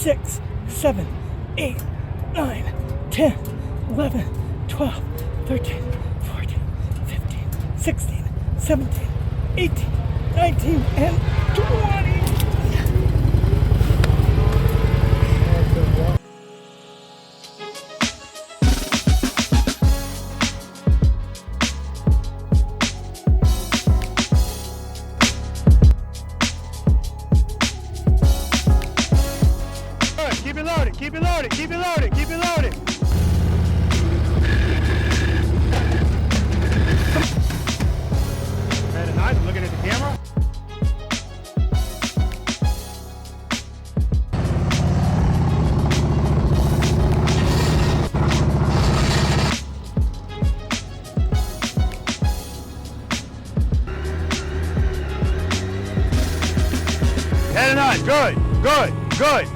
6, 7, 8, 9, 10, 11, 12, 13, 14, 15, 16, 17, 18, 19, and 20. Keep it loaded, keep it loaded, keep it loaded, keep it loaded. Very nice, I'm looking at the camera. Very nice, good, good, good.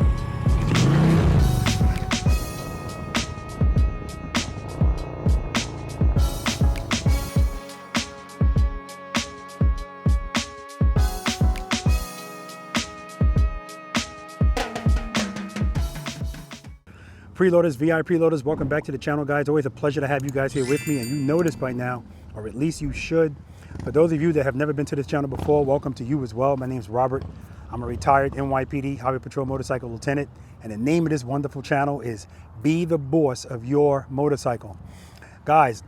Preloaders, V.I.Preloaders, welcome back to the channel, guys. Always a pleasure to have you guys here with me, and you know this by now, or at least you should. For those of you that have never been to this channel before, welcome to you as well. My name is Robert. I'm a retired NYPD Highway Patrol Motorcycle Lieutenant, and the name of this wonderful channel is Be the Boss of Your Motorcycle. Guys,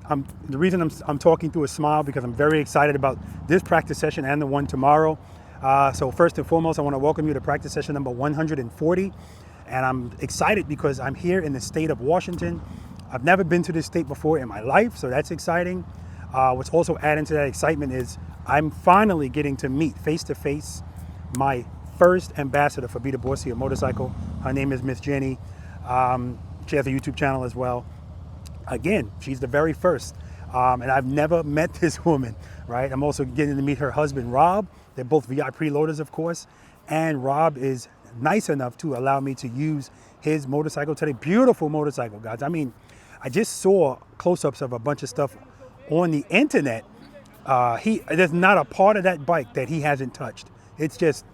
the reason I'm talking through a smile because I'm very excited about this practice session and the one tomorrow. So first and foremost, I want to welcome you to practice session number 140. And I'm excited because I'm here in the state of Washington. I've never been to this state before in my life, so that's exciting. What's also adding to that excitement is I'm finally getting to meet face-to-face my first ambassador for Be the Boss of Your Motorcycle. Her name is Miss Jenny. She has a YouTube channel as well. Again, she's the very first. And I've never met this woman, right? I'm also getting to meet her husband, Rob. They're both V.I.Preloaders, of course. And Rob is nice enough to allow me to use his motorcycle today. Beautiful motorcycle, guys. I mean, I just saw close-ups of a bunch of stuff on the internet. There's not a part of that bike that he hasn't touched. It's just,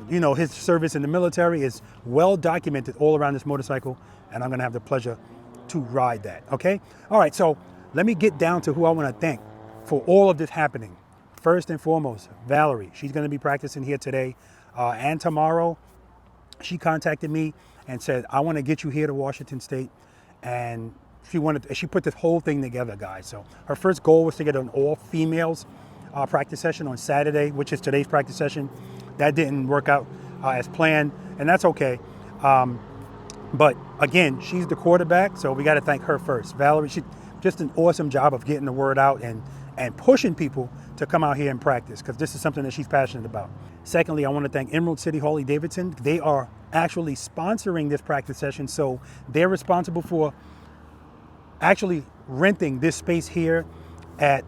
you know, his service in the military is well documented all around this motorcycle, and I'm gonna have the pleasure to ride that, okay? All right, so let me get down to who I wanna thank for all of this happening. First and foremost, Valerie. She's gonna be practicing here today and tomorrow. She contacted me and said, I want to get you here to Washington State. And she put this whole thing together, guys. So her first goal was to get an all females practice session on Saturday, which is today's practice session. That didn't work out as planned, and that's okay. But again, she's the quarterback, so we got to thank her first. Valerie, she just an awesome job of getting the word out and pushing people to come out here and practice, because this is something that she's passionate about. Secondly, I want to thank Emerald City Harley-Davidson. They are actually sponsoring this practice session, so they're responsible for actually renting this space here at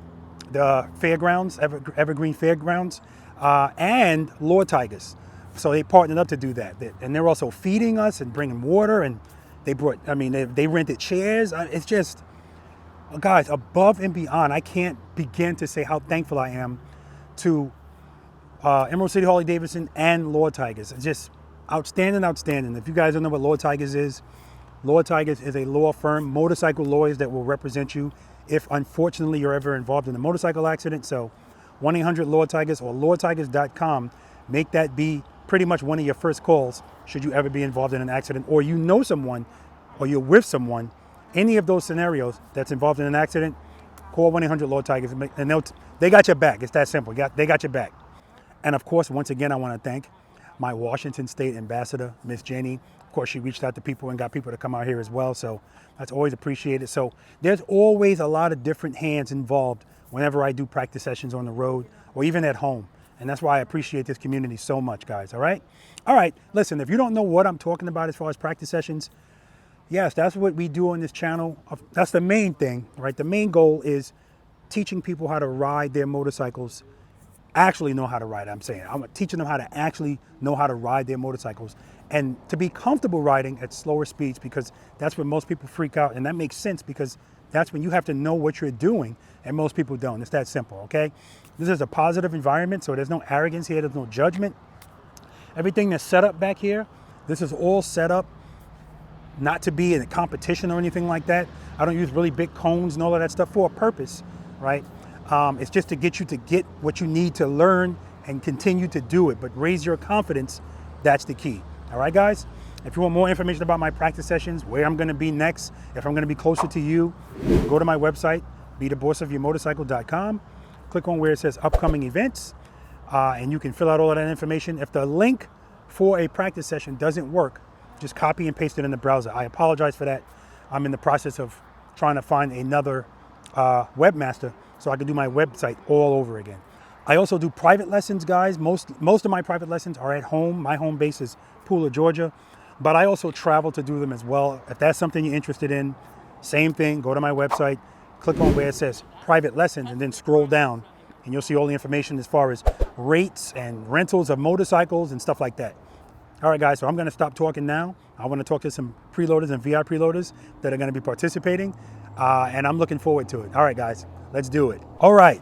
the fairgrounds, Evergreen Fairgrounds, and Lord Tigers. So they partnered up to do that. And they're also feeding us and bringing water, and they rented chairs. It's just, guys, above and beyond. I can't begin to say how thankful I am to Emerald City Harley-Davidson and Lord Tigers. It's just outstanding, outstanding. If you guys don't know what Lord Tigers is a law firm, motorcycle lawyers that will represent you if unfortunately you're ever involved in a motorcycle accident. So 1-800-LORD-TIGERS or LordTigers.com, make that be pretty much one of your first calls should you ever be involved in an accident, or you know someone, or you're with someone, any of those scenarios that's involved in an accident, call 1-800-LORD-TIGERS, and they got your back. It's that simple. They got your back. And of course, once again, I want to thank my Washington State ambassador, Miss Jenny. Of course, she reached out to people and got people to come out here as well. So that's always appreciated. So there's always a lot of different hands involved whenever I do practice sessions on the road or even at home. And that's why I appreciate this community so much, guys. All right. All right. Listen, if you don't know what I'm talking about as far as practice sessions, yes, that's what we do on this channel. That's the main thing, right? The main goal is teaching people how to ride their motorcycles, actually know how to ride. I'm teaching them how to actually know how to ride their motorcycles and to be comfortable riding at slower speeds, because that's when most people freak out. And that makes sense, because that's when you have to know what you're doing, and most people don't. It's that simple, okay? This is a positive environment, so there's no arrogance here. There's no judgment. Everything that's set up back here, This is all set up not to be in a competition or anything like that. I don't use really big cones and all of that stuff for a purpose, right? It's just to get you to get what you need to learn and continue to do it, but raise your confidence. That's the key. All right, guys? If you want more information about my practice sessions, where I'm gonna be next, if I'm gonna be closer to you, go to my website, BeTheBossOfYourMotorcycle.com. Click on where it says upcoming events, and you can fill out all of that information. If the link for a practice session doesn't work, just copy and paste it in the browser. I apologize for that. I'm in the process of trying to find another webmaster so I can do my website all over again. I also do private lessons, guys. Most of my private lessons are at home. My home base is Pooler, Georgia, but I also travel to do them as well. If that's something you're interested in, same thing, go to my website, click on where it says private lessons, and then scroll down, and you'll see all the information as far as rates and rentals of motorcycles and stuff like that. All right, guys, so I'm gonna stop talking now. I wanna talk to some preloaders and VI preloaders that are gonna be participating, and I'm looking forward to it. All right, guys, let's do it. All right,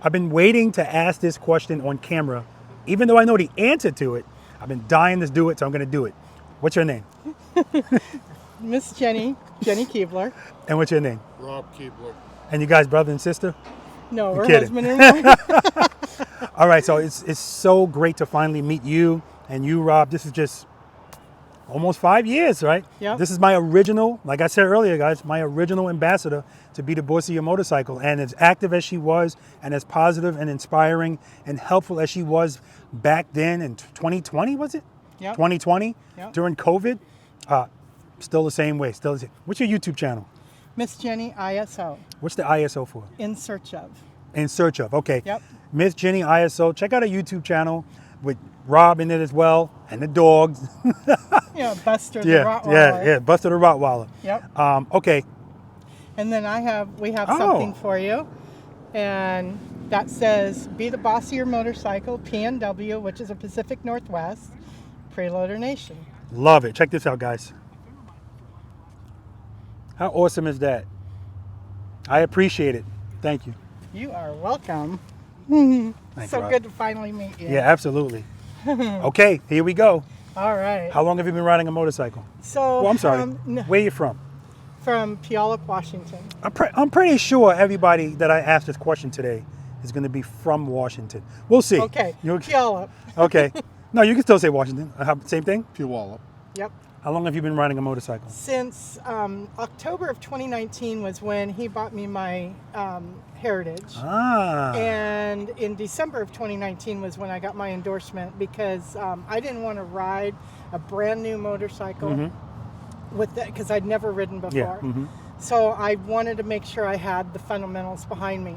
I've been waiting to ask this question on camera. Even though I know the answer to it, I've been dying to do it, so I'm gonna do it. What's your name? Miss Jenny Keebler. And what's your name? Rob Keebler. And you guys brother and sister? No, we're kidding. husband and wife. All right, so it's so great to finally meet you and you, Rob. This is just almost 5 years, right? Yeah. This is my original, like I said earlier, guys, my original ambassador to Be the Boss of Your Motorcycle. And as active as she was, and as positive and inspiring and helpful as she was back then in 2020, was it? Yeah. 2020, Yep. during COVID, still the same way, still the same. What's your YouTube channel? Miss Jenny ISO. What's the ISO for? In search of. In search of, okay. Yep. Miss Jenny ISO. Check out a YouTube channel with Rob in it as well, and the dogs. Yeah, Buster the yeah, Rottweiler. yeah, Buster the Rottweiler. Yep. Okay. And then we have Oh. something for you, and that says "Be the Boss of Your Motorcycle," PNW, which is a Pacific Northwest Preloader Nation. Love it. Check this out, guys. How awesome is that? I appreciate it. Thank you. You are welcome. Thanks, So Rob. good to finally meet you. Yeah, absolutely. Okay, here we go. All right. How long have you been riding a motorcycle? So, Oh, I'm sorry. no, Where are you from? from Puyallup, Washington. I'm pretty sure everybody that I asked this question today is going to be from Washington. We'll see. Okay, You- Puyallup. Okay. No, you can still say Washington. Same thing? Puyallup. Yep. How long have you been riding a motorcycle? Since October of 2019 was when he bought me my Heritage. Ah. And in December of 2019 was when I got my endorsement because I didn't want to ride a brand new motorcycle with that because I'd never ridden before. Yeah. So I wanted to make sure I had the fundamentals behind me.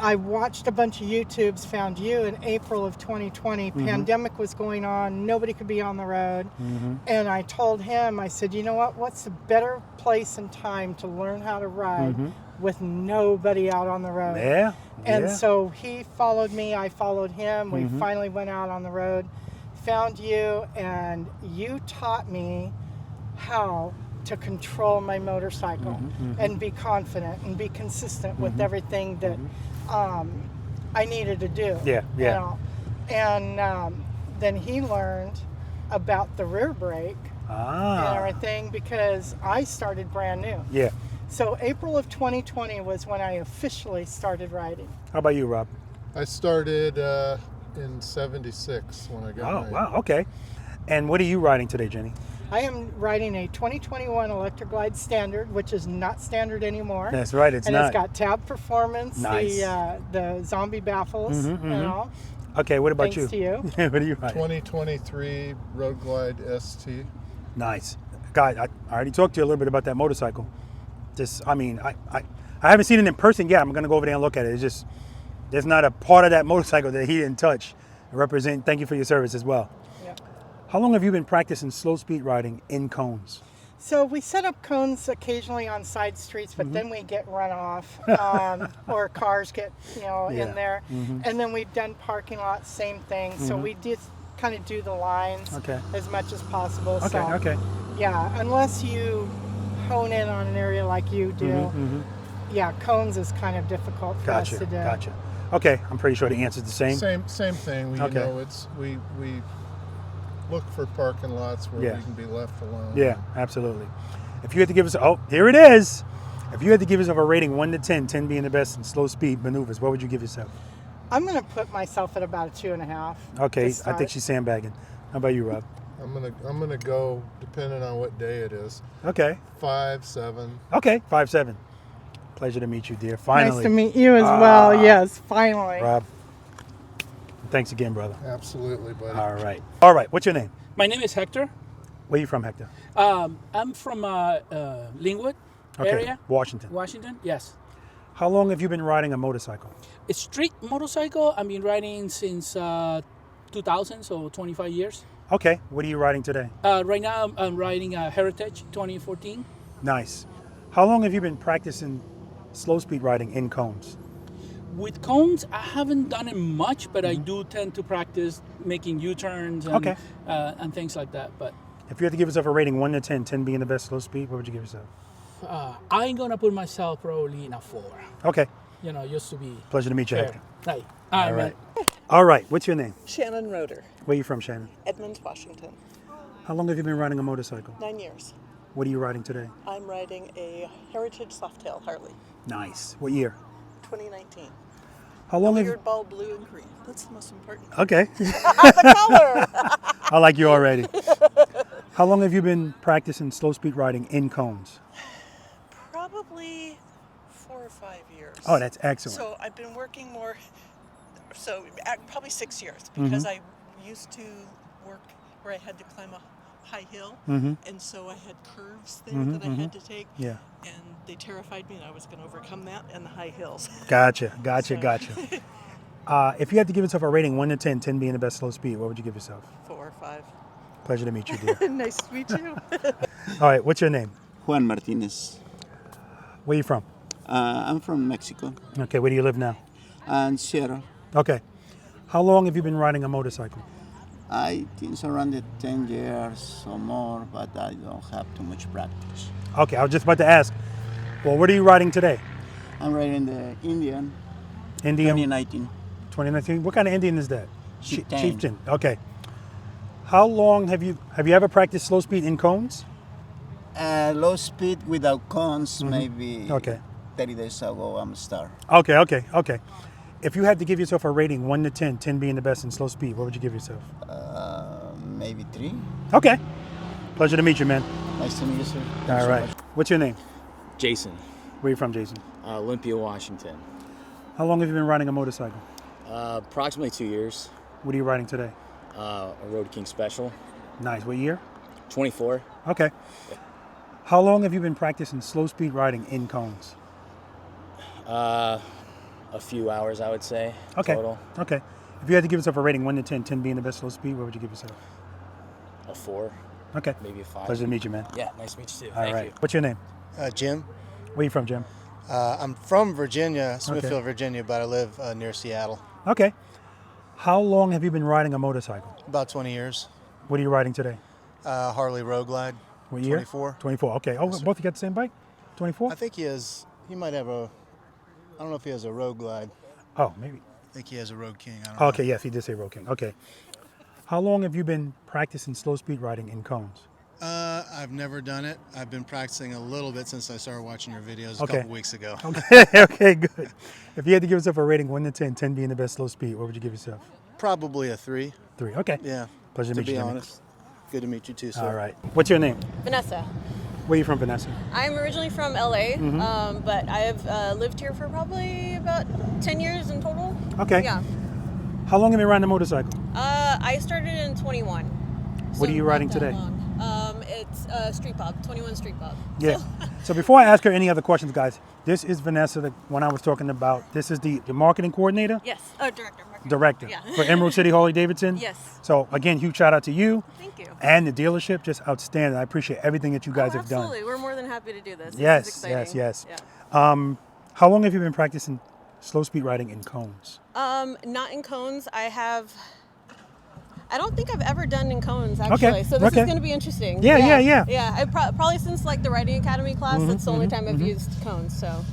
I watched a bunch of YouTubes, found you in April of 2020. Pandemic was going on, nobody could be on the road. And I told him, I said, you know what's a better place and time to learn how to ride with nobody out on the road? Yeah. And yeah. so he followed me, I followed him. We finally went out on the road, found you, and you taught me how to control my motorcycle and be confident and be consistent with everything that I needed to do. Yeah, yeah. You know? And then he learned about the rear brake and Ah. everything because I started brand new. Yeah. So April of 2020 was when I officially started riding. How about you, Rob? I started in '76 when I got Oh, my. wow. Okay. And what are you riding today, Jenny? I am riding a 2021 Electra Glide Standard, which is not standard anymore. That's right. It's and not. it's got tab performance, Nice. the zombie baffles, and all. Okay. What about Thanks to you. what are you riding? 2023 Road Glide ST. Nice. Guy, I already talked to you a little bit about that motorcycle. Just, I mean, I haven't seen it in person yet. I'm going to go over there and look at it. It's just, there's not a part of that motorcycle that he didn't touch. Thank you for your service as well. Yeah. How long have you been practicing slow speed riding in cones? So we set up cones occasionally on side streets, but then we get run off, or cars get Yeah. in there. And then we've done parking lots, same thing. So we did kind of do the lines Okay. as much as possible. Okay, so, okay. Yeah, unless you hone in on an area like you do, yeah, cones is kind of difficult for us Gotcha, to do. gotcha. Okay, I'm pretty sure the answer's the same. Same thing. Okay. You know, it's we look for parking lots where Yeah. we can be left alone. Yeah, absolutely. If you had to give us, oh, here it is. If you had to give yourself a rating 1 to 10, 10 being the best in slow speed maneuvers, what would you give yourself? I'm going to put myself at about a 2.5. Okay, to I start. think she's sandbagging. How about you, Rob? I'm gonna go, depending on what day it is, Okay. 5, 7. Okay, 5'7". Pleasure to meet you, dear. Finally. Nice to meet you as well. Yes, finally. Rob. Thanks again, brother. Absolutely, buddy. All right. All right, what's your name? My name is Hector. Where are you from, Hector? I'm from Linwood area, Washington. Washington. Yes. How long have you been riding a motorcycle? A street motorcycle. I've been riding since 2000, so 25 years. Okay, what are you riding today? Right now, I'm riding a Heritage 2014. Nice. How long have you been practicing slow speed riding in cones? With cones, I haven't done it much, but I do tend to practice making U-turns and, Okay. And things like that. But If you had to give yourself a rating 1 to 10, 10 being the best slow speed, what would you give yourself? I'm gonna put myself probably in a 4. Okay, Just to be pleasure to meet you, fair. Hector. Hey. All right. All right, what's your name? Shannon Roeder, Where are you from, Shannon? Edmonds, Washington. How long have you been riding a motorcycle? 9 years. What are you riding today? I'm riding a Heritage Softail Harley, Nice. What year? 2019. How long have you... Weird ball blue and green. That's the most important. Okay, The color! I like you already. How long have you been practicing slow speed riding in cones? Probably 4 or 5 years. Oh, that's excellent. So I've been working more, probably 6 years, because I used to work where I had to climb a high hill, and so I had curves there that I had to take, Yeah. and they terrified me, and I was going to overcome that and the high hills. Gotcha. So- If you had to give yourself a rating 1 to 10, 10 being the best slow speed, what would you give yourself? 4 or 5. Pleasure to meet you, dear. Nice to meet you. All right, what's your name? Juan Martinez. Where are you from? I'm from Mexico Okay, where do you live now? and Seattle. Okay. How long have you been riding a motorcycle? I think it's around 10 years or more, but I don't have too much practice. Okay, I was just about to ask. Well, what are you riding today? I'm riding the Indian Indian 2019. 2019. What kind of Indian is that? Chieftain. Chieftain. Okay. How long have you ever practiced slow speed in cones? Low speed without cones, maybe Okay. 30 days ago, I'm a star. Okay. If you had to give yourself a rating 1 to 10, 10 being the best in slow speed, what would you give yourself? Maybe 3. Okay. Pleasure to meet you, man. Nice to meet you, sir. Thanks All so right. much. What's your name? Jason, Where are you from, Jason? Olympia, Washington. How long have you been riding a motorcycle? Approximately 2 years. What are you riding today? A Road King Special. Nice. What year? 24. Okay. How long have you been practicing slow speed riding in cones? A few hours, I would say. Okay. Total. Okay. If you had to give yourself a rating 1 to 10, 10 being the best slow speed, what would you give yourself? A 4, Okay. maybe a 5. Pleasure to meet you, man. Yeah, nice to meet you too. All Thank right. you. What's your name? Jim. Where are you from, Jim? I'm from Virginia, Smithfield, Virginia, but I live near Seattle. Okay. How long have you been riding a motorcycle? About 20 years. What are you riding today? Harley Road Glide. What year? 24. 24. Okay. Oh, Yes, sir. both of you got the same bike? 24? I think he might have I don't know if he has a Road Glide. Oh, maybe. I think he has a Road King. I don't know. Okay, yes, he did say Road King. Okay. How long have you been practicing slow speed riding in cones? I've never done it. I've been practicing a little bit since I started watching your videos a Okay. couple weeks ago. Okay, okay, good. If you had to give yourself a rating 1 to 10, 10 being the best slow speed, what would you give yourself? Probably a 3. 3. Okay. Yeah. Pleasure to meet be you, Jimmy. honest. Good to meet you too, sir. All right. What's your name? Vanessa. Where are you from, Vanessa? I'm originally from LA, but I have lived here for probably about 10 years in total. Okay. Yeah. How long have you been riding a motorcycle? I started in 21. What are you not riding that today? long. It's Street Pop, 21 Street Pop. Yeah. So before I ask her any other questions, guys, this is Vanessa, the one I was talking about. This is the marketing coordinator? Yes. Oh, director. marketing. Director Yeah. for Emerald City Harley-Davidson. Yes. So again, huge shout out to you. Thank you. And the dealership, just outstanding. I appreciate everything that you guys have done. Absolutely. We're more than happy to do this. Yes, This is exciting. yes. Yeah. How long have you been practicing slow speed riding in cones? Not in cones. I don't think I've ever done in cones actually. Okay, So this okay. is going to be interesting. Yeah. Yeah, I probably since like the riding academy class. That's the only time I've used cones. So.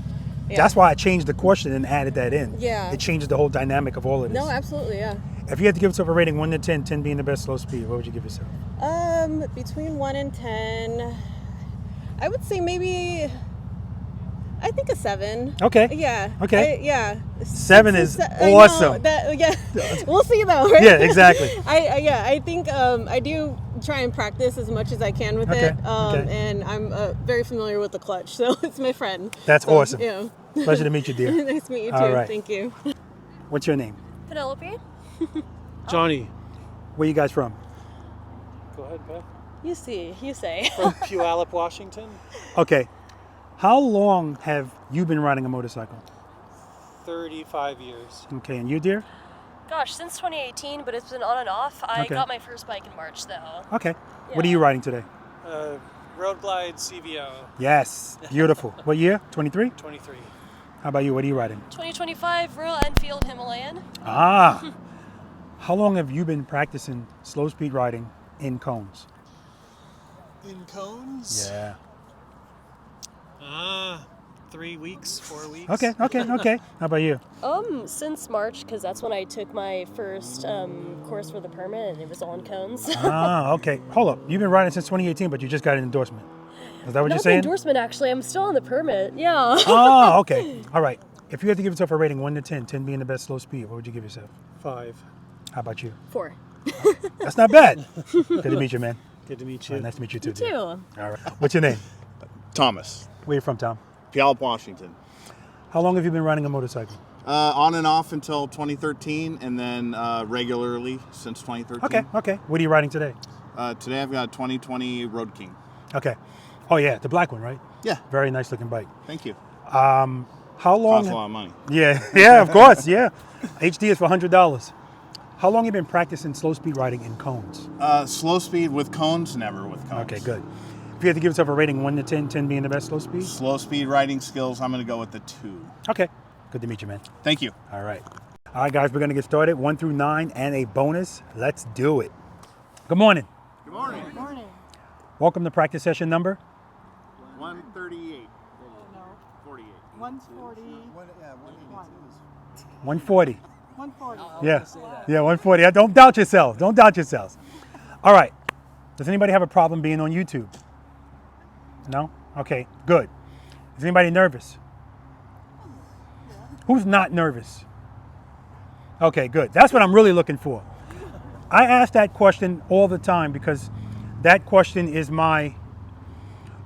Yeah. That's why I changed the question and added that in. Yeah. It changes the whole dynamic of all of this. No, absolutely, yeah. If you had to give yourself a rating 1 to 10, 10 being the best slow speed, what would you give yourself? Between 1 and 10, I would say maybe, I think a 7. Okay. Yeah. Okay. Yeah. 7 is I know, awesome. yeah. We'll see though, right? Yeah, exactly. I think I do try and practice as much as I can with it. Okay. And I'm very familiar with the clutch, so it's my friend. That's so, awesome. Yeah. Pleasure to meet you, dear. Nice to meet you too. All right. Thank you. What's your name? Penelope? Johnny. Where you guys from? Go ahead, Beth. You say. From Puyallup, Washington. Okay. How long have you been riding a motorcycle? 35 years. Okay, and you, dear? Gosh, since 2018, but it's been on and off. I Okay. got my first bike in March, though. Okay. What are you riding today? Road Glide CVO. Yes. Beautiful. What year? 23? 23. How about you? What are you riding? 2025 Royal Enfield Himalayan. Ah. How long have you been practicing slow speed riding in cones? In cones? Yeah. 3 weeks, 4 weeks. Okay. How about you? Since March, because that's when I took my first course for the permit, and it was on cones. Ah, okay. Hold up. You've been riding since 2018, but you just got an endorsement. Is that what Not you're the saying? endorsement, actually. I'm still on the permit. Yeah. Oh, okay. All right. If you had to give yourself a rating 1 to 10, 10 being the best slow speed, what would you give yourself? 5. How about you? 4. That's not bad. Good to meet you, man. Good to meet All you. right, nice to meet you too. You dear. too. All right. What's your name? Thomas. Where you from, Tom? Puyallup, Washington. How long have you been riding a motorcycle? On and off until 2013, and then regularly since 2013. Okay. What are you riding today? Today I've got a 2020 Road King. Okay. Oh, yeah, the black one, right? Yeah. Very nice looking bike. Thank you. How long? Costs a lot of money. Yeah, of course, yeah. HD is for $100. How long have you been practicing slow speed riding in cones? Slow speed with cones, never with cones. Okay, good. If you had to give yourself a rating 1 to 10, 10 being the best slow speed? Slow speed riding skills, I'm going to go with the 2. Okay. Good to meet you, man. Thank you. All right. All right, guys, we're going to get started. 1 through 9 and a bonus. Let's do it. Good morning. Good morning. Good morning. Welcome to practice session number 138. No. 48. 140. 140. 140. Yeah, 140. Don't doubt yourselves. Don't doubt yourselves. All right. Does anybody have a problem being on YouTube? No? Okay, good. Is anybody nervous? Who's not nervous? Okay, good. That's what I'm really looking for. I ask that question all the time because that question is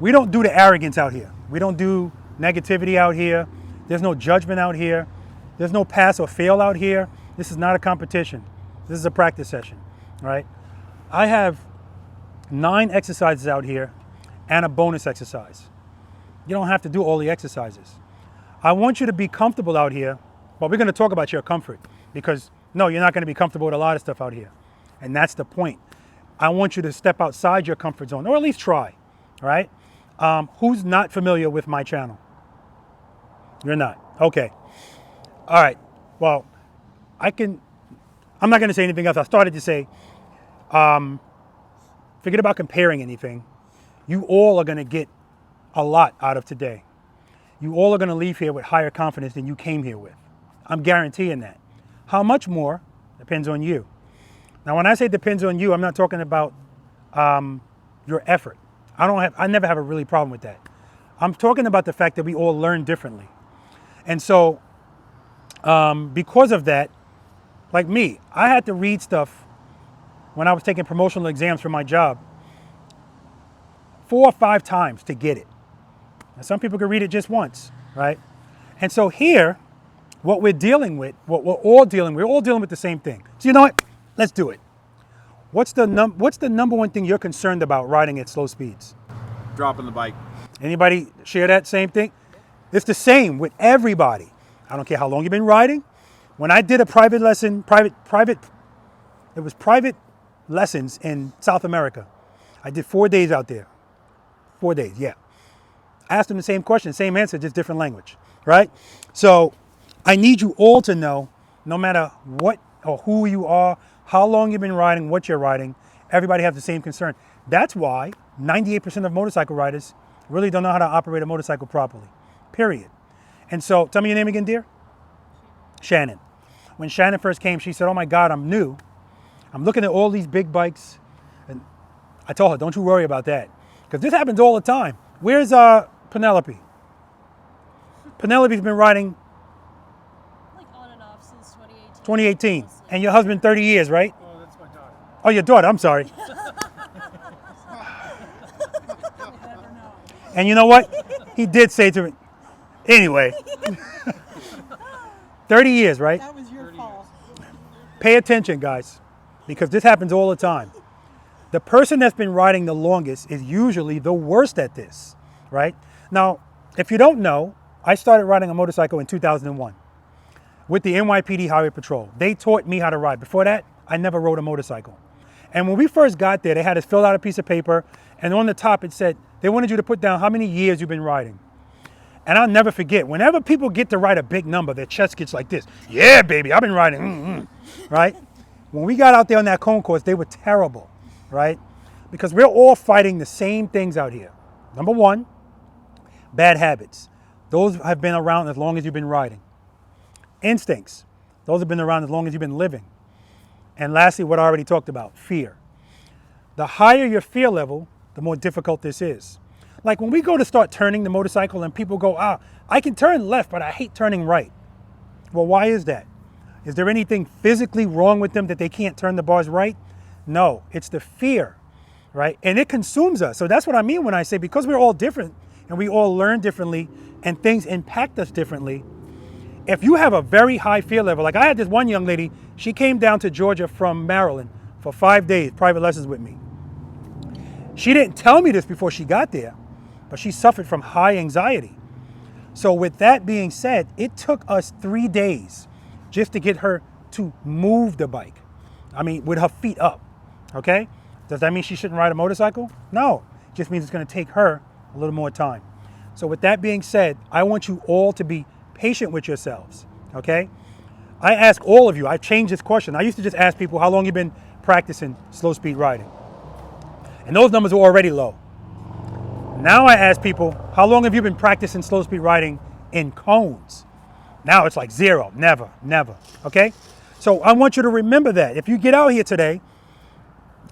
we don't do the arrogance out here. We don't do negativity out here. There's no judgment out here. There's no pass or fail out here. This is not a competition. This is a practice session, right? I have 9 exercises out here and a bonus exercise. You don't have to do all the exercises. I want you to be comfortable out here, but we're going to talk about your comfort because no, you're not going to be comfortable with a lot of stuff out here. And that's the point. I want you to step outside your comfort zone, or at least try, all right? Who's not familiar with my channel? You're not. Okay. All right. Well, I'm not going to say anything else. I started to say, forget about comparing anything. You all are going to get a lot out of today. You all are going to leave here with higher confidence than you came here with. I'm guaranteeing that. How much more depends on you. Now, when I say depends on you, I'm not talking about your effort. I never have a really problem with that. I'm talking about the fact that we all learn differently. And so, because of that, like me, I had to read stuff when I was taking promotional exams for my job 4 or 5 times to get it. And some people can read it just once, right? And so here, what we're dealing with, we're all dealing with the same thing. So you know what? Let's do it. What's the number one thing you're concerned about riding at slow speeds? Dropping the bike. Anybody share that same thing? It's the same with everybody. I don't care how long you've been riding. When I did a private lesson, it was private lessons in South America. I did 4 days out there. 4 days, yeah. Asked them the same question, same answer, just different language, right? So I need you all to know, no matter what or who you are, how long you've been riding, what you're riding, everybody has the same concern. That's why 98% of motorcycle riders really don't know how to operate a motorcycle properly, period. And so, tell me your name again, dear. Shannon. when Shannon first came, she said, oh my God, I'm new. I'm looking at all these big bikes. And I told her, don't you worry about that. Because this happens all the time. Where's Penelope? Penelope's been riding Like on and off since 2018. 2018. And your husband 30 years, right? Oh, that's my daughter. Oh, your daughter, I'm sorry. And you know what? He did say to me, anyway, 30 years, right? That was your fault. Pay attention, guys, because this happens all the time. The person that's been riding the longest is usually the worst at this, right? Now, if you don't know, I started riding a motorcycle in 2001 with the NYPD Highway Patrol. They taught me how to ride. Before that, I never rode a motorcycle. And when we first got there, they had us fill out a piece of paper, and on the top it said, they wanted you to put down how many years you've been riding. And I'll never forget, whenever people get to write a big number, their chest gets like this. Yeah, baby, I've been riding, right? When we got out there on that cone course, they were terrible, right? Because we're all fighting the same things out here. Number one, bad habits. Those have been around as long as you've been riding. Instincts. Those have been around as long as you've been living. And lastly, what I already talked about, fear. The higher your fear level, the more difficult this is. Like when we go to start turning the motorcycle and people go, I can turn left, but I hate turning right. Well, why is that? Is there anything physically wrong with them that they can't turn the bars right? No, it's the fear, right? And it consumes us. So that's what I mean when I say, because we're all different and we all learn differently and things impact us differently. If you have a very high fear level, like I had this one young lady, she came down to Georgia from Maryland for 5 days, private lessons with me. She didn't tell me this before she got there, but she suffered from high anxiety. So with that being said, it took us 3 days just to get her to move the bike. I mean, with her feet up, okay? Does that mean she shouldn't ride a motorcycle? No, it just means it's gonna take her a little more time. So with that being said, I want you all to be patient with yourselves, okay? I ask all of you, I've changed this question. I used to just ask people how long you've been practicing slow speed riding. And those numbers were already low. Now I ask people, how long have you been practicing slow speed riding in cones? Now it's like 0, never, never, okay? So I want you to remember that. If you get out here today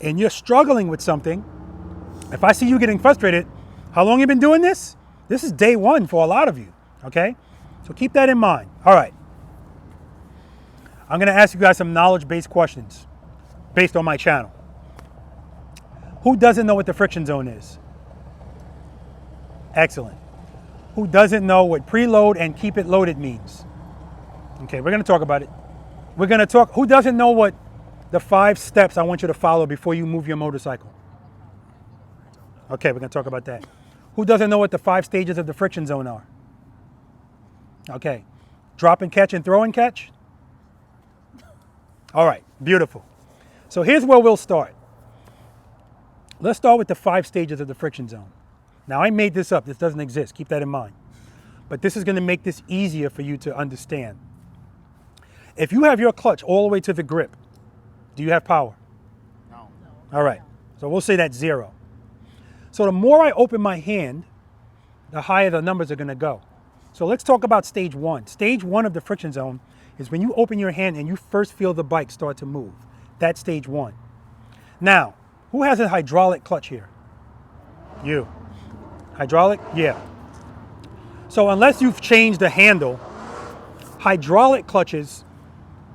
and you're struggling with something, if I see you getting frustrated, how long have you been doing this? This is day 1 for a lot of you, okay? So keep that in mind. All right. I'm gonna ask you guys some knowledge-based questions based on my channel. Who doesn't know what the friction zone is? Excellent. Who doesn't know what preload and keep it loaded means? Okay, we're gonna talk about it. We're gonna talk, who doesn't know what the 5 steps I want you to follow before you move your motorcycle? Okay, we're gonna talk about that. Who doesn't know what the 5 stages of the friction zone are? Okay, drop and catch and throw and catch? All right, beautiful. So here's where we'll start. Let's start with the 5 stages of the friction zone. Now I made this up, this doesn't exist, keep that in mind. But this is gonna make this easier for you to understand. If you have your clutch all the way to the grip, do you have power? No. All right, so we'll say that's 0. So the more I open my hand, the higher the numbers are gonna go. So let's talk about stage 1. Stage 1 of the friction zone is when you open your hand and you first feel the bike start to move. That's stage 1. Now, who has a hydraulic clutch here? You. Hydraulic? Yeah. So unless you've changed the handle, hydraulic clutches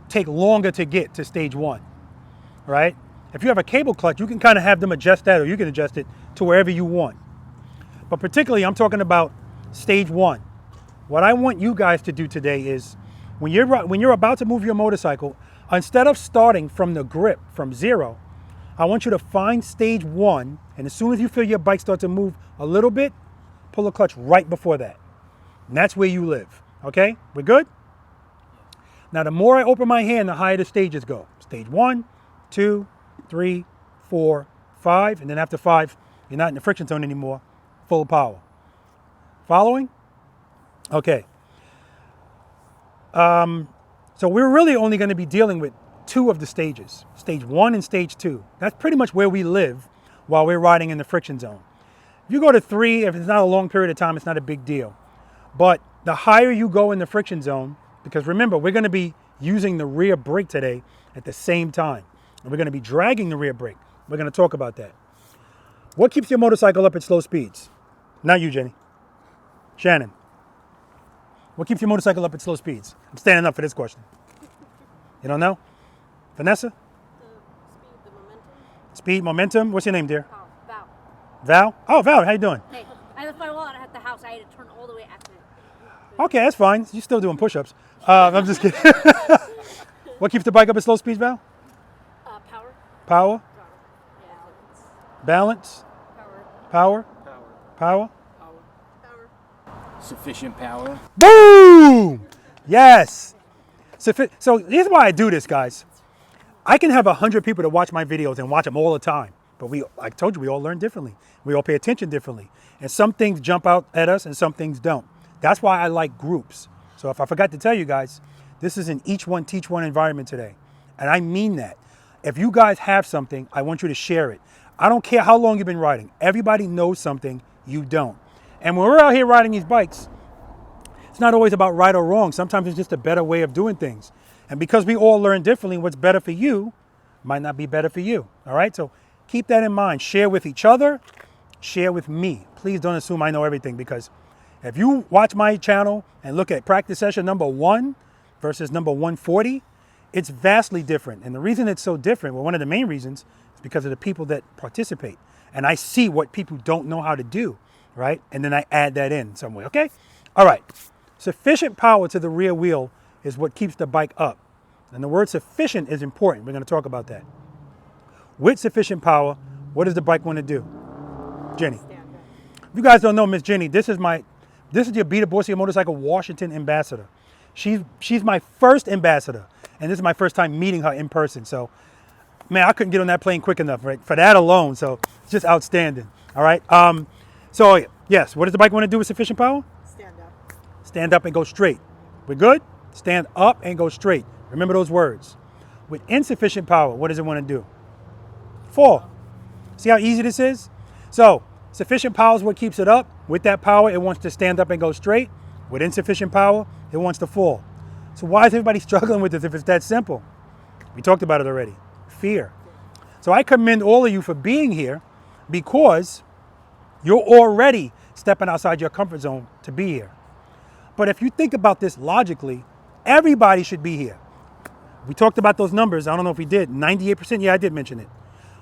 take longer to get to stage 1, right? If you have a cable clutch, you can kind of have them adjust that, or you can adjust it to wherever you want. But particularly, I'm talking about stage 1. What I want you guys to do today is, when you're about to move your motorcycle, instead of starting from the grip, from 0, I want you to find stage 1, and as soon as you feel your bike start to move a little bit, pull the clutch right before that. And that's where you live, okay? We're good? Now, the more I open my hand, the higher the stages go. Stage 1, 2, 3, 4, 5, and then after 5, you're not in the friction zone anymore, full power. Following? Okay. So we're really only going to be dealing with 2 of the stages, stage 1 and stage 2. That's pretty much where we live while we're riding in the friction zone. If you go to 3, if it's not a long period of time, it's not a big deal. But the higher you go in the friction zone, because remember, we're going to be using the rear brake today at the same time. And we're going to be dragging the rear brake. We're going to talk about that. What keeps your motorcycle up at slow speeds? Not you, Jenny. Shannon. What keeps your motorcycle up at slow speeds? I'm standing up for this question. You don't know? Vanessa? The momentum. Speed, momentum. What's your name, dear? Val. Val? Oh, Val, how you doing? Hey, I left my wallet at the house. I had to turn all the way after it. Okay, that's fine. You're still doing push-ups. I'm just kidding. What keeps the bike up at slow speeds, Val? Power. Power? Balance. Balance? Power? Power? Sufficient power. Boom! Yes. So here's why I do this, guys. I can have 100 people to watch my videos and watch them all the time. But like I told you, we all learn differently. We all pay attention differently. And some things jump out at us and some things don't. That's why I like groups. So if I forgot to tell you guys, this is an each one teach one environment today. And I mean that. If you guys have something, I want you to share it. I don't care how long you've been riding. Everybody knows something you don't. And when we're out here riding these bikes, it's not always about right or wrong. Sometimes it's just a better way of doing things. And because we all learn differently, what's better for you might not be better for you. All right? So keep that in mind. Share with each other. Share with me. Please don't assume I know everything, because if you watch my channel and look at practice session number 1 versus number 140, it's vastly different. And the reason it's so different, well, one of the main reasons, is because of the people that participate. And I see what people don't know how to do, right? And then I add that in some way, okay? All right. Sufficient power to the rear wheel is what keeps the bike up. And the word sufficient is important. We're going to talk about that. With sufficient power, what does the bike want to do? Jenny. If you guys don't know Miss Jenny, this is your Be the Boss of Your Motorcycle Washington ambassador. She's my first ambassador, and this is my first time meeting her in person. So, man, I couldn't get on that plane quick enough, right? For that alone. So it's just outstanding. All right. So yes, what does the bike want to do with sufficient power? Stand up. Stand up and go straight. We're good? Stand up and go straight. Remember those words. With insufficient power, what does it want to do? Fall. See how easy this is? So sufficient power is what keeps it up. With that power, it wants to stand up and go straight. With insufficient power, it wants to fall. So why is everybody struggling with this if it's that simple? We talked about it already. Fear. So I commend all of you for being here, because you're already stepping outside your comfort zone to be here. But if you think about this logically, everybody should be here. We talked about those numbers. I don't know if we did. 98%? Yeah, I did mention it.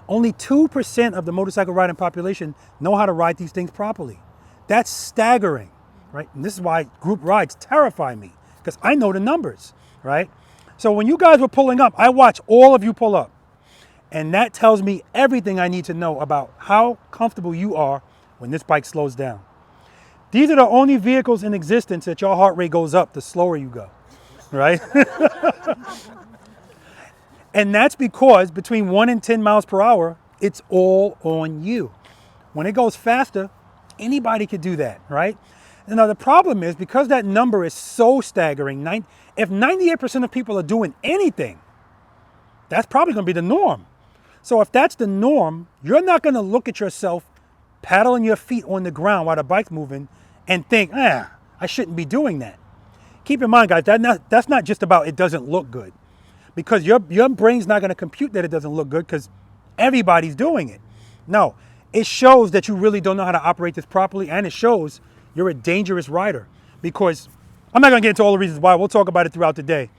Only 2% of the motorcycle riding population know how to ride these things properly. That's staggering, right? And this is why group rides terrify me, because I know the numbers, right? So when you guys were pulling up, I watched all of you pull up. And that tells me everything I need to know about how comfortable you are when this bike slows down. These are the only vehicles in existence that your heart rate goes up the slower you go, right? And that's because between 1 and 10 miles per hour, it's all on you. When it goes faster, anybody could do that, right? Now the problem is, because that number is so staggering, if 98% of people are doing anything, that's probably going to be the norm. So if that's the norm, you're not going to look at yourself paddling your feet on the ground while the bike's moving and think, I shouldn't be doing that. Keep in mind, guys, that's not just about it doesn't look good. Because your brain's not going to compute that it doesn't look good because everybody's doing it. No, it shows that you really don't know how to operate this properly, and it shows you're a dangerous rider. Because I'm not going to get into all the reasons why. We'll talk about it throughout the day.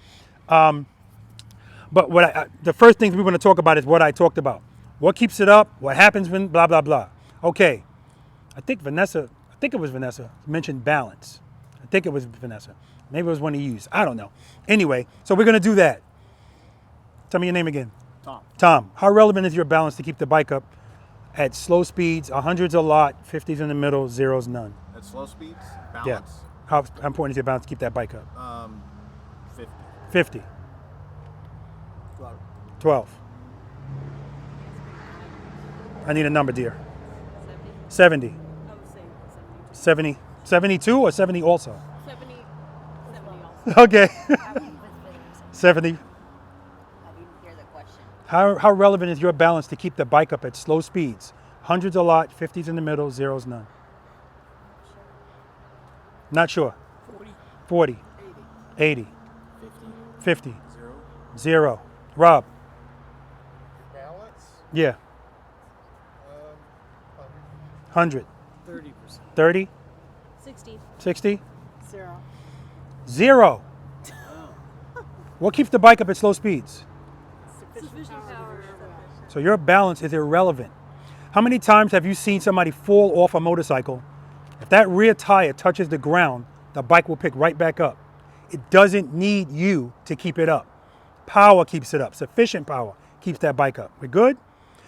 But the first things we want to talk about is what I talked about. What keeps it up? What happens when blah, blah, blah. Okay. I think it was Vanessa mentioned balance. I think it was Vanessa. Maybe it was one of you. I don't know. Anyway, so we're going to do that. Tell me your name again. Tom. Tom, how relevant is your balance to keep the bike up at slow speeds? 100's a lot, 50's in the middle, 0's none. At slow speeds, balance? Yeah. How important is your balance to keep that bike up? 50. 50. 12. 12. I need a number, dear. 70. 70. 72 or 70 also? 70 also. Okay. 70. Question. How relevant is your balance to keep the bike up at slow speeds? 100's a lot, 50's in the middle, 0's none. Not sure. 40. 40. 80. 50. 50. 0. Rob? Balance? Yeah. 100. 30%. 30? 60. 60? 0. 0. What keeps the bike up at slow speeds? Sufficient power. So your balance is irrelevant. How many times have you seen somebody fall off a motorcycle? If that rear tire touches the ground, the bike will pick right back up. It doesn't need you to keep it up. Power keeps it up. Sufficient power keeps that bike up. We good?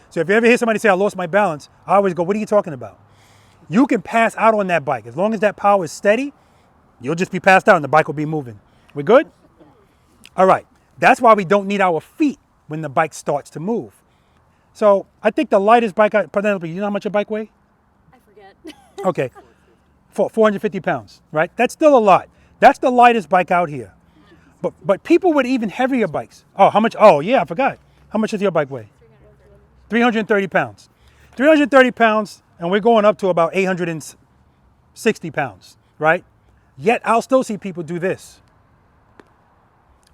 So if you ever hear somebody say, I lost my balance, I always go, what are you talking about? You can pass out on that bike. As long as that power is steady, you'll just be passed out and the bike will be moving. We good? All right. That's why we don't need our feet when the bike starts to move. So I think the lightest bike, Penelope, you know how much a bike weigh? I forget. Okay. 450 pounds, right? That's still a lot. That's the lightest bike out here. But people with even heavier bikes. Oh, how much? Oh, yeah, I forgot. How much does your bike weigh? 330 pounds. 330 pounds, and we're going up to about 860 pounds, right? Yet I'll still see people do this.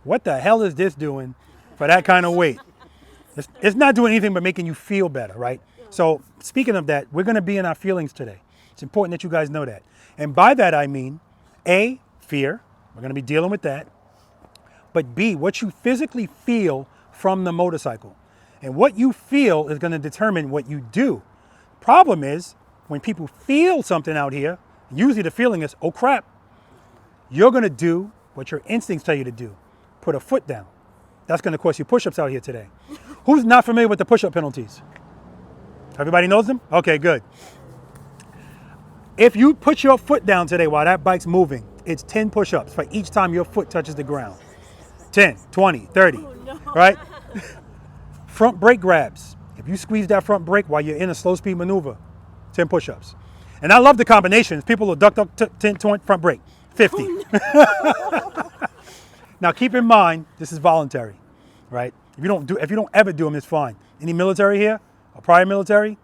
What the hell is this doing for that kind of weight? It's not doing anything but making you feel better, right? So speaking of that, we're going to be in our feelings today. It's important that you guys know that. And by that, I mean, A, fear. We're going to be dealing with that. But B, what you physically feel from the motorcycle. And what you feel is going to determine what you do. Problem is, when people feel something out here, usually the feeling is, oh crap, you're going to do what your instincts tell you to do. Put a foot down. That's going to cost you push-ups out here today. Who's not familiar with the push-up penalties? Everybody knows them? Okay, good. If you put your foot down today while that bike's moving, it's 10 push-ups for each time your foot touches the ground. 10, 20, 30, right? Front brake grabs. If you squeeze that front brake while you're in a slow speed maneuver, 10 push-ups. And I love the combinations. People will duck, 10, 20, front brake, 50. Now keep in mind, this is voluntary, right? If you don't ever do them, it's fine. Any military here? Or prior military?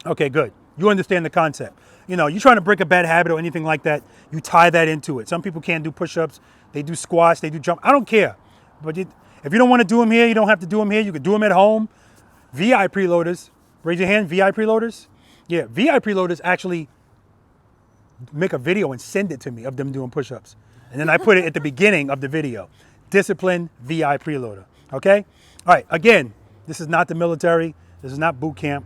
Okay, good. You understand the concept. You know, you're trying to break a bad habit or anything like that, you tie that into it. Some people can't do push-ups, they do squats, they do jump. I don't care. But if you don't want to do them here, you don't have to do them here. You can do them at home. V.I.Preloaders, raise your hand, V.I.Preloaders? Yeah, V.I.Preloaders actually make a video and send it to me of them doing push-ups. And then I put it at the beginning of the video. Discipline V.I.Preloader, okay? All right, again, this is not the military. This is not boot camp,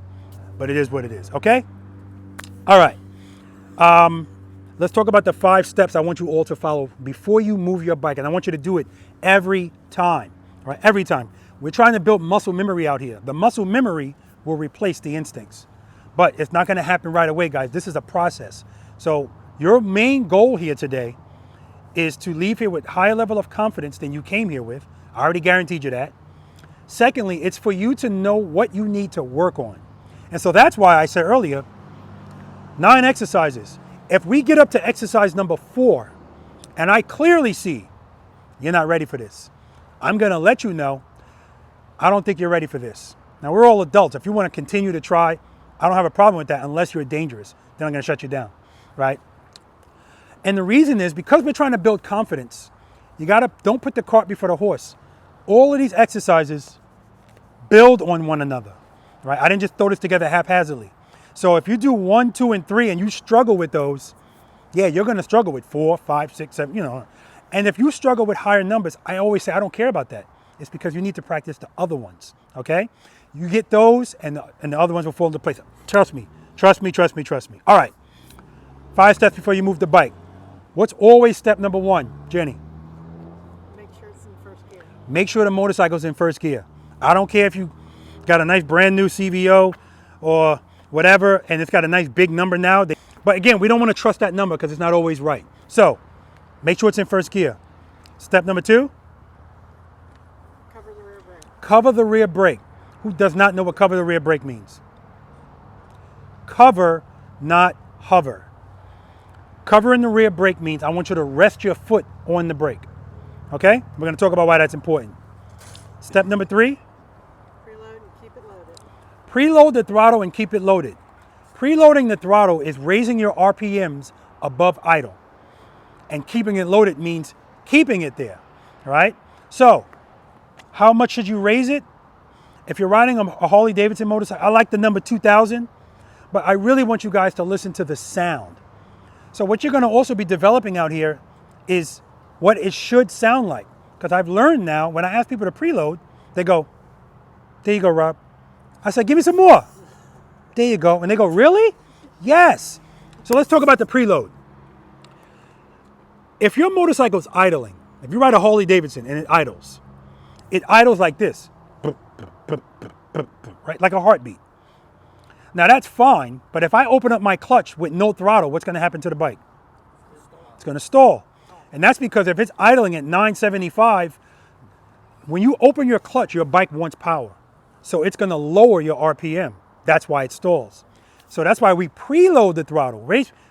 but it is what it is, okay? All right. Let's talk about the 5 steps I want you all to follow before you move your bike. And I want you to do it every time, right? Every time. We're trying to build muscle memory out here. The muscle memory will replace the instincts. But it's not going to happen right away, guys. This is a process. So your main goal here today is to leave here with a higher level of confidence than you came here with. I already guaranteed you that. Secondly, it's for you to know what you need to work on. And so that's why I said earlier, 9 exercises. If we get up to exercise number 4, and I clearly see you're not ready for this, I'm going to let you know, I don't think you're ready for this. Now, we're all adults. If you want to continue to try, I don't have a problem with that unless you're dangerous. Then I'm going to shut you down, right? And the reason is because we're trying to build confidence, don't put the cart before the horse. All of these exercises build on one another, right? I didn't just throw this together haphazardly. So if you do 1, 2, and 3 and you struggle with those, yeah, you're going to struggle with 4, 5, 6, 7, you know. And if you struggle with higher numbers, I always say, I don't care about that. It's because you need to practice the other ones, okay? You get those and the other ones will fall into place. Trust me, trust me, trust me, trust me. All right, 5 steps before you move the bike. What's always step number 1, Jenny? Make sure it's in first gear. Make sure the motorcycle's in first gear. I don't care if you got a nice brand new CVO or whatever, and it's got a nice big number now. But again, we don't want to trust that number because it's not always right. So make sure it's in first gear. Step number 2? Cover the rear brake. Cover the rear brake. Who does not know what cover the rear brake means? Cover, not hover. Covering the rear brake means I want you to rest your foot on the brake. Okay? We're going to talk about why that's important. Step number 3? Preload and keep it loaded. Preload the throttle and keep it loaded. Preloading the throttle is raising your RPMs above idle. And keeping it loaded means keeping it there, all right? So How much should you raise it? If you're riding a Harley-Davidson motorcycle, I like the number 2000, but I really want you guys to listen to the sound. So what you're gonna also be developing out here is what it should sound like. Because I've learned now, when I ask people to preload, they go, there you go, Rob. I said, give me some more. There you go. And they go, really? Yes. So let's talk about the preload. If your motorcycle is idling, if you ride a Harley-Davidson and it idles like this, right? Like a heartbeat. Now that's fine, but if I open up my clutch with no throttle, what's gonna happen to the bike? It's gonna stall. And that's because if it's idling at 975, when you open your clutch, your bike wants power. So it's gonna lower your RPM. That's why it stalls. So that's why we preload the throttle.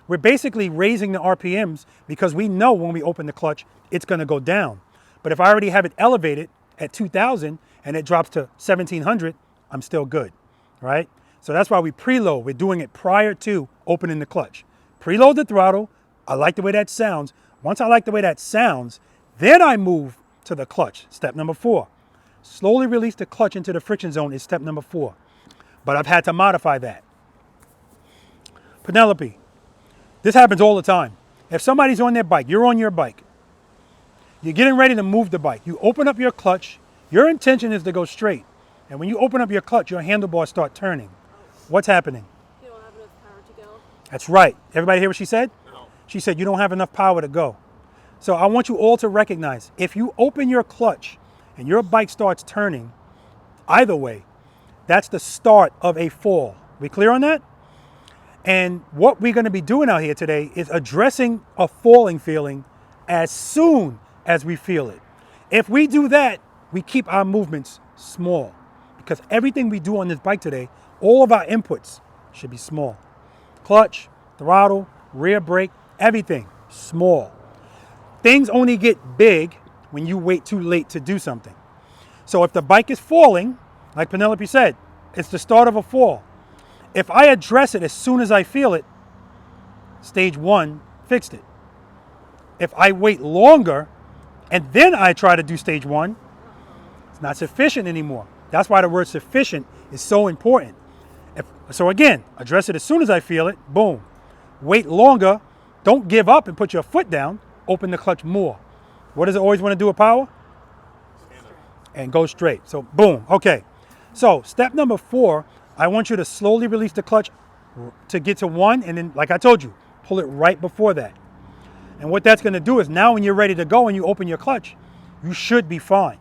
We're basically raising the RPMs because we know when we open the clutch, it's gonna go down. But if I already have it elevated at 2000 and it drops to 1700, I'm still good, right? So that's why we preload. We're doing it prior to opening the clutch. Preload the throttle. I like the way that sounds. Once I like the way that sounds, then I move to the clutch. Step number 4. Slowly release the clutch into the friction zone is step number 4. But I've had to modify that. Penelope, this happens all the time. If somebody's on their bike, you're on your bike, you're getting ready to move the bike, you open up your clutch, your intention is to go straight. And when you open up your clutch, your handlebars start turning. What's happening? You don't have enough power to go. That's right. Everybody hear what she said? No. She said you don't have enough power to go. So I want you all to recognize, if you open your clutch and your bike starts turning, either way, that's the start of a fall. We clear on that? And what we're going to be doing out here today is addressing a falling feeling as soon as we feel it. If we do that, we keep our movements small, because everything we do on this bike today, all of our inputs should be small. Clutch, throttle, rear brake, everything small. Things only get big when you wait too late to do something. So if the bike is falling, like Penelope said, it's the start of a fall. If I address it as soon as I feel it, stage 1 fixed it. If I wait longer and then I try to do stage 1, it's not sufficient anymore. That's why the word sufficient is so important. So again, address it as soon as I feel it, boom. Wait longer, don't give up and put your foot down, open the clutch more. What does it always want to do with power? And go straight. So boom, okay. So step number 4, I want you to slowly release the clutch to get to 1, and then, like I told you, pull it right before that. And what that's gonna do is now when you're ready to go and you open your clutch, you should be fine.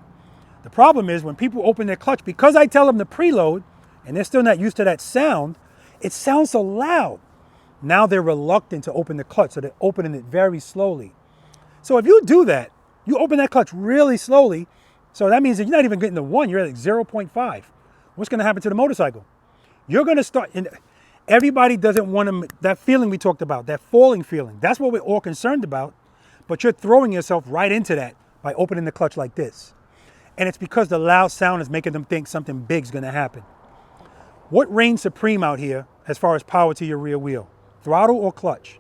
The problem is when people open their clutch, because I tell them to preload, and they're still not used to that sound, it sounds so loud. Now they're reluctant to open the clutch, so they're opening it very slowly. So if you do that, you open that clutch really slowly, so that means that you're not even getting to 1, you're at like 0.5. What's gonna happen to the motorcycle? You're gonna start, and everybody doesn't want to, that feeling we talked about, that falling feeling, that's what we're all concerned about, but you're throwing yourself right into that by opening the clutch like this. And it's because the loud sound is making them think something big's gonna happen. What reigns supreme out here as far as power to your rear wheel? Throttle or clutch?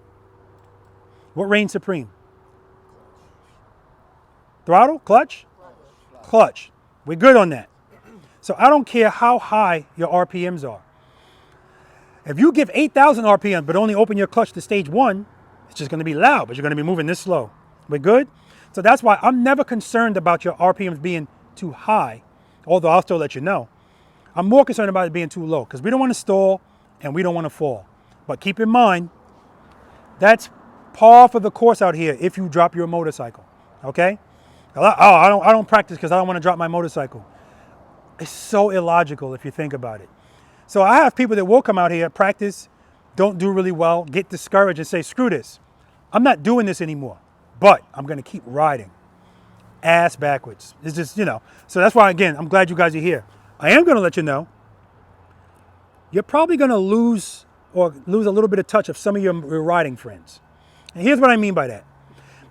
What reigns supreme? Throttle? Clutch? Clutch. We're good on that. So I don't care how high your RPMs are. If you give 8,000 RPMs but only open your clutch to stage 1, it's just going to be loud, but you're going to be moving this slow. We're good? So that's why I'm never concerned about your RPMs being too high, although I'll still let you know. I'm more concerned about it being too low because we don't want to stall and we don't want to fall. But keep in mind, that's par for the course out here if you drop your motorcycle, okay? I don't practice because I don't want to drop my motorcycle. It's so illogical if you think about it. So I have people that will come out here, practice, don't do really well, get discouraged and say, screw this. I'm not doing this anymore, but I'm going to keep riding ass backwards. It's just, so that's why, again, I'm glad you guys are here. I am going to let you know, you're probably going to lose a little bit of touch of some of your riding friends. And here's what I mean by that.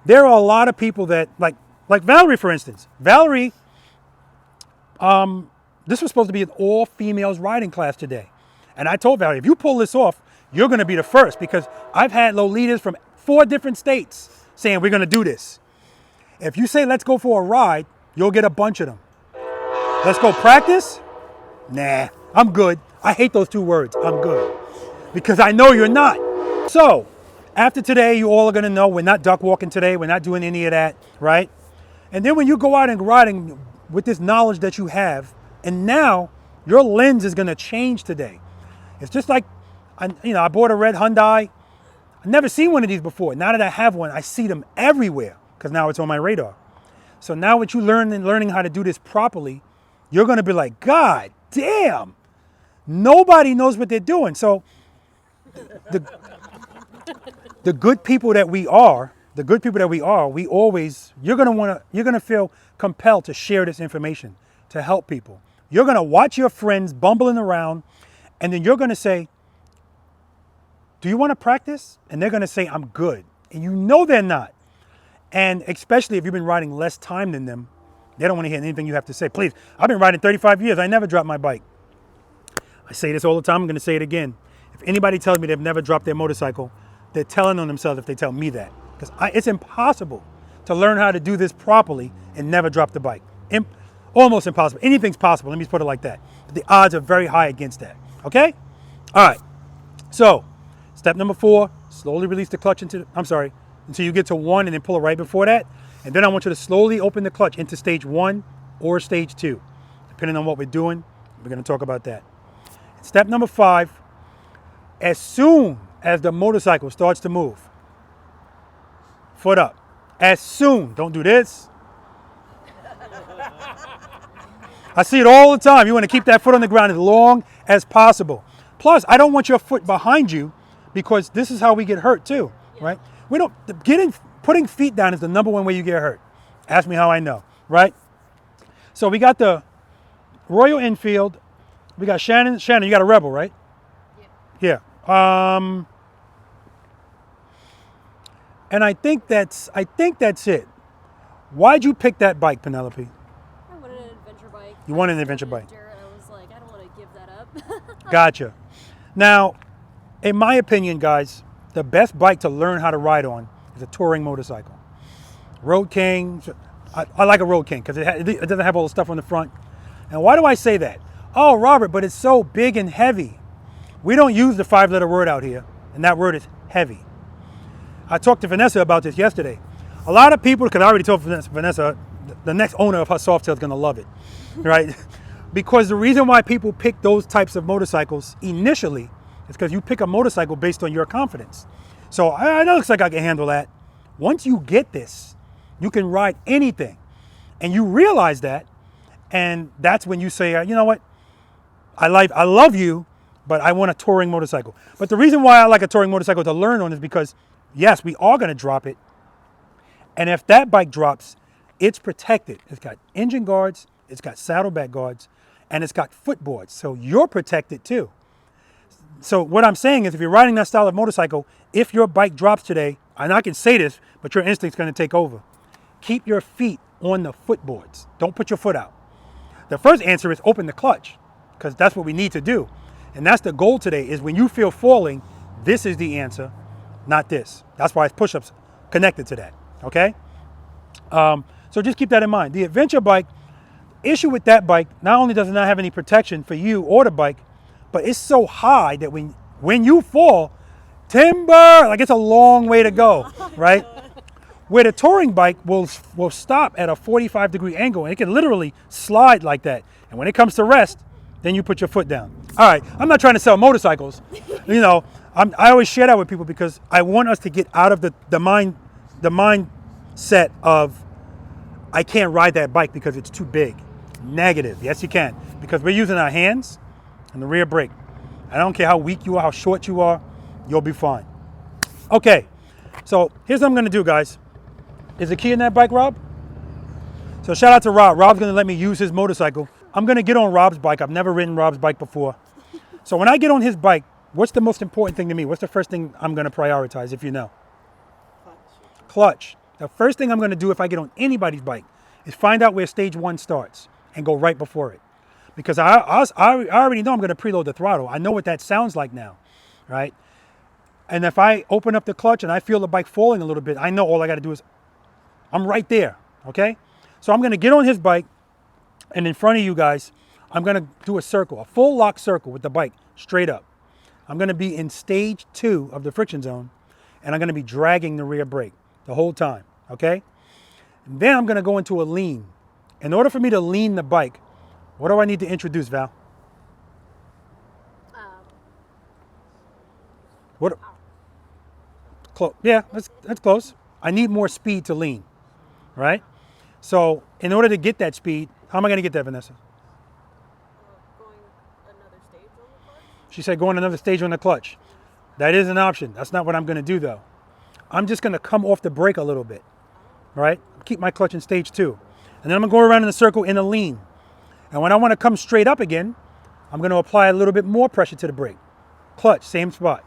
There are a lot of people that, like Valerie, for instance. Valerie, this was supposed to be an all-females riding class today. And I told Valerie, if you pull this off, you're going to be the first, because I've had Lolitas from 4 different states saying we're going to do this. If you say let's go for a ride, you'll get a bunch of them. Let's go practice? Nah, I'm good. I hate those two words, I'm good. Because I know you're not. So, after today, you all are gonna know we're not duck walking today. We're not doing any of that, right? And then when you go out and riding with this knowledge that you have, and now your lens is gonna change today. It's just like, I bought a red Hyundai. I've never seen one of these before. Now that I have one, I see them everywhere because now it's on my radar. So now what you learning how to do this properly, you're gonna be like, God damn, nobody knows what they're doing. So the good people that we are, you're gonna feel compelled to share this information to help people. You're gonna watch your friends bumbling around, and then you're gonna say, do you want to practice? And they're gonna say, I'm good. And you know they're not. And especially if you've been riding less time than them, they don't want to hear anything you have to say. Please, I've been riding 35 years. I never dropped my bike. I say this all the time. I'm going to say it again. If anybody tells me they've never dropped their motorcycle, they're telling on themselves if they tell me that. Because it's impossible to learn how to do this properly and never drop the bike. Almost impossible. Anything's possible. Let me just put it like that. But the odds are very high against that. Okay? All right. So, step number 4, slowly release the clutch until you get to 1 and then pull it right before that. And then I want you to slowly open the clutch into stage 1 or stage 2. Depending on what we're doing, we're going to talk about that. Step number 5, as soon as the motorcycle starts to move, foot up. As soon, don't do this. I see it all the time. You want to keep that foot on the ground as long as possible. Plus, I don't want your foot behind you because this is how we get hurt too, right? Putting feet down is the number one way you get hurt. Ask me how I know, right? So we got the Royal Enfield. We got Shannon. Shannon, you got a Rebel, right? Yeah. And I think that's it. Why'd you pick that bike, Penelope? I wanted an adventure bike. You wanted an adventure bike. Dirt, and I was like, I don't want to give that up. Gotcha. Now, in my opinion, guys, the best bike to learn how to ride on is a touring motorcycle. Road King. I like a Road King because it doesn't have all the stuff on the front. And why do I say that? Oh, Robert, but it's so big and heavy. We don't use the 5-letter word out here, and that word is heavy. I talked to Vanessa about this yesterday. A lot of people, because I already told Vanessa, the next owner of her Softail is going to love it, right? Because the reason why people pick those types of motorcycles initially is because you pick a motorcycle based on your confidence. So it looks like I can handle that. Once you get this, you can ride anything. And you realize that, and that's when you say, you know what? I love you, but I want a touring motorcycle. But the reason why I like a touring motorcycle to learn on is because, yes, we are going to drop it. And if that bike drops, it's protected. It's got engine guards, it's got saddleback guards, and it's got footboards. So you're protected too. So what I'm saying is if you're riding that style of motorcycle, if your bike drops today, and I can say this, but your instinct's going to take over, keep your feet on the footboards. Don't put your foot out. The first answer is open the clutch, because that's what we need to do. And that's the goal today, is when you feel falling, this is the answer, not this. That's why it's push-ups connected to that, okay? So just keep that in mind. The adventure bike, issue with that bike, not only does it not have any protection for you or the bike, but it's so high that when you fall, timber, like it's a long way to go, right? Where the touring bike will stop at a 45-degree angle, and it can literally slide like that. And when it comes to rest, then you put your foot down. All right, I'm not trying to sell motorcycles. You know, I always share that with people because I want us to get out of the mindset of, I can't ride that bike because it's too big. Negative. Yes, you can. Because we're using our hands and the rear brake. I don't care how weak you are, how short you are, you'll be fine. Okay, so here's what I'm going to do, guys. Is the key in that bike, Rob? So shout out to Rob. Rob's going to let me use his motorcycle. I'm going to get on Rob's bike. I've never ridden Rob's bike before. So when I get on his bike, what's the most important thing to me? What's the first thing I'm going to prioritize, if you know? Clutch. The first thing I'm going to do if I get on anybody's bike is find out where stage 1 starts and go right before it. Because I already know I'm going to preload the throttle. I know what that sounds like now, right? And if I open up the clutch and I feel the bike falling a little bit, I know all I got to do is, I'm right there, okay? So I'm going to get on his bike. And in front of you guys, I'm gonna do a circle, a full lock circle with the bike straight up. I'm gonna be in stage 2 of the friction zone, and I'm gonna be dragging the rear brake the whole time, okay? And then I'm gonna go into a lean. In order for me to lean the bike, what do I need to introduce, Val? What? Yeah, that's close. I need more speed to lean, right? So in order to get that speed, how am I gonna get that, Vanessa? She said go on another stage on the clutch. That is an option. That's not what I'm gonna do though. I'm just gonna come off the brake a little bit, right? Keep my clutch in stage 2. And then I'm gonna go around in a circle in a lean. And when I wanna come straight up again, I'm gonna apply a little bit more pressure to the brake. Clutch, same spot.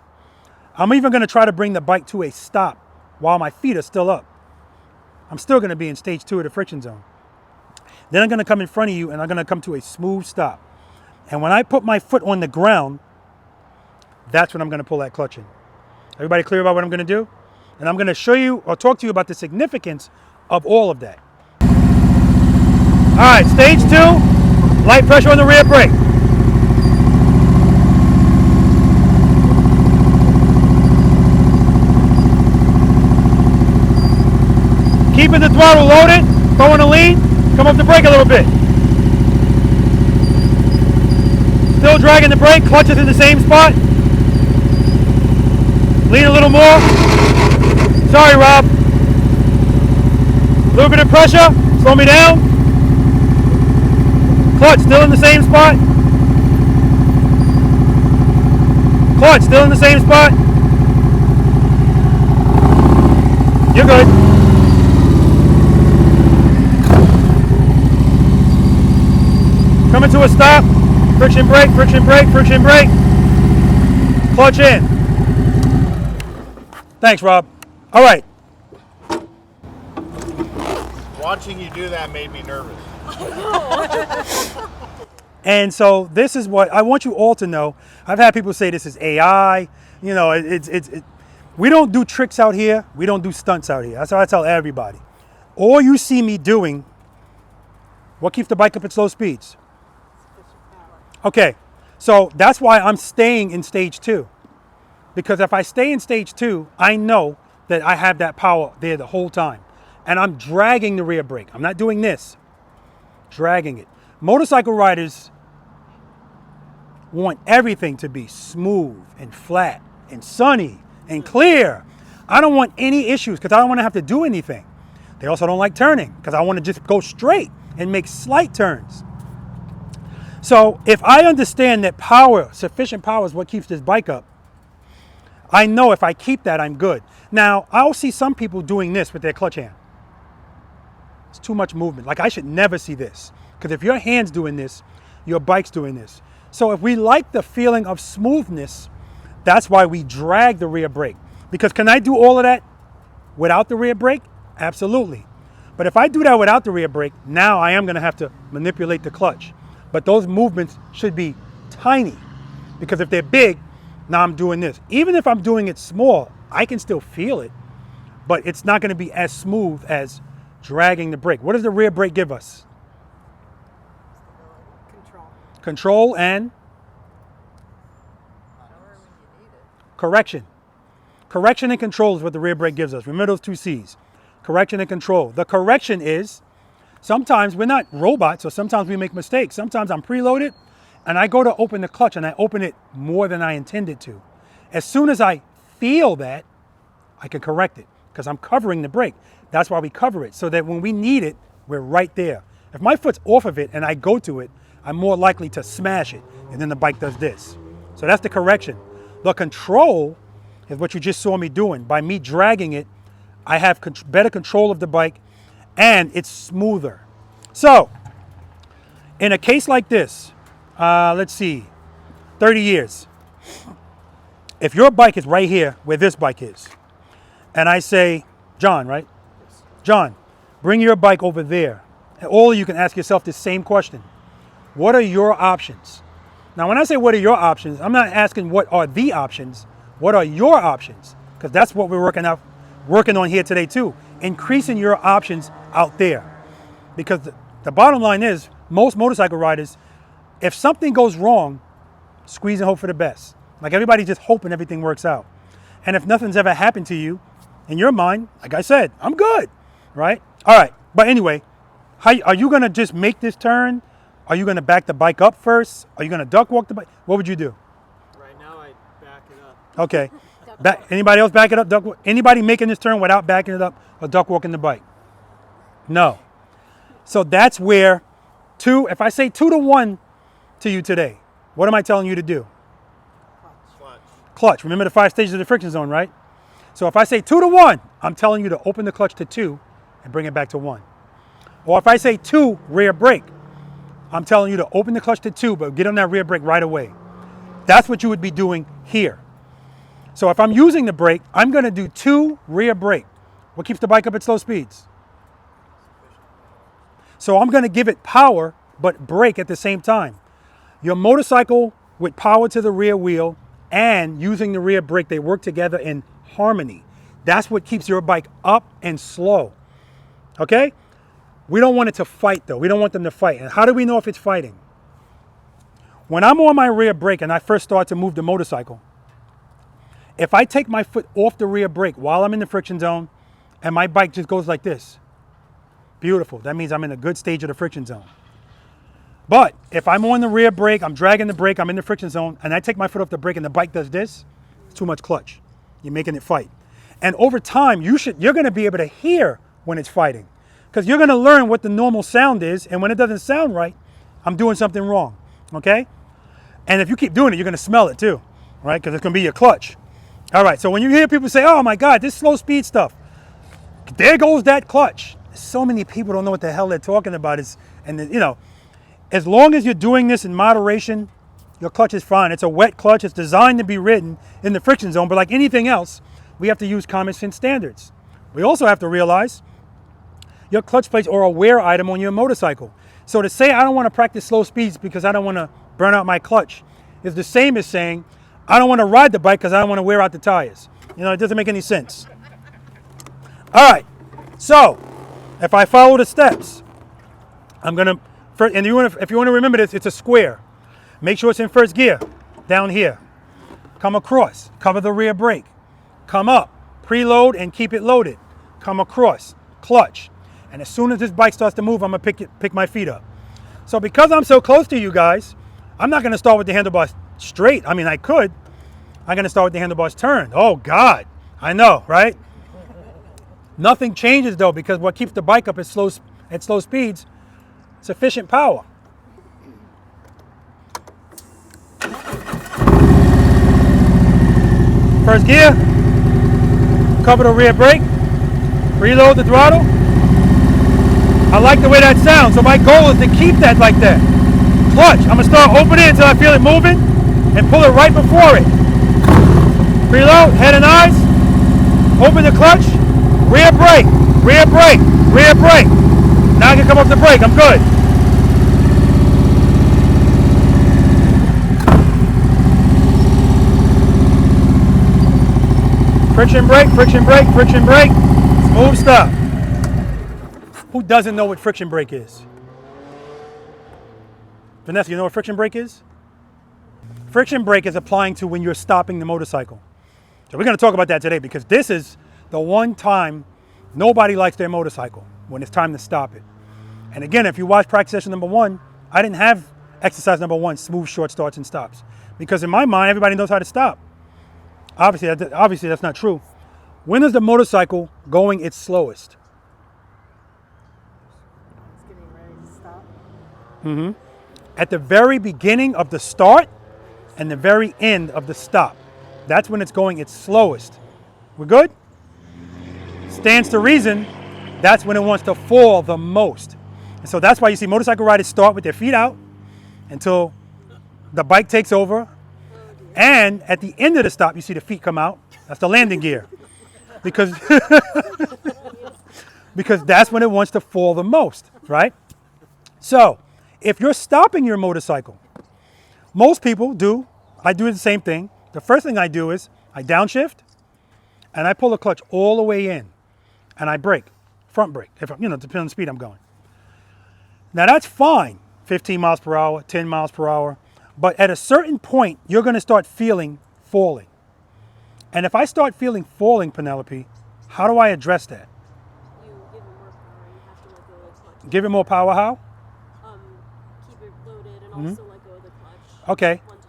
I'm even gonna try to bring the bike to a stop while my feet are still up. I'm still gonna be in stage 2 of the friction zone. Then I'm gonna come in front of you and I'm gonna come to a smooth stop. And when I put my foot on the ground, that's when I'm gonna pull that clutch in. Everybody clear about what I'm gonna do? And I'm gonna show you or talk to you about the significance of all of that. All right, stage 2, light pressure on the rear brake. Keeping the throttle loaded, throwing a lean, come off the brake a little bit. Still dragging the brake, clutch is in the same spot. Lean a little more. Sorry, Rob. A little bit of pressure, slow me down. Clutch still in the same spot. Clutch still in the same spot. You're good. Coming to a stop. Friction brake, friction brake, friction brake. Clutch in. Thanks, Rob. All right. Watching you do that made me nervous. And so this is what I want you all to know. I've had people say this is AI. You know, we don't do tricks out here. We don't do stunts out here. That's how I tell everybody. All you see me doing, what keeps the bike up at slow speeds? Okay, so that's why I'm staying in stage 2. Because if I stay in stage 2, I know that I have that power there the whole time. And I'm dragging the rear brake. I'm not doing this. Dragging it. Motorcycle riders want everything to be smooth and flat and sunny and clear. I don't want any issues because I don't want to have to do anything. They also don't like turning because I want to just go straight and make slight turns. So if I understand that power, sufficient power is what keeps this bike up, I know if I keep that, I'm good. Now, I'll see some people doing this with their clutch hand. It's too much movement. Like I should never see this. Because if your hand's doing this, your bike's doing this. So if we like the feeling of smoothness, that's why we drag the rear brake. Because can I do all of that without the rear brake? Absolutely. But if I do that without the rear brake, now I am going to have to manipulate the clutch. But those movements should be tiny. Because if they're big, now I'm doing this. Even if I'm doing it small, I can still feel it. But it's not going to be as smooth as dragging the brake. What does the rear brake give us? Control and correction. Correction and control is what the rear brake gives us. Remember those two C's. Correction and control. The correction is sometimes we're not robots, so sometimes we make mistakes. Sometimes I'm preloaded and I go to open the clutch and I open it more than I intended to. As soon as I feel that, I can correct it because I'm covering the brake. That's why we cover it, so that when we need it, we're right there. If my foot's off of it and I go to it, I'm more likely to smash it, and then the bike does this. So that's the correction. The control is what you just saw me doing. By me dragging it, I have better control of the bike, and it's smoother. So, in a case like this, let's see, 30 years. If your bike is right here where this bike is, and I say, John, right? John, bring your bike over there. And all of you can ask yourself the same question. What are your options? Now, when I say what are your options, I'm not asking what are the options. What are your options? Because that's what we're working on here today too. Increasing your options out there. Because the bottom line is, most motorcycle riders, if something goes wrong, squeeze and hope for the best. Like everybody's just hoping everything works out. And if nothing's ever happened to you, in your mind, like I said, I'm good, right? All right, but anyway, are you gonna just make this turn? Are you gonna back the bike up first? Are you gonna duck walk the bike? What would you do? Right now, I back it up. Okay. Anybody else back it up? Anybody making this turn without backing it up or duck walking the bike? No. So that's where if I say 2-to-1 to you today, what am I telling you to do? Clutch. Remember the 5 stages of the friction zone, right? So if I say 2-to-1, I'm telling you to open the clutch to 2 and bring it back to 1. Or if I say 2, rear brake, I'm telling you to open the clutch to 2, but get on that rear brake right away. That's what you would be doing here. So if I'm using the brake, I'm going to do 2 rear brake. What keeps the bike up at slow speeds? So I'm going to give it power, but brake at the same time. Your motorcycle with power to the rear wheel and using the rear brake, they work together in harmony. That's what keeps your bike up and slow. Okay? We don't want it to fight though. We don't want them to fight. And how do we know if it's fighting? When I'm on my rear brake and I first start to move the motorcycle, if I take my foot off the rear brake while I'm in the friction zone and my bike just goes like this, beautiful. That means I'm in a good stage of the friction zone. But if I'm on the rear brake, I'm dragging the brake, I'm in the friction zone, and I take my foot off the brake and the bike does this, it's too much clutch. You're making it fight. And over time, you're going to be able to hear when it's fighting, because you're going to learn what the normal sound is, and when it doesn't sound right, I'm doing something wrong, okay? And if you keep doing it, you're going to smell it too, right? Because it's going to be your clutch. All right, so when you hear people say, oh my God, this slow speed stuff, there goes that clutch. So many people don't know what the hell they're talking about. As long as you're doing this in moderation, your clutch is fine. It's a wet clutch. It's designed to be ridden in the friction zone, but like anything else, we have to use common sense standards. We also have to realize your clutch plates are a wear item on your motorcycle. So to say I don't want to practice slow speeds because I don't want to burn out my clutch is the same as saying I don't want to ride the bike because I don't want to wear out the tires. It doesn't make any sense. All right, so if I follow the steps, I'm going to, if you want to remember this, it's a square. Make sure it's in first gear, down here. Come across, cover the rear brake. Come up, preload and keep it loaded. Come across, clutch. And as soon as this bike starts to move, I'm going to pick my feet up. So because I'm so close to you guys, I'm not going to start with the handlebars straight. I mean, I could. I'm going to start with the handlebars turned. Oh, God. I know, right? Nothing changes, though, because what keeps the bike up at slow speeds, sufficient power. First gear. Cover the rear brake. Reload the throttle. I like the way that sounds, so my goal is to keep that like that. Clutch. I'm going to start opening until I feel it moving and pull it right before it. Preload, head and eyes. Open the clutch. Rear brake, rear brake, rear brake. Now I can come off the brake. I'm good. Friction brake, friction brake, friction brake. Smooth stop. Who doesn't know what friction brake is? Vanessa, you know what friction brake is? Friction brake is applying to when you're stopping the motorcycle. So we're going to talk about that today because this is the one time nobody likes their motorcycle, when it's time to stop it. And again, if you watch practice session number 1, I didn't have exercise number 1, smooth short starts and stops. Because in my mind, everybody knows how to stop. Obviously that's not true. When is the motorcycle going its slowest? It's getting ready to stop. Mm-hmm. At the very beginning of the start and the very end of the stop. That's when it's going its slowest. We're good? Stands to reason, that's when it wants to fall the most. And so that's why you see motorcycle riders start with their feet out until the bike takes over. And at the end of the stop, you see the feet come out. That's the landing gear. Because that's when it wants to fall the most, right? So if you're stopping your motorcycle, most people do. I do the same thing. The first thing I do is I downshift and I pull the clutch all the way in and I brake, front brake, depending on the speed I'm going. Now that's fine 15 miles per hour, 10 miles per hour. But at a certain point, you're going to start feeling falling. And if I start feeling falling, Penelope, how do I address that? You give it more power. You have to let go of the clutch. Give it more power how? Keep it loaded and Mhm. also let go of the clutch. Okay. 1 to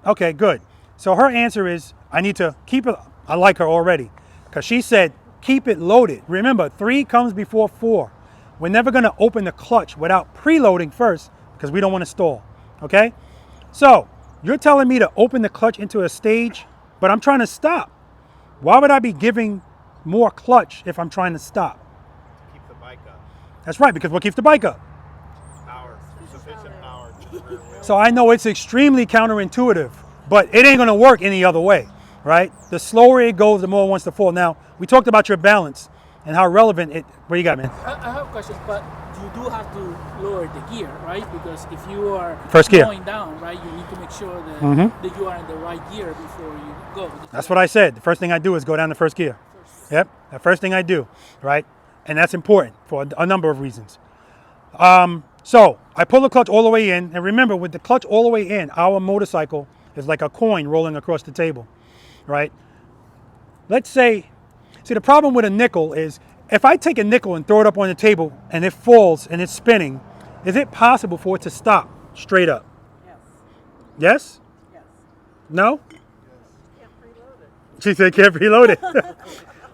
2. Okay, good. So her answer is, I need to keep it. I like her already because she said, keep it loaded. Remember, 3 comes before 4. We're never going to open the clutch without preloading first because we don't want to stall. Okay? So you're telling me to open the clutch into a stage, but I'm trying to stop. Why would I be giving more clutch if I'm trying to stop? Keep the bike up. That's right, because what keeps the bike up? Power. Sufficient power to the rear wheel. So I know it's extremely counterintuitive, but it ain't going to work any other way, right? The slower it goes, the more it wants to fall. Now, we talked about your balance and how relevant it. What you got, man? I have a question, but you do have to lower the gear, right? Because if you are First gear. going down, right, you need to make sure that, Mhm. that you are in the right gear before you go. That's what I said. The first thing I do is go down to first gear. Yep, the first thing I do, right? And that's important for a number of reasons. So I pull the clutch all the way in, and remember, with the clutch all the way in, our motorcycle is like a coin rolling across the table, right? Let's say, see, the problem with a nickel is if I take a nickel and throw it up on the table and it falls and it's spinning, is it possible for it to stop straight up? Yes? Yes? No? She said can't preload it.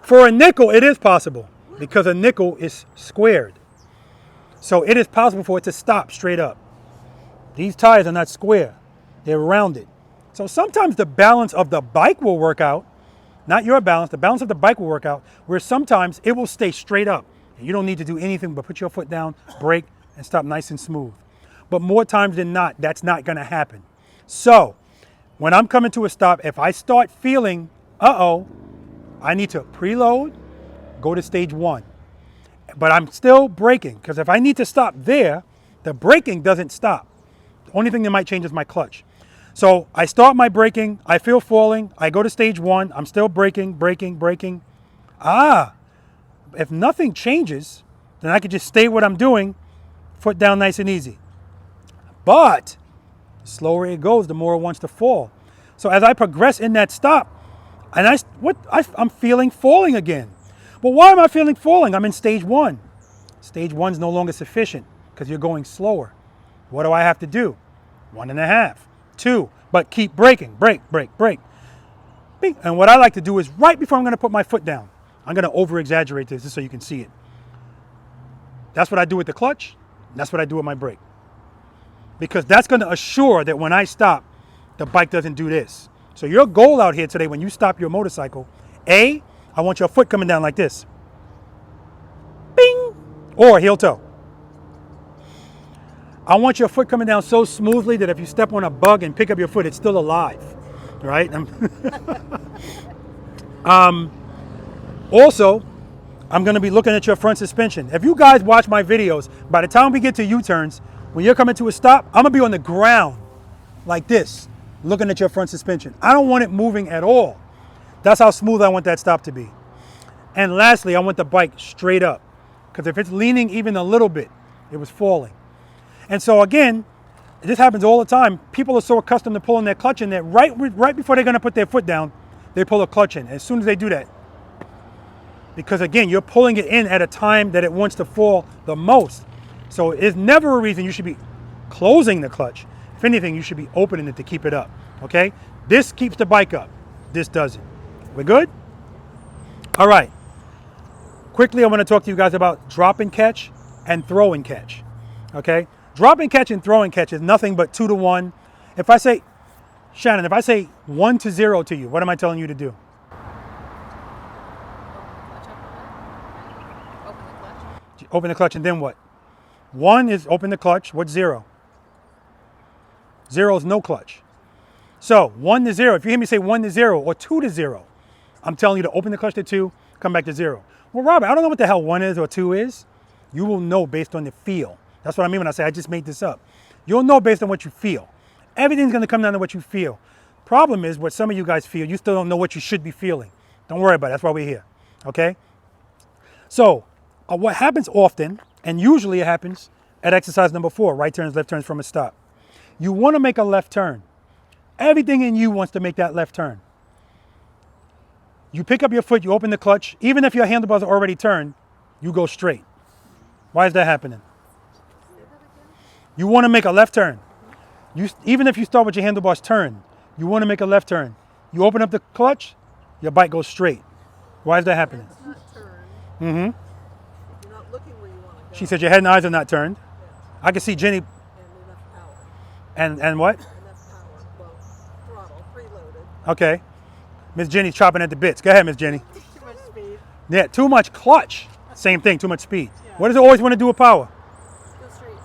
For a nickel, it is possible because a nickel is squared. So it is possible for it to stop straight up. These tires are not square. They're rounded. So sometimes the balance of the bike will work out, not your balance, the balance of the bike will work out, where sometimes it will stay straight up. And you don't need to do anything but put your foot down, brake, and stop nice and smooth. But more times than not, that's not gonna happen. So when I'm coming to a stop, if I start feeling, I need to preload, go to stage 1. But I'm still braking, because if I need to stop there, the braking doesn't stop. The only thing that might change is my clutch. So I start my braking, I feel falling, I go to stage 1, I'm still braking. If nothing changes, then I could just stay what I'm doing, foot down nice and easy. But the slower it goes, the more it wants to fall. So as I progress in that stop, and I'm feeling falling again. But why am I feeling falling? I'm in stage 1. Stage 1 is no longer sufficient because you're going slower. What do I have to do? 1.5, 2, but keep braking, brake. Bing. And what I like to do is right before I'm going to put my foot down, I'm going to over-exaggerate this just so you can see it. That's what I do with the clutch. And that's what I do with my brake. Because that's going to assure that when I stop, the bike doesn't do this. So your goal out here today when you stop your motorcycle, I want your foot coming down like this. Bing! Or heel toe. I want your foot coming down so smoothly that if you step on a bug and pick up your foot, it's still alive, right? Also, I'm gonna be looking at your front suspension. If you guys watch my videos, by the time we get to U-turns, when you're coming to a stop, I'm gonna be on the ground like this, looking at your front suspension. I don't want it moving at all. That's how smooth I want that stop to be. And lastly, I want the bike straight up, because if it's leaning even a little bit, it was falling. And so again, this happens all the time. People are so accustomed to pulling their clutch in that right before they're gonna put their foot down, they pull a clutch in. As soon as they do that, because again, you're pulling it in at a time that it wants to fall the most. So it's never a reason you should be closing the clutch. If anything, you should be opening it to keep it up, okay? This keeps the bike up. This doesn't. We're good? All right. Quickly, I want to talk to you guys about drop and catch and throw and catch, okay? Drop and catch and throw and catch is nothing but 2 to 1. If I say, Shannon, if I say 1 to 0 to you, what am I telling you to do? Open the clutch and then what? 1 is open the clutch. What's 0? 0 is no clutch. So 1 to 0, if you hear me say 1 to 0 or 2 to 0, I'm telling you to open the clutch to 2, come back to 0. Well, Robert, I don't know what the hell 1 is or 2 is. You will know based on the feel. That's what I mean when I say I just made this up. You'll know based on what you feel. Everything's gonna come down to what you feel. Problem is what some of you guys feel, you still don't know what you should be feeling. Don't worry about it, that's why we're here, okay? So what happens often, and usually it happens at exercise number 4, right turns, left turns from a stop. You want to make a left turn. Everything in you wants to make that left turn. You pick up your foot, you open the clutch. Even if your handlebars are already turned, you go straight. Why is that happening? You want to make a left turn. Even if you start with your handlebars turned, you want to make a left turn. You open up the clutch, your bike goes straight. Why is that happening? It's not turned. Mm-hmm. You're not looking where you want to go. She said your head and eyes are not turned. I can see Jenny. And enough power. And what? Enough power. Well, throttle, preloaded. Okay. Miss Jenny's chopping at the bits. Go ahead, Miss Jenny. Too much speed. Yeah, too much clutch. Same thing, too much speed. Yeah. What does it always want to do with power? Go straight.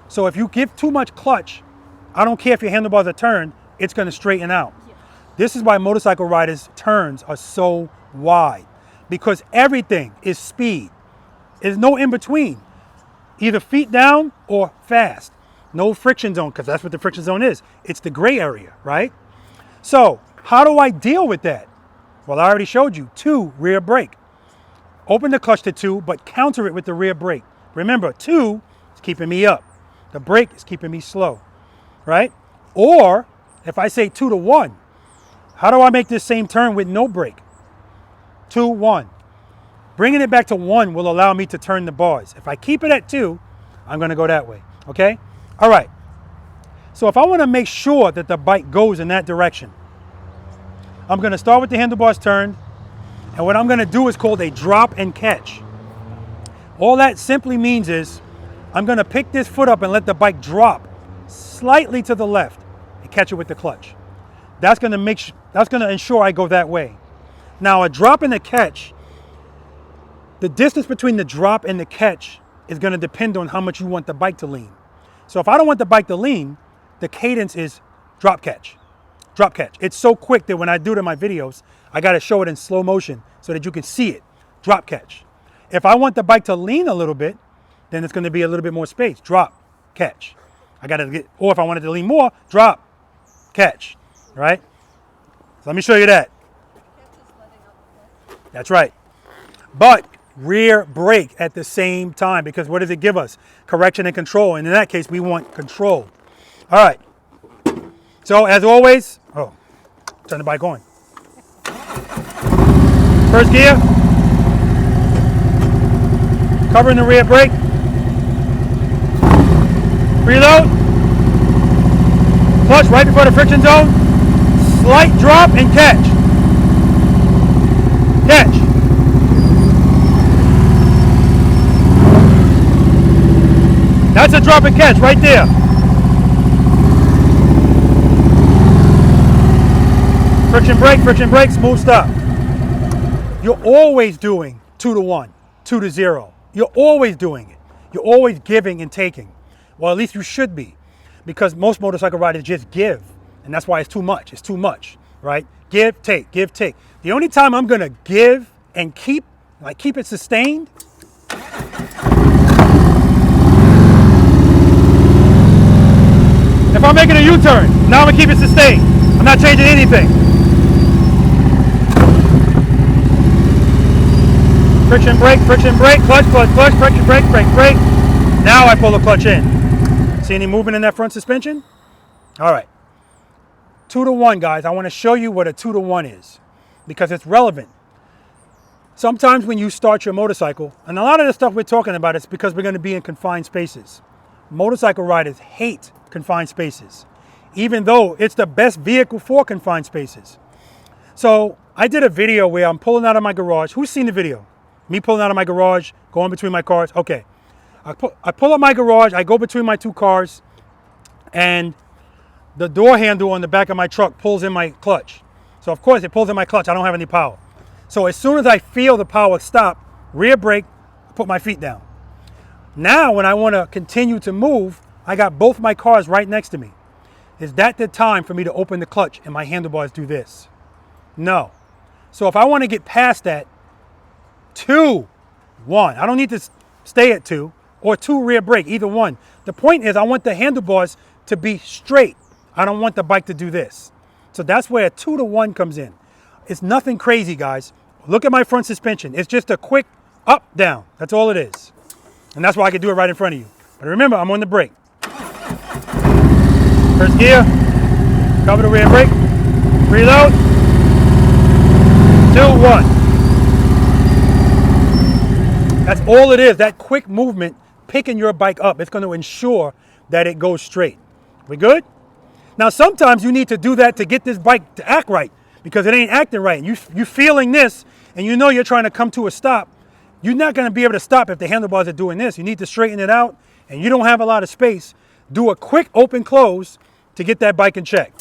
So if you give too much clutch, I don't care if your handlebars are turned, it's going to straighten out. Yeah. This is why motorcycle riders' turns are so wide, because everything is speed. There's no in between. Either feet down or fast. No friction zone, because that's what the friction zone is. It's the gray area, right? So how do I deal with that? Well, I already showed you 2 rear brake. Open the clutch to 2, but counter it with the rear brake. Remember, 2 is keeping me up. The brake is keeping me slow, right? Or if I say 2 to 1, how do I make this same turn with no brake? 2, 1. Bringing it back to 1 will allow me to turn the bars. If I keep it at 2, I'm going to go that way, okay? All right. So if I want to make sure that the bike goes in that direction, I'm going to start with the handlebars turned, and what I'm going to do is called a drop and catch. All that simply means is I'm going to pick this foot up and let the bike drop slightly to the left and catch it with the clutch. That's going to ensure I go that way. Now, a drop and a catch, the distance between the drop and the catch is going to depend on how much you want the bike to lean. So if I don't want the bike to lean, the cadence is drop catch. Drop catch. It's so quick that when I do it in my videos, I got to show it in slow motion so that you can see it. Drop catch. If I want the bike to lean a little bit, then it's going to be a little bit more space. Drop, catch. Or if I wanted to lean more, drop, catch. Right? So let me show you that. That's right. But rear brake at the same time, because what does it give us? Correction and control. And in that case, we want control. All right. So as always, turn the bike on. First gear, covering the rear brake. Preload. Clutch right before the friction zone. Slight drop and catch. Catch. That's a drop and catch right there. Friction brake, smooth stop. You're always doing 2 to 1, 2 to 0. You're always doing it. You're always giving and taking. Well, at least you should be, because most motorcycle riders just give, and that's why it's too much. It's too much, right? Give, take, give, take. The only time I'm gonna give and keep it sustained, if I'm making a U-turn, now I'm gonna keep it sustained. I'm not changing anything. Friction brake, clutch, friction brake, brake. Now I pull the clutch in. See any movement in that front suspension? All right. 2 to 1, guys. I want to show you what a 2 to 1 is, because it's relevant. Sometimes when you start your motorcycle, and a lot of the stuff we're talking about is because we're going to be in confined spaces. Motorcycle riders hate confined spaces, even though it's the best vehicle for confined spaces. So I did a video where I'm pulling out of my garage. Who's seen the video? Me pulling out of my garage, going between my cars. Okay. I pull up my garage, I go between my 2 cars, and the door handle on the back of my truck pulls in my clutch. So of course it pulls in my clutch, I don't have any power. So as soon as I feel the power stop, rear brake, I put my feet down. Now when I want to continue to move, I got both my cars right next to me. Is that the time for me to open the clutch and my handlebars do this? No. So if I want to get past that, 2, 1. I don't need to stay at 2 or 2 rear brake, either one. The point is I want the handlebars to be straight. I don't want the bike to do this. So that's where a 2 to 1 comes in. It's nothing crazy, guys. Look at my front suspension. It's just a quick up, down. That's all it is. And that's why I can do it right in front of you. But remember, I'm on the brake. First gear, cover the rear brake, preload, 2, 1. That's all it is, that quick movement, picking your bike up. It's going to ensure that it goes straight. We good? Now, sometimes you need to do that to get this bike to act right because it ain't acting right. And you feeling this and you know you're trying to come to a stop. You're not going to be able to stop if the handlebars are doing this. You need to straighten it out and you don't have a lot of space. Do a quick open close to get that bike in check.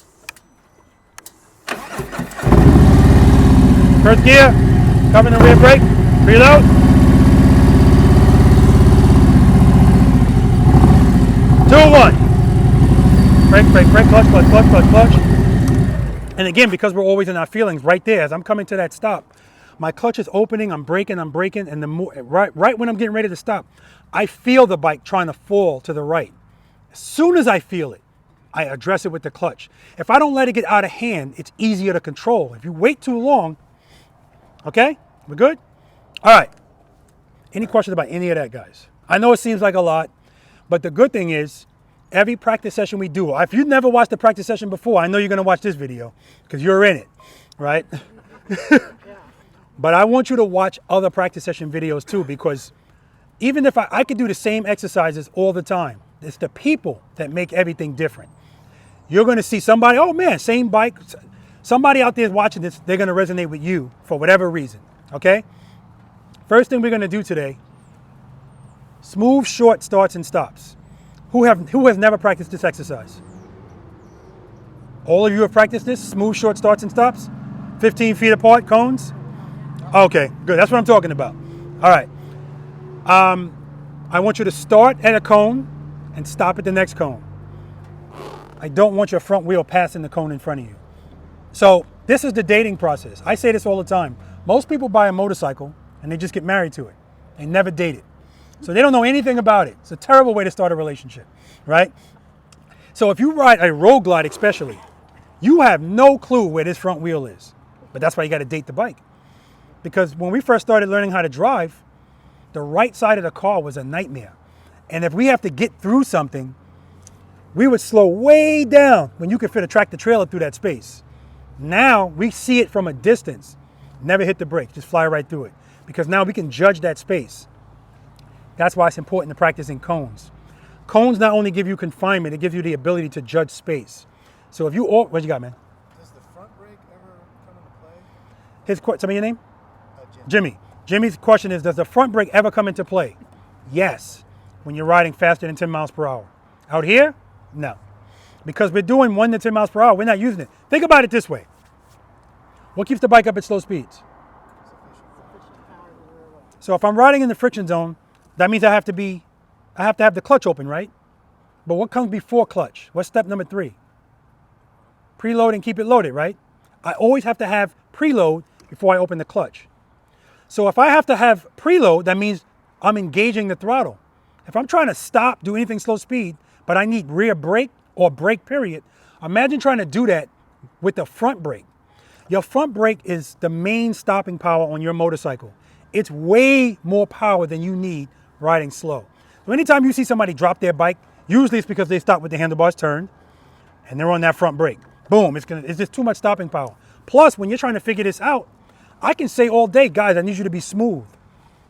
First gear, covering the rear brake, preload. 2, 1. Brake, brake, brake, clutch, clutch, clutch, clutch, clutch. And again, because we're always in our feelings, right there, as I'm coming to that stop, my clutch is opening, I'm braking, and right when I'm getting ready to stop, I feel the bike trying to fall to the right. As soon as I feel it, I address it with the clutch. If I don't let it get out of hand, it's easier to control. If you wait too long, okay, we're good? All right, any questions about any of that, guys? I know it seems like a lot, but the good thing is, every practice session we do, if you've never watched a practice session before, I know you're gonna watch this video because you're in it, right? But I want you to watch other practice session videos too, because even if I could do the same exercises all the time, it's the people that make everything different. You're gonna see somebody, oh man, same bike, somebody out there is watching this, they're gonna resonate with you for whatever reason, okay? First thing we're gonna do today, smooth short starts and stops. Who has never practiced this exercise? All of you have practiced this? Smooth, short starts and stops? 15 feet apart, cones? Okay, good. That's what I'm talking about. All right. I want you to start at a cone and stop at the next cone. I don't want your front wheel passing the cone in front of you. So this is the dating process. I say this all the time. Most people buy a motorcycle and they just get married to it. They never date it. So they don't know anything about it. It's a terrible way to start a relationship, right? So if you ride a road glide especially, you have no clue where this front wheel is. But that's why you got to date the bike. Because when we first started learning how to drive, the right side of the car was a nightmare. And if we have to get through something, we would slow way down when you could fit a tractor trailer through that space. Now we see it from a distance. Never hit the brake, just fly right through it. Because now we can judge that space. That's why it's important to practice in cones. Cones not only give you confinement, it gives you the ability to judge space. So if you, what you got, man? Does the front brake ever come into play? Tell me your name? Jimmy. Jimmy's question is, does the front brake ever come into play? Yes, when you're riding faster than 10 miles per hour. Out here, no. Because we're doing 1 to 10 miles per hour, we're not using it. Think about it this way. What keeps the bike up at slow speeds? So if I'm riding in the friction zone, that means I have to have the clutch open, right? But what comes before clutch? What's step number 3? Preload and keep it loaded, right? I always have to have preload before I open the clutch. So if I have to have preload, that means I'm engaging the throttle. If I'm trying to stop, do anything slow speed, but I need rear brake or brake period, imagine trying to do that with the front brake. Your front brake is the main stopping power on your motorcycle. It's way more power than you need riding slow. So anytime you see somebody drop their bike, usually it's because they stop with the handlebars turned and they're on that front brake. Boom, it's just too much stopping power. Plus, when you're trying to figure this out, I can say all day, guys, I need you to be smooth.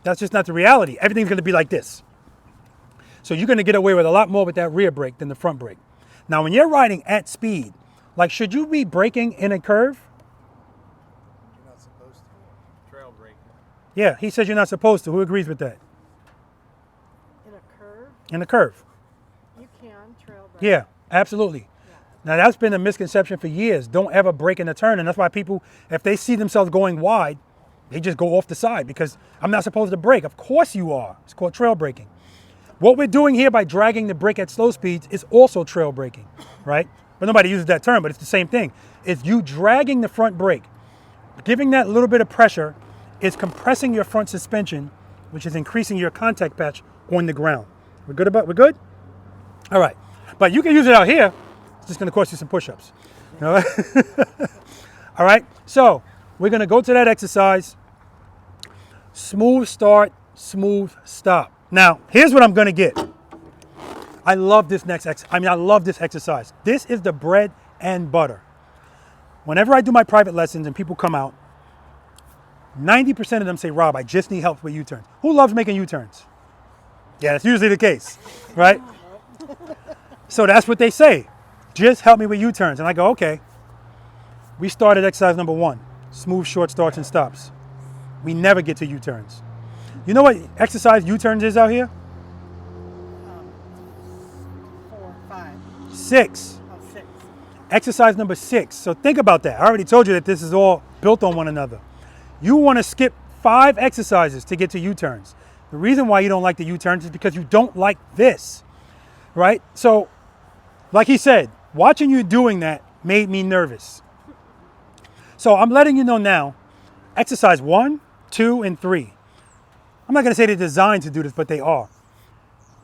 That's just not the reality. Everything's gonna be like this. So you're gonna get away with a lot more with that rear brake than the front brake. Now, when you're riding at speed, like should you be braking in a curve? You're not supposed to. Trail brake. Yeah, he says you're not supposed to. Who agrees with that? In a curve? In a curve. You can trail brake. Yeah, absolutely. Now that's been a misconception for years. Don't ever brake in a turn. And that's why people, if they see themselves going wide, they just go off the side because I'm not supposed to brake. Of course you are. It's called trail braking. What we're doing here by dragging the brake at slow speeds is also trail braking, right? But nobody uses that term, but it's the same thing. It's you dragging the front brake. Giving that little bit of pressure is compressing your front suspension, which is increasing your contact patch on the ground. We're good? All right. But you can use it out here. It's just going to cost you some push-ups. All right? All right, so we're going to go to that exercise. Smooth start, smooth stop. Now, here's what I'm going to get. I love this I love this exercise. This is the bread and butter. Whenever I do my private lessons and people come out, 90% of them say, Rob, I just need help with U-turns. Who loves making U-turns? Yeah, that's usually the case, right? So that's what they say. Just help me with U-turns. And I go, okay. We started exercise number 1, smooth short starts and stops. We never get to U-turns. You know what exercise U-turns is out here? 4, 5. 6. Oh, 6. Exercise number 6. So think about that. I already told you that this is all built on one another. You want to skip 5 exercises to get to U-turns. The reason why you don't like the U-turns is because you don't like this, right? So, like he said, watching you doing that made me nervous. So I'm letting you know now, exercise 1, 2, and 3. I'm not going to say they're designed to do this, but they are.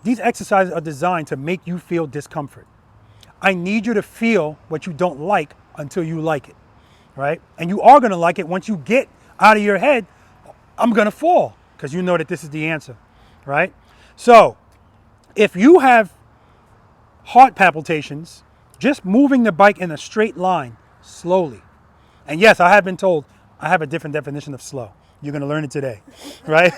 These exercises are designed to make you feel discomfort. I need you to feel what you don't like until you like it, right? And you are going to like it once you get out of your head, I'm going to fall, because you know that this is the answer, right? So if you have heart palpitations, just moving the bike in a straight line slowly. And yes, I have been told I have a different definition of slow. You're going to learn it today, right?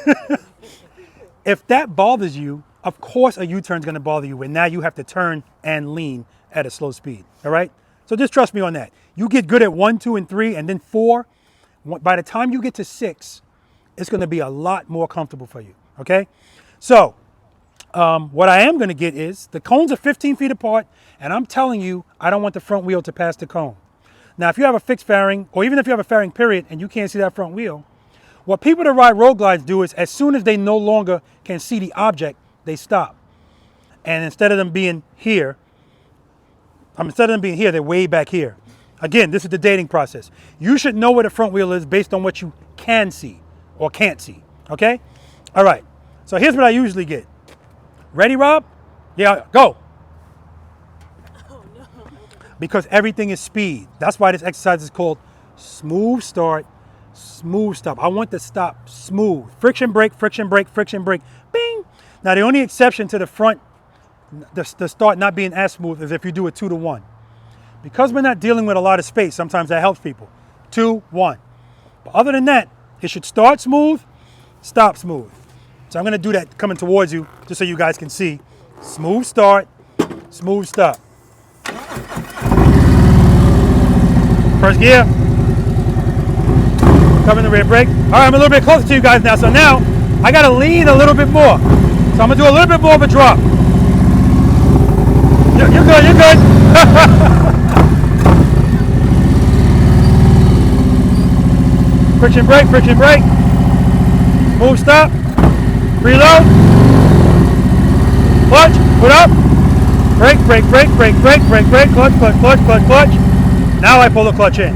If that bothers you, of course a U-turn is going to bother you, and now you have to turn and lean at a slow speed, all right? So just trust me on that. You get good at 1, 2, and 3, and then 4. By the time you get to 6, it's going to be a lot more comfortable for you, okay? So what I am going to get is the cones are 15 feet apart, and I'm telling you, I don't want the front wheel to pass the cone. Now, if you have a fixed fairing, or even if you have a fairing period and you can't see that front wheel, what people that ride road glides do is as soon as they no longer can see the object, they stop. And instead of them being here, they're way back here. Again, this is the dating process. You should know where the front wheel is based on what you can see or can't see, okay? All right, so here's what I usually get. Ready, Rob? Yeah, go. Oh, no. Because everything is speed. That's why this exercise is called smooth start, smooth stop. I want to stop smooth. Friction brake, friction brake, friction brake, bing. Now, the only exception to the front, the start not being as smooth is if you do a 2 to 1. Because we're not dealing with a lot of space, sometimes that helps people. 2, 1. But other than that, it should start smooth, stop smooth. So I'm going to do that coming towards you just so you guys can see. Smooth start, smooth stop. First gear. Covering the rear brake. All right, I'm a little bit closer to you guys now. So now I got to lean a little bit more. So I'm going to do a little bit more of a drop. You're good, you're good. Friction brake, friction brake. Move, stop. Reload. Clutch, put up. Brake, brake, brake, brake, brake, brake, brake, clutch, clutch, clutch, clutch, clutch. Now I pull the clutch in.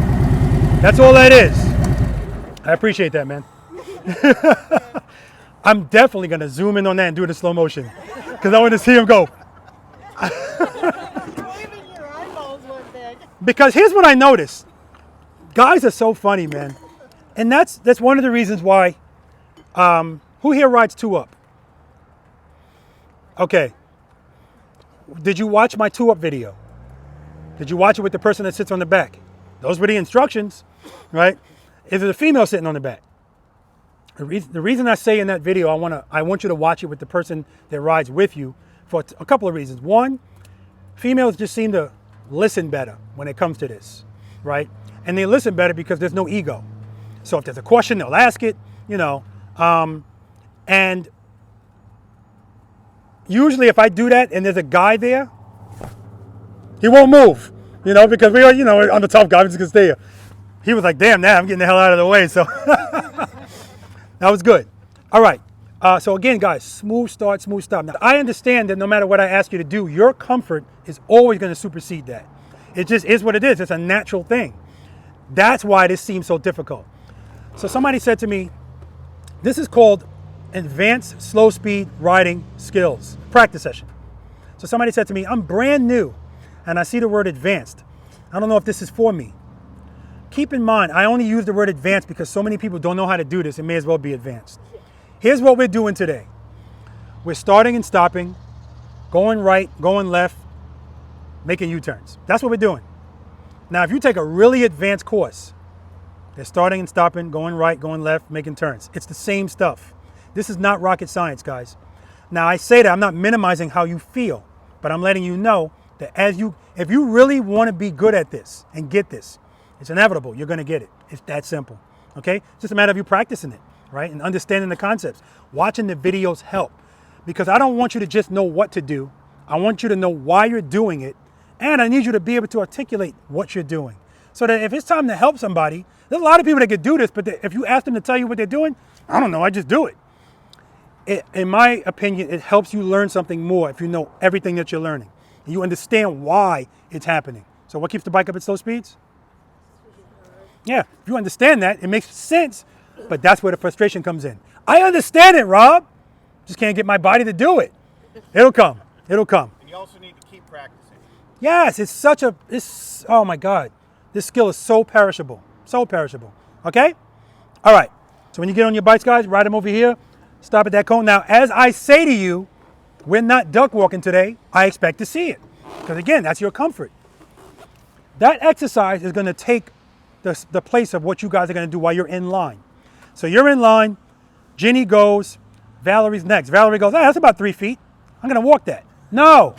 That's all that is. I appreciate that, man. I'm definitely going to zoom in on that and do it in slow motion because I want to see him go. Because here's what I noticed. Guys are so funny, man. And that's one of the reasons why. Who here rides 2-up? Okay. Did you watch my 2-up video? Did you watch it with the person that sits on the back? Those were the instructions, right? Is it a female sitting on the back? The reason I say in that video, I want you to watch it with the person that rides with you for a couple of reasons. One, females just seem to listen better when it comes to this, right? And they listen better because there's no ego. So if there's a question, they'll ask it, you know. And usually if I do that and there's a guy there, he won't move, you know, because we are, you know, I'm the tough guy, I'm just gonna stay here. He was like, damn, now I'm getting the hell out of the way, so that was good. All right, so again, guys, smooth start, smooth stop. Now, I understand that no matter what I ask you to do, your comfort is always gonna supersede that. It just is what it is, it's a natural thing. That's why this seems so difficult. So somebody said to me, this is called advanced slow speed riding skills practice session. So somebody said to me, I'm brand new and I see the word advanced. I don't know if this is for me. Keep in mind, I only use the word advanced because so many people don't know how to do this. It may as well be advanced. Here's what we're doing today. We're starting and stopping, going right, going left, making U-turns. That's what we're doing. Now, if you take a really advanced course, they're starting and stopping, going right, going left, making turns. It's the same stuff. This is not rocket science, guys. Now, I say that, I'm not minimizing how you feel, but I'm letting you know that if you really want to be good at this and get this, it's inevitable. You're going to get it. It's that simple, okay? It's just a matter of you practicing it, right? And understanding the concepts. Watching the videos help, because I don't want you to just know what to do. I want you to know why you're doing it, and I need you to be able to articulate what you're doing. So that if it's time to help somebody, there's a lot of people that could do this, but if you ask them to tell you what they're doing, I don't know, I just do it. In my opinion, it helps you learn something more if you know everything that you're learning. And you understand why it's happening. So what keeps the bike up at slow speeds? Yeah, if you understand that, it makes sense, but that's where the frustration comes in. I understand it, Rob. Just can't get my body to do it. It'll come. It'll come. And you also need to keep practicing. Yes, oh my God. This skill is so perishable. So perishable. Okay? All right. So when you get on your bikes, guys, ride them over here. Stop at that cone. Now, as I say to you, we're not duck walking today. I expect to see it. Because again, that's your comfort. That exercise is going to take the place of what you guys are going to do while you're in line. So you're in line. Ginny goes. Valerie's next. Valerie goes, that's about 3 feet. I'm going to walk that. No.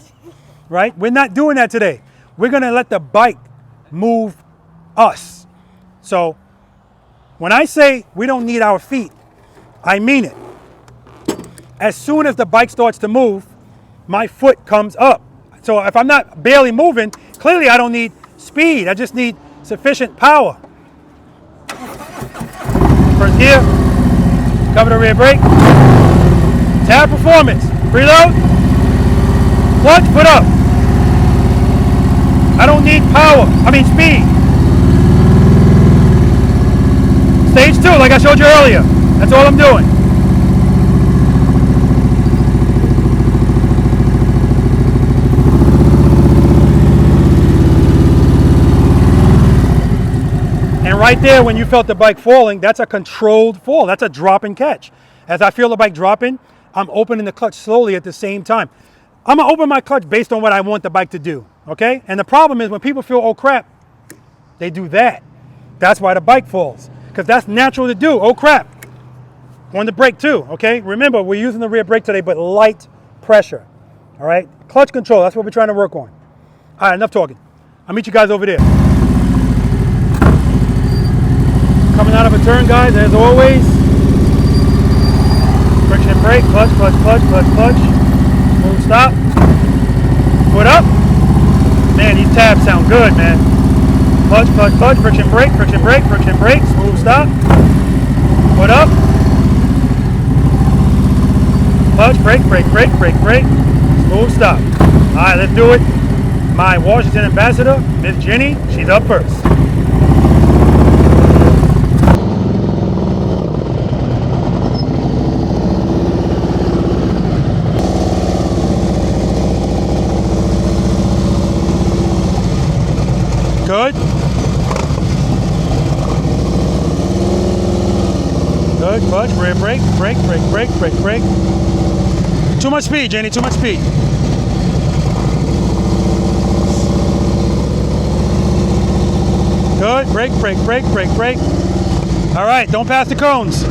Right? We're not doing that today. We're going to let the bike move us. So when I say we don't need our feet, I mean it. As soon as the bike starts to move, my foot comes up. So if I'm not barely moving, clearly I don't need speed. I just need sufficient power. First gear, cover the rear brake. Tab performance, preload, clutch, foot up. I don't need speed. Stage 2, like I showed you earlier. That's all I'm doing. And right there, when you felt the bike falling, that's a controlled fall. That's a drop and catch. As I feel the bike dropping, I'm opening the clutch slowly at the same time. I'm going to open my clutch based on what I want the bike to do, okay? And the problem is when people feel, oh crap, they do that. That's why the bike falls, because that's natural to do. Oh crap. On the brake too, okay? Remember, we're using the rear brake today, but light pressure, all right? Clutch control, that's what we're trying to work on. All right, enough talking. I'll meet you guys over there. Coming out of a turn, guys, as always. Friction brake, clutch, clutch, clutch, clutch, clutch. Smooth stop. Foot up. Man, these tabs sound good, man. Clutch, clutch, clutch, friction brake, friction brake, friction brake. Smooth stop. Foot up. Clutch, brake, brake, brake, brake, brake. Smooth stop. All right, let's do it. My Washington ambassador, Miss Jenny, she's up first. Good. Good, clutch, rear brake, brake, brake, brake, brake, brake. Too much speed, Jenny, too much speed. Good, brake, brake, brake, brake, brake. All right, don't pass the cones.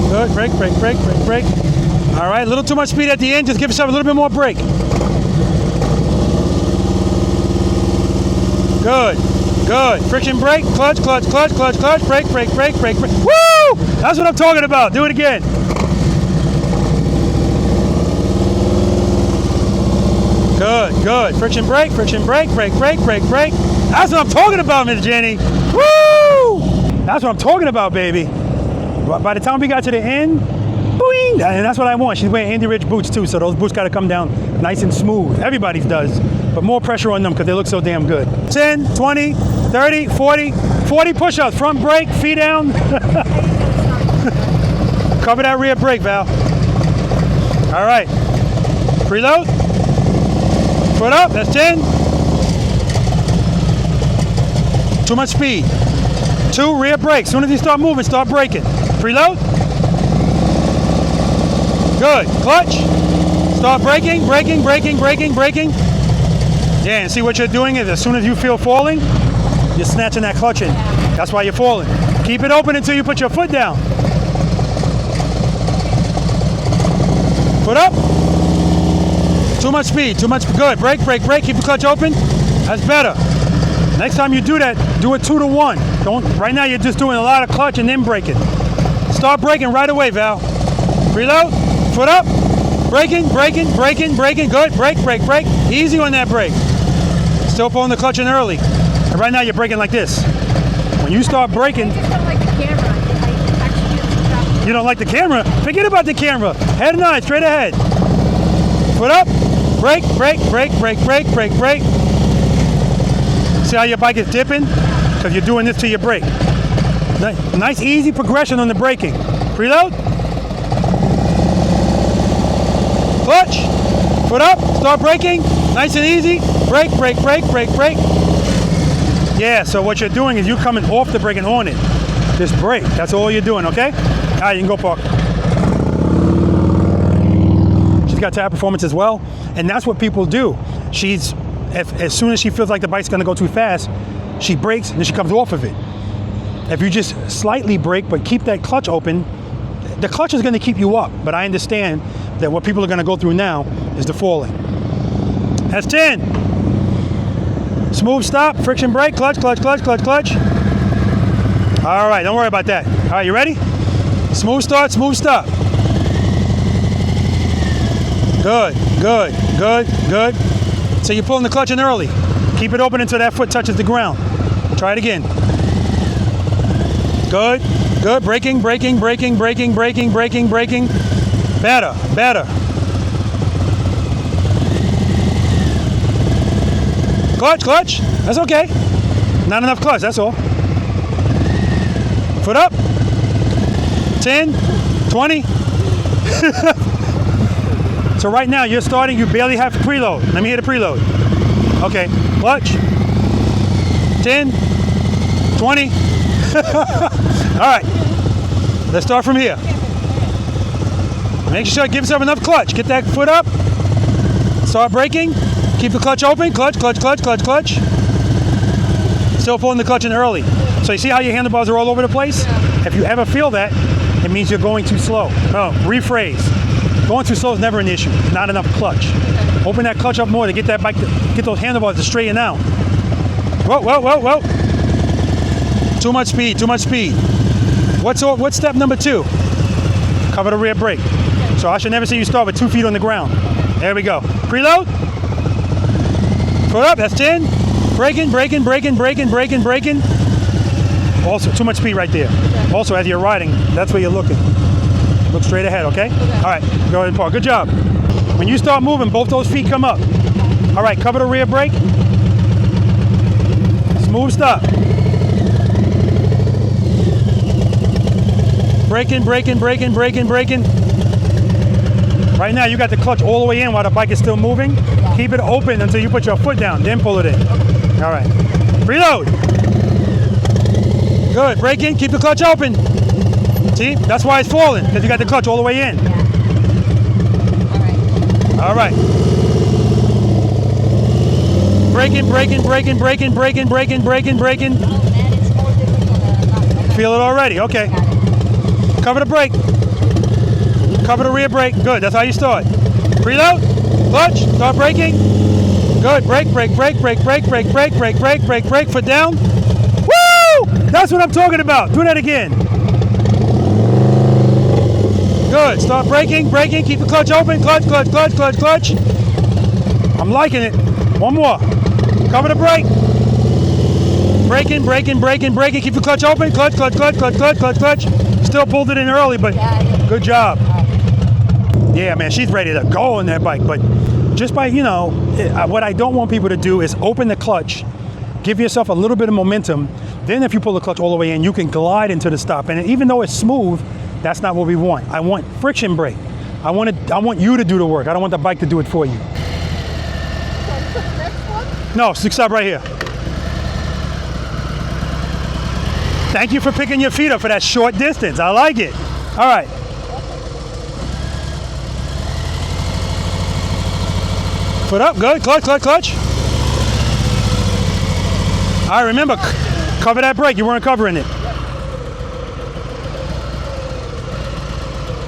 Good, brake, brake, brake, brake, brake. All right, a little too much speed at the end. Just give yourself a little bit more brake. Good, good. Friction brake, clutch, clutch, clutch, clutch, clutch, brake, brake, brake, brake, brake. Woo! That's what I'm talking about. Do it again. Good, good. Friction brake, brake, brake, brake, brake, brake. That's what I'm talking about, Miss Jenny. Woo! That's what I'm talking about, baby. By the time we got to the end, boing, and that's what I want. She's wearing Andy Rich boots too, so those boots got to come down nice and smooth. Everybody's does, but more pressure on them because they look so damn good. 10, 20, 30, 40 push-ups. Front brake, feet down. Cover that rear brake, Val. All right. Preload. Foot up, that's 10. Too much speed. 2, rear brake. As soon as you start moving, start braking. Preload. Good. Clutch. Start braking, braking, braking, braking, braking. Yeah, and see what you're doing is as soon as you feel falling, you're snatching that clutch in. That's why you're falling. Keep it open until you put your foot down. Foot up. Too much speed, too much. Good. Brake, brake, brake. Keep the clutch open. That's better. Next time you do that, do it 2 to 1. Don't. Right now you're just doing a lot of clutch and then braking. Start braking right away, Val. Reload. Foot up. Braking, braking, braking, braking. Good. Brake, brake, brake. Easy on that brake. Still pulling the clutch in early. And right now you're braking like this. When you start braking. I just don't like the camera. I actually get some traffic. You don't like the camera? Forget about the camera. Head and eye, straight ahead. Foot up. Brake, brake, brake, brake, brake, brake, brake. See how your bike is dipping? Because you're doing this to your brake. Nice, easy progression on the braking. Preload. Clutch. Foot up. Start braking. Nice and easy. Brake, brake, brake, brake, brake. Yeah, so what you're doing is you're coming off the brake and on it. Just brake. That's all you're doing, okay? All right, you can go park. She's got tire performance as well. And that's what people do. As soon as she feels like the bike's gonna go too fast, she brakes and then she comes off of it. If you just slightly brake but keep that clutch open, the clutch is gonna keep you up. But I understand that what people are gonna go through now is the falling. That's 10. Smooth stop, friction brake, clutch, clutch, clutch, clutch, clutch. All right, don't worry about that. All right, you ready? Smooth start, smooth stop. Good, good, good, good. So you're pulling the clutch in early. Keep it open until that foot touches the ground. Try it again. Good, good. Braking, braking, braking, braking, braking, braking, braking. Better, better. Clutch, clutch. That's okay. Not enough clutch, that's all. Foot up. 10, 20. So right now you're starting, you barely have preload. Let me hear the preload. Okay, clutch. 10, 20. All right, let's start from here. Make sure you give yourself enough clutch. Get that foot up. Start braking. Keep the clutch open. Clutch, clutch, clutch, clutch, clutch. Still pulling the clutch in early. So you see how your handlebars are all over the place? If you ever feel that, it means you're going too slow. Oh, rephrase. Going too slow is never an issue. Not enough clutch. Open that clutch up more to get that bike, get those handlebars to straighten out. Whoa, whoa, whoa, whoa. Too much speed, too much speed. What's step number 2? Cover the rear brake. So I should never see you start with 2 feet on the ground. There we go. Preload. Foot up, that's 10. Braking, braking, braking, braking, braking, braking. Also, too much speed right there. Also, as you're riding, that's where you're looking. Look straight ahead, okay? All right, go ahead and park. Good job. When you start moving, both those feet come up. All right, cover the rear brake. Smooth stop. Braking, braking, braking, braking, braking. Right now, you got the clutch all the way in while the bike is still moving. Keep it open until you put your foot down, then pull it in. All right. Reload. Good. Brake in, keep the clutch open. See, that's why it's falling, because you got the clutch all the way in. All right. Braking, braking, braking, braking, braking, braking, braking, braking. Feel it already, okay. Cover the brake. Cover the rear brake. Good, that's how you start. Preload, clutch, start braking. Good, brake, brake, brake, brake, brake, brake, brake, brake, brake, brake, brake, foot down. Woo! That's what I'm talking about. Do that again. Good, start braking, braking, keep the clutch open. Clutch, clutch, clutch, clutch, clutch. I'm liking it. One more. Cover the brake. Braking, braking, braking, braking, keep the clutch open. Clutch, clutch, clutch, clutch, clutch, clutch, clutch. Still pulled it in early, but good job. Yeah, man, she's ready to go on that bike. But just by, you know, what I don't want people to do is open the clutch, give yourself a little bit of momentum. Then if you pull the clutch all the way in, you can glide into the stop. And even though it's smooth, that's not what we want. I want friction brake. I want you to do the work. I don't want the bike to do it for you. No, stop right here. Thank you for picking your feet up for that short distance. I like it. All right. Foot up, good. Clutch, clutch, clutch. All right, remember, cover that brake. You weren't covering it.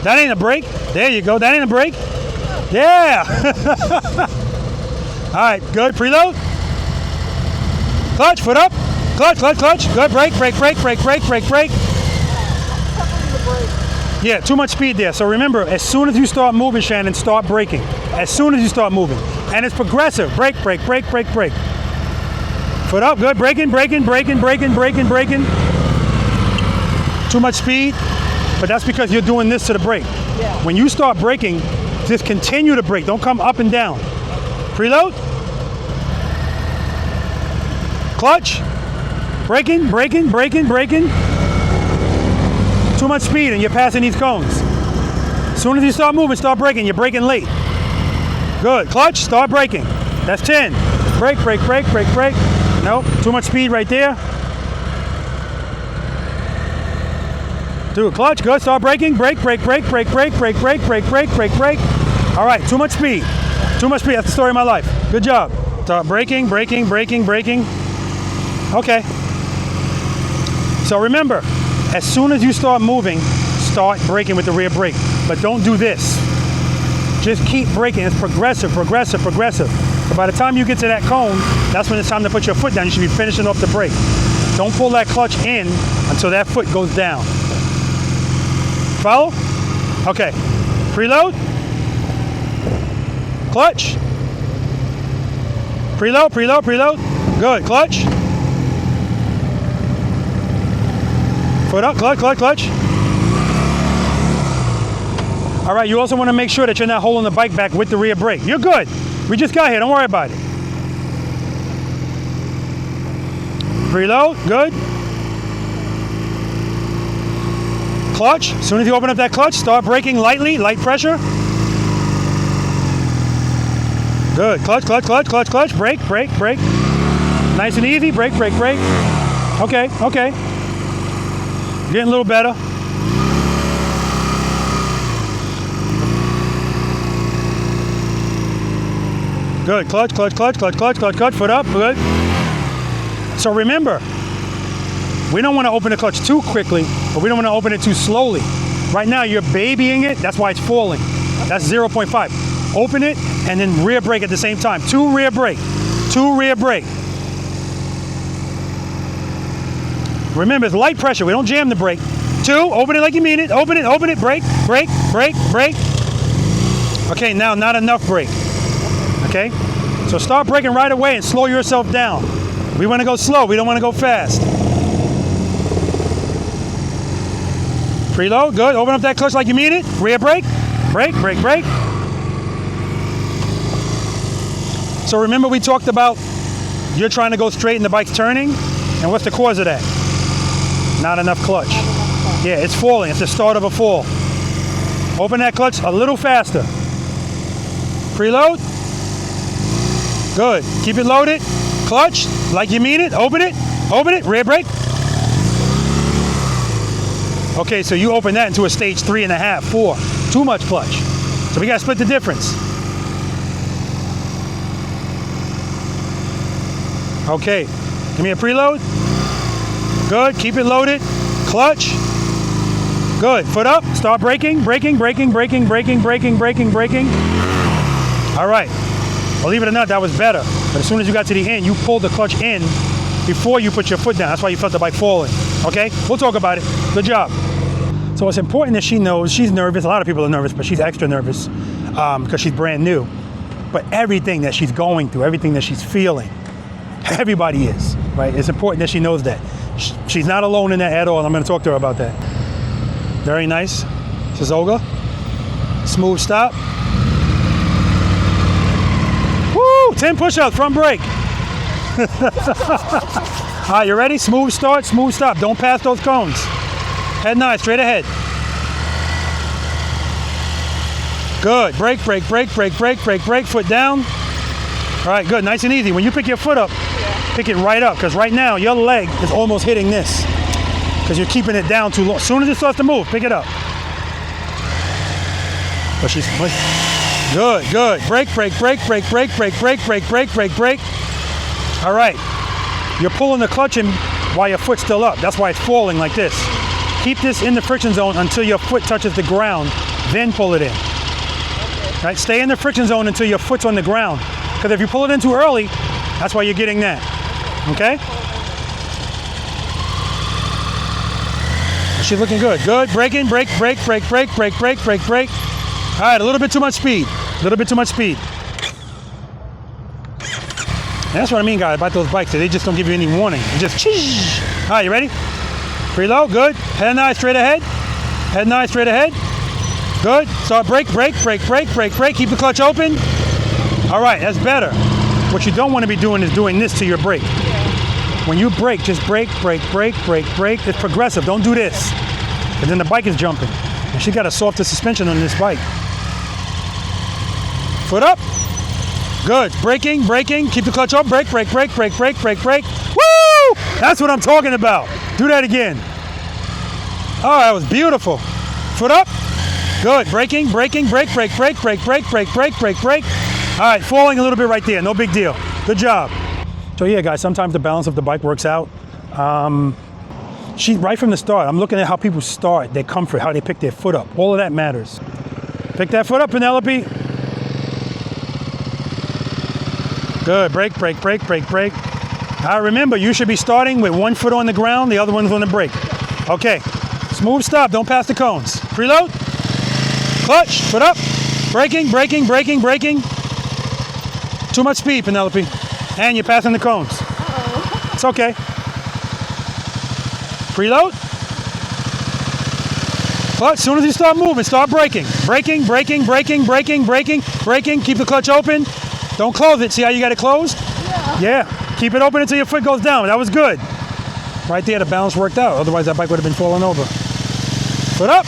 That ain't a brake. There you go. That ain't a brake. Yeah. All right, good. Preload. Clutch, foot up. Clutch, clutch, clutch. Good. Brake, brake, brake, brake, brake, brake, brake. Yeah, too much speed there. So remember, as soon as you start moving, Shannon, start braking. As soon as you start moving. And it's progressive. Brake, brake, brake, brake, brake. Foot up, good. Braking, braking, braking, braking, braking, braking. Too much speed, but that's because you're doing this to the brake. Yeah. When you start braking, just continue to brake. Don't come up and down. Preload. Clutch. Braking, braking, braking, braking. Too much speed and you're passing these cones. As soon as you start moving, start braking. You're braking late. Good. Clutch, start braking. That's 10. Brake, brake, brake, brake, brake. Nope, too much speed right there. Do it. Clutch, good. Start braking. Brake, brake, brake, brake, brake, brake, brake, brake, brake, brake, brake. All right, too much speed. Too much speed. That's the story of my life. Good job. Start braking, braking, braking, braking. Okay. So remember, as soon as you start moving, start braking with the rear brake. But don't do this. Just keep braking. It's progressive, progressive, progressive. So by the time you get to that cone, that's when it's time to put your foot down. You should be finishing off the brake. Don't pull that clutch in until that foot goes down. Follow? Okay. Preload. Clutch. Preload, preload, preload. Good. Clutch. Foot up, clutch, clutch, clutch. All right, you also want to make sure that you're not holding the bike back with the rear brake. You're good. We just got here, don't worry about it. Preload, good. Clutch, as soon as you open up that clutch, start braking lightly, light pressure. Good, clutch, clutch, clutch, clutch, clutch, brake, brake, brake. Nice and easy, brake, brake, brake. Okay, okay. Getting a little better. Good, clutch, clutch, clutch, clutch, clutch, clutch, clutch, foot up, good. So remember, we don't want to open the clutch too quickly, but we don't want to open it too slowly. Right now, you're babying it, that's why it's falling. That's 0.5. Open it, and then rear brake at the same time. 2 rear brake, 2 rear brake. Remember, it's light pressure, we don't jam the brake. 2, open it like you mean it, open it, brake, brake, brake, brake. Okay, now not enough brake. Okay, so start braking right away and slow yourself down. We want to go slow, we don't want to go fast. Preload, good. Open up that clutch like you mean it. Rear brake, brake, brake, brake. So remember we talked about you're trying to go straight and the bike's turning? And what's the cause of that? Not enough clutch. Yeah, it's falling. It's the start of a fall. Open that clutch a little faster. Preload. Good. Keep it loaded. Clutch, like you mean it. Open it. Open it. Rear brake. Okay, so you open that into a stage 3.5, 4. Too much clutch. So we got to split the difference. Okay, give me a preload. Good. Keep it loaded. Clutch. Good. Foot up. Start braking. Braking, braking, braking, braking, braking, braking, braking. All right. Believe it or not, that was better. But as soon as you got to the end, you pulled the clutch in before you put your foot down. That's why you felt the bike falling. Okay? We'll talk about it. Good job. So it's important that she knows she's nervous. A lot of people are nervous, but she's extra nervous because she's brand new. But everything that she's going through, everything that she's feeling, everybody is, right? It's important that she knows that. She's not alone in that at all, and I'm going to talk to her about that. Very nice. This is Olga. Smooth stop. Woo! 10 push-ups, front brake. All right, you ready? Smooth start, smooth stop. Don't pass those cones. Head 9, straight ahead. Good. Brake, brake, brake, brake, brake, brake, brake. Foot down. All right, good. Nice and easy. When you pick your foot up, pick it right up, because right now your leg is almost hitting this. because you're keeping it down too long. As soon as it starts to move, pick it up. But she's good, good. Brake, brake, brake, brake, brake, brake, brake, brake, brake, brake, brake. All right. You're pulling the clutch in while your foot's still up. That's why it's falling like this. Keep this in the friction zone until your foot touches the ground, then pull it in. Right? Stay in the friction zone until your foot's on the ground. Because if you pull it in too early, that's why you're getting that. Okay? She's looking good. Good. Braking, brake, brake, brake, brake, brake, brake, brake, brake. All right, a little bit too much speed. A little bit too much speed. And that's what I mean, guys, about those bikes. They just don't give you any warning. They just cheese. All right, you ready? Preload, good. Head and eye straight ahead. Head and eye straight ahead. Good. Start brake, brake, brake, brake, brake, brake. Keep the clutch open. All right, that's better. What you don't want to be doing is doing this to your brake. When you brake, just brake, brake, brake, brake, brake. It's progressive. Don't do this. And then the bike is jumping. And she got a softer suspension on this bike. Foot up. Good. Braking, braking. Keep the clutch up. Brake, brake, brake, brake, brake, brake, brake. Woo! That's what I'm talking about. Do that again. Oh, that was beautiful. Foot up. Good. Braking, braking, brake, brake, brake, brake, brake, brake, brake, brake, brake. All right, falling a little bit right there. No big deal. Good job. So yeah, guys, sometimes the balance of the bike works out. Right from the start, I'm looking at how people start, their comfort, how they pick their foot up. All of that matters. Pick that foot up, Penelope. Good. Brake, brake, brake, brake, brake. All right, remember, you should be starting with one foot on the ground, the other one's on the brake. Okay. Smooth stop. Don't pass the cones. Preload. Clutch. Foot up. Braking, braking, braking, braking. Too much speed, Penelope. And you're passing the cones. Uh-oh. It's okay. Preload. Clutch. As soon as you start moving, start braking. Braking, braking, braking, braking, braking, braking. Keep the clutch open. Don't close it. See how you got it closed? Yeah. Keep it open until your foot goes down. That was good. Right there, the balance worked out. Otherwise, that bike would have been falling over. Foot up.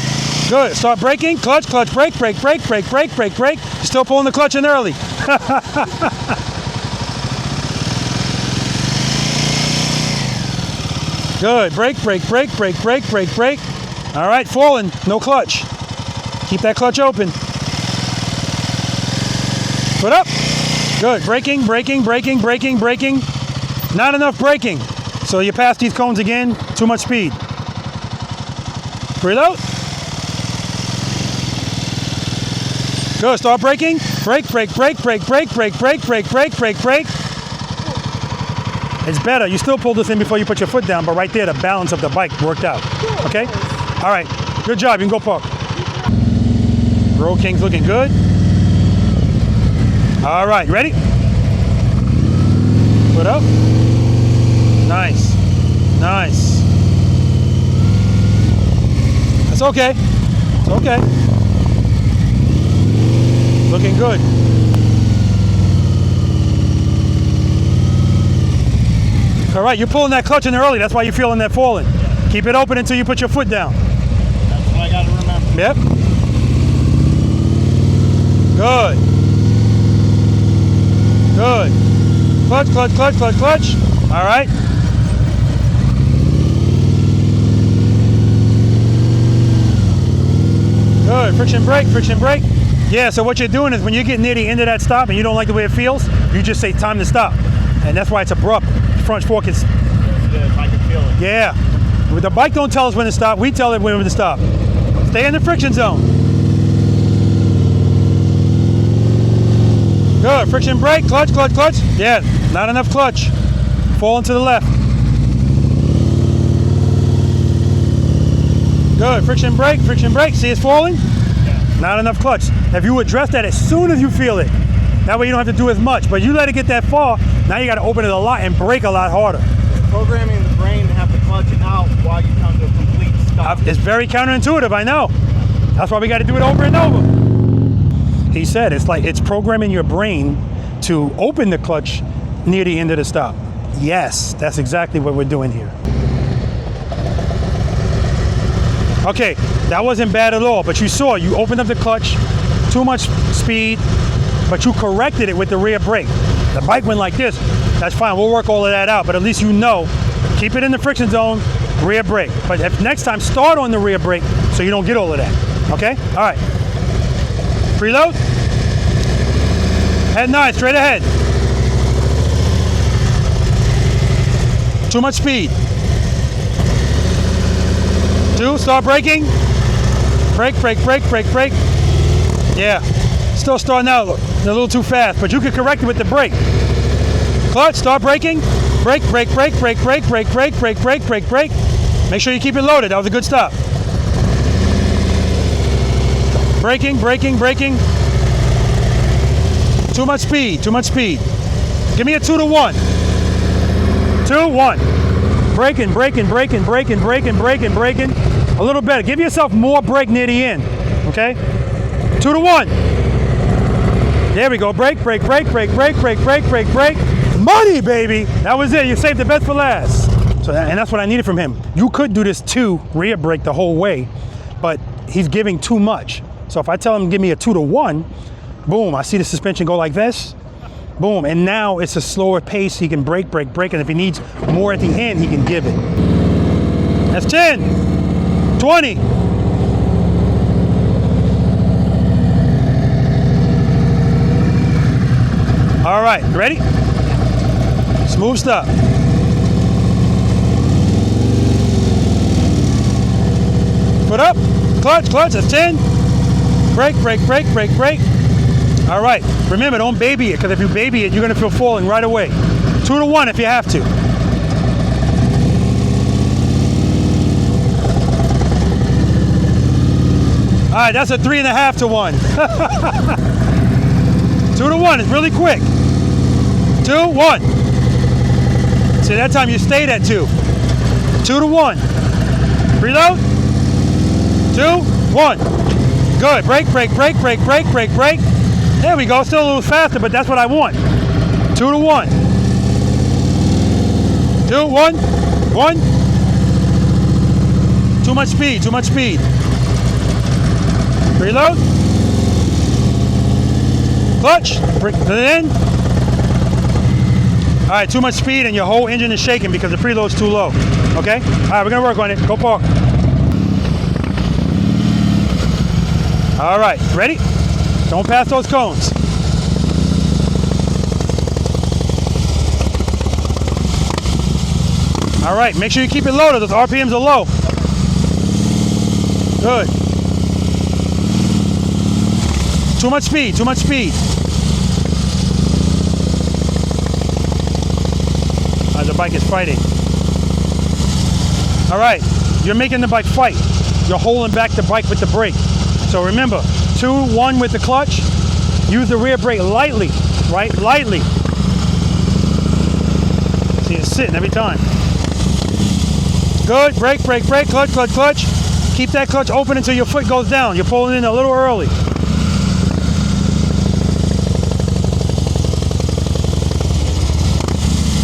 Good. Start braking. Clutch, clutch, brake, brake, brake, brake, brake, brake, brake. Still pulling the clutch in early. Good. Brake, brake, brake, brake, brake, brake, brake. All right, falling. No clutch. Keep that clutch open. Foot up. Good. Braking, braking, braking, braking, braking. Not enough braking. So you pass these cones again. Too much speed. Preload. Good. Start braking. Brake, brake, brake, brake, brake, brake, brake, brake, brake, brake, brake. It's better. You still pull this in before you put your foot down, but right there, the balance of the bike worked out. Okay? All right. Good job. You can go park. Road King's looking good. All right. Ready? Foot up. Nice. Nice. That's okay. It's okay. Looking good. All right, you're pulling that clutch in early. That's why you're feeling that falling. Keep it open until you put your foot down. That's what I got to remember. Yep. Good. Good. Clutch, clutch, clutch, clutch, clutch. All right. Good. Friction brake, friction brake. Yeah, so what you're doing is when you get near the end of that stop and you don't like the way it feels, you just say time to stop. And that's why it's abrupt. Front fork is... I can feel it. Yeah. The bike don't tell us when to stop. We tell it when to stop. Stay in the friction zone. Good. Friction brake. Clutch, clutch, clutch. Yeah. Not enough clutch. Falling to the left. Good. Friction brake. Friction brake. See it's falling? Yeah. Not enough clutch. If you address that as soon as you feel it, that way you don't have to do as much. But you let it get that far, now you got to open it a lot and brake a lot harder. It's programming the brain to have to clutch it out while you come to a complete stop. It's very counterintuitive, I know. That's why we got to do it over and over. He said it's like it's programming your brain to open the clutch near the end of the stop. Yes, that's exactly what we're doing here. Okay, that wasn't bad at all, but you saw, you opened up the clutch, too much speed, but you corrected it with the rear brake. The bike went like this. That's fine. We'll work all of that out, but at least you know. Keep it in the friction zone. rear brake. But if next time, start on the rear brake so you don't get all of that, okay? All right. Preload. Head 9, straight ahead. Too much speed. 2, start braking. Brake, brake, brake, brake, brake. Yeah, still starting out a little too fast, but you can correct it with the brake. Clutch, start braking. Brake, brake, brake, brake, brake, brake, brake, brake, brake, brake, brake. Make sure you keep it loaded. That was a good stop. Braking, braking, braking. Too much speed, too much speed. Give me a 2 to 1. 2, 1. Braking, braking, braking, braking, braking, braking, braking. A little better. Give yourself more brake near the end, okay? 2 to 1. There we go. Brake, brake, brake, brake, brake, brake, brake, brake, brake. Money, baby. That was it. You saved the best for last. So, and that's what I needed from him. You could do this 2 rear brake the whole way, but he's giving too much. So if I tell him give me a 2 to 1, boom, I see the suspension go like this. Boom, and now it's a slower pace. He can brake, brake, brake, and if he needs more at the end, he can give it. That's 10, 20. All right, ready? Smooth stop. Foot up, clutch, clutch, that's 10. Brake, brake, brake, brake, brake. All right, remember, don't baby it, because if you baby it, you're gonna feel falling right away. 2 to 1 if you have to. All right, that's a 3.5 to 1. 2 to 1, it's really quick. 2, 1. See, that time you stayed at 2. 2 to 1. Preload. 2, 1. Good, brake, brake, brake, brake, brake, brake, brake. There we go, still a little faster, but that's what I want. 2 to 1. 2, 1, 1. Too much speed, too much speed. Preload. Clutch, brake to the end. All right, too much speed and your whole engine is shaking because the preload's too low, okay? All right, we're gonna work on it. Go park. All right, ready? Don't pass those cones. All right, make sure you keep it loaded. Those RPMs are low. Good. Too much speed, too much speed. The bike is fighting. All right, you're making the bike fight. You're holding back the bike with the brake. So remember, 2, 1 with the clutch. Use the rear brake lightly, right? Lightly. See, it's sitting every time. Good, brake, brake, brake, clutch, clutch, clutch. Keep that clutch open until your foot goes down. You're pulling in a little early.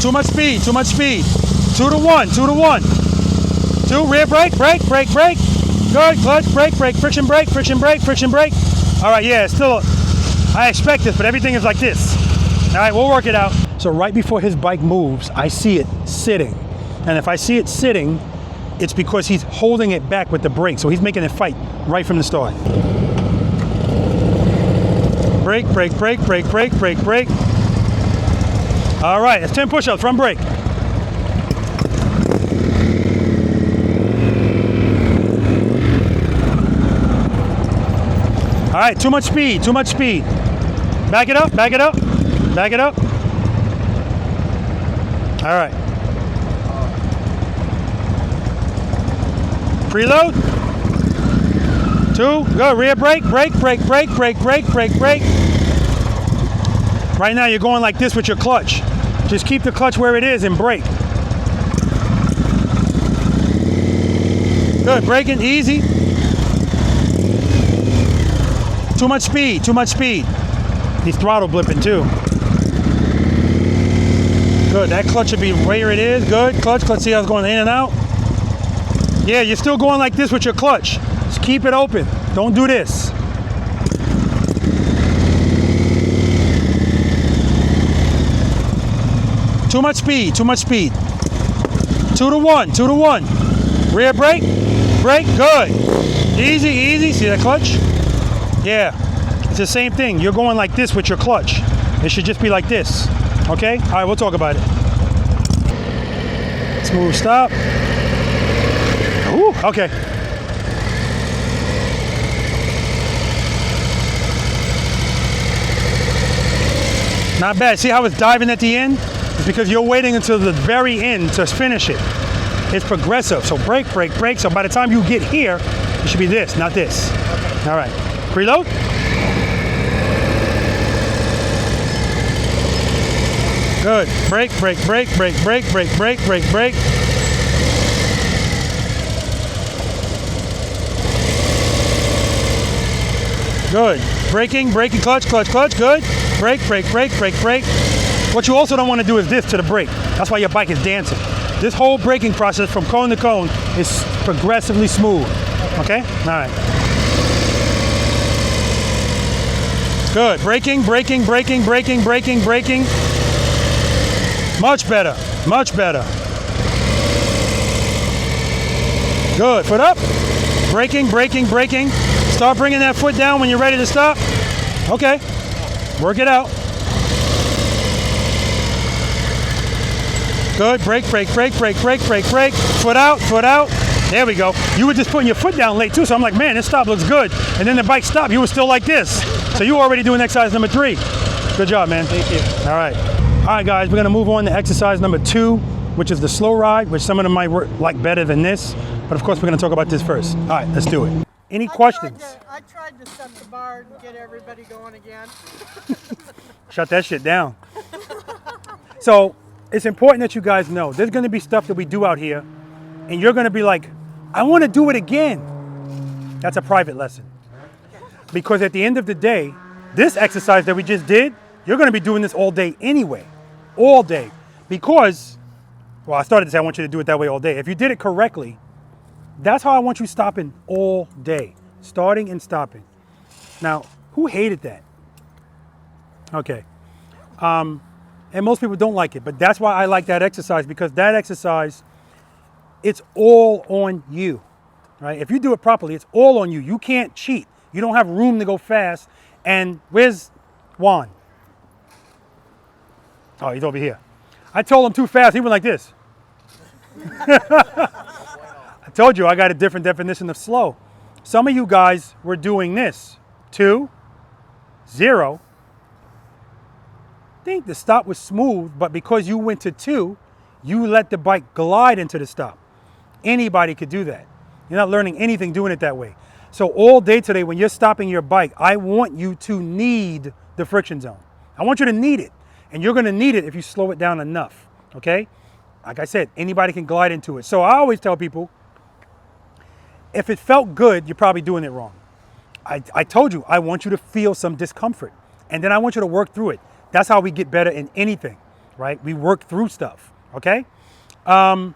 Too much speed, too much speed. 2 to 1, 2 to 1. 2, rear brake, brake, brake, brake. Good, clutch, brake, brake, friction brake, friction brake, friction brake. All right, yeah, it's still, I expect this, but everything is like this. All right, we'll work it out. So right before his bike moves, I see it sitting. And if I see it sitting, it's because he's holding it back with the brake. So he's making it fight right from the start. Brake, brake, brake, brake, brake, brake, brake. All right, that's 10 push-ups, front brake. All right, too much speed, too much speed. Back it up, back it up, back it up. All right. Preload. 2, go, rear brake, brake, brake, brake, brake, brake, brake, brake. Right now you're going like this with your clutch. Just keep the clutch where it is and brake. Good, braking, easy. Too much speed, too much speed. He's throttle blipping too. Good, that clutch should be where it is. Good, clutch, clutch, see how it's going in and out? Yeah, you're still going like this with your clutch. Just keep it open, don't do this. Too much speed, too much speed. 2 to 1, 2 to 1. Rear brake, brake, good. Easy, easy, see that clutch? Yeah, it's the same thing. You're going like this with your clutch. It should just be like this, okay? All right, we'll talk about it. Smooth stop. Ooh, okay. Not bad. See how it's diving at the end? It's because you're waiting until the very end to finish it. It's progressive. So brake, brake, brake. So by the time you get here, it should be this, not this. All right. Preload. Good. Brake, brake, brake, brake, brake, brake, brake, brake, brake. Good. Braking, braking, clutch, clutch, clutch. Good. Brake, brake, brake, brake, brake. What you also don't want to do is this to the brake. That's why your bike is dancing. This whole braking process from cone to cone is progressively smooth. Okay? All right. Good. Braking, braking, braking, braking, braking, braking. Much better. Much better. Good. Foot up. Braking, braking, braking. Start bringing that foot down when you're ready to stop. Okay. Work it out. Good. Brake, brake, brake, brake, brake, brake, brake. Foot out, foot out. There we go. You were just putting your foot down late too, so I'm like, man, this stop looks good. And then the bike stopped. You were still like this. So you were already doing exercise number 3. Good job, man. Thank you. All right. All right, guys, we're going to move on to exercise number 2, which is the slow ride, which some of them might like better than this. But of course, we're going to talk about this first. All right, let's do it. Any questions? I tried to set the bar and get everybody going again. Shut that shit down. So it's important that you guys know there's going to be stuff that we do out here, and you're going to be like, I want to do it again. That's a private lesson. Because at the end of the day, this exercise that we just did, you're going to be doing this all day anyway. All day. Because, well, I started to say I want you to do it that way all day. If you did it correctly, that's how I want you stopping all day. Starting and stopping. Now, who hated that? Okay. And most people don't like it, but that's why I like that exercise, because that exercise, it's all on you, right? If you do it properly, it's all on you. You can't cheat. You don't have room to go fast. And where's Juan? Oh, he's over here. I told him too fast. He went like this. I told you I got a different definition of slow. Some of you guys were doing this. 2, 0. I think the stop was smooth, but because you went to 2, you let the bike glide into the stop. Anybody could do that. You're not learning anything doing it that way. So all day today, when you're stopping your bike, I want you to need the friction zone. I want you to need it. And you're going to need it if you slow it down enough, okay? Like I said, anybody can glide into it. So I always tell people, if it felt good, you're probably doing it wrong. I told you, I want you to feel some discomfort. And then I want you to work through it. That's how we get better in anything, right? We work through stuff, okay? But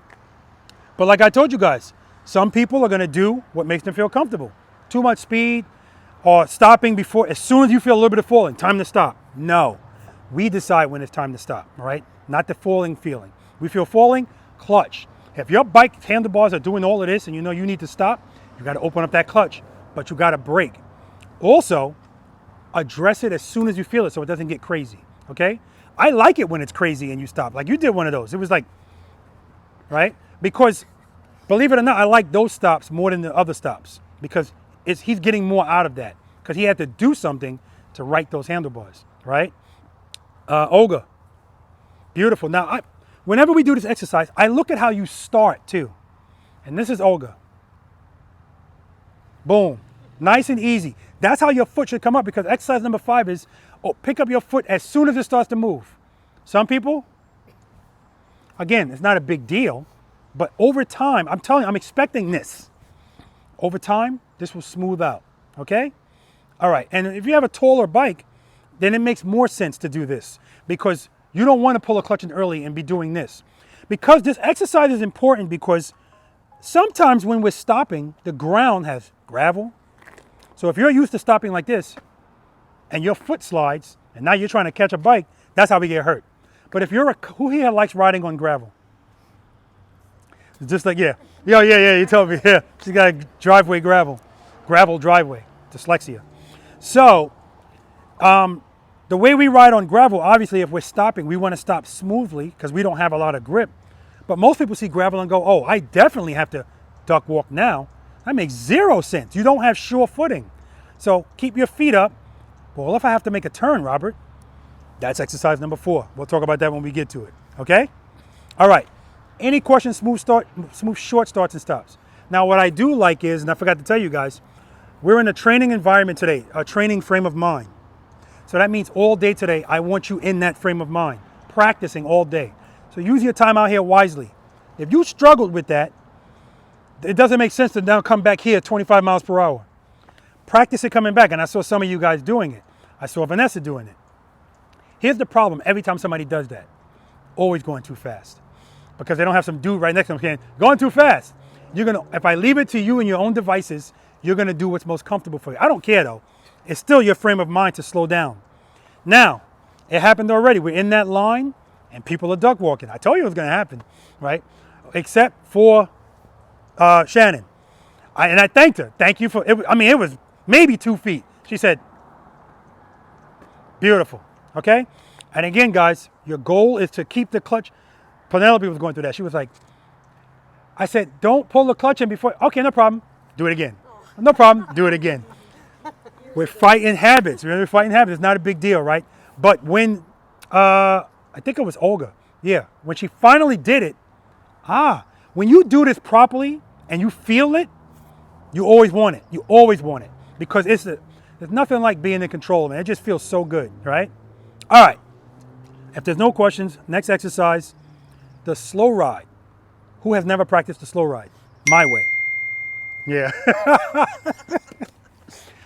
like I told you guys, some people are going to do what makes them feel comfortable. Too much speed or stopping before, as soon as you feel a little bit of falling, time to stop. No, we decide when it's time to stop, all right? Not the falling feeling. We feel falling, clutch. If your bike handlebars are doing all of this and you know you need to stop, you got to open up that clutch, but you got to brake. Also, address it as soon as you feel it so it doesn't get crazy, okay? I like it when it's crazy and you stop. Like you did one of those. It was like, right? Because believe it or not, I like those stops more than the other stops because he's getting more out of that because he had to do something to right those handlebars, right? Olga, beautiful. Now, whenever we do this exercise, I look at how you start too. And this is Olga. Boom. Nice and easy. That's how your foot should come up because exercise number 5 is pick up your foot as soon as it starts to move. Some people, again, it's not a big deal, but over time, I'm telling you, I'm expecting this. Over time, this will smooth out, okay? All right, and if you have a taller bike, then it makes more sense to do this because you don't want to pull a clutch in early and be doing this. Because this exercise is important because sometimes when we're stopping, the ground has gravel. So if you're used to stopping like this and your foot slides and now you're trying to catch a bike, that's how we get hurt. But if you're who here likes riding on gravel? It's just like, yeah. Yeah, you told me. Yeah, she's got a driveway gravel driveway, dyslexia. So, the way we ride on gravel, obviously, if we're stopping, we want to stop smoothly because we don't have a lot of grip. But most people see gravel and go, oh, I definitely have to duck walk now. That makes zero sense. You don't have sure footing. So keep your feet up. Well, if I have to make a turn, Robert, that's exercise number 4. We'll talk about that when we get to it, okay? All right. Any questions, smooth short starts and stops. Now, what I do like is, and I forgot to tell you guys, we're in a training environment today, a training frame of mind. So that means all day today, I want you in that frame of mind, practicing all day. So use your time out here wisely. If you struggled with that, it doesn't make sense to now come back here 25 miles per hour. Practice it coming back, and I saw some of you guys doing it. I saw Vanessa doing it. Here's the problem every time somebody does that. Always going too fast. Because they don't have some dude right next to them saying, going too fast. If I leave it to you and your own devices, you're gonna do what's most comfortable for you. I don't care though. It's still your frame of mind to slow down. Now, it happened already. We're in that line and people are duck walking. I told you it was gonna happen, right? Except for Shannon. And I thanked her. Thank you for it. It was maybe 2 feet. She said, beautiful, okay? And again, guys, your goal is to keep the clutch. Penelope was going through that. She was like, I said, don't pull the clutch in before. Okay, no problem. Do it again. No problem. Do it again. We're fighting habits. Remember, we're fighting habits. It's not a big deal, right? But when, I think it was Olga. Yeah, when she finally did it, when you do this properly and you feel it, you always want it. You always want it because there's nothing like being in control, man. It just feels so good, right? All right. If there's no questions, next exercise, the slow ride. Who has never practiced the slow ride? My way. Yeah.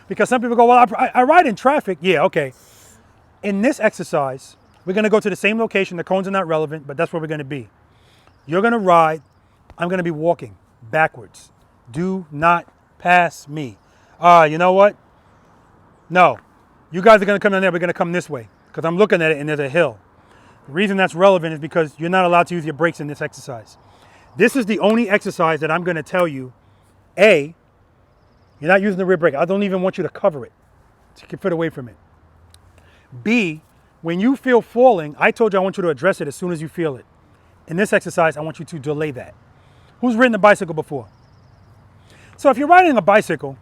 Because some people go, well, I ride in traffic. Yeah, okay. In this exercise, we're going to go to the same location. The cones are not relevant, but that's where we're going to be. You're going to ride. I'm going to be walking backwards. Do not pass me. You know what? No. You guys are going to come down there. We're going to come this way because I'm looking at it and there's a hill. The reason that's relevant is because you're not allowed to use your brakes in this exercise. This is the only exercise that I'm going to tell you, A, you're not using the rear brake. I don't even want you to cover it. So you can fit away from it. B, when you feel falling, I told you I want you to address it as soon as you feel it. In this exercise, I want you to delay that. Who's ridden a bicycle before? So if you're riding a bicycle,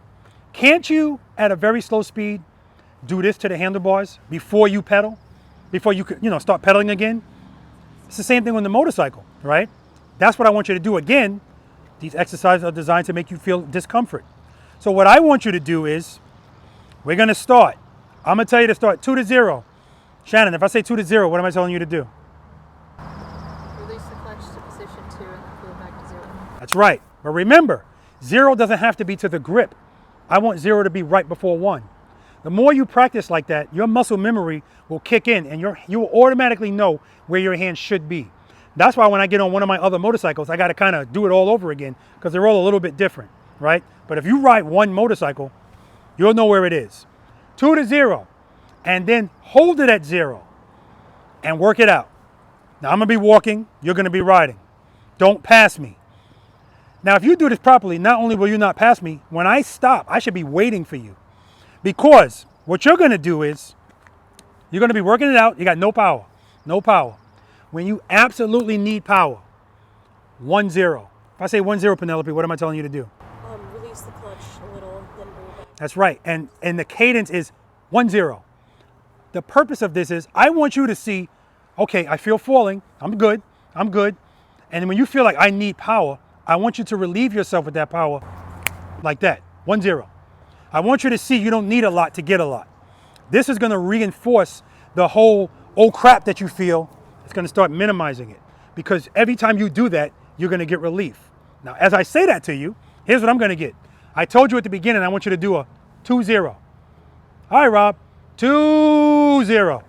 can't you, at a very slow speed, do this to the handlebars before you pedal? Before you start pedaling again? It's the same thing with the motorcycle, right? That's what I want you to do again. These exercises are designed to make you feel discomfort. So what I want you to do is, we're gonna start. I'm gonna tell you to start 2 to 0. Shannon, if I say 2 to 0, what am I telling you to do? Release the clutch to position 2 and then pull it back to 0. That's right. But remember, 0 doesn't have to be to the grip. I want 0 to be right before 1. The more you practice like that, your muscle memory will kick in and you will automatically know where your hand should be. That's why when I get on one of my other motorcycles, I got to kind of do it all over again because they're all a little bit different, right? But if you ride one motorcycle, you'll know where it is. 2 to 0, and then hold it at 0 and work it out. Now I'm going to be walking, you're going to be riding. Don't pass me. Now, if you do this properly, not only will you not pass me, when I stop, I should be waiting for you. Because what you're going to do is, you're going to be working it out. You got no power. No power. When you absolutely need power, 1-0. If I say 1-0, Penelope, what am I telling you to do? Release the clutch a little, then bring it back. That's right. And the cadence is 1-0. The purpose of this is, I want you to see, okay, I feel falling. I'm good. I'm good. And when you feel like I need power, I want you to relieve yourself with that power like that. 1-0. I want you to see you don't need a lot to get a lot. This is going to reinforce the whole, oh crap that you feel. It's going to start minimizing it. Because every time you do that, you're going to get relief. Now, as I say that to you, here's what I'm going to get. I told you at the beginning, I want you to do a 2-0. All right, Rob. 2-0.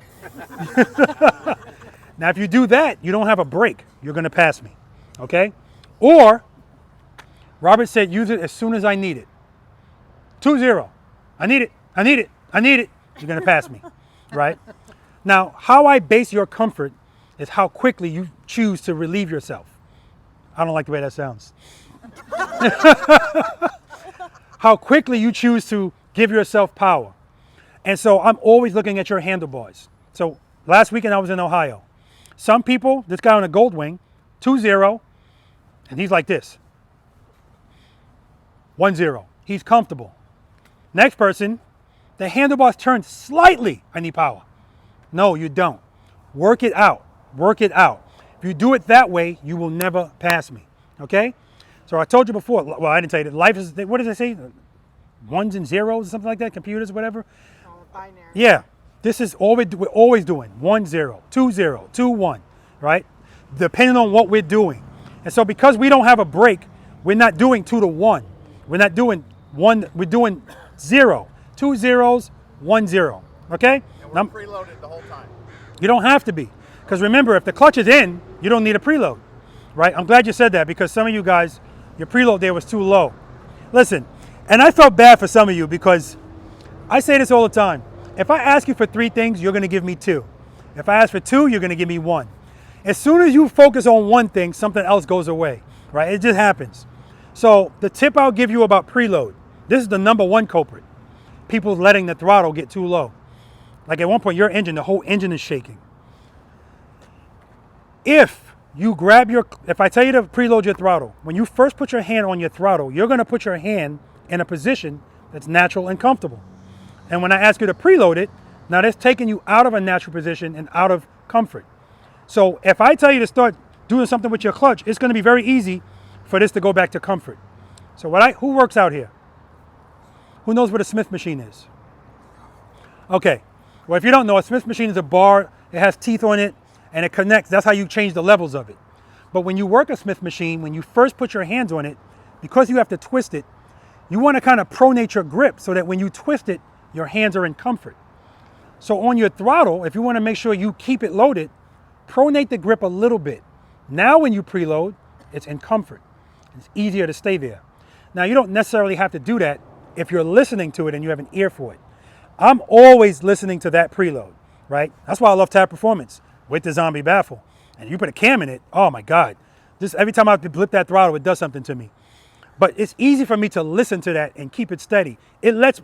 Now, if you do that, you don't have a break. You're going to pass me. Okay? Or, Robert said, use it as soon as I need it. 2-0. I need it. I need it. I need it. You're going to pass me, right? Now, how I base your comfort is how quickly you choose to relieve yourself. I don't like the way that sounds. How quickly you choose to give yourself power. And so I'm always looking at your handlebars. So last weekend I was in Ohio. Some people, this guy on a gold wing, 2-0, and he's like this. 1-0. He's comfortable. Next person, the handlebars turn slightly. I need power. No, you don't. Work it out. Work it out. If you do it that way, you will never pass me. Okay? So I told you before, well, I didn't tell you that life is, what does it say? Ones and zeros or something like that, computers, whatever. Binary. Yeah, this is all we're always doing. 1-0, 2-0, 2-1, right? Depending on what we're doing. And so because we don't have a break, we're not doing 2-1. We're not doing 1, we're doing 0. 2 zeros, 1-0, okay? And we're preloaded the whole time. You don't have to be. Because remember, if the clutch is in, you don't need a preload, right? I'm glad you said that because some of you guys, your preload there was too low. Listen, and I felt bad for some of you because I say this all the time. If I ask you for 3 things, you're going to give me 2. If I ask for 2, you're going to give me 1. As soon as you focus on one thing, something else goes away, right? It just happens. So the tip I'll give you about preload, this is the #1 culprit. People letting the throttle get too low. Like at one point, your engine, the whole engine is shaking. If you grab if I tell you to preload your throttle, when you first put your hand on your throttle, you're going to put your hand in a position that's natural and comfortable. And when I ask you to preload it, now that's taking you out of a natural position and out of comfort. So if I tell you to start doing something with your clutch, it's going to be very easy for this to go back to comfort. So who works out here? Who knows what a Smith machine is? Okay. Well, if you don't know, a Smith machine is a bar. It has teeth on it and it connects. That's how you change the levels of it. But when you work a Smith machine, when you first put your hands on it, because you have to twist it, you want to kind of pronate your grip so that when you twist it, your hands are in comfort. So on your throttle, if you want to make sure you keep it loaded, pronate the grip a little bit. Now when you preload, it's in comfort. It's easier to stay there. Now you don't necessarily have to do that if you're listening to it and you have an ear for it. I'm always listening to that preload, right? That's why I love Tab Performance with the Zombie Baffle. And you put a cam in it, oh my God. Just every time I blip that throttle, it does something to me. But it's easy for me to listen to that and keep it steady. It's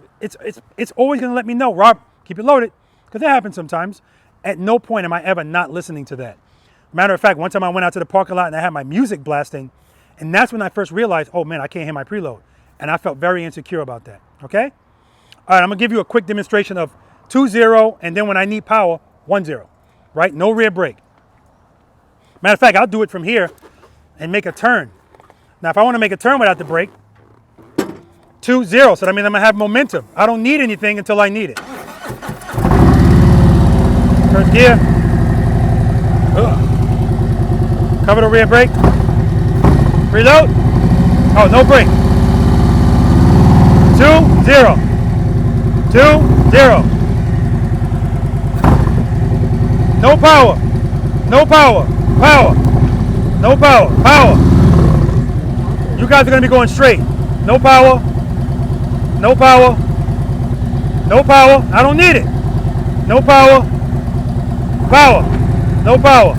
always gonna let me know, Rob, keep it loaded, because that happens sometimes. At no point am I ever not listening to that. Matter of fact, one time I went out to the parking lot and I had my music blasting, and that's when I first realized, oh man, I can't hear my preload. And I felt very insecure about that, okay? All right, I'm gonna give you a quick demonstration of 2-0, and then when I need power, 1-0, right? No rear brake. Matter of fact, I'll do it from here and make a turn. Now, if I wanna make a turn without the brake, 2-0, so that means I'm gonna have momentum. I don't need anything until I need it. First gear. Cover the rear brake. Reload. Oh, no brake. 2-0. 2-0. No power. No power. Power. No power. Power. You guys are going to be going straight. No power. No power. No power. I don't need it. No power. Power. No power.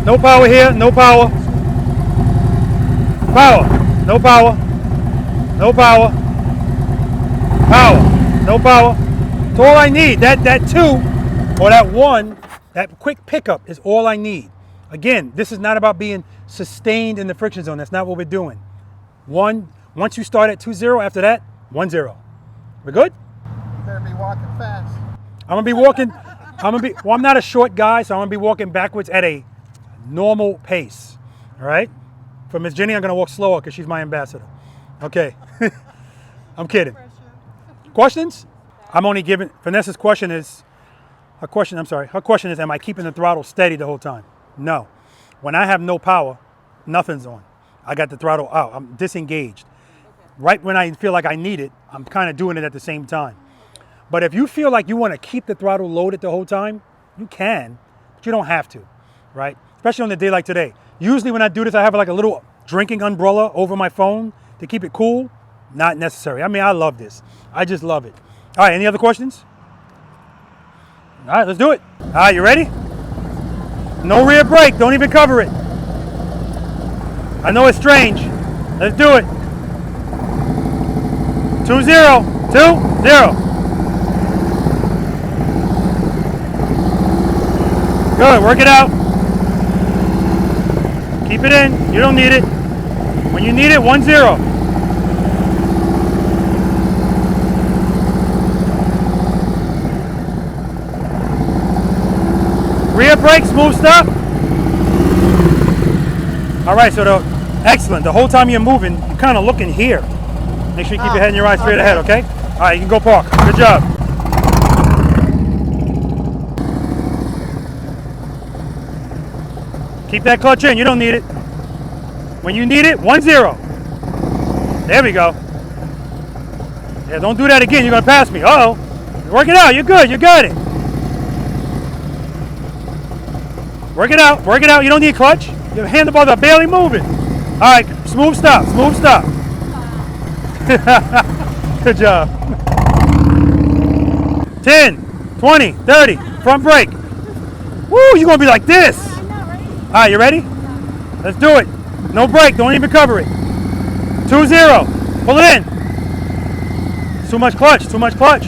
No power here. No power. Power. No power. No power. Power. No power. It's all I need. That 2 or that 1, that quick pickup is all I need. Again, this is not about being sustained in the friction zone. That's not what we're doing. Once you start at 2-0, after that, 1-0. We're good? You better be walking fast. I'm gonna be walking. Well, I'm not a short guy, so I'm gonna be walking backwards at a normal pace. All right. For Miss Jenny, I'm gonna walk slower because she's my ambassador. Okay. I'm kidding. Questions? I'm only giving. Vanessa's question is. Her question is, am I keeping the throttle steady the whole time? No. When I have no power, nothing's on. I got the throttle out. I'm disengaged. Right when I feel like I need it, I'm kind of doing it at the same time. But if you feel like you want to keep the throttle loaded the whole time, you can, but you don't have to, right? Especially on a day like today. Usually when I do this, I have like a little drinking umbrella over my phone to keep it cool. Not necessary. I mean, I love this. I just love it. All right, any other questions? All right, let's do it. All right, you ready? No rear brake. Don't even cover it. I know it's strange. Let's do it. 2-0. 2-0. Good. Work it out. Keep it in. You don't need it. When you need it, 1-0. Rear brake, smooth stop. All right, so excellent. The whole time you're moving, you're kind of looking here. Make sure you keep your head and your eyes straight ahead, okay? All right, you can go park. Good job. Keep that clutch in. You don't need it. When you need it, 1-0. There we go. Yeah, don't do that again. You're going to pass me. Uh-oh. Work it out. You're good. You got it. Work it out. Work it out. You don't need clutch. Your handlebars are barely moving. All right. Smooth stop. Smooth stop. Good job. 10, 20, 30. Front brake. Woo, you're going to be like this. All right, you ready? Let's do it. No brake. Don't even cover it. 2-0. Pull it in. Too much clutch. Too much clutch.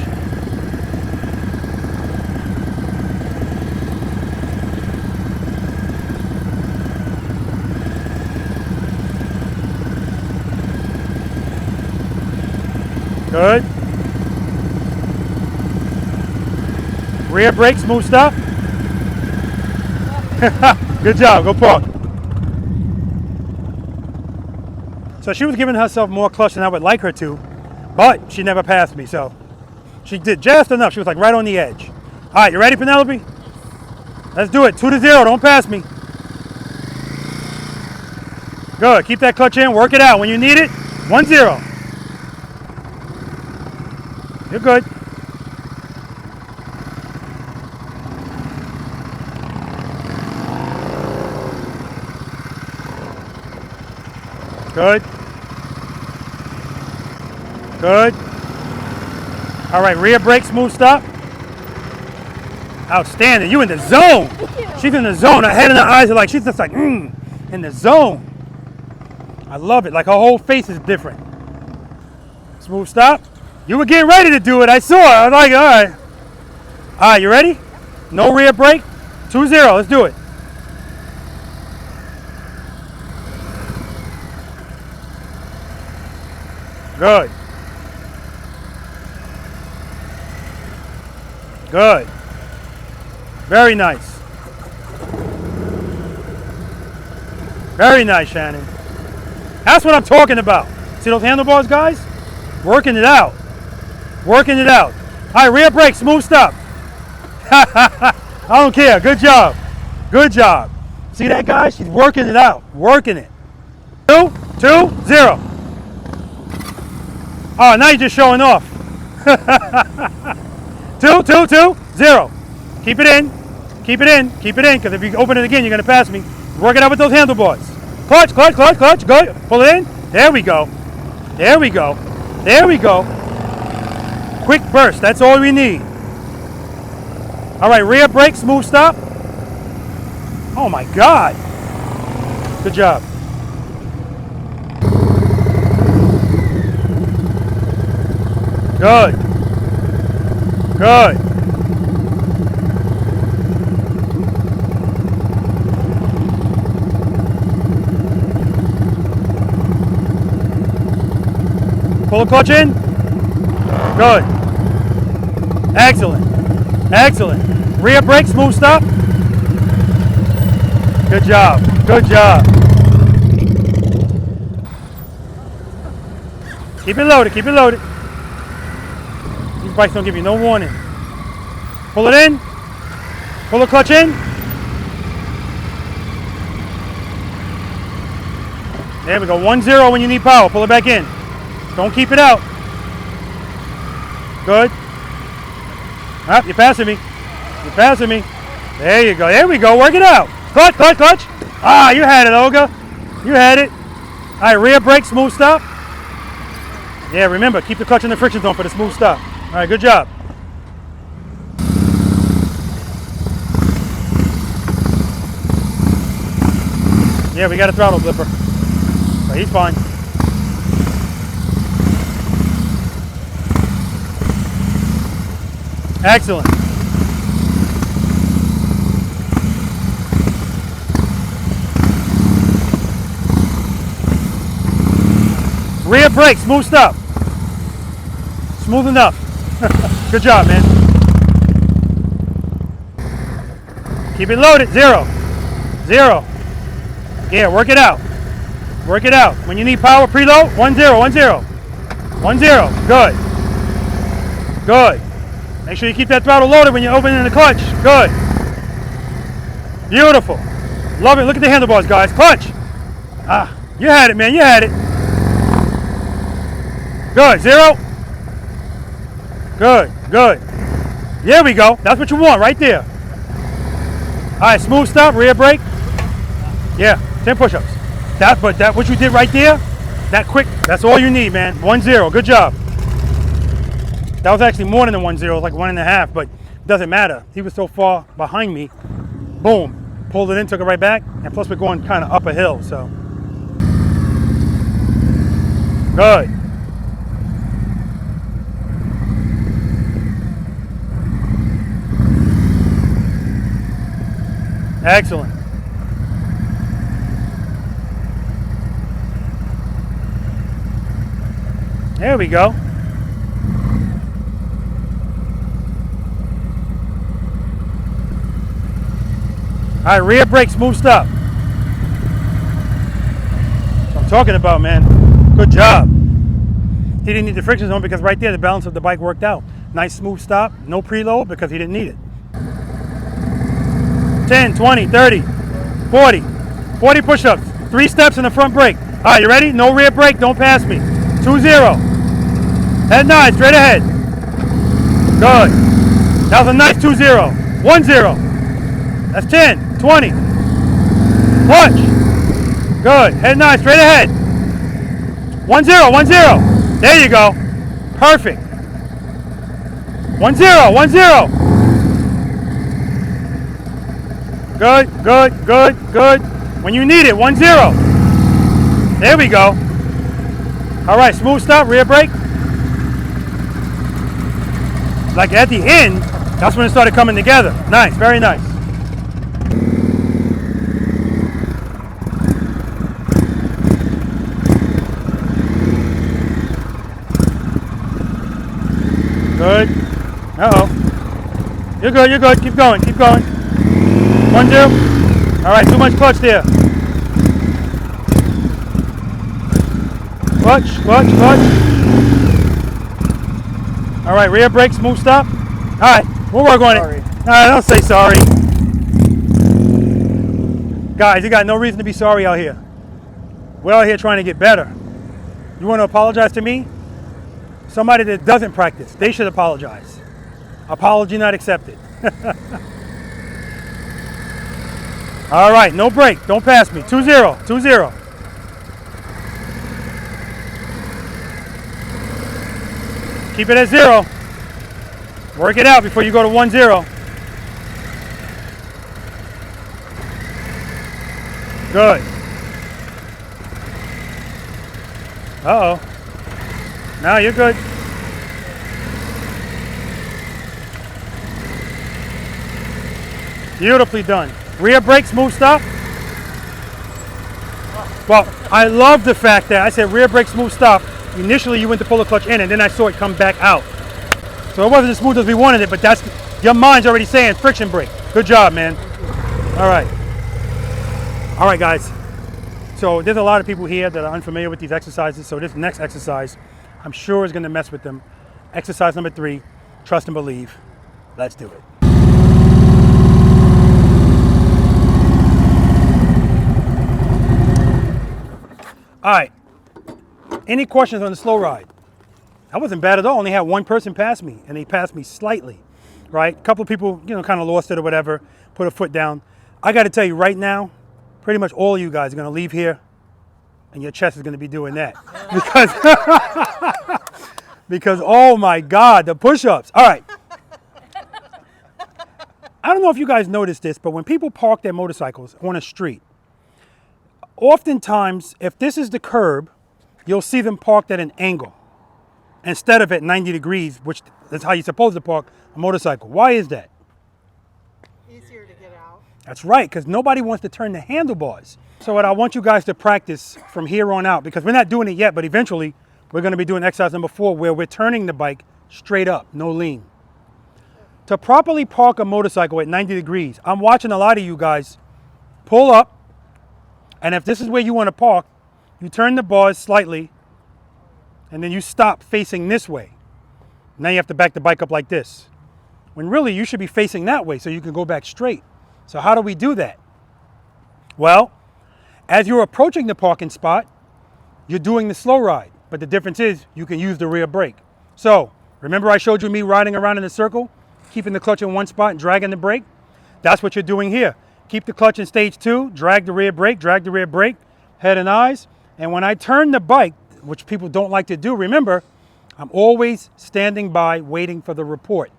Good. Rear brake, smooth stop. Good job, go park. So she was giving herself more clutch than I would like her to, but she never passed me, so she did just enough. She was like right on the edge. All right, you ready, Penelope? Let's do it, 2-0, don't pass me. Good, keep that clutch in, work it out. When you need it, 1-0. You're good. Good. Good. All right, rear brake, smooth stop. Outstanding. You in the zone. She's in the zone. Her head and her eyes are like, she's just like, in the zone. I love it. Like her whole face is different. Smooth stop. You were getting ready to do it. I saw it. I was like, all right. All right, you ready? No rear brake. 2-0. Let's do it. Good. Good. Very nice. Very nice, Shannon. That's what I'm talking about. See those handlebars, guys? Working it out. Working it out. All right, rear brake, smooth stop. I don't care. Good job. Good job. See that, guys? She's working it out. Working it. 2-0. Oh, now you're just showing off. 2-0. Keep it in. Keep it in. Keep it in, because if you open it again, you're going to pass me. Work it out with those handlebars. Clutch, clutch, clutch, clutch. Good. Pull it in. There we go. There we go. There we go. Quick burst. That's all we need. All right, rear brake, smooth stop. Oh, my God. Good job. Good. Good. Pull the clutch in. Good. Excellent. Excellent. Rear brake, smooth stop. Good job. Good job. Keep it loaded. Keep it loaded. These bikes don't give you no warning. Pull it in. Pull the clutch in. There we go. 1-0 when you need power. Pull it back in. Don't keep it out. Good. Ah, you're passing me. You're passing me. There you go. There we go. Work it out. Clutch, clutch, clutch. Ah, you had it, Olga. You had it. All right, rear brake, smooth stop. Yeah, remember, keep the clutch in the friction zone for the smooth stop. All right, good job. Yeah, we got a throttle blipper. But he's fine. Excellent. Rear brake, smooth stop. Smooth enough. Good job, man. Keep it loaded. 0. 0. Yeah, work it out. Work it out. When you need power, preload. 1 0, 1 0. 1 0. Good. Good. Make sure you keep that throttle loaded when you're opening the clutch. Good. Beautiful. Love it. Look at the handlebars, guys. Clutch. Ah, you had it, man. You had it. Good. 0. Good. Good. There we go. That's what you want right there. All right, smooth stop, rear brake. Yeah, 10 push-ups. That what you did right there, that quick, that's all you need, man. 1 0. Good job. That was actually more than a 1 0, like 1.5, but it doesn't matter. He was so far behind me. Boom. Pulled it in, took it right back, and plus we're going kind of up a hill, so. Good. Excellent. There we go. All right, rear brake, smooth stop. That's what I'm talking about, man. Good job. He didn't need the friction zone because right there the balance of the bike worked out. Nice smooth stop, no preload because he didn't need it. 10, 20, 30, 40. 40 push-ups. 3 steps in the front brake. All right, you ready? No rear brake, don't pass me. 2 0. Head 9, straight ahead. Good. That was a nice 2 0. 1 0. That's 10, 20. Clutch. Good. Head 9, straight ahead. 1 0, 1 0. There you go. Perfect. 1 0, 1 0. Good, good, good, good. When you need it, 1 0. There we go. All right, smooth stop, rear brake. Like at the end, that's when it started coming together. Nice, very nice. Good. Uh-oh. You're good, you're good. Keep going, keep going. 1 0. All right, too much clutch there. Clutch, clutch, clutch. All right, rear brake, smooth stop. All right, we'll work on it. All right, don't say sorry. Guys, you got no reason to be sorry out here. We're out here trying to get better. You want to apologize to me? Somebody that doesn't practice, they should apologize. Apology not accepted. All right, no break. Don't pass me. 2 0. 2 0. Keep it at 0. Work it out before you go to 1 0. Good. Uh-oh. Now you're good. Beautifully done. Rear brake, smooth stop. Well, I love the fact that I said rear brake, smooth stop. Initially, you went to pull the clutch in, and then I saw it come back out. So it wasn't as smooth as we wanted it, but that's your mind's already saying friction brake. Good job, man. All right. All right, guys. So there's a lot of people here that are unfamiliar with these exercises. So this next exercise, I'm sure is going to mess with them. Exercise number 3, trust and believe. Let's do it. All right. Any questions on the slow ride? That wasn't bad at all. Only had one person pass me, and they passed me slightly, right? A couple of people, kind of lost it or whatever, put a foot down. I got to tell you right now, pretty much all of you guys are going to leave here, and your chest is going to be doing that. Because, oh my God, the push-ups. All right. I don't know if you guys noticed this, but when people park their motorcycles on a street, Oftentimes, if this is the curb, you'll see them parked at an angle instead of at 90 degrees, which is how you're supposed to park a motorcycle. Why is that? Easier to get out. That's right, because nobody wants to turn the handlebars. So what I want you guys to practice from here on out, because we're not doing it yet, but eventually we're going to be doing exercise number 4 where we're turning the bike straight up, no lean. To properly park a motorcycle at 90 degrees, I'm watching a lot of you guys pull up, and if this is where you want to park, you turn the bars slightly, and then you stop facing this way. Now you have to back the bike up like this. When really you should be facing that way so you can go back straight. So how do we do that? Well, as you're approaching the parking spot, you're doing the slow ride. But the difference is you can use the rear brake. So remember I showed you me riding around in a circle, keeping the clutch in one spot and dragging the brake? That's what you're doing here. Keep the clutch in stage 2, drag the rear brake, head and eyes. And when I turn the bike, which people don't like to do, remember, I'm always standing by waiting for the report.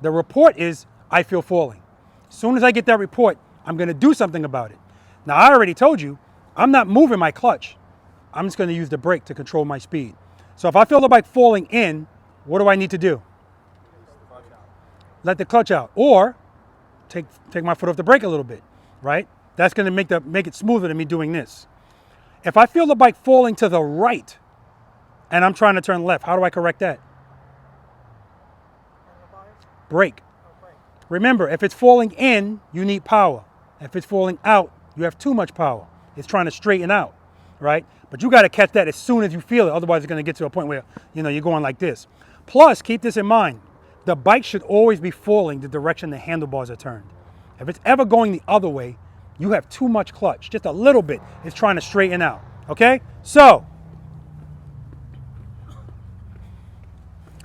The report is, I feel falling. As soon as I get that report, I'm gonna do something about it. Now, I already told you, I'm not moving my clutch. I'm just gonna use the brake to control my speed. So if I feel the bike falling in, what do I need to do? Let the clutch out, or take my foot off the brake a little bit, right? That's gonna make it smoother than me doing this. If I feel the bike falling to the right, and I'm trying to turn left, how do I correct that? Brake. Remember, if it's falling in, you need power. If it's falling out, you have too much power. It's trying to straighten out, right? But you got to catch that as soon as you feel it. Otherwise, it's going to get to a point where, you're going like this. Plus, keep this in mind. The bike should always be falling the direction the handlebars are turned. If it's ever going the other way, you have too much clutch. Just a little bit is trying to straighten out, okay? So,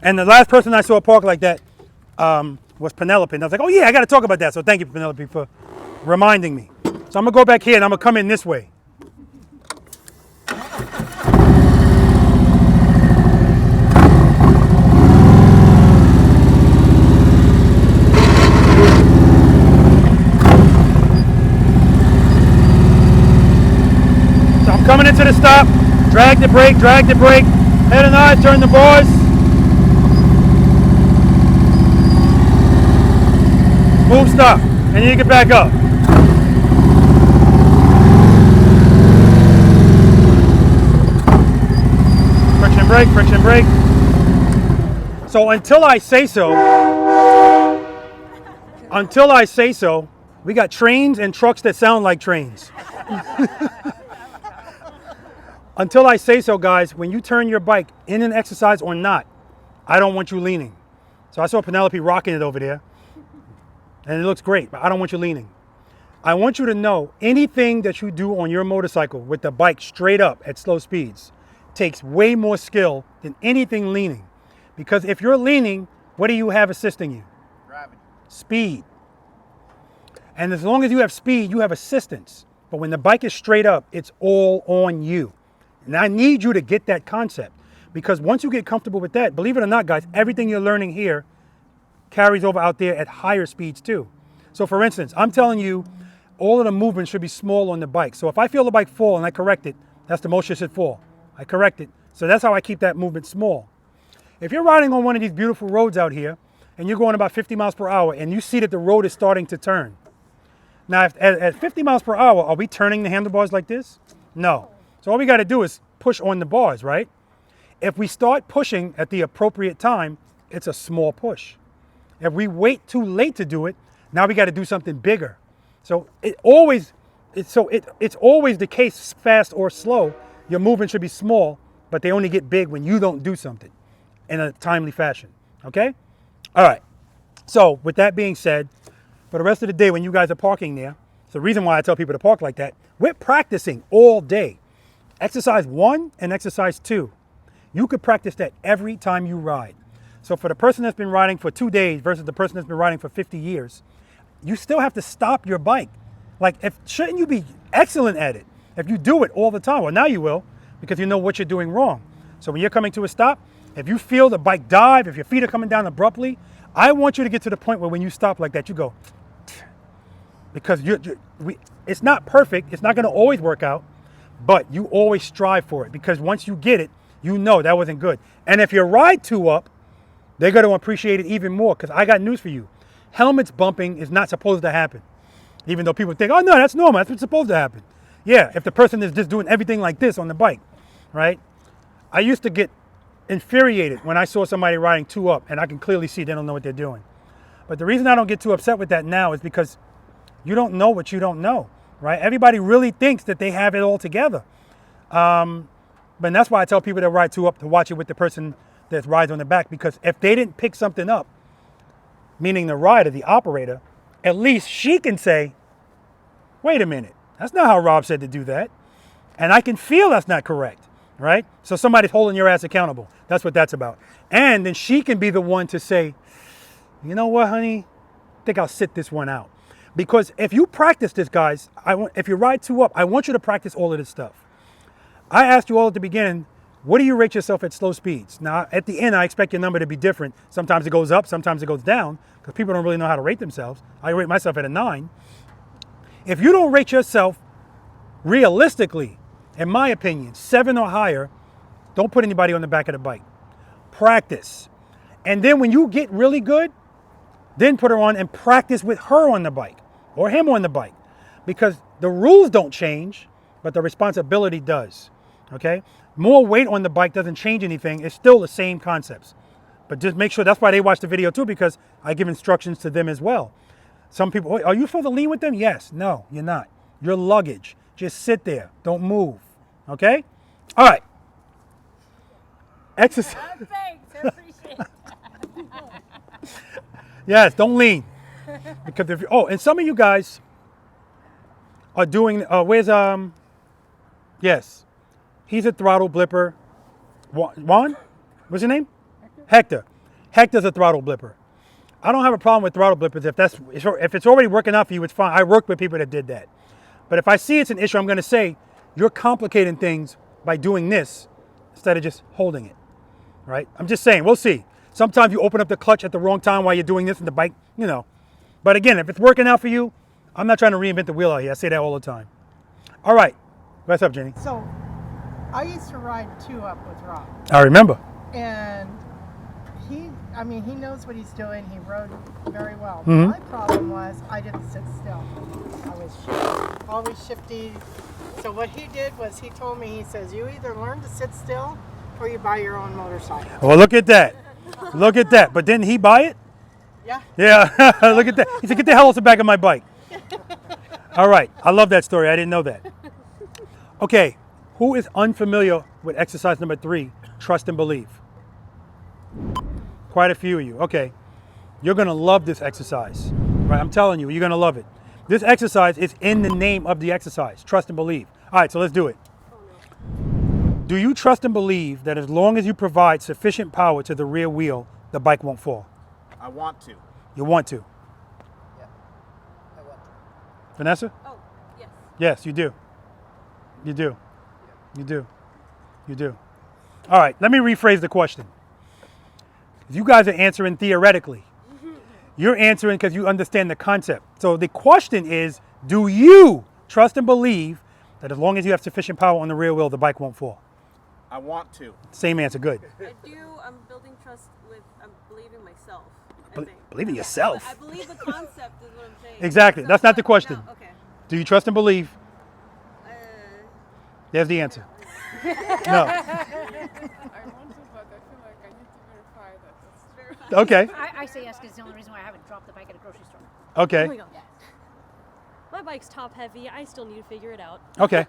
and the last person I saw park like that was Penelope. And I was like, oh yeah, I got to talk about that. So thank you, Penelope, for reminding me. So I'm going to go back here and I'm going to come in this way. So I'm coming into the stop, drag the brake, head and eyes, turn the bars. Move, stop, and then you get back up. Friction brake. So until I say so, we got trains and trucks that sound like trains. Until I say so, guys, when you turn your bike in an exercise or not, I don't want you leaning. So I saw Penelope rocking it over there. And it looks great, but I don't want you leaning. I want you to know anything that you do on your motorcycle with the bike straight up at slow speeds takes way more skill than anything leaning. Because if you're leaning, what do you have assisting you? Gravity. Speed. And as long as you have speed, you have assistance. But when the bike is straight up, it's all on you. And I need you to get that concept. Because once you get comfortable with that, believe it or not, guys, everything you're learning here carries over out there at higher speeds too. So for instance, I'm telling you, all of the movement should be small on the bike. So if I feel the bike fall and I correct it, that's the most it should fall. I correct it. So that's how I keep that movement small. If you're riding on one of these beautiful roads out here and you're going about 50 miles per hour and you see that the road is starting to turn. Now, at 50 miles per hour, are we turning the handlebars like this? No. So all we got to do is push on the bars, right? If we start pushing at the appropriate time, it's a small push. If we wait too late to do it, now we got to do something bigger. So it's always the case, fast or slow. Your movement should be small, but they only get big when you don't do something in a timely fashion. Okay? All right. So with that being said, for the rest of the day when you guys are parking there, it's the reason why I tell people to park like that. We're practicing all day. Exercise 1 and exercise 2. You could practice that every time you ride. So for the person that's been riding for 2 days versus the person that's been riding for 50 years, you still have to stop your bike. Shouldn't you be excellent at it? If you do it all the time, well, now you will, because you know what you're doing wrong. So when you're coming to a stop, if you feel the bike dive, if your feet are coming down abruptly, I want you to get to the point where when you stop like that, you go, because it's not perfect. It's not going to always work out, But you always strive for it, because once you get it, you know that wasn't good. And if you ride 2 up, they're going to appreciate it even more, because I got news for you. Helmets bumping is not supposed to happen. Even though people think, oh no, that's normal, that's what's supposed to happen. Yeah, if the person is just doing everything like this on the bike, right? I used to get infuriated when I saw somebody riding 2 up, and I can clearly see they don't know what they're doing. But the reason I don't get too upset with that now is because you don't know what you don't know, right? Everybody really thinks that they have it all together. But that's why I tell people that ride 2 up to watch it with the person that rides on the back, because if they didn't pick something up, meaning the rider, the operator, at least she can say, wait a minute, that's not how Rob said to do that. And I can feel that's not correct, right? So somebody's holding your ass accountable. That's what that's about. And then she can be the one to say, you know what, honey, I think I'll sit this one out. Because if you practice this, guys, if you ride 2 up, I want you to practice all of this stuff. I asked you all at the beginning, what do you rate yourself at slow speeds? Now, at the end, I expect your number to be different. Sometimes it goes up, sometimes it goes down, because people don't really know how to rate themselves. I rate myself at a 9. If you don't rate yourself realistically, in my opinion, 7 or higher, don't put anybody on the back of the bike. Practice. And then when you get really good, then put her on and practice with her on the bike or him on the bike, because the rules don't change, but the responsibility does, okay? More weight on the bike doesn't change anything. It's still the same concepts. But just make sure, that's why they watch the video too, because I give instructions to them as well. Some people, are you supposed to lean with them? Yes. No, you're not. Your luggage. Just sit there. Don't move. Okay? All right. Exercise. Thanks, I appreciate that. Yes, don't lean. Because if you, and some of you guys are doing, yes. He's a throttle blipper. Juan? What's your name? Hector. Hector's a throttle blipper. I don't have a problem with throttle blippers. If it's already working out for you, it's fine. I worked with people that did that. But if I see it's an issue, I'm going to say, you're complicating things by doing this instead of just holding it, right? I'm just saying, we'll see. Sometimes you open up the clutch at the wrong time while you're doing this and the bike, you know. But again, if it's working out for you, I'm not trying to reinvent the wheel out here. I say that all the time. All right. What's up, Jenny? So, I used to ride 2 up with Rob. I remember. And he knows what he's doing. He rode very well. Mm-hmm. My problem was I didn't sit still. I was shifty, always shifty. So what he did was he told me, he says, you either learn to sit still or you buy your own motorcycle. Well, look at that. Look at that. But didn't he buy it? Yeah. Yeah. Look at that. He said, get the hell off the back of my bike. All right. I love that story. I didn't know that. Okay. Who is unfamiliar with exercise number 3, trust and believe? Quite a few of you. Okay. You're going to love this exercise. Right? I'm telling you, you're going to love it. This exercise is in the name of the exercise, trust and believe. All right, so let's do it. Do you trust and believe that as long as you provide sufficient power to the rear wheel, the bike won't fall? I want to. You want to? Yeah, I want to. Vanessa? Oh, yes. Yes, you do. You do. You do. You do. All right, let me rephrase the question. You guys are answering theoretically. You're answering because you understand the concept. So the question is, do you trust and believe that as long as you have sufficient power on the rear wheel, the bike won't fall? I want to. Same answer, good. I do. I'm building trust with, I'm believing myself. Believe in yourself. I believe the concept is what I'm saying. Exactly, that's not the question. No, okay. Do you trust and believe? There's the answer. No. I want to, but I feel like I need to verify that that's true. Okay. I say yes because it's the only reason why I haven't dropped the bike at a grocery store. Okay. Oh my God. My bike's top heavy. I still need to figure it out. Okay.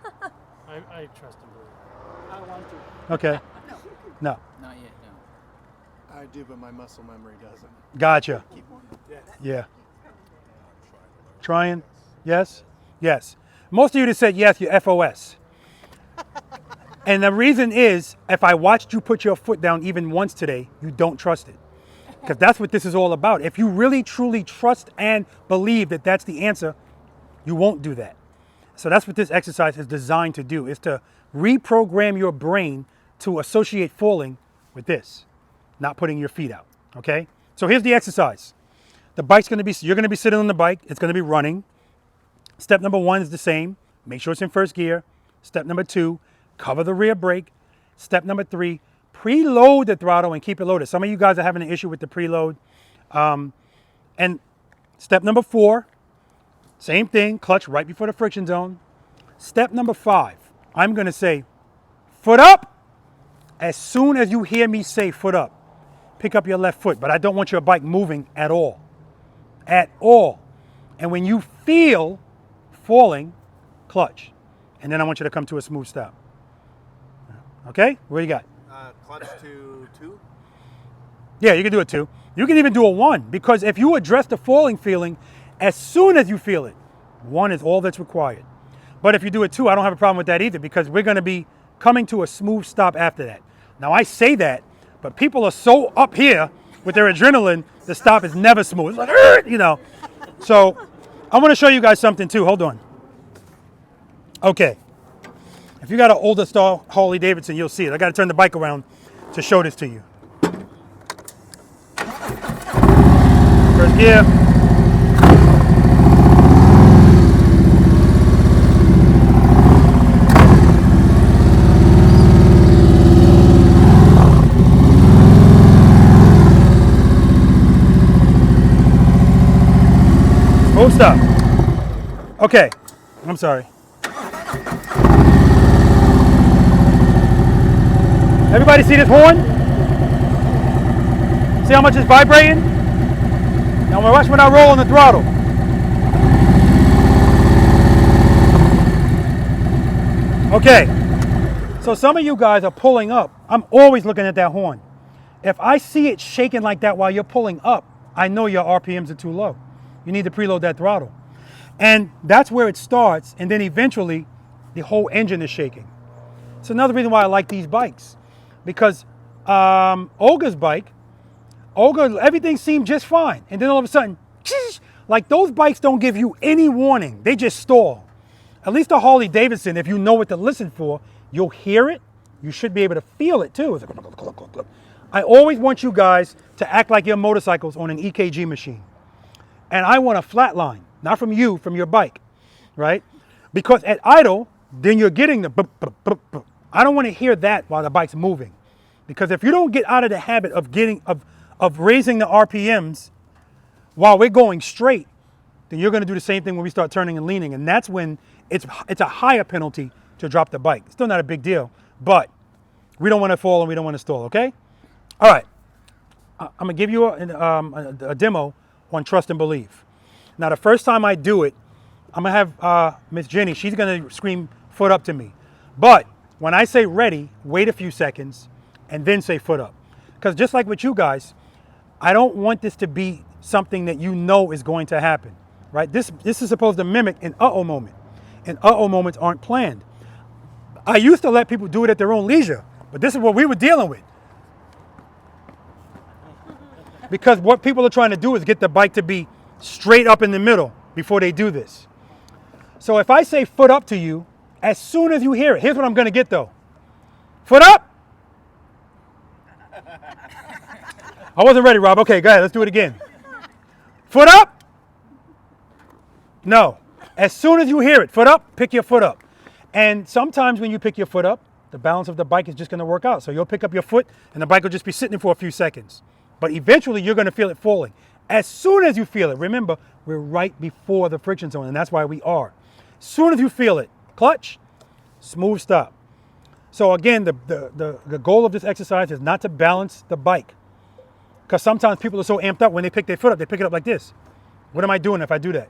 I trust and believe. I want to. Okay. No. Not yet, no. I do, but my muscle memory doesn't. Gotcha. Yeah. Yeah. Trying? Yes? Yes. Most of you that said yes, you're FOS. And the reason is, if I watched you put your foot down even once today, you don't trust it. Because that's what this is all about. If you really, truly trust and believe that that's the answer, you won't do that. So that's what this exercise is designed to do, is to reprogram your brain to associate falling with this, not putting your feet out, okay? So here's the exercise. The bike's gonna be, you're gonna be sitting on the bike, it's gonna be running. Step number 1 is the same. Make sure it's in first gear. Step number 2, cover the rear brake. Step number 3, preload the throttle and keep it loaded. Some of you guys are having an issue with the preload. And step number 4, same thing, clutch right before the friction zone. Step number 5, I'm gonna say foot up. As soon as you hear me say foot up, pick up your left foot, but I don't want your bike moving at all. At all. And when you feel falling, clutch. And then I want you to come to a smooth stop. Okay? What do you got? Clutch to 2? Yeah, you can do a 2. You can even do a 1, because if you address the falling feeling as soon as you feel it, 1 is all that's required. But if you do a 2, I don't have a problem with that either, because we're gonna be coming to a smooth stop after that. Now I say that, but people are so up here with their adrenaline, the stop is never smooth. It's like, you know. So I want to show you guys something too. Hold on. Okay. If you got an older style Harley-Davidson, you'll see it. I got to turn the bike around to show this to you. First gear. Smooth stop. Okay, I'm sorry. Everybody see this horn? See how much it's vibrating? Now watch when I roll on the throttle. Okay, so some of you guys are pulling up. I'm always looking at that horn. If I see it shaking like that while you're pulling up, I know your RPMs are too low. You need to preload that throttle. And that's where it starts, and then eventually the whole engine is shaking. It's another reason why I like these bikes, because Olga's bike, everything seemed just fine, and then all of a sudden, like those bikes don't give you any warning, they just stall. At least a Harley-Davidson, if you know what to listen for, you'll hear it, you should be able to feel it too. It's like, I always want you guys to act like your motorcycle's on an EKG machine. And I want a flat line, not from you, from your bike, right? Because at idle, then you're getting the bup, bup, bup, bup. I don't want to hear that while the bike's moving. Because if you don't get out of the habit of raising the RPMs while we're going straight, then you're going to do the same thing when we start turning and leaning. And that's when it's a higher penalty to drop the bike. Still not a big deal, but we don't want to fall and we don't want to stall, okay? All right, I'm going to give you a demo on trust and believe. Now, the first time I do it, I'm gonna have Miss Jenny, she's gonna scream foot up to me. But when I say ready, wait a few seconds and then say foot up. Because just like with you guys, I don't want this to be something that you know is going to happen, right? This is supposed to mimic an uh-oh moment. And uh-oh moments aren't planned. I used to let people do it at their own leisure, but this is what we were dealing with. Because what people are trying to do is get the bike to be straight up in the middle before they do this. So if I say foot up to you, as soon as you hear it, here's what I'm going to get though. Foot up. I wasn't ready, Rob. Okay, go ahead. Let's do it again. Foot up. No. As soon as you hear it, foot up, pick your foot up. And sometimes when you pick your foot up, the balance of the bike is just going to work out. So you'll pick up your foot and the bike will just be sitting for a few seconds. But eventually you're going to feel it falling. As soon as you feel it, remember, we're right before the friction zone, and that's why we are. As soon as you feel it, clutch, smooth stop. So again, the goal of this exercise is not to balance the bike. Because sometimes people are so amped up when they pick their foot up, they pick it up like this. What am I doing if I do that?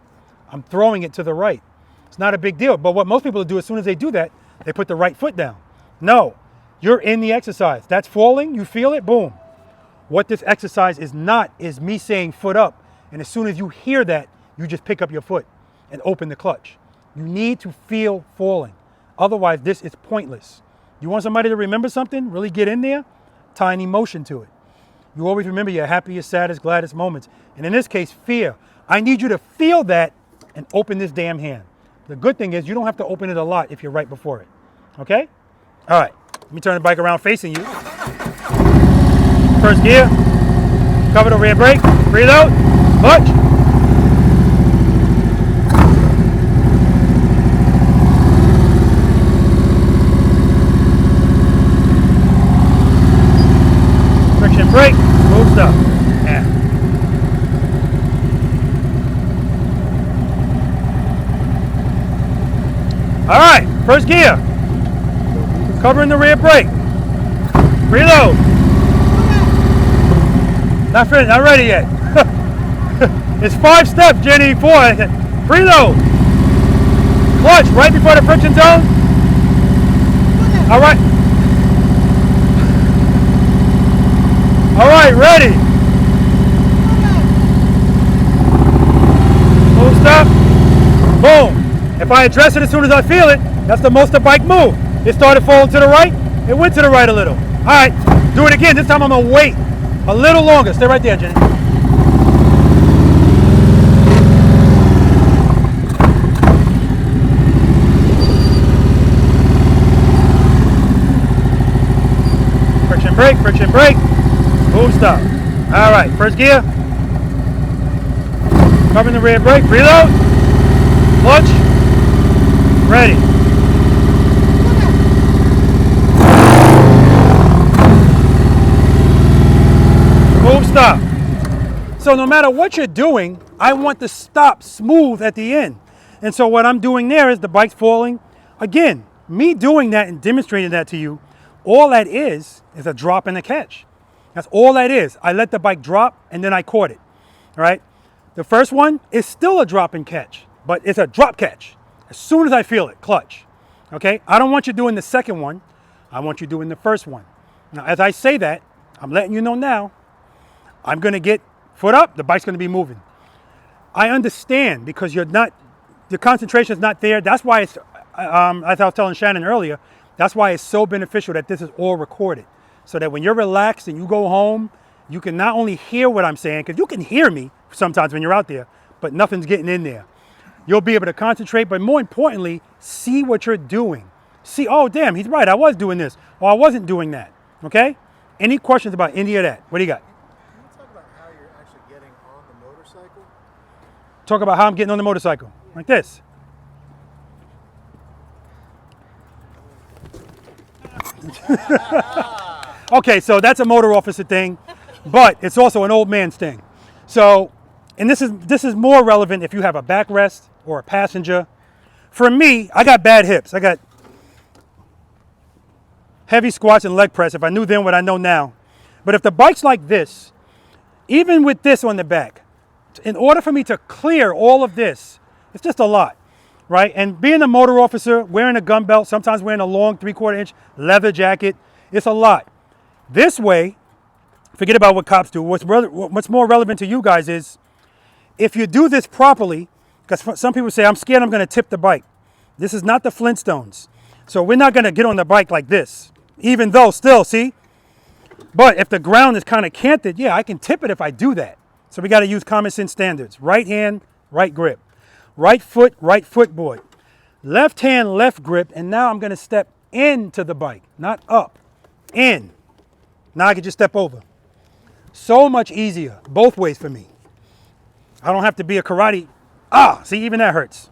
I'm throwing it to the right. It's not a big deal. But what most people do as soon as they do that, they put the right foot down. No, you're in the exercise. That's falling, you feel it, boom. What this exercise is not is me saying foot up. And as soon as you hear that, you just pick up your foot and open the clutch. You need to feel falling. Otherwise, this is pointless. You want somebody to remember something, really get in there, tie an emotion to it. You always remember your happiest, saddest, gladdest moments. And in this case, fear. I need you to feel that and open this damn hand. The good thing is you don't have to open it a lot if you're right before it. Okay? All right. Let me turn the bike around facing you. First gear. Cover the rear brake. Preload. Clutch. brake, smooth stuff. Yeah. All right, first gear. Covering the rear brake. Preload. Not finished, not ready yet. It's 5 steps, Jenny, 4. Preload. Clutch right before the friction zone. All right. All right, ready. Full stop. Boom. If I address it as soon as I feel it, that's the most the bike moved. It started falling to the right. It went to the right a little. All right, do it again. This time I'm gonna wait a little longer. Stay right there, Jenny. Friction brake, friction brake. Smooth stop. All right, first gear. Covering the rear brake, preload. Clutch. Ready. Smooth stop. So no matter what you're doing, I want the stop smooth at the end. And so what I'm doing there is the bike's falling. Again, me doing that and demonstrating that to you, all that is a drop and a catch. That's all that is. I let the bike drop and then I caught it. All right. The first one is still a drop and catch, but it's a drop catch. As soon as I feel it, clutch. Okay. I don't want you doing the second one. I want you doing the first one. Now, as I say that, I'm letting you know now, I'm going to get foot up. The bike's going to be moving. I understand because your concentration is not there. That's why it's, as I was telling Shannon earlier, that's why it's so beneficial that this is all recorded. So that when you're relaxed and you go home, you can not only hear what I'm saying, because you can hear me sometimes when you're out there, but nothing's getting in there. You'll be able to concentrate, but more importantly, see what you're doing. See, oh, damn, he's right. I was doing this, or I wasn't doing that. Okay? Any questions about any of that? What do you got? Can you talk about how you're actually getting on the motorcycle? Talk about how I'm getting on the motorcycle. Like this. Okay, so that's a motor officer thing, but it's also an old man's thing. So, and this is more relevant if you have a backrest or a passenger. For me, I got bad hips. I got heavy squats and leg press. If I knew then what I know now. But if the bike's like this, even with this on the back, in order for me to clear all of this, it's just a lot, right? And being a motor officer, wearing a gun belt, sometimes wearing a long 3/4 inch leather jacket, it's a lot. This way, forget about what cops do. What's more relevant to you guys is, if you do this properly, because some people say, I'm scared I'm going to tip the bike. This is not the Flintstones. So we're not going to get on the bike like this, even though still, see? But if the ground is kind of canted, yeah, I can tip it if I do that. So we got to use common sense standards. Right hand, right grip. Right footboard. Left hand, left grip. And now I'm going to step into the bike, not up, in. Now I can just step over. So much easier, both ways for me. I don't have to be a karate. See, even that hurts.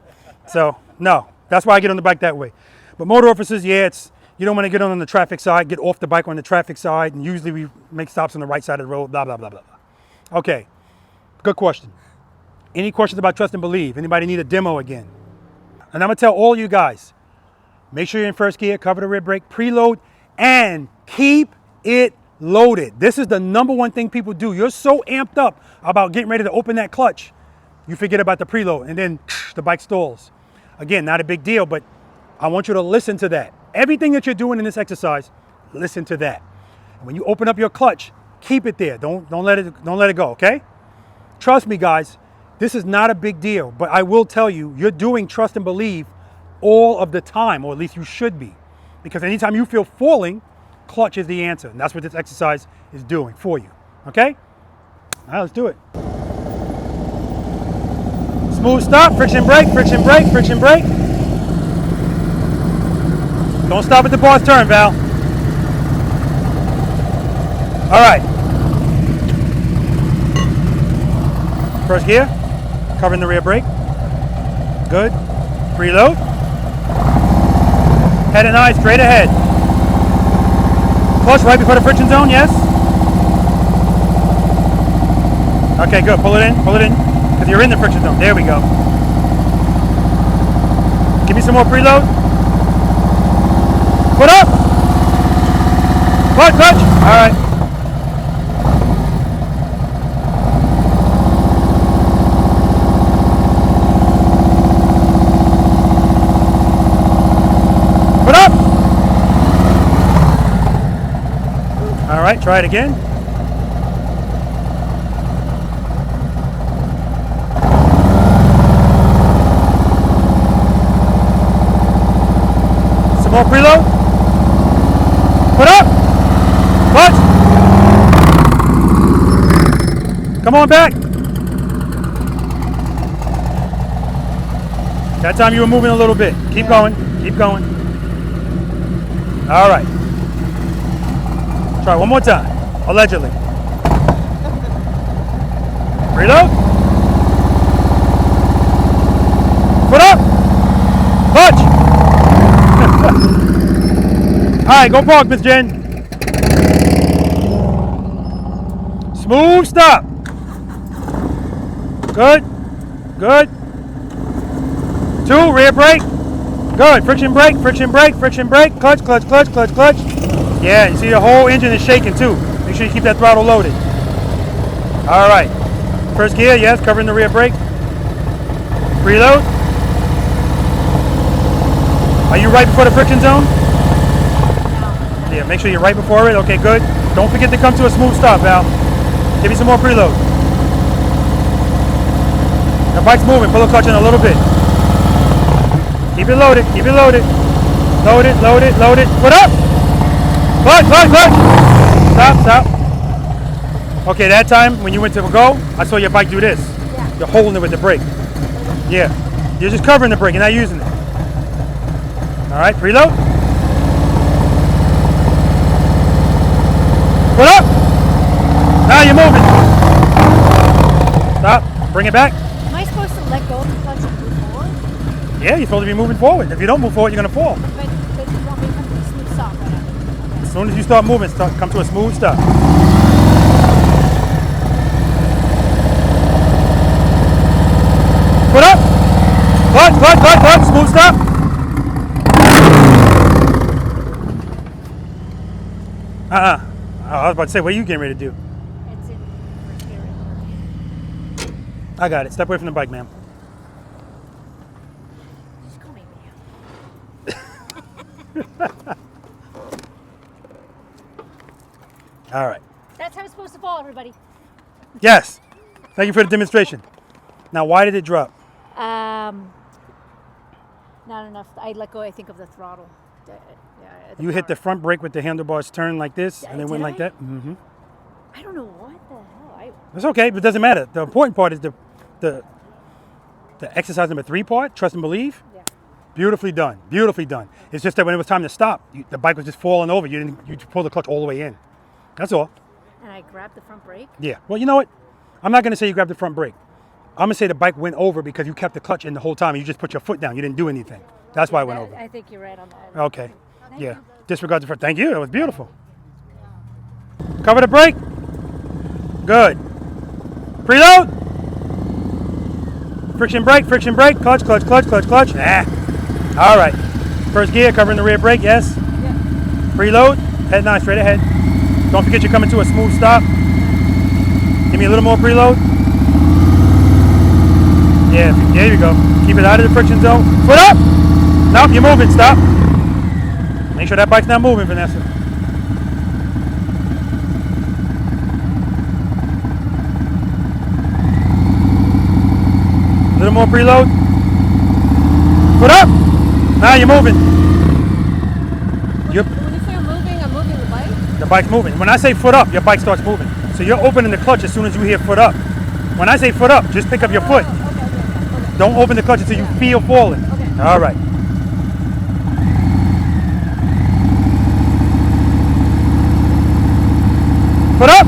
So, no, that's why I get on the bike that way. But motor officers, yeah, you don't want to get on the traffic side, get off the bike on the traffic side, and usually we make stops on the right side of the road, blah, blah, blah, blah. Okay, good question. Any questions about trust and believe? Anybody need a demo again? And I'm going to tell all you guys, make sure you're in first gear, cover the rear brake, preload, and keep it loaded. This is the #1 thing people do. You're so amped up about getting ready to open that clutch, you forget about the preload, and then the bike stalls. Again, not a big deal, but I want you to listen to that. Everything that you're doing in this exercise, listen to that. And when you open up your clutch, keep it there. Don't let it go, okay? Trust me, guys, this is not a big deal, but I will tell you, you're doing trust and believe all of the time, or at least you should be. Because anytime you feel falling, clutch is the answer. And that's what this exercise is doing for you, okay? All right, let's do it. Smooth stop, friction brake, friction brake, friction brake. Don't stop at the boss turn, Val. All right. First gear, covering the rear brake. Good. Preload. Head and eyes straight ahead. Clutch right before the friction zone, yes. Okay, good. Pull it in. Pull it in. Because you're in the friction zone. There we go. Give me some more preload. Foot up. Clutch, clutch. All right. Foot up. All right, try it again. Some more preload. Put up. Clutch. Come on back. That time you were moving a little bit. Keep going. Keep going. All right. Try one more time. Allegedly. Reload. Put up. Clutch. All right, go park, Miss Jen. Smooth stop. Good. Good. 2, rear brake. Good. Friction brake, friction brake, friction brake. Clutch, clutch, clutch, clutch, clutch. Yeah, you see the whole engine is shaking too. Make sure you keep that throttle loaded. All right. First gear, yes, covering the rear brake. Preload. Are you right before the friction zone? Yeah, make sure you're right before it. Okay, good. Don't forget to come to a smooth stop, Val. Give me some more preload. The bike's moving. Pull the clutch in a little bit. Keep it loaded. Keep it loaded. Load it, load it, load it. Put up. Clutch, clutch, clutch. Stop, stop. Okay, that time when you went to go, I saw your bike do this. Yeah. You're holding it with the brake. Yeah. You're just covering the brake. You're not using it. All right, preload. Put up. Now you're moving. Stop. Bring it back. Am I supposed to let go of the clutch and move forward? Yeah, you're supposed to be moving forward. If you don't move forward, you're going to fall. But you want me to come to a smooth stop right now? Okay. As soon as you start moving, come to a smooth stop. Put up. Clutch, clutch, clutch, clutch. Smooth stop. I was about to say, what are you getting ready to do? It's in first gear. I got it. Step away from the bike, ma'am. Just call me ma'am. All right. That's how it's supposed to fall, everybody. Yes. Thank you for the demonstration. Now, why did it drop? Not enough. I let go, I think, of the throttle. You hit the front brake with the handlebars turn like this, and it went like that? Mm-hmm. I don't know what the hell. It's okay, but it doesn't matter. The important part is the exercise number 3 part, trust and believe. Yeah. Beautifully done. Beautifully done. It's just that when it was time to stop, the bike was just falling over. You pulled the clutch all the way in. That's all. And I grabbed the front brake? Yeah. Well, you know what? I'm not going to say you grabbed the front brake. I'm going to say the bike went over because you kept the clutch in the whole time. You just put your foot down. You didn't do anything. That's why it went over. I think you're right on that. Okay. Yeah. Disregard the front. Thank you. That was beautiful. Cover the brake. Good. Preload. Friction brake, clutch, clutch, clutch, clutch, clutch. All right. First gear, covering the rear brake, yes. Yeah. Preload. Head 9, straight ahead. Don't forget you're coming to a smooth stop. Give me a little more preload. Yeah, there you go. Keep it out of the friction zone. Foot up. Nope, you're moving. Stop. Make sure that bike's not moving, Vanessa. A little more preload. Foot up. Now you're moving. When you say I'm moving the bike? The bike's moving. When I say foot up, your bike starts moving. So you're opening the clutch as soon as you hear foot up. When I say foot up, just pick up your foot. Okay. Don't open the clutch until you feel falling. Okay. All right. Foot up.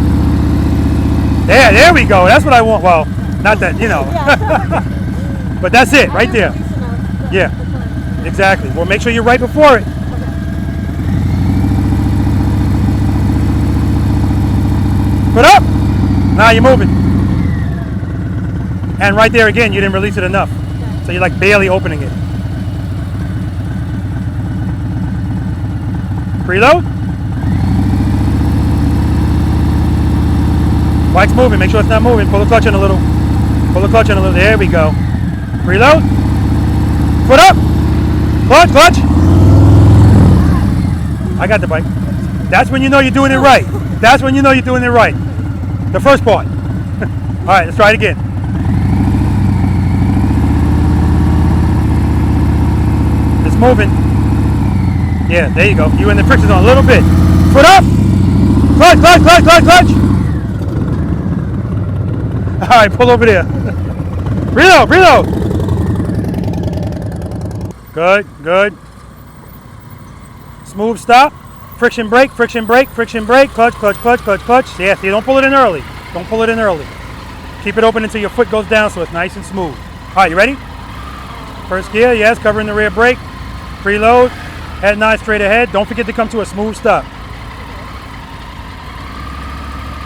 There we go. That's what I want. Well, not that, you know. But that's it, right there. Yeah, exactly. Well, make sure you're right before it. Foot up. Now you're moving. And right there again, you didn't release it enough. So you're like barely opening it. Preload. Bike's moving, make sure it's not moving. Pull the clutch in a little. Pull the clutch in a little. There we go. Preload. Foot up. Clutch, clutch. I got the bike. That's when you know you're doing it right. That's when you know you're doing it right. The first part. All right, let's try it again. It's moving. Yeah, there you go. You in the friction zone a little bit. Foot up. Clutch, clutch, clutch, clutch, clutch. All right, pull over there. Reload, reload. Good, good. Smooth stop. Friction brake, friction brake, friction brake. Clutch, clutch, clutch, clutch, clutch. Yeah, see, don't pull it in early. Don't pull it in early. Keep it open until your foot goes down so it's nice and smooth. All right, you ready? First gear, yes, covering the rear brake. Preload. Head and eye straight ahead. Don't forget to come to a smooth stop.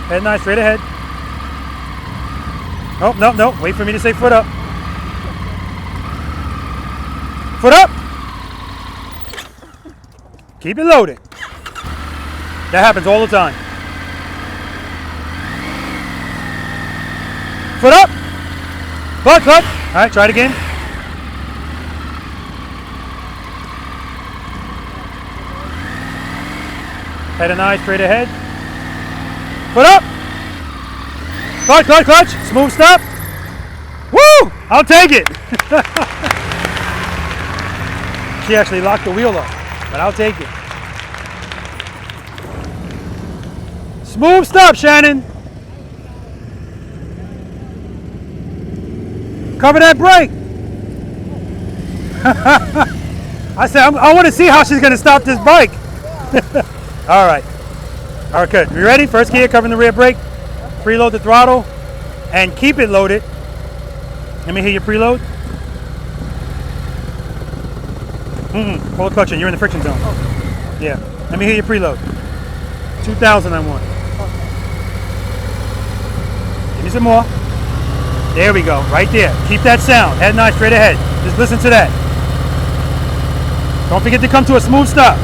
Head and eye straight ahead. Oh, no, no. Wait for me to say foot up. Foot up. Keep it loaded. That happens all the time. Foot up. Clutch, clutch. All right, try it again. Head and eye straight ahead. Foot up. Clutch, clutch, clutch. Smooth stop. Woo! I'll take it. She actually locked the wheel up, but I'll take it. Smooth stop, Shannon. Cover that brake. I said, I want to see how she's going to stop this bike. All right. All right, good. You ready? First gear, covering the rear brake. Preload the throttle and keep it loaded. Let me hear your preload. Pull the clutch in. You're in the friction zone. Okay. Yeah. Let me hear your preload. 2,000 on one. Okay. Give me some more. There we go. Right there. Keep that sound. Head and eye straight ahead. Just listen to that. Don't forget to come to a smooth stop.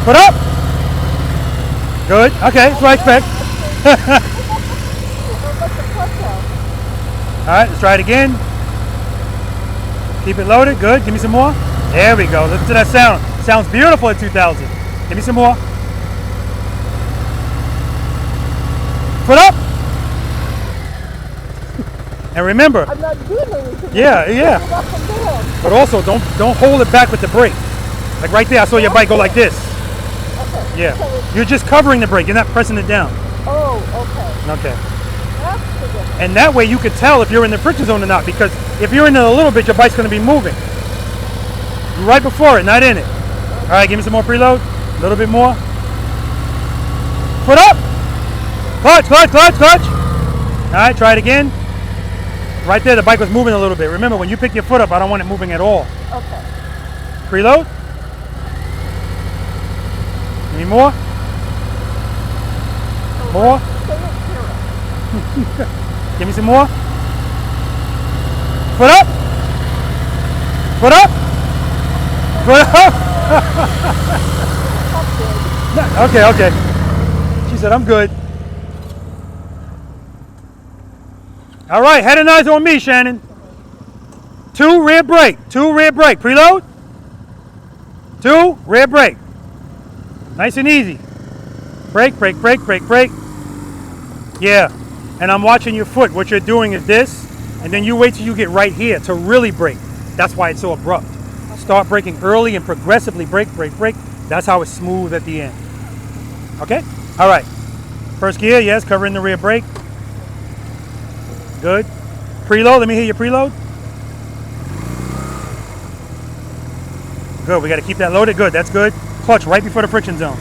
Put up. Good. Okay. That's what I expect. All right. Let's try it again. Keep it loaded. Good. Give me some more. There we go. Listen to that sound. Sounds beautiful at 2,000. Give me some more. Foot up. And remember. I'm not doing anything. Yeah, yeah. But also, don't hold it back with the brake. Like right there, I saw your bike go like this. Okay. Yeah. So you're just covering the brake. You're not pressing it down. Oh, okay. Okay. That's the difference. And that way you could tell if you're in the friction zone or not, because if you're in it a little bit, your bike's going to be moving. Right before it, not in it. All right, give me some more preload. A little bit more. Foot up. Clutch, clutch, clutch, clutch. All right, try it again. Right there, the bike was moving a little bit. Remember, when you pick your foot up, I don't want it moving at all. Okay. Preload. Any more? More? Give me some more. Foot up. Foot up. Foot up. Okay, okay. She said, I'm good. All right, head and eyes on me, Shannon. 2 rear brake, 2 rear brake. Preload. 2 rear brake. Nice and easy. Brake, brake, brake, brake, brake. Yeah, and I'm watching your foot. What you're doing is this, and then you wait till you get right here to really brake. That's why it's so abrupt. Start braking early and progressively brake, brake, brake. That's how it's smooth at the end. Okay? All right. First gear, yes, covering the rear brake. Good. Preload, let me hear your preload. Good, we got to keep that loaded. Good, that's good. Clutch right before the friction zone.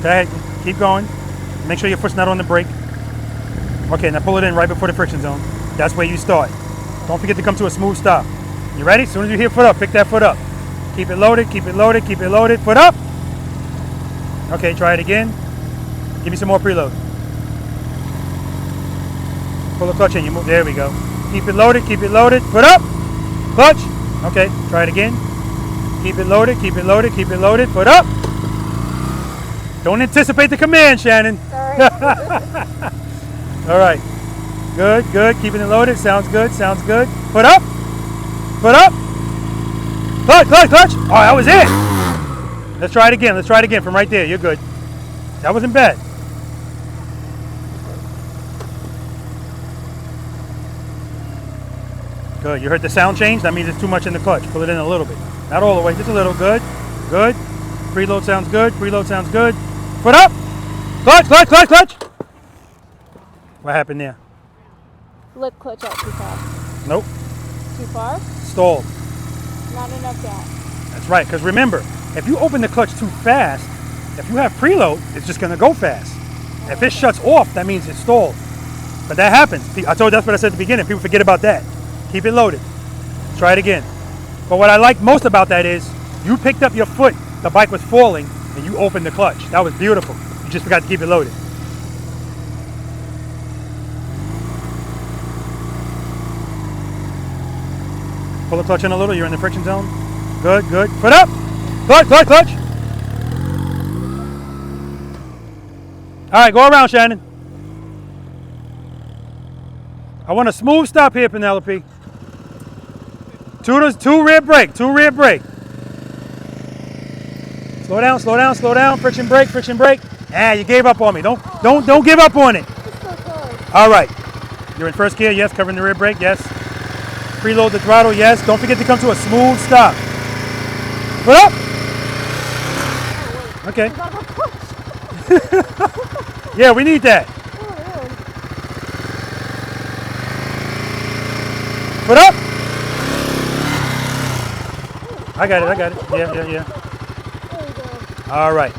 Go ahead, keep going. Make sure your foot's not on the brake. Okay, now pull it in right before the friction zone. That's where you start. Don't forget to come to a smooth stop. You ready? As soon as you hear foot up, pick that foot up. Keep it loaded, keep it loaded, keep it loaded. Foot up. Okay, try it again. Give me some more preload. Pull the clutch in. You move. There we go. Keep it loaded. Keep it loaded. Foot up. Clutch. Okay. Try it again. Keep it loaded. Keep it loaded. Keep it loaded. Foot up. Don't anticipate the command, Shannon. All right. Good. Good. Keeping it loaded. Sounds good. Sounds good. Foot up. Foot up. Clutch. Clutch. Clutch. Oh, that was it. Let's try it again. Let's try it again from right there. You're good. That wasn't bad. Good. You heard the sound change? That means it's too much in the clutch. Pull it in a little bit. Not all the way. Just a little. Good. Good. Preload sounds good. Preload sounds good. Foot up. Clutch. Clutch. Clutch. Clutch. What happened there? Lip clutch out too fast. Nope. Too far? Stalled. Not enough gas. That's right. Because remember, if you open the clutch too fast, if you have preload, it's just going to go fast. If it shuts off, that means it's stalled. But that happens. I told you that's what I said at the beginning. People forget about that. Keep it loaded. Try it again. But what I like most about that is you picked up your foot, the bike was falling, and you opened the clutch. That was beautiful. You just forgot to keep it loaded. Pull the clutch in a little. You're in the friction zone. Good, good. Foot up. Clutch, clutch, clutch. All right, go around, Shannon. I want a smooth stop here, Penelope. Two rear brake, two rear brake. Slow down, slow down, slow down. Friction brake, friction brake. Ah, you gave up on me. Don't give up on it. All right. You're in first gear, yes. Covering the rear brake, yes. Preload the throttle, yes. Don't forget to come to a smooth stop. Foot up. Okay. Yeah, we need that. Foot up. I got it, I got it. Yeah, yeah, yeah. All right.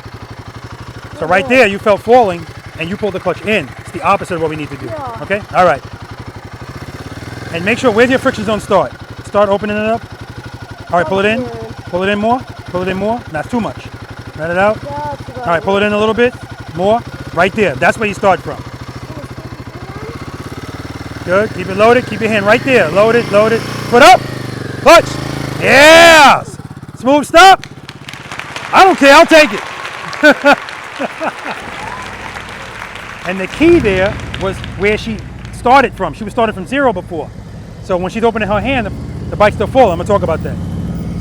So right there, you felt falling, and you pulled the clutch in. It's the opposite of what we need to do. Okay? All right. And make sure, where's your friction zone start? Start opening it up. All right, pull it in. Pull it in more. Pull it in more. That's too much. Let it out. All right, pull it in a little bit. More. Right there. That's where you start from. Good. Keep it loaded. Keep your hand right there. Loaded, loaded. Foot up. Clutch. Yeah. Smooth stop. I don't care. I'll take it. And the key there was where she started from. She was started from zero before. So when she's opening her hand, the bike's still full. I'm going to talk about that.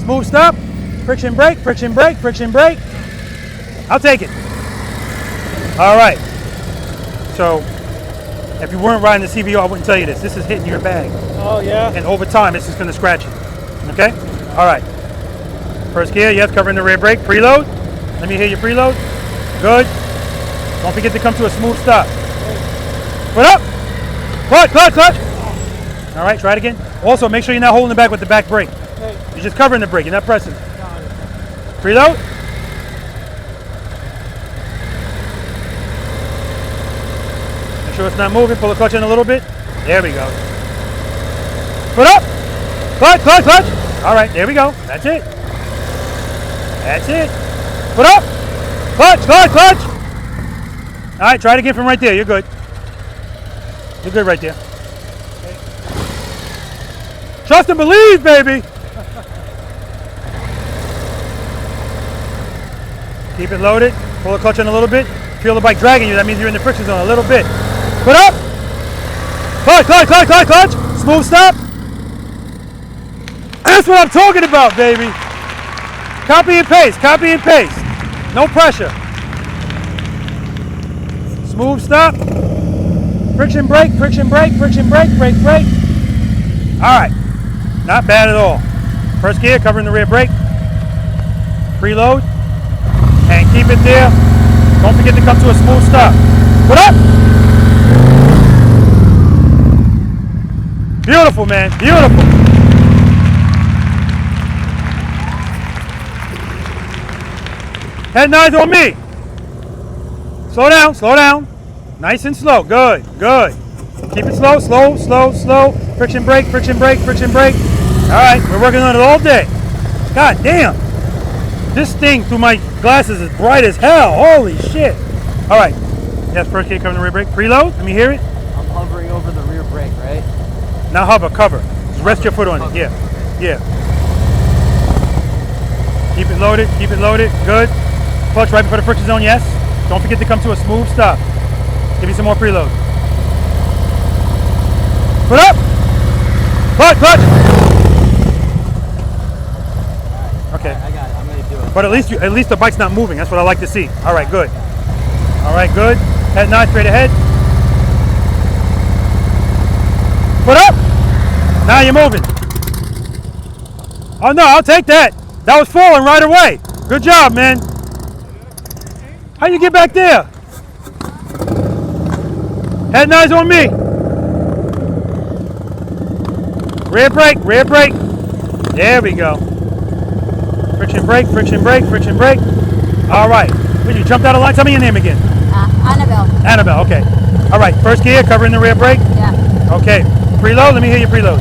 Smooth stop. Friction brake, friction brake, friction brake. I'll take it. All right. So if you weren't riding the CVO, I wouldn't tell you this. This is hitting your bag. Oh, yeah? And over time, this is going to scratch it. Okay? All right. First gear, yes, covering the rear brake. Preload. Let me hear your preload. Good. Don't forget to come to a smooth stop. Foot up. Clutch, clutch, clutch. All right, try it again. Also, make sure you're not holding it back with the back brake. You're just covering the brake. You're not pressing. Preload. Make sure it's not moving. Pull the clutch in a little bit. There we go. Foot up. Clutch, clutch, clutch. All right, there we go. That's it. That's it. Foot up. Clutch, clutch, clutch. All right, try it again from right there. You're good. You're good right there. Trust and believe, baby. Keep it loaded. Pull the clutch in a little bit. Feel the bike dragging you. That means you're in the friction zone a little bit. Put up. Clutch, clutch, clutch, clutch, clutch. Smooth stop. That's what I'm talking about, baby. Copy and paste. Copy and paste. No pressure. Smooth stop. Friction brake, friction brake, friction brake, brake, brake. All right. Not bad at all. First gear, covering the rear brake. Preload. And keep it there. Don't forget to come to a smooth stop. Put up. Beautiful, man. Beautiful. Head nods on me. Slow down, slow down. Nice and slow. Good, good. Keep it slow, slow, slow, slow. Friction brake, friction brake, friction brake. All right, we're working on it all day. God damn. This thing through my glasses is bright as hell. Holy shit. All right. Yes, first gear covering the rear brake. Preload. Let me hear it. I'm hovering over the rear brake. Not hover, cover. Just rest your foot on it. Yeah. Yeah. Keep it loaded. Keep it loaded. Good. Clutch right before the friction zone. Yes. Don't forget to come to a smooth stop. Give me some more preload. Put up. Clutch, clutch. Okay. I got it. I'm gonna do it. But at least the bike's not moving. That's what I like to see. All right, good. All right, good. Head nod straight ahead. Put up. Now you're moving. Oh no, I'll take that. That was falling right away. Good job, man. How you get back there? Head nods on me. Rear brake, rear brake. There we go. Friction brake, friction brake, friction brake. All right. When you jumped out of line, tell me your name again. Annabelle. Annabelle, okay. All right, first gear, covering the rear brake. Yeah. Okay. Preload, let me hear your preload.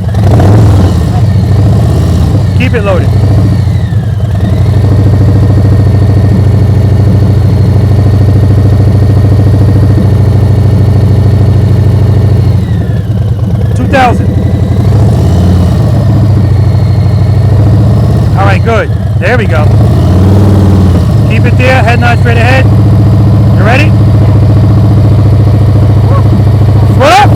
Keep it loaded. All right, good. There we go. Keep it there. Head nod straight ahead. You ready? Foot up.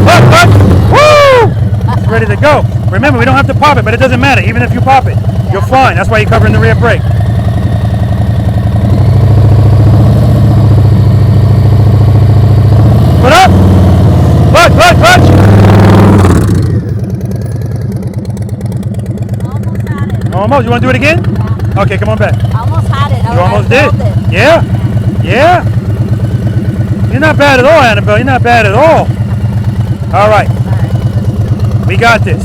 Up, up. Woo! It's ready to go. Remember, we don't have to pop it, but it doesn't matter. Even if you pop it, you're fine. That's why you're covering the rear brake. Foot up. Clutch, clutch, clutch. Almost. You want to do it again? Yeah. Okay, come on back. I almost had it. You almost did. Yeah. Yeah. You're not bad at all, Annabelle. You're not bad at all. All right. We got this.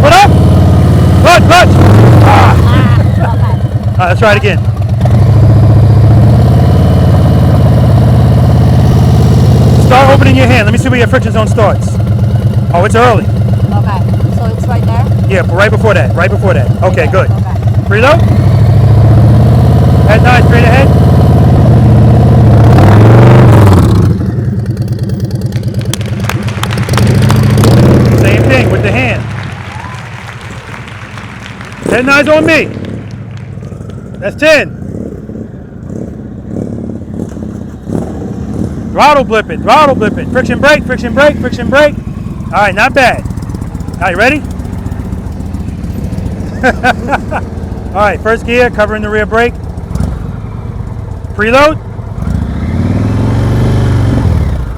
Put up. Clutch, clutch. Ah. All right, let's try it again. Start opening your hand. Let me see where your friction zone starts. Oh, it's early. Okay, so it's right there? Yeah, but right before that. Right before that. Okay, good. Okay. Preload. Head nod straight ahead. Same thing with the hand. Head nods on me. That's 10. Throttle blipping, throttle blipping. Friction brake, friction brake, friction brake. All right, not bad. All right, ready? All right, first gear, covering the rear brake. Preload.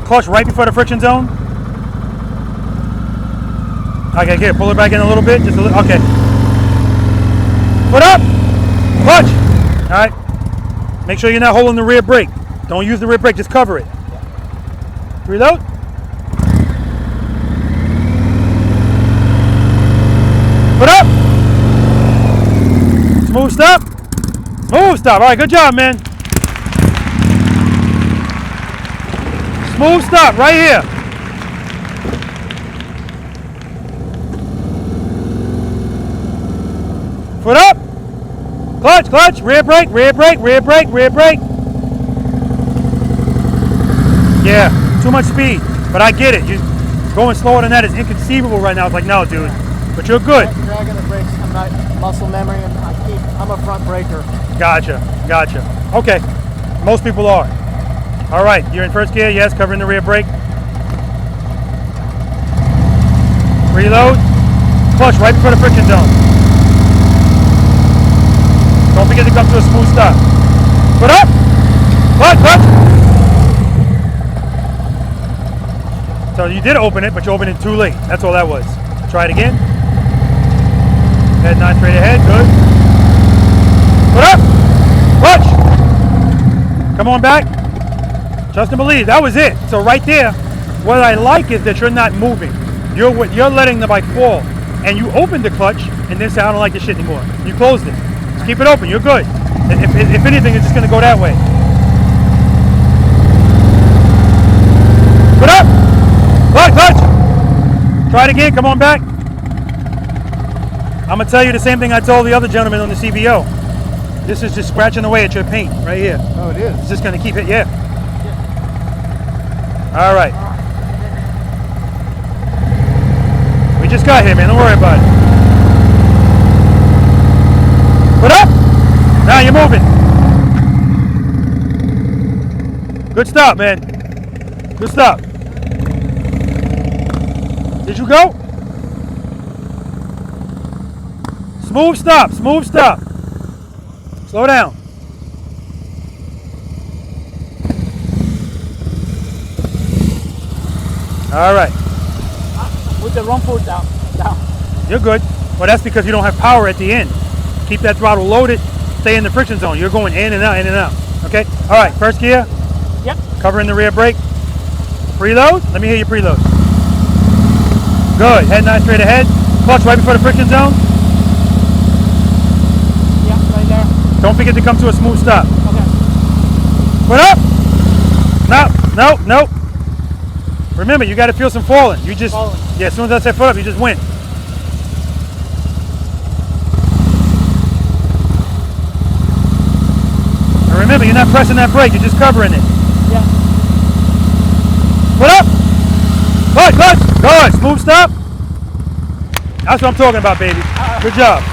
Clutch right before the friction zone. Okay, here, pull it back in a little bit. Just a little, okay. Foot up. Clutch. All right. Make sure you're not holding the rear brake. Don't use the rear brake, just cover it. Reload. Put up. Smooth stop. Smooth stop. All right, good job, man. Smooth stop right here. Foot up. Clutch, clutch. Rear brake, rear brake, rear brake, rear brake. Yeah. Too much speed, but I get it. You going slower than that is inconceivable right now. It's like, no, dude, but you're good. Dragging the brakes, I'm not muscle memory, and I'm a front braker. Gotcha, gotcha. Okay, most people are. All right, you're in first gear, yes, covering the rear brake. Reload, clutch right before the friction zone. Don't forget to come to a smooth stop. Put up, clutch, clutch. So you did open it, but you opened it too late. That's all that was. Try it again. Head nod straight ahead. Good. Put up. Clutch. Come on back. Trust and believe. That was it. So right there, what I like is that you're not moving. You're letting the bike fall. And you opened the clutch and then say, I don't like this shit anymore. You closed it. Just keep it open. You're good. If anything, it's just going to go that way. Put up. Clutch, clutch. Try it again. Come on back. I'm going to tell you the same thing I told the other gentleman on the CBO. This is just scratching away at your paint right here. Oh, it is? It's just gonna keep it, yeah. All right. We just got here, man, don't worry about it. Put up! Now you're moving. Good stop, man. Good stop. Did you go? Smooth stop, smooth stop. Slow down. All right. With the wrong foot down. You're good. Well, that's because you don't have power at the end. Keep that throttle loaded. Stay in the friction zone. You're going in and out, in and out. Okay? All right, first gear. Yep. Covering the rear brake. Preload. Let me hear your preload. Good. Head nice straight ahead. Clutch right before the friction zone. Yeah, right there. Don't forget to come to a smooth stop. Okay. Put up. No. Remember, you got to feel some falling. You just, yeah, as soon as I say foot up, you just went. And remember, you're not pressing that brake, you're just covering it. Yeah. Put up. Good. Smooth stop. That's what I'm talking about, baby. Good job.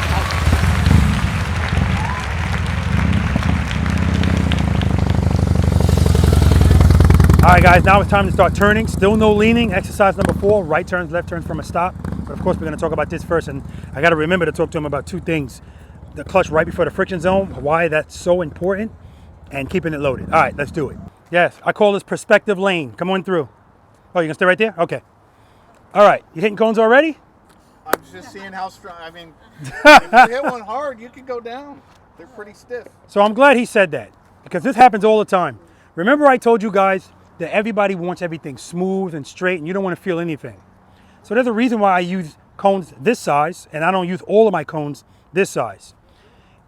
All right, guys, now it's time to start turning. Still no leaning. Exercise number 4, right turns, left turns from a stop. But of course, we're gonna talk about this first, and I gotta remember to talk to him about 2 things. The clutch right before the friction zone, why that's so important, and keeping it loaded. All right, let's do it. Yes, I call this perspective lane. Come on through. Oh, you gonna stay right there? Okay. All right, you hitting cones already? I'm just seeing how strong. I mean, if you hit one hard, you can go down. They're pretty stiff. So I'm glad he said that, because this happens all the time. Remember I told you guys that everybody wants everything smooth and straight and you don't want to feel anything. So there's a reason why I use cones this size and I don't use all of my cones this size.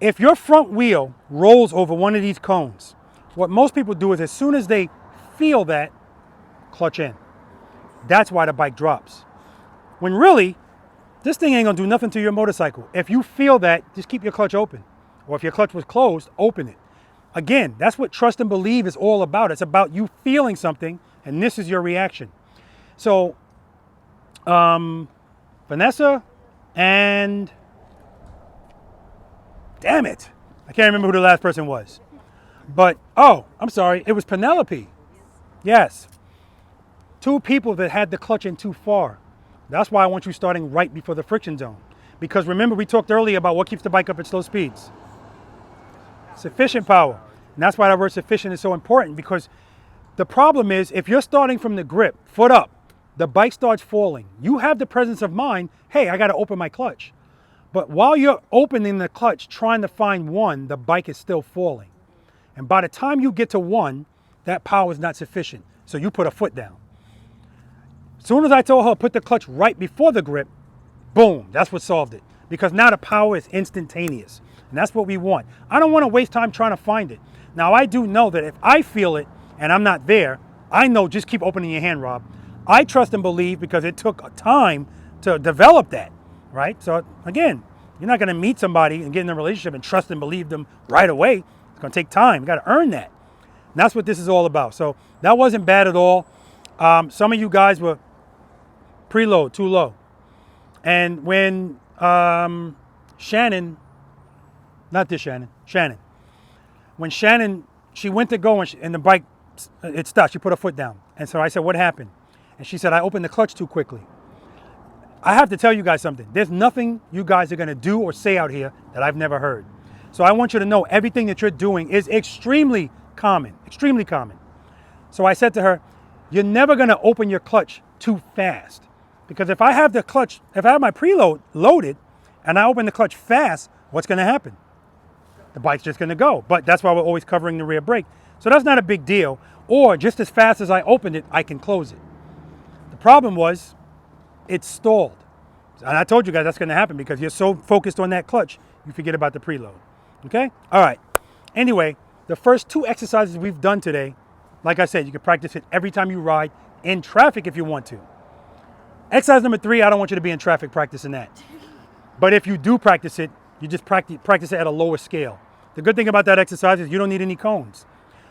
If your front wheel rolls over one of these cones, what most people do is as soon as they feel that, clutch in. That's why the bike drops. When really, this thing ain't gonna do nothing to your motorcycle. If you feel that, just keep your clutch open. Or if your clutch was closed, open it. Again, that's what trust and believe is all about. It's about you feeling something, and this is your reaction. So, Vanessa and, damn it, I can't remember who the last person was. But, oh, I'm sorry, it was Penelope. Yes. 2 people that had the clutch in too far. That's why I want you starting right before the friction zone. Because remember, we talked earlier about what keeps the bike up at slow speeds. Sufficient power. And that's why that word sufficient is so important, because the problem is if you're starting from the grip, foot up, the bike starts falling. You have the presence of mind, hey, I got to open my clutch. But while you're opening the clutch, trying to find 1, the bike is still falling. And by the time you get to 1, that power is not sufficient. So you put a foot down. As soon as I told her put the clutch right before the grip, boom, that's what solved it. Because now the power is instantaneous. And that's what we want. I don't want to waste time trying to find it. Now, I do know that if I feel it and I'm not there, I know just keep opening your hand, Rob. I trust and believe because it took time to develop that, right? So, again, you're not going to meet somebody and get in a relationship and trust and believe them right away. It's going to take time. You got to earn that. And that's what this is all about. So that wasn't bad at all. Some of you guys were preload, too low. And when Shannon, when Shannon, she went to go and the bike, it stopped. She put her foot down. And so I said, what happened? And she said, I opened the clutch too quickly. I have to tell you guys something. There's nothing you guys are going to do or say out here that I've never heard. So I want you to know everything that you're doing is extremely common, extremely common. So I said to her, you're never going to open your clutch too fast. Because if I have the clutch, if I have my preload loaded and I open the clutch fast, what's going to happen? The bike's just going to go. But that's why we're always covering the rear brake. So that's not a big deal. Or just as fast as I opened it, I can close it. The problem was it stalled. And I told you guys that's going to happen because you're so focused on that clutch, you forget about the preload. Okay? All right. Anyway, the first 2 exercises we've done today, like I said, you can practice it every time you ride in traffic if you want to. Exercise number 3, I don't want you to be in traffic practicing that. But if you do practice it, you just practice it at a lower scale. The good thing about that exercise is you don't need any cones.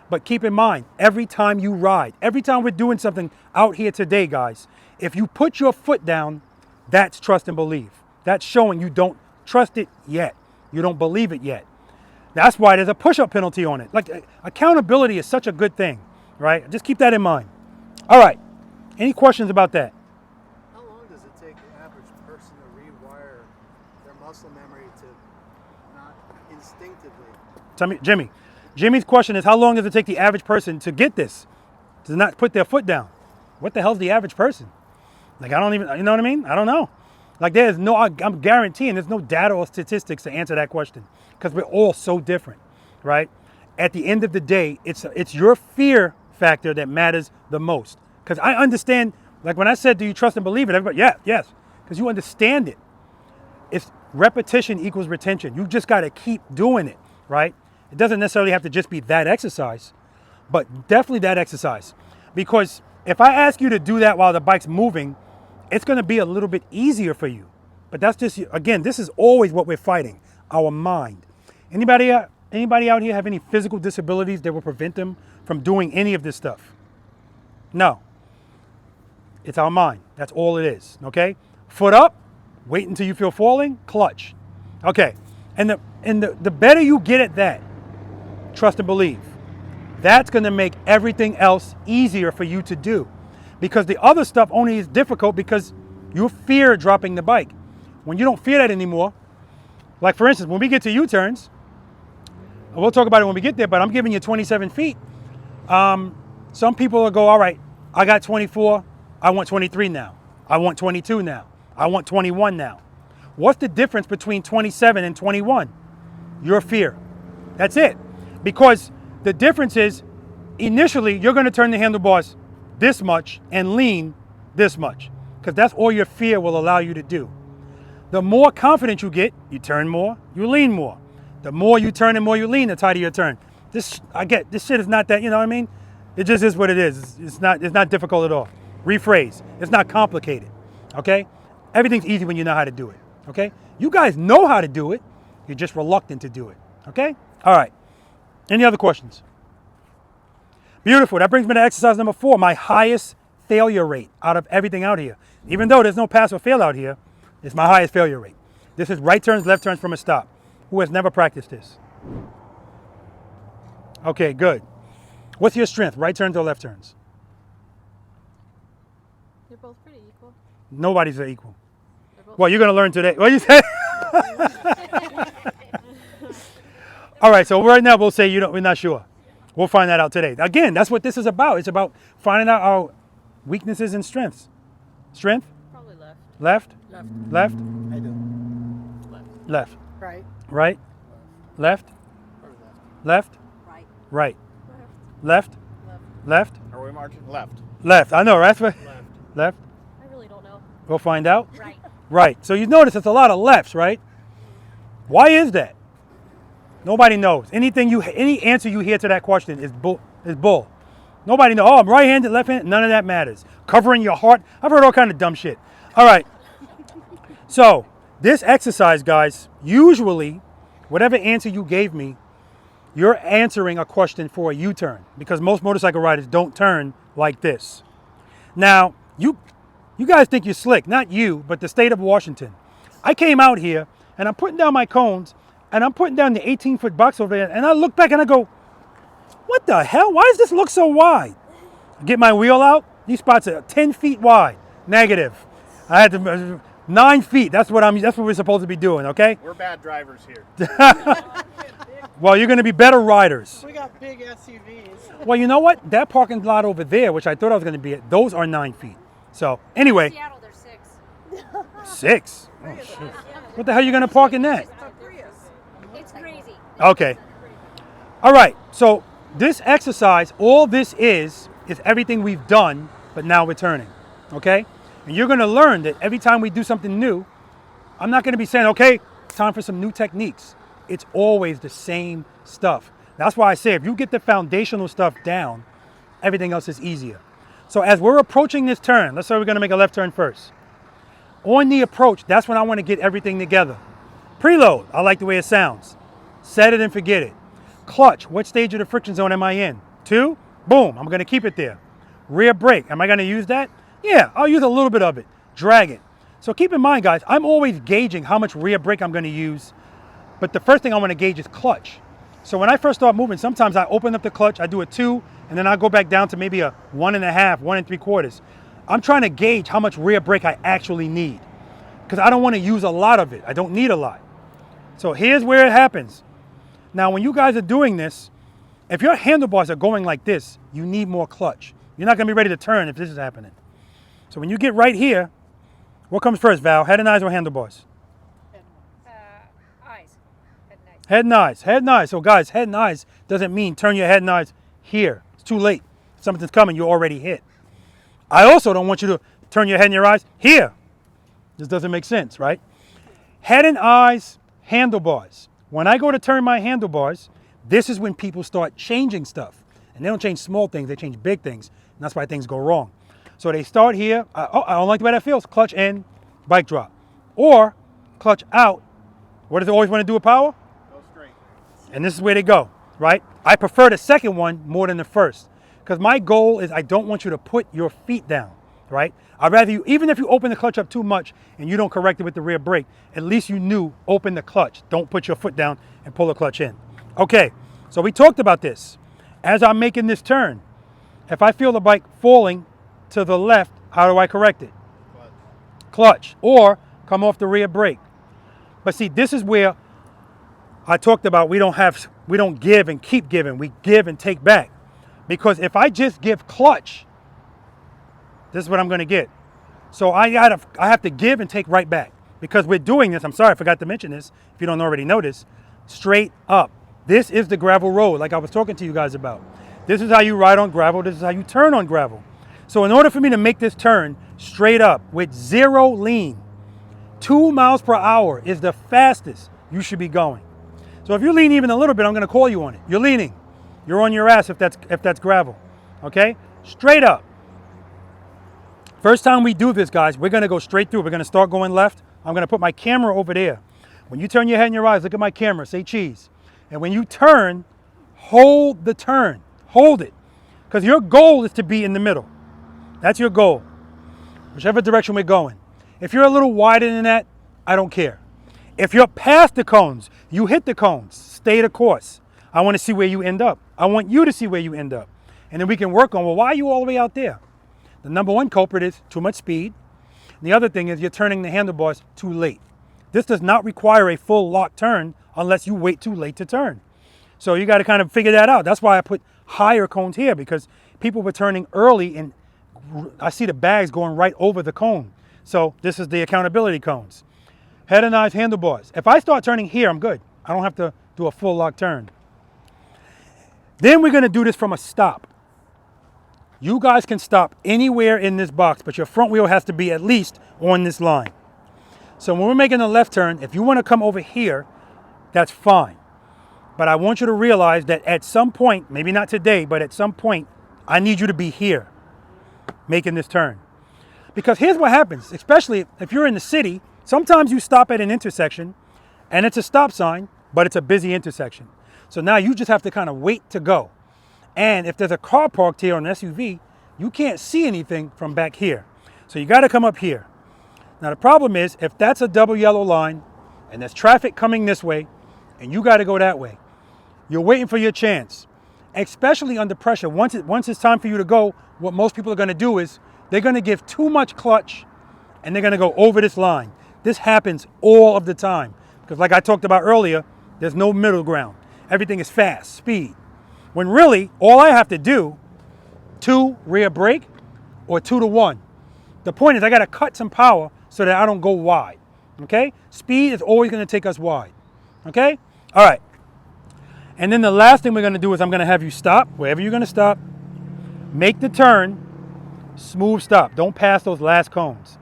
But keep in mind, every time you ride, every time we're doing something out here today, guys, if you put your foot down, that's trust and believe. That's showing you don't trust it yet. You don't believe it yet. That's why there's a push-up penalty on it. Like, accountability is such a good thing, right? Just keep that in mind. All right. Any questions about that? How long does it take the average person to rewire their muscle memory to not instinctively? Tell me, Jimmy. Jimmy's question is, how long does it take the average person to get this? To not put their foot down? What the hell's the average person? Like, I don't even, you know what I mean? I don't know. Like, there's no, I'm guaranteeing there's no data or statistics to answer that question because we're all so different, right? At the end of the day, it's your fear factor that matters the most. Because I understand, like when I said, do you trust and believe it? Everybody, yeah, yes, because you understand it. It's repetition equals retention. You just got to keep doing it, right? It doesn't necessarily have to just be that exercise, but definitely that exercise. Because if I ask you to do that while the bike's moving, it's going to be a little bit easier for you. But that's just, again, this is always what we're fighting, our mind. Anybody out here have any physical disabilities that will prevent them from doing any of this stuff? No. It's our mind. That's all it is, okay? Foot up, wait until you feel falling, clutch. Okay, and the better you get at that, trust and believe, that's gonna make everything else easier for you to do. Because the other stuff only is difficult because you fear dropping the bike. When you don't fear that anymore, like for instance, when we get to U-turns, we'll talk about it when we get there, but I'm giving you 27 feet. Some people will go, all right, I got 24, I want 23 now. I want 22 now. I want 21 now. What's the difference between 27 and 21? Your fear. That's it. Because the difference is, initially, you're going to turn the handlebars this much and lean this much. Because that's all your fear will allow you to do. The more confident you get, you turn more, you lean more. The more you turn and more you lean, the tighter your turn. This shit is not that, you know what I mean? It just is what it is. It's not difficult at all. Rephrase. It's not complicated. Okay? Everything's easy when you know how to do it. Okay? You guys know how to do it. You're just reluctant to do it. Okay? All right. Any other questions? Beautiful. That brings me to exercise number 4, my highest failure rate out of everything out here. Even though there's no pass or fail out here, it's my highest failure rate. This is right turns, left turns from a stop. Who has never practiced this? Okay, good. What's your strength, right turns or left turns? They're both pretty equal. Nobody's equal. Well, you're going to learn today. What you say? All right, so right now we'll say we're not sure. We'll find that out today. Again, that's what this is about. It's about finding out our weaknesses and strengths. Strength? Probably left. Left? Left. Left? I do. Left. Left. Right. Right? Left? Left? Right. Right. Left? Left? Are we marching? Left. Left. I know, right? Left? I really don't know. We'll find out. Right. Right. So you notice it's a lot of lefts, right? Why is that? Nobody knows. Any answer you hear to that question is bull. Nobody knows. Oh, I'm right-handed, left-handed. None of that matters. Covering your heart. I've heard all kind of dumb shit. All right. So this exercise, guys, usually, whatever answer you gave me, you're answering a question for a U-turn because most motorcycle riders don't turn like this. Now, you guys think you're slick. Not you, but the state of Washington. I came out here, and I'm putting down my cones, and I'm putting down the 18-foot box over there, and I look back and I go, what the hell? Why does this look so wide? I get my wheel out. These spots are 10 feet wide. Negative. I had to 9 feet. That's what we're supposed to be doing, okay? We're bad drivers here. Well, you're going to be better riders. We got big SUVs. Well, you know what? That parking lot over there, which I thought I was going to be at, those are 9 feet. So, anyway. Seattle, they're 6. 6? Oh, shit. What the hell are you going to park in that? It's crazy. Okay. All right. So, this exercise, all this is everything we've done, but now we're turning. Okay? And you're going to learn that every time we do something new, I'm not going to be saying, okay, time for some new techniques. It's always the same stuff. That's why I say if you get the foundational stuff down, everything else is easier. So as we're approaching this turn, let's say we're going to make a left turn first. On the approach, that's when I want to get everything together. Preload, I like the way it sounds. Set it and forget it. Clutch, what stage of the friction zone am I in? 2, boom, I'm gonna keep it there. Rear brake, am I gonna use that? Yeah, I'll use a little bit of it. Drag it. So keep in mind, guys, I'm always gauging how much rear brake I'm gonna use, but the first thing I wanna gauge is clutch. So when I first start moving, sometimes I open up the clutch, I do a 2, and then I go back down to maybe a 1.5, 1 3/4. I'm trying to gauge how much rear brake I actually need, because I don't wanna use a lot of it. I don't need a lot. So here's where it happens. Now, when you guys are doing this, if your handlebars are going like this, you need more clutch. You're not gonna be ready to turn if this is happening. So when you get right here, what comes first, Val? Head and eyes or handlebars? Eyes. Head and eyes. Head and eyes. So guys, head and eyes doesn't mean turn your head and eyes here. It's too late. Something's coming, you're already hit. I also don't want you to turn your head and your eyes here. This doesn't make sense, right? Head and eyes, handlebars. When I go to turn my handlebars, this is when people start changing stuff. And they don't change small things, they change big things. And that's why things go wrong. So they start here. I don't like the way that feels. Clutch in, bike drop. Or clutch out. What does it always want to do with power? Go straight. And this is where they go, right? I prefer the second one more than the first. Because my goal is I don't want you to put your feet down, right? I'd rather you, even if you open the clutch up too much and you don't correct it with the rear brake, at least you knew, open the clutch. Don't put your foot down and pull the clutch in. Okay, so we talked about this. As I'm making this turn, if I feel the bike falling to the left, how do I correct it? Clutch, or come off the rear brake. But see, this is where I talked about we don't give and keep giving. We give and take back. Because if I just give clutch, this is what I'm going to get. So I have to give and take right back. Because we're doing this, I'm sorry, I forgot to mention this, if you don't already know this, straight up. This is the gravel road, like I was talking to you guys about. This is how you ride on gravel. This is how you turn on gravel. So in order for me to make this turn straight up with 0 lean, 2 miles per hour is the fastest you should be going. So if you lean even a little bit, I'm going to call you on it. You're leaning. You're on your ass if that's gravel. Okay? Straight up. First time we do this, guys, we're going to go straight through. We're going to start going left. I'm going to put my camera over there. When you turn your head and your eyes, look at my camera. Say cheese. And when you turn, hold the turn. Hold it. Because your goal is to be in the middle. That's your goal. Whichever direction we're going. If you're a little wider than that, I don't care. If you're past the cones, you hit the cones, stay the course. I want to see where you end up. I want you to see where you end up. And then we can work on, well, why are you all the way out there? The number one culprit is too much speed. And the other thing is you're turning the handlebars too late. This does not require a full lock turn unless you wait too late to turn. So you got to kind of figure that out. That's why I put higher cones here, because people were turning early and I see the bags going right over the cone. So this is the accountability cones. Head and eyes, handlebars. If I start turning here, I'm good. I don't have to do a full lock turn. Then we're going to do this from a stop. You guys can stop anywhere in this box, but your front wheel has to be at least on this line. So when we're making a left turn, if you want to come over here, that's fine. But I want you to realize that at some point, maybe not today, but at some point, I need you to be here making this turn. Because here's what happens, especially if you're in the city, sometimes you stop at an intersection and it's a stop sign, but it's a busy intersection. So now you just have to kind of wait to go. And if there's a car parked here on an SUV, you can't see anything from back here. So you got to come up here. Now the problem is, if that's a double yellow line and there's traffic coming this way and you got to go that way, you're waiting for your chance, especially under pressure. Once it's time for you to go, what most people are going to do is they're going to give too much clutch and they're going to go over this line. This happens all of the time because, like I talked about earlier, there's no middle ground. Everything is fast, speed. When really, all I have to do, 2 rear brake or 2 to 1. The point is I got to cut some power so that I don't go wide, okay? Speed is always going to take us wide, okay? All right. And then the last thing we're going to do is I'm going to have you stop, wherever you're going to stop, make the turn, smooth stop. Don't pass those last cones.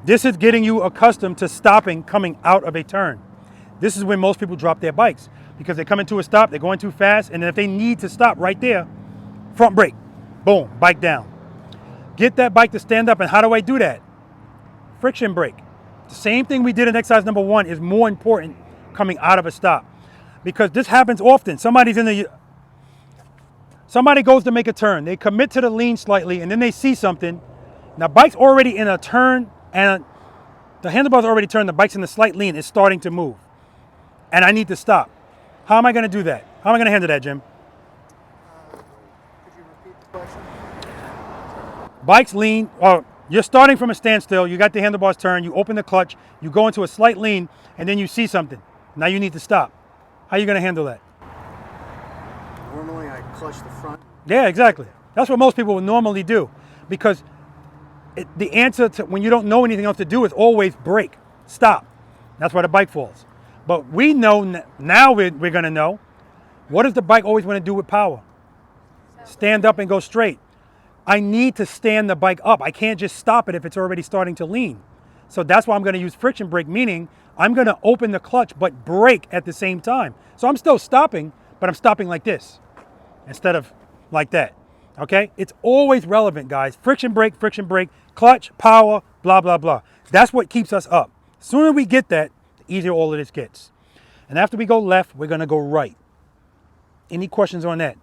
This is getting you accustomed to stopping coming out of a turn. This is when most people drop their bikes because they come into a stop, they're going too fast, and then if they need to stop right there, front brake, boom, bike down. Get that bike to stand up, and how do I do that? Friction brake. The same thing we did in exercise number 1 is more important coming out of a stop. because this happens often. Somebody goes to make a turn. They commit to the lean slightly, and then they see something. Now, bike's already in a turn, and the handlebars already turned. The bike's in a slight lean. It's starting to move, and I need to stop. How am I going to do that? How am I going to handle that, Jim? Could you repeat the question? Bike's lean, or you're starting from a standstill. You got the handlebars turned. You open the clutch. You go into a slight lean, and then you see something. Now you need to stop. How are you going to handle that? Normally I clutch the front. Yeah, exactly. That's what most people would normally do, because the answer to when you don't know anything else to do is always brake, stop. That's why the bike falls. But we know now we're going to know, what does the bike always want to do with power? Stand up and go straight. I need to stand the bike up. I can't just stop it if it's already starting to lean. So that's why I'm going to use friction brake, meaning I'm going to open the clutch but brake at the same time. So I'm still stopping, but I'm stopping like this instead of like that. Okay? It's always relevant, guys. Friction brake, clutch, power, blah, blah, blah. That's what keeps us up. The sooner we get that, the easier all of this gets. And after we go left, we're going to go right. Any questions on that?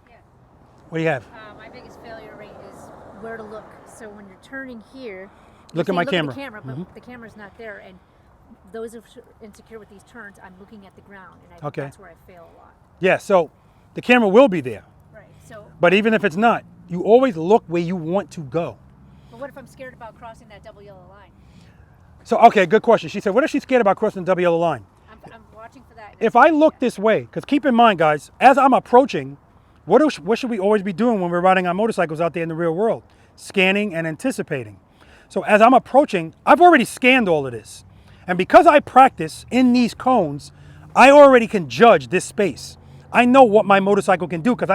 Yeah. What do you have? My biggest failure rate is where to look. So when you're turning here, Look at my camera. At the camera, but the camera's not there. And those who are insecure with these turns, I'm looking at the ground, and I think that's where I fail a lot. Yeah, so the camera will be there. Right. So. But even if it's not, you always look where you want to go. But what if I'm scared about crossing that double yellow line? So, okay, good question. She said, what if she's scared about crossing the double yellow line? I'm watching for that. If I look this way, because keep in mind, guys, as I'm approaching, what should we always be doing when we're riding our motorcycles out there in the real world? Scanning and anticipating. So as I'm approaching, I've already scanned all of this. And because I practice in these cones, I already can judge this space. I know what my motorcycle can do because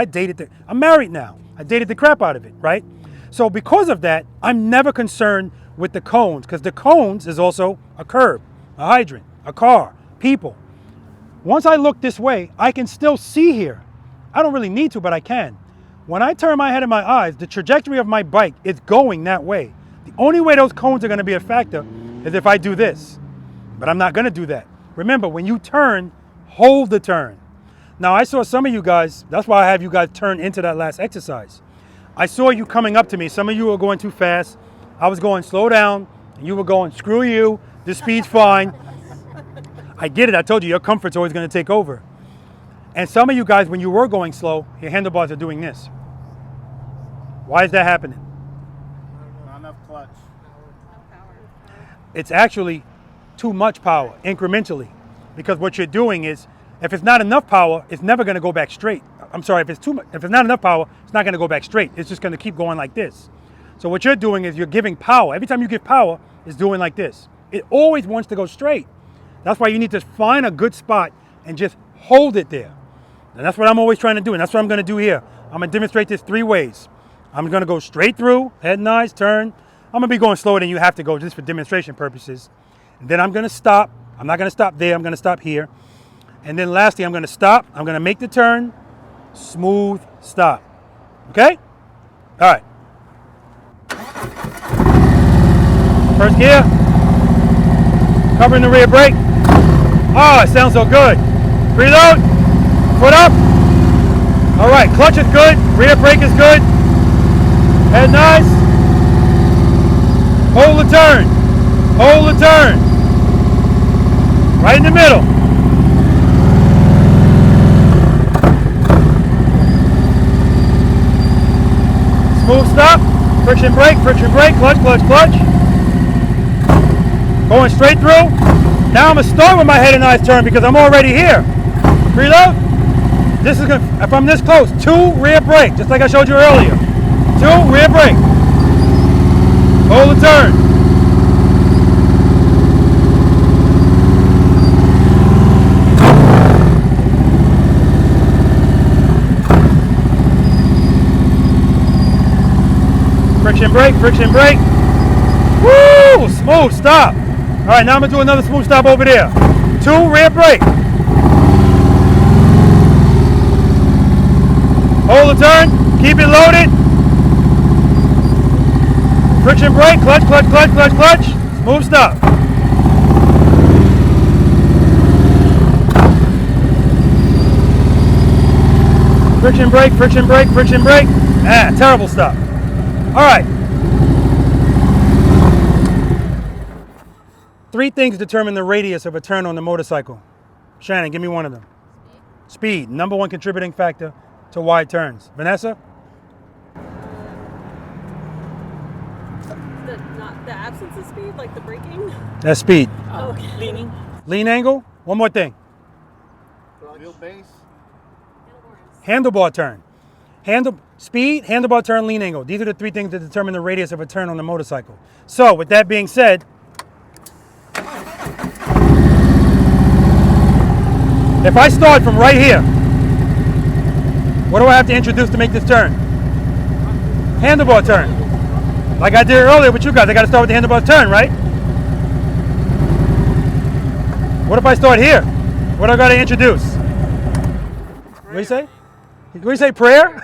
I'm married now. I dated the crap out of it, right? So because of that, I'm never concerned with the cones, because the cones is also a curb, a hydrant, a car, people. Once I look this way, I can still see here. I don't really need to, but I can. When I turn my head and my eyes, the trajectory of my bike is going that way. The only way those cones are going to be a factor is if I do this. But I'm not going to do that. Remember, when you turn, hold the turn. Now, I saw some of you guys, that's why I have you guys turn into that last exercise. I saw you coming up to me. Some of you were going too fast. I was going slow down, and you were going, screw you, the speed's fine. I get it. I told you, your comfort's always going to take over. And some of you guys, when you were going slow, your handlebars are doing this. Why is that happening? Not enough clutch. It's actually too much power, incrementally. Because what you're doing is, if it's not enough power, it's never going to go back straight. I'm sorry, if it's not enough power, it's not going to go back straight. It's just going to keep going like this. So what you're doing is you're giving power. Every time you give power, it's doing like this. It always wants to go straight. That's why you need to find a good spot and just hold it there. And that's what I'm always trying to do, and that's what I'm going to do here. I'm going to demonstrate this 3 ways. I'm going to go straight through, head and eyes, turn. I'm going to be going slower than you have to go just for demonstration purposes. And then I'm going to stop. I'm not going to stop there. I'm going to stop here. And then lastly, I'm going to stop. I'm going to make the turn. Smooth stop. Okay? All right. First gear. Covering the rear brake. Oh, it sounds so good. Preload. Foot up. All right, clutch is good. Rear brake is good. Head nice. Hold the turn. Hold the turn. Right in the middle. Smooth stop. Friction brake, clutch, clutch, clutch. Going straight through. Now I'm going to start with my head and eyes turn because I'm already here. Preload. This is going to, if I'm this close, 2 rear brake, just like I showed you earlier. 2 rear brake. Hold the turn. Friction brake. Woo! Smooth stop. All right, now I'm going to do another smooth stop over there. 2 rear brake. Hold the turn. Keep it loaded. Friction brake. Clutch, clutch, clutch, clutch, clutch. Smooth stop. Friction brake, friction brake, friction brake. Ah, terrible stuff. All right. 3 things determine the radius of a turn on the motorcycle. Shannon, give me one of them. Speed, number 1 contributing factor to wide turns. Vanessa? The absence of speed, like the braking? That's speed. Okay. Leaning. Lean angle. One more thing. Wheelbase. Handlebar turn. Speed, handlebar turn, lean angle. These are the 3 things that determine the radius of a turn on the motorcycle. So, with that being said, if I start from right here, what do I have to introduce to make this turn? Handlebar turn. Like I did earlier with you guys, I got to start with the handlebar turn, right? What if I start here? What do I got to introduce? What do you say? What do you say, prayer?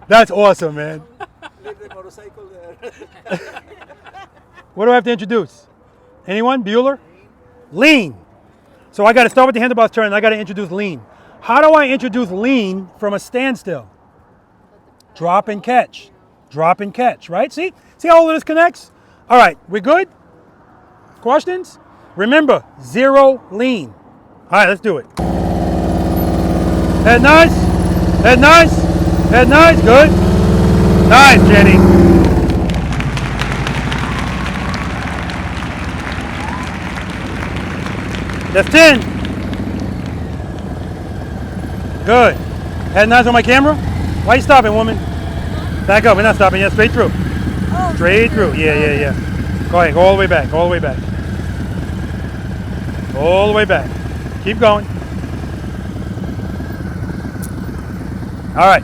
That's awesome, man. Leave the motorcycle there. What do I have to introduce? Anyone? Bueller? Lean. So I got to start with the handlebars turn and I got to introduce lean. How do I introduce lean from a standstill? Drop and catch. Drop and catch, right? See how all of this connects? All right, we good? Questions? Remember, 0 lean. All right, let's do it. Head nice. Head nice. Head nice. Good. Nice, Jenny. That's 10. Good. Head nice on my camera. Why are you stopping, woman? Back up. We're not stopping yet. Straight through. Straight through. Yeah. Go ahead. Go all the way back. All the way back. All the way back. Keep going. All right.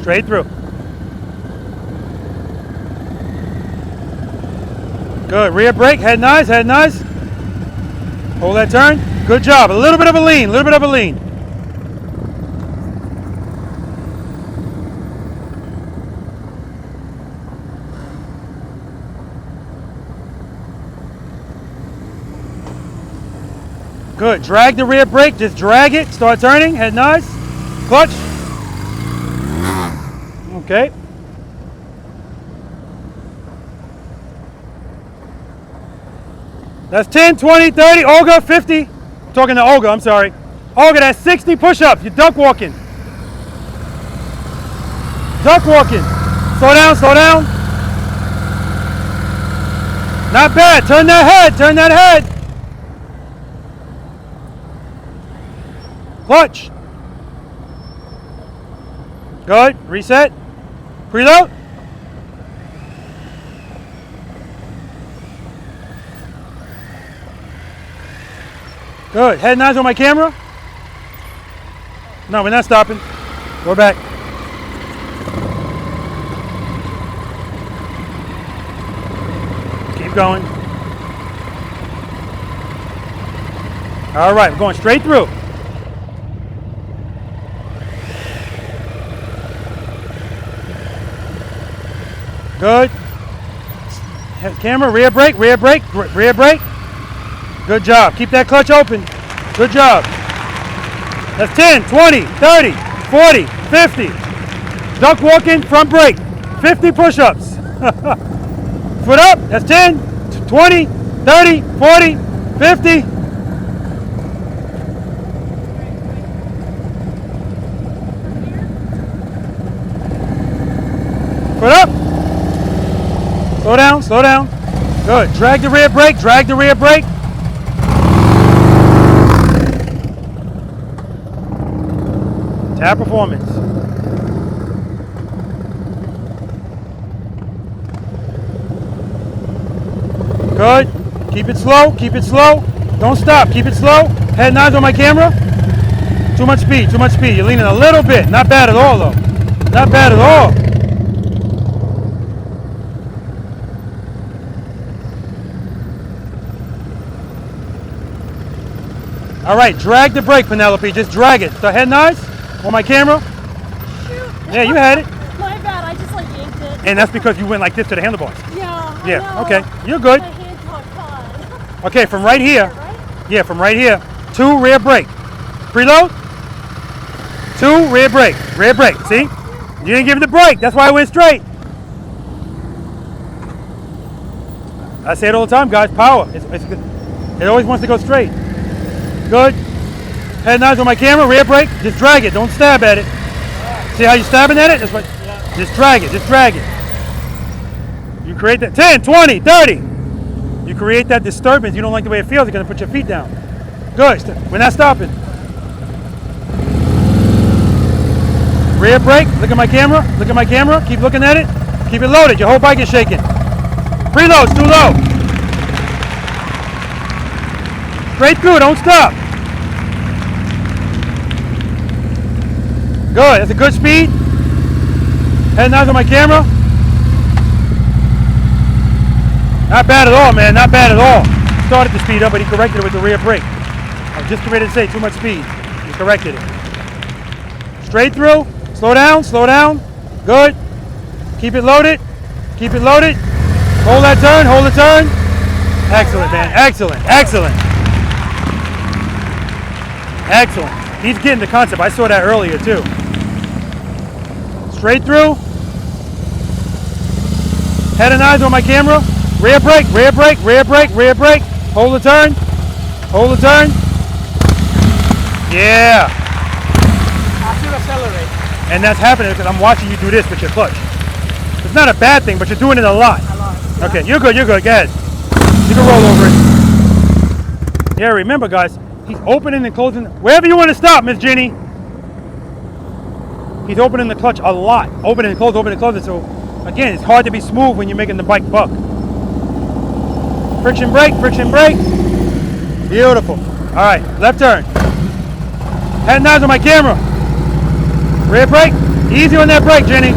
Straight through. Good. Rear brake. Head nice. Head nice. Hold that turn. Good job. A little bit of a lean. A little bit of a lean. Good. Drag the rear brake. Just drag it. Start turning. Head nice. Clutch. Okay. That's 10, 20, 30. Olga, 50. I'm talking to Olga. I'm sorry. Olga, that's 60 push-ups. You're duck walking. Duck walking. Slow down. Slow down. Not bad. Turn that head. Turn that head. Clutch. Good. Reset. Preload. Good. Head nice on my camera. No, we're not stopping. Go back. Keep going. All right, we're going straight through. Good. Camera, rear brake, rear brake, rear brake. Good job. Keep that clutch open. Good job. That's 10, 20, 30, 40, 50. Duck walking, front brake. 50 push-ups. Foot up. That's 10, 20, 30, 40, 50. Foot up. Slow down, slow down. Good. Drag the rear brake, drag the rear brake. Tap performance. Good. Keep it slow, keep it slow. Don't stop, keep it slow. Head nods on my camera. Too much speed, too much speed. You're leaning a little bit. Not bad at all though. Not bad at all. All right, drag the brake, Penelope. Just drag it. So head nice on my camera. Shoot. Yeah, you had it. My bad. I just like yanked it. And that's because you went like this to the handlebars. Yeah. Yeah. Okay. You're good. My hand caught. Okay, from right here. Right? Yeah, from right here. 2 rear brake. Preload. 2, rear brake. Rear brake. See? You didn't give it the brake. That's why I went straight. I say it all the time, guys. Power. It always wants to go straight. Good. Head and eyes on my camera. Rear brake. Just drag it. Don't stab at it. See how you're stabbing at it? That's what. Just drag it. Just drag it. You create that 10, 20, 30. You create that disturbance. You don't like the way it feels. You're going to put your feet down. Good. We're not stopping. Rear brake. Look at my camera. Look at my camera. Keep looking at it. Keep it loaded. Your whole bike is shaking. Preload's too low. Straight through. Don't stop. Good. That's a good speed. Head and eyes on my camera. Not bad at all, man. Not bad at all. He started to speed up, but he corrected it with the rear brake. I was just ready to say too much speed. He corrected it. Straight through. Slow down. Slow down. Good. Keep it loaded. Keep it loaded. Hold that turn. Hold the turn. Excellent, man. Excellent. Excellent. Excellent. He's getting the concept. I saw that earlier, too. Straight through. Head and eyes on my camera. Rear brake, rear brake, rear brake, rear brake. Hold the turn. Hold the turn. Yeah. I should accelerate. And that's happening because I'm watching you do this with your clutch. It's not a bad thing, but you're doing it a lot. Yeah. Okay, you're good, you're good. Go ahead. You can roll over it. Yeah, remember, guys, he's opening and closing. Wherever you want to stop, Miss Ginny. He's opening the clutch a lot. Open and close, open and close it. So, again, it's hard to be smooth when you're making the bike buck. Friction brake, friction brake. Beautiful. All right, left turn. Head and eyes on my camera. Rear brake. Easy on that brake, Jenny.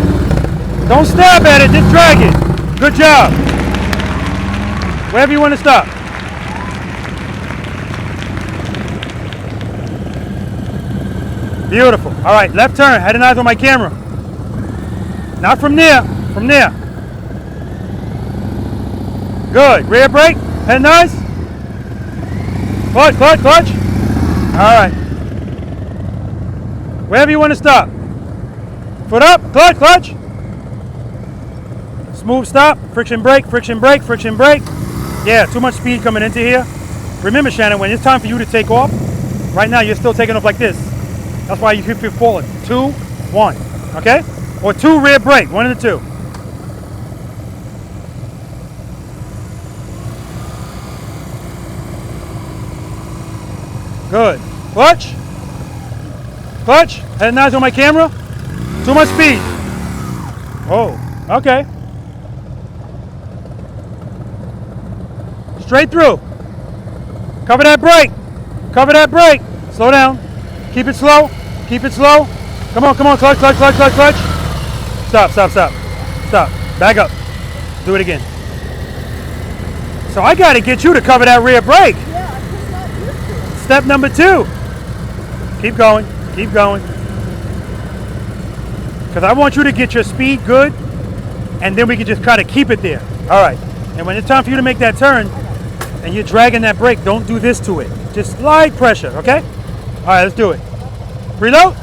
Don't stab at it, just drag it. Good job. Wherever you want to stop. Beautiful. All right, left turn. Head and eyes on my camera. Not from there. From there. Good. Rear brake. Head and eyes. Clutch, clutch, clutch. All right. Wherever you want to stop. Foot up. Clutch, clutch. Smooth stop. Friction brake, friction brake, friction brake. Yeah, too much speed coming into here. Remember, Shannon, when it's time for you to take off, right now you're still taking off like this. That's why you keep it forward. 2, 1. Okay? Or 2 rear brake. 1 of the 2. Good. Clutch. Clutch. Head and eyes on my camera. Too much speed. Oh, okay. Straight through. Cover that brake. Cover that brake. Slow down. Keep it slow. Keep it slow. Come on, come on. Clutch, clutch, clutch, clutch, clutch. Stop, stop, stop. Stop. Back up. Do it again. So I got to get you to cover that rear brake. Step number 2. Keep going. Keep going. Because I want you to get your speed good, and then we can just try to keep it there. All right. And when it's time for you to make that turn, and you're dragging that brake, don't do this to it. Just light pressure, okay? All right, let's do it. Preload.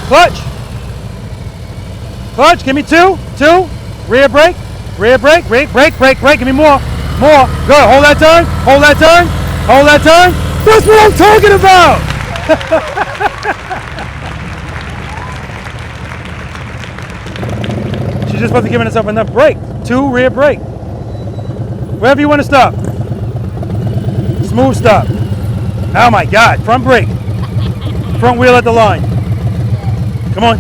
Clutch. Clutch, give me 2. 2. Rear brake. Rear brake. Brake, brake, brake, brake. Give me more. More. Good. Hold that turn. Hold that turn. Hold that turn. That's what I'm talking about. She just wasn't giving herself enough brake. 2 rear brake. Wherever you want to stop. Smooth stop. Oh my God. Front brake. Front wheel at the line. Come on.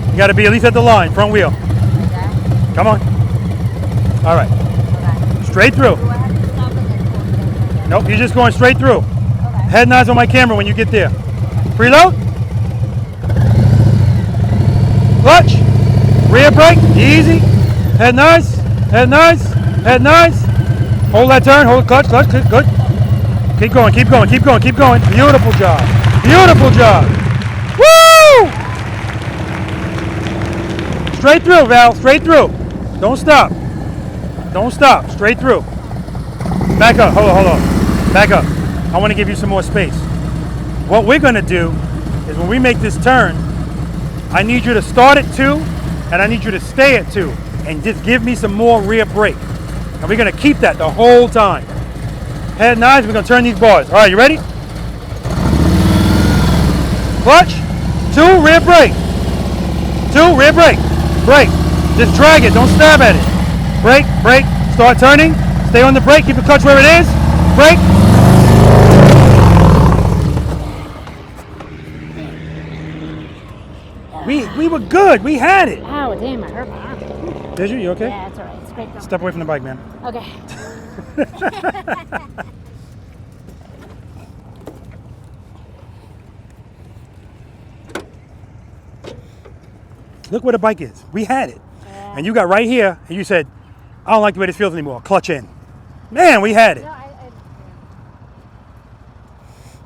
You got to be at least at the line. Front wheel. Come on. All right. Straight through. Nope, you're just going straight through. Head and eyes on my camera when you get there. Preload. Clutch. Rear brake. Easy. Head and eyes. Head and eyes. Head and eyes. Hold that turn. Hold clutch. Clutch. Good. Keep going. Keep going. Keep going. Keep going. Beautiful job. Beautiful job. Woo! Straight through, Val. Straight through. Don't stop. Don't stop. Straight through. Back up. Hold on. Hold on. Back up. I want to give you some more space. what we're gonna do is when we make this turn, I need you to start at 2 and I need you to stay at 2 and just give me some more rear brake. And we're gonna keep that the whole time. Head nice, we're gonna turn these bars. All right, you ready? Clutch, 2, rear brake. 2, rear brake, brake. Just drag it, don't stab at it. Brake, brake, start turning. Stay on the brake, keep the clutch where it is. Brake. We were good, we had it. Oh, damn, I hurt my arm. Did you? You okay? Yeah, it's all right. It's great. Though. Step away from the bike, man. Okay. Look where the bike is. We had it. Yeah. And you got right here, and you said, I don't like the way this feels anymore. Clutch in. Man, we had it.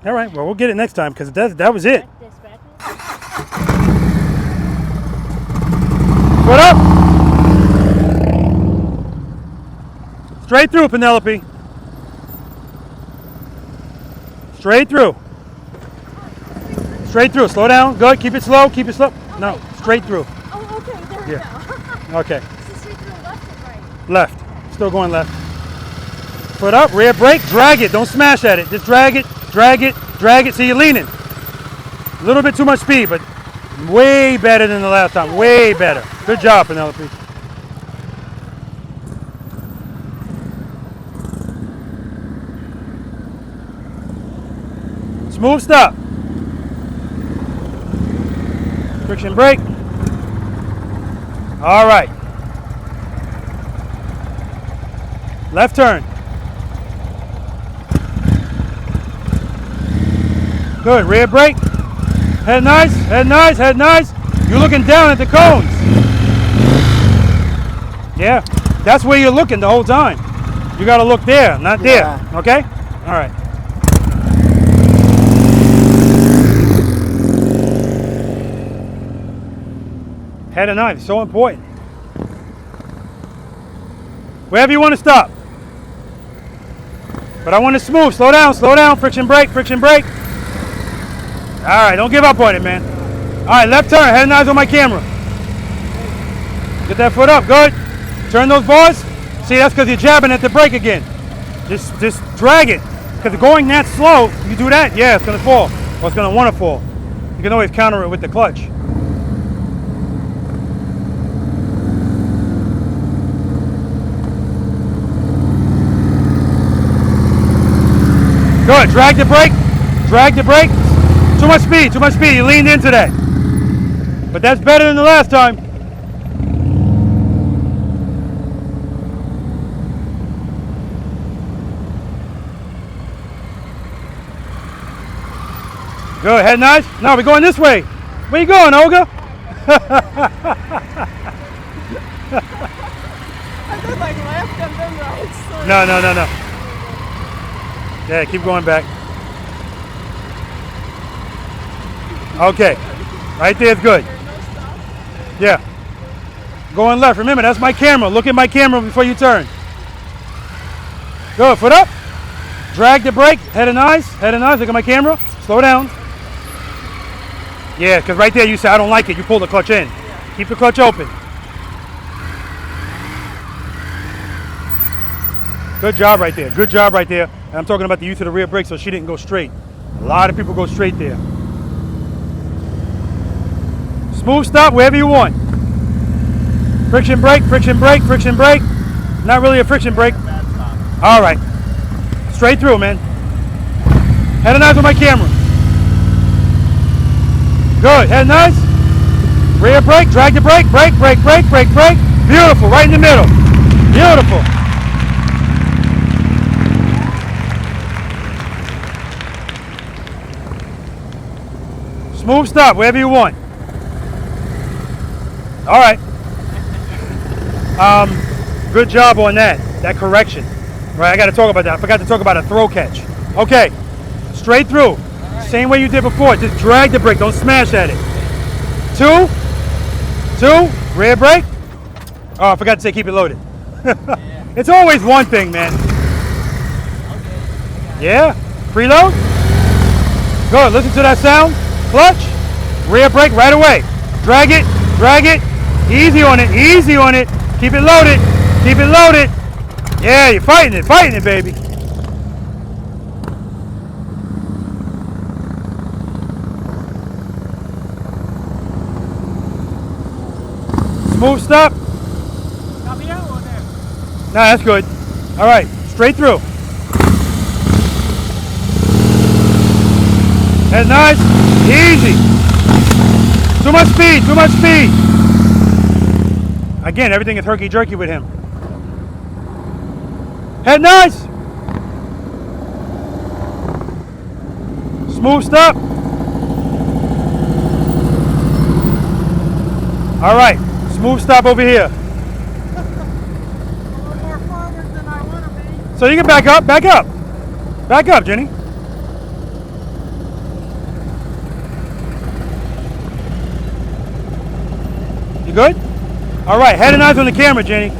No, All right, well, we'll get it next time because that was it. Foot up. Straight through, Penelope. Straight through. Straight through. Slow down. Good. Keep it slow. Keep it slow. No, straight through. Oh, okay. There we go. Okay. So straight through left or right? Left. Still going left. Foot up. Rear brake. Drag it. Don't smash at it. Just drag it. Drag it. Drag it. See, you're leaning. A little bit too much speed, but way better than the last time. Way better. Good job, Penelope. Smooth stop. Friction brake. All right. Left turn. Good. Rear brake. Head nice. Head nice. Head nice. You're looking down at the cones. Yeah. That's where you're looking the whole time. You got to look there, not there. Okay? All right. Head and knife, so important. Wherever you want to stop. But I want it smooth. Slow down, friction brake, friction brake. All right, don't give up on it, man. All right, left turn, head and eyes on my camera. Get that foot up, good. Turn those bars. See, that's because you're jabbing at the brake again. Just drag it. Because going that slow, you do that, yeah, it's going to fall. Or it's going to want to fall. You can always counter it with the clutch. Good, drag the brake, Too much speed, you leaned into that. But that's better than the last time. Good, head nice. No, we're going this way. Where you going, Olga? I did like left and then right. So No. Yeah, keep going back. Okay, right there is good. Yeah. Going left. Remember, that's my camera. Look at my camera before you turn. Good, foot up. Drag the brake. Head and eyes. Look at my camera. Slow down. Yeah, because right there you say, I don't like it. You pull the clutch in. Keep the clutch open. Good job right there. Good job right there. And I'm talking about the use of the rear brake so she didn't go straight. A lot of people go straight there. Smooth stop wherever you want. Friction brake, friction brake, friction brake. Not really a friction brake. All right. Straight through, man. Head and eyes on my camera. Good. Head nice. Rear brake, drag the brake, brake. Beautiful. Right in the middle. Beautiful. Smooth stop wherever you want. All right. Good job on that correction. Right, I got to talk about that. I forgot to talk about a throw catch. Okay, straight through. Right. Same way you did before. Just drag the brake. Don't smash at it. Two. Rear brake. Oh, I forgot to say keep it loaded. Yeah. It's always one thing, man. Okay. Yeah. Preload. Good, listen to that sound. Clutch, rear brake right away. Drag it, easy on it, easy on it. Keep it loaded, keep it loaded. Yeah, you're fighting it, baby. Smooth stop. No, that's good. All right, straight through. That's nice, easy. Too much speed, too much speed. Again, everything is herky-jerky with him. Head nice. Smooth stop. All right, smooth stop over here. So you can back up, back up. Back up, Jenny. You good? All right, head and eyes on the camera, Jenny.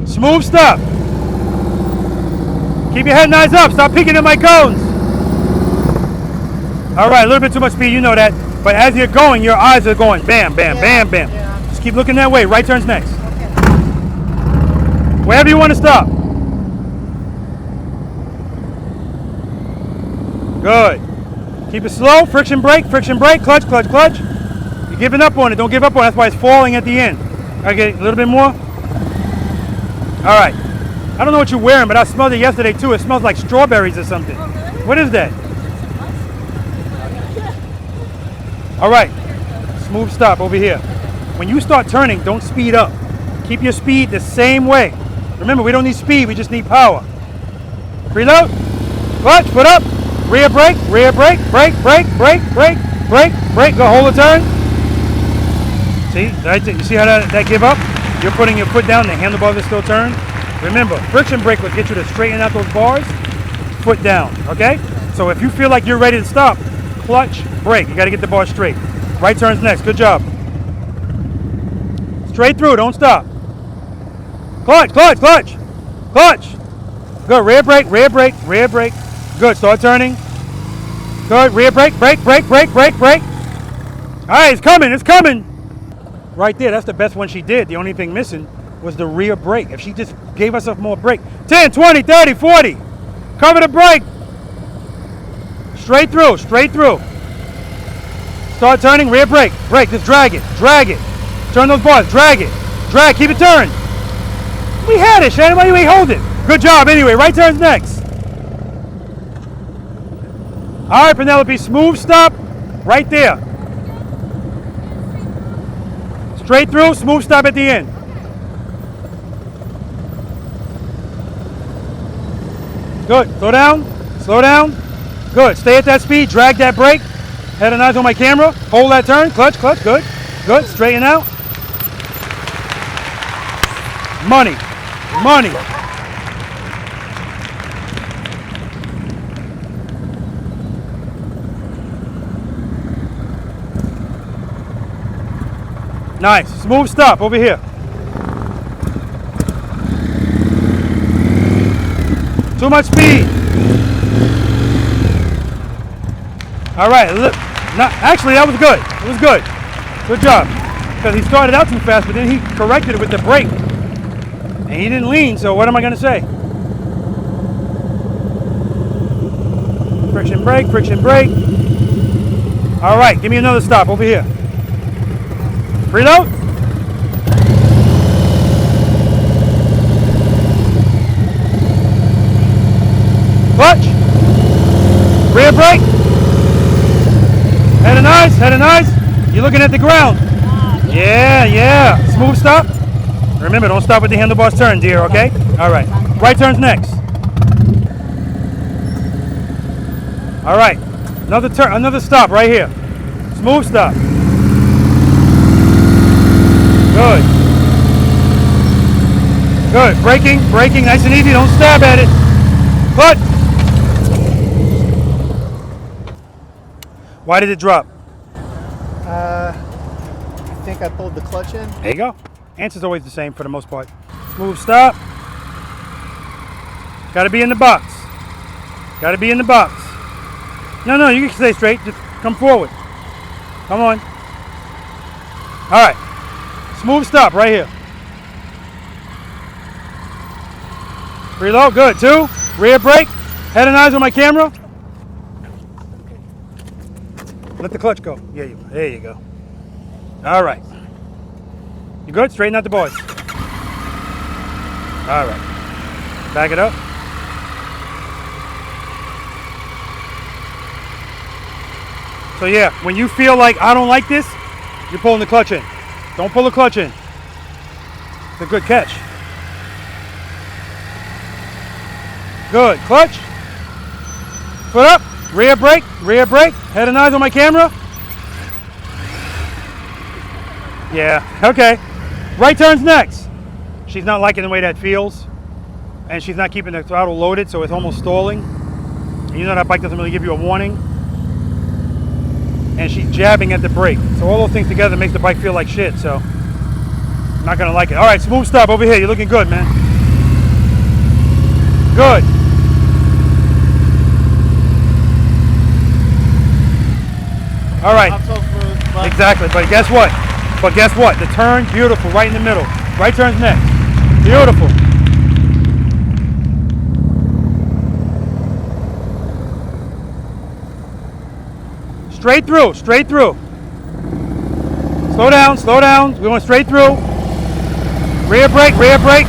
Smooth stop. Keep your head and eyes up. Stop peeking at my cones. All right, a little bit too much speed, you know that. But as you're going, your eyes are going bam, bam, bam, bam. Yeah. Just keep looking that way. Right turn's next. Okay. Wherever you want to stop. Good. Keep it slow. Friction brake, clutch, clutch, clutch. You're giving up on it. Don't give up on it. That's why it's falling at the end. Okay, a little bit more. All right. I don't know what you're wearing, but I smelled it yesterday too. It smells like strawberries or something. Oh, really? What is that? All right. Smooth stop over here. When you start turning, don't speed up. Keep your speed the same way. Remember, we don't need speed. We just need power. Preload. Clutch. Foot up. Rear brake. Rear brake. Brake. Brake. Brake. Brake. Brake. Brake. Go hold the turn. See, right there. You see how that give up? You're putting your foot down, the handlebars are still turned. Remember, friction brake will get you to straighten out those bars, foot down, okay? So if you feel like you're ready to stop, clutch, brake. You gotta get the bar straight. Right turn's next, good job. Straight through, don't stop. Clutch, clutch, clutch, clutch. Good, rear brake, rear brake, rear brake. Good, start turning. Good, rear brake, brake, brake, brake, brake, brake. All right, it's coming, it's coming. Right there, that's the best one she did. The only thing missing was the rear brake. If she just gave herself more brake. 10, 20, 30, 40. Cover the brake. Straight through, straight through. Start turning, rear brake. Brake, just drag it, drag it. Turn those bars, drag it. Drag, keep it turned. We had it, Shannon, why you ain't hold it? Good job, anyway, right turn's next. All right, Penelope, smooth stop right there. Straight through, smooth stop at the end. Good, slow down, slow down. Good, stay at that speed, drag that brake. Head and eyes on my camera, hold that turn, clutch, clutch, good. Good, straighten out. Money, money. Nice, smooth stop over here. Too much speed. All right, look. Actually, that was good. It was good. Good job. Because he started out too fast, but then he corrected it with the brake. And he didn't lean, so what am I going to say? Friction brake, friction brake. All right, give me another stop over here. Preload. Clutch. Rear brake. Head and eyes, head and eyes. You're looking at the ground. Yeah, yeah. Smooth stop. Remember, don't stop with the handlebars turn, dear, okay? All right. Right turn's next. All right. Another turn, another stop right here. Smooth stop. Good. Good. Braking, braking, nice and easy. Don't stab at it. Clutch. Why did it drop? I think I pulled the clutch in. There you go. Answer's always the same for the most part. Smooth stop. Got to be in the box. Got to be in the box. No, you can stay straight. Just come forward. Come on. All right. Smooth stop right here. Reload. Good. 2. Rear brake. Head and eyes on my camera. Let the clutch go. Yeah, there you go. All right. You good? Straighten out the boys. All right. Back it up. So yeah, when you feel like I don't like this, you're pulling the clutch in. Don't pull the clutch in. It's a good catch. Good. Clutch. Foot up. Rear brake. Rear brake. Head and eyes on my camera. Yeah. Okay. Right turn's next. She's not liking the way that feels. And she's not keeping the throttle loaded, so it's almost stalling. And you know that bike doesn't really give you a warning. And she's jabbing at the brake. So all those things together makes the bike feel like shit, so I'm not gonna like it. All right, smooth stop over here. You're looking good, man. Good. All right. Exactly, but guess what? The turn, beautiful, right in the middle. Right turn's next. Beautiful. Straight through, straight through. Slow down, slow down. We went straight through. Rear brake, rear brake.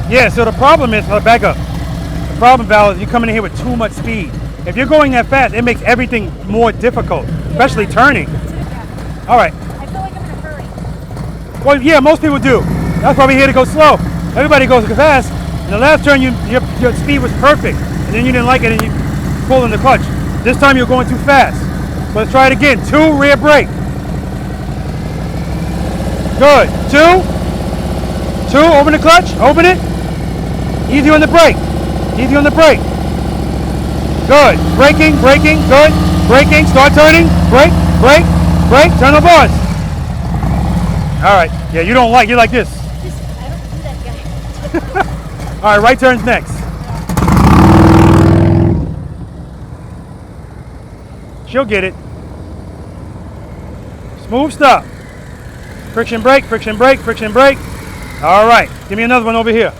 Yeah, so the problem is, back up. The problem, Val, is you're coming in here with too much speed. If you're going that fast, it makes everything more difficult, especially turning. All right. I feel like I'm in a hurry. Well, yeah, most people do. That's why we're here to go slow. Everybody goes fast. In the last turn, your speed was perfect, and then you didn't like it, and you pulled in the clutch. This time you're going too fast. So let's try it again. 2, rear brake. Good. 2. 2, open the clutch. Open it. Easy on the brake. Easy on the brake. Good. Braking, braking. Good. Braking. Start turning. Brake, brake, brake. Turn the bars. All right. Yeah, you don't like. You're like this. I don't do that guy. All right. Right turn's next. She'll get it. Smooth stop. Friction brake, friction brake, friction brake. All right. Give me another one over here.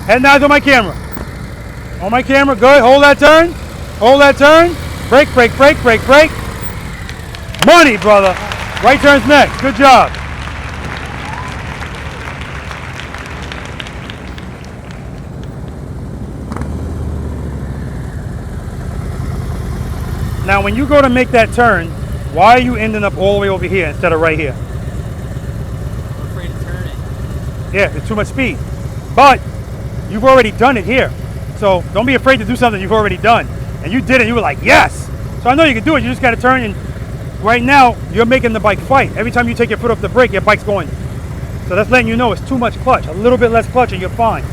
Head and eyes on my camera. On my camera. Good. Hold that turn. Hold that turn. Brake, brake, brake, brake, brake. Money, brother. Right turn's next. Good job. Now, when you go to make that turn, why are you ending up all the way over here instead of right here? I'm afraid to turn it. Yeah, it's too much speed. But you've already done it here. So don't be afraid to do something you've already done. And you did it, you were like, yes! So I know you can do it, you just gotta turn, and right now, you're making the bike fight. Every time you take your foot off the brake, your bike's going. So that's letting you know it's too much clutch. A little bit less clutch and you're fine.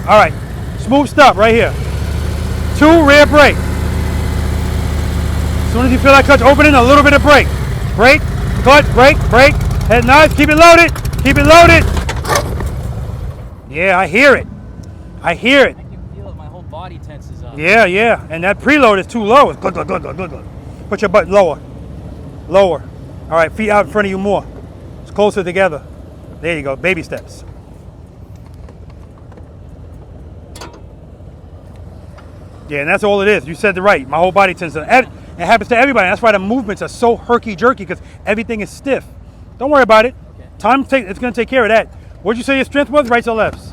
All right, smooth stop right here. 2, rear brake. As soon as you feel that clutch opening, a little bit of brake. Brake, clutch, brake, brake. Head nice, keep it loaded, keep it loaded. Yeah, I hear it. I hear it. I can feel it, my whole body tenses up. Yeah, yeah, and that preload is too low. It's glug, glug, glug, glug, glug, glug. Put your butt lower, lower. All right, feet out in front of you more. It's closer together. There you go, baby steps. Yeah, and that's all it is. You said it right. My whole body tends to, it happens to everybody. That's why the movements are so herky-jerky, because everything is stiff. Don't worry about it. Okay. It's going to take care of that. What did you say your strength was, rights or lefts?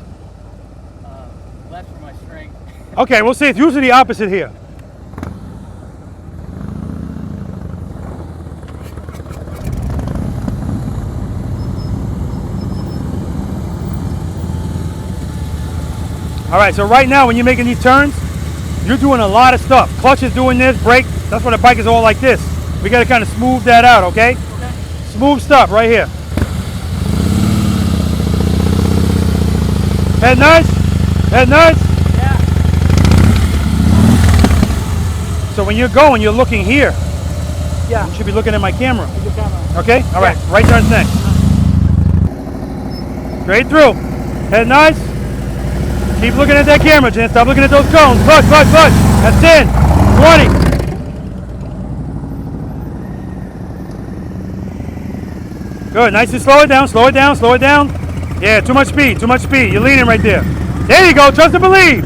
Left for my strength. Okay, we'll see. It's usually the opposite here. All right, so right now when you're making these turns, you're doing a lot of stuff. Clutch is doing this, brake. That's why the bike is all like this. We got to kind of smooth that out, okay? Smooth stuff right here. Head nice? Head nice? Yeah. So when you're going, you're looking here. Yeah. You should be looking at my camera. Your camera. Okay? All right. Right turn's next. Straight through. Head nice. Keep looking at that camera, Jen. Stop looking at those cones. Clutch. That's 10, 20. Good. Nice and slow it down. Yeah, too much speed. You're leaning right there. There you go. Trust and believe.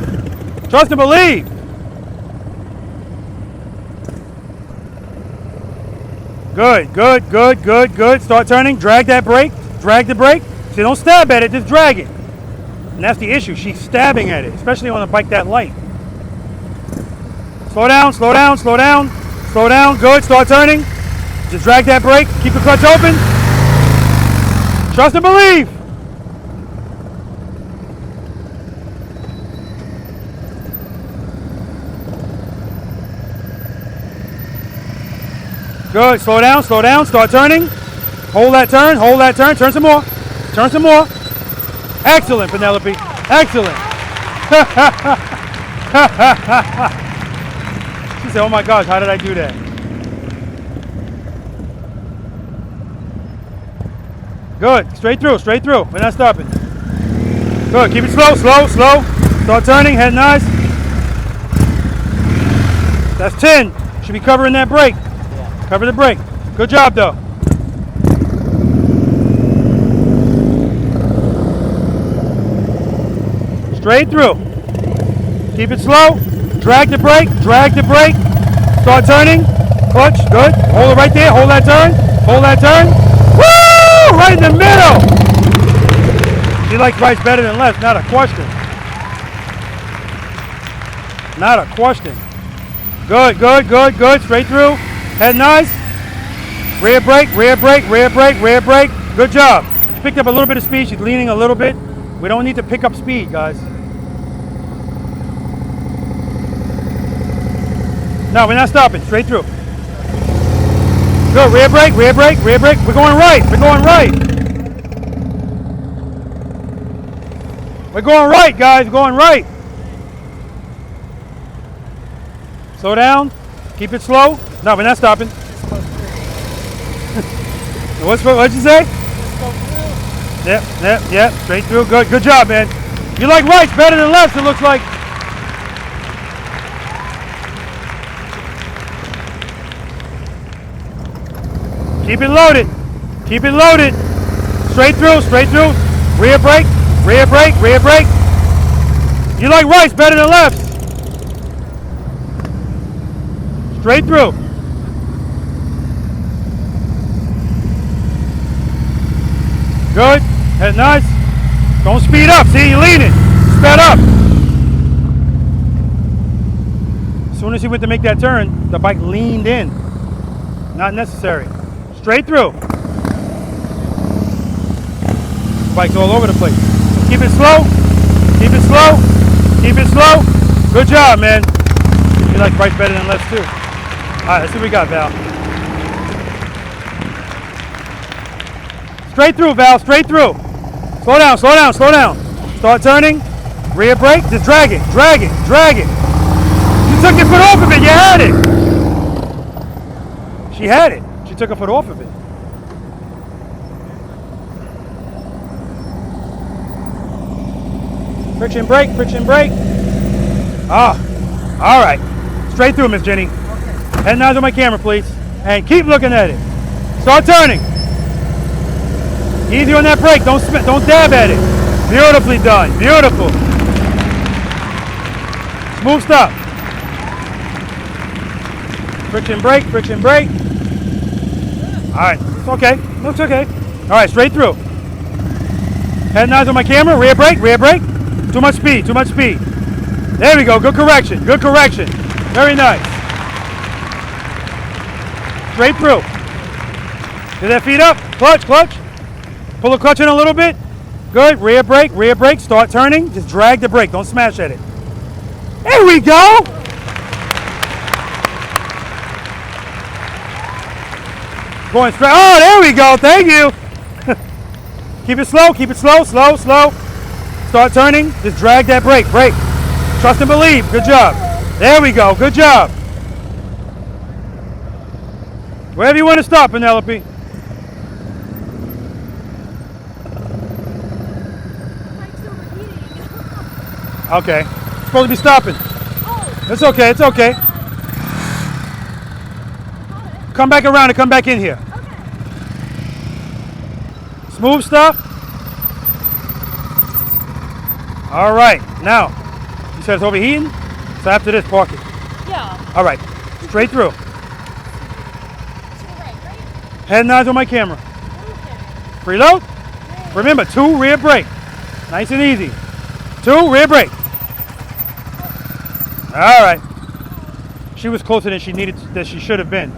Good. Start turning. Drag that brake. Drag the brake. See, don't stab at it. Just drag it. And that's the issue. She's stabbing at it, especially on a bike that light. Slow down. Good. Start turning. Just drag that brake. Keep the clutch open. Trust and believe. Good. Slow down. Start turning. Hold that turn. Turn some more. Excellent, Penelope. Excellent. She said, oh my gosh, how did I do that? Good. Straight through. We're not stopping. Good. Keep it slow. Start turning. Head nice. That's 10. Should be covering that brake. Cover the brake. Good job, though. Straight through. Keep it slow. Drag the brake. Start turning. Clutch. Good. Hold it right there. Hold that turn. Woo! Right in the middle. She likes rights better than left. Not a question. Good. Straight through. Head nice. Rear brake. Good job. She picked up a little bit of speed. She's leaning a little bit. We don't need to pick up speed, guys. No, we're not stopping. Straight through. Good. Rear brake. We're going right. We're going right, guys. We're going right. Slow down. Keep it slow. No, we're not stopping. What'd you say? Yep. Straight through. Good job, man. You like rights better than lefts, it looks like. Keep it loaded. Straight through. Rear brake. You like rights better than lefts. Straight through. Good. Head nice. Don't speed up. See, you're leaning. Sped up. As soon as he went to make that turn, the bike leaned in. Not necessary. Straight through. The bike's all over the place. Keep it slow. Good job, man. You like rights better than lefts too. All right, let's see what we got, Val. Straight through, Val. Slow down. Start turning. Rear brake. Just drag it. You took your foot off of it. You had it. She had it. She took her foot off of it. Friction brake. Ah, all right. Straight through, Miss Jenny. Head nods on my camera, please. And keep looking at it. Start turning. Easy on that brake. Don't dab at it. Beautifully done. Beautiful. Smooth stop. Friction brake. All right. It's okay. Looks okay. All right. Straight through. Head nods on my camera. Rear brake. Too much speed. There we go. Good correction. Very nice. Straight through. Get that feet up. Clutch. Pull the clutch in a little bit. Good. Rear brake. Start turning. Just drag the brake. Don't smash at it. There we go. Going straight. Oh, there we go. Thank you. Keep it slow. Start turning. Just drag that brake. Trust and believe. Good job. There we go. Good job. Wherever you want to stop, Penelope. Okay. It's supposed to be stopping. Oh. It's okay. It's okay. Come back around and come back in here. Okay. Smooth stop. All right. Now, you said it's overheating? So after this, park it. Yeah. All right. Straight through. Head nods on my camera. Preload. Remember, 2 rear brake. Nice and easy. 2 rear brake. All right. She was closer than she should have been.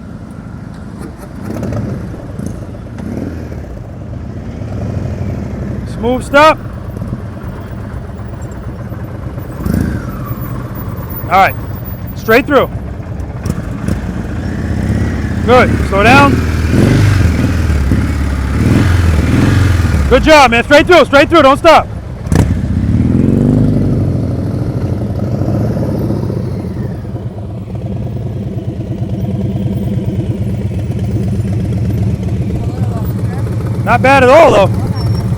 Smooth stop. All right. Straight through. Good. Slow down. Good job, man. Straight through. Straight through. Don't stop. Not bad at all, though.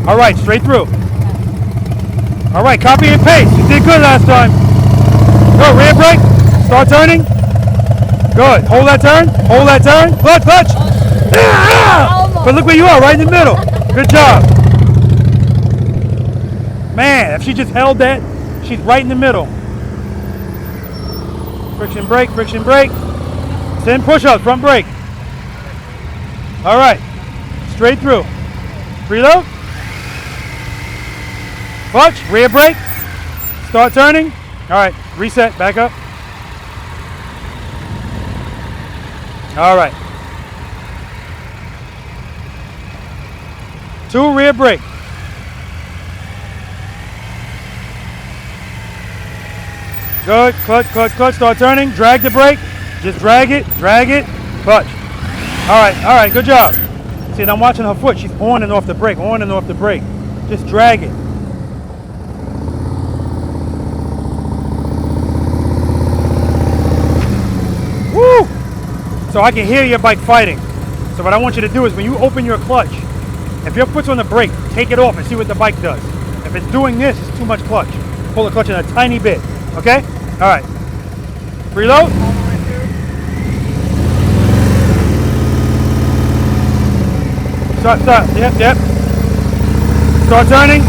All right, straight through. All right, copy and paste. You did good last time. Good, rear brake. Start turning. Good. Hold that turn. Hold that turn. Clutch, clutch. Yeah! But look where you are, right in the middle. Good job. Man, if she just held that, she's right in the middle. Friction brake, friction brake. 10 push-ups, front brake. All right, straight through. Preload. Clutch, rear brake. Start turning. All right, reset, back up. All right. 2 rear brake. Good, clutch, clutch, clutch, start turning, drag the brake, just drag it, clutch. All right, good job. See, and I'm watching her foot, she's on and off the brake, on and off the brake. Just drag it. Woo! So I can hear your bike fighting. So what I want you to do is when you open your clutch, if your foot's on the brake, take it off and see what the bike does. If it's doing this, it's too much clutch. Pull the clutch in a tiny bit. Okay? All right. Reload. Stop. Yep. Start turning.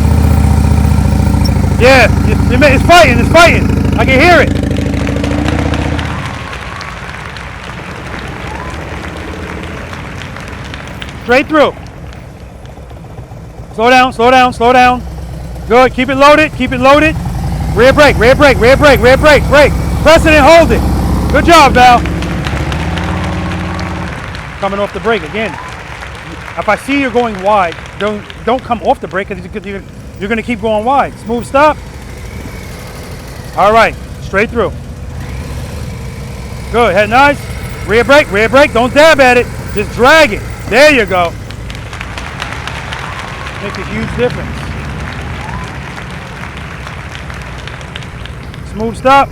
Yeah, it's fighting. I can hear it. Straight through. Slow down. Good, keep it loaded. Rear brake. Press it and hold it. Good job, Val. Coming off the brake again. If I see you're going wide, don't come off the brake because you're going to keep going wide. Smooth stop. All right, straight through. Good, head nice. Rear brake. Don't dab at it. Just drag it. There you go. Makes a huge difference. Smooth stop.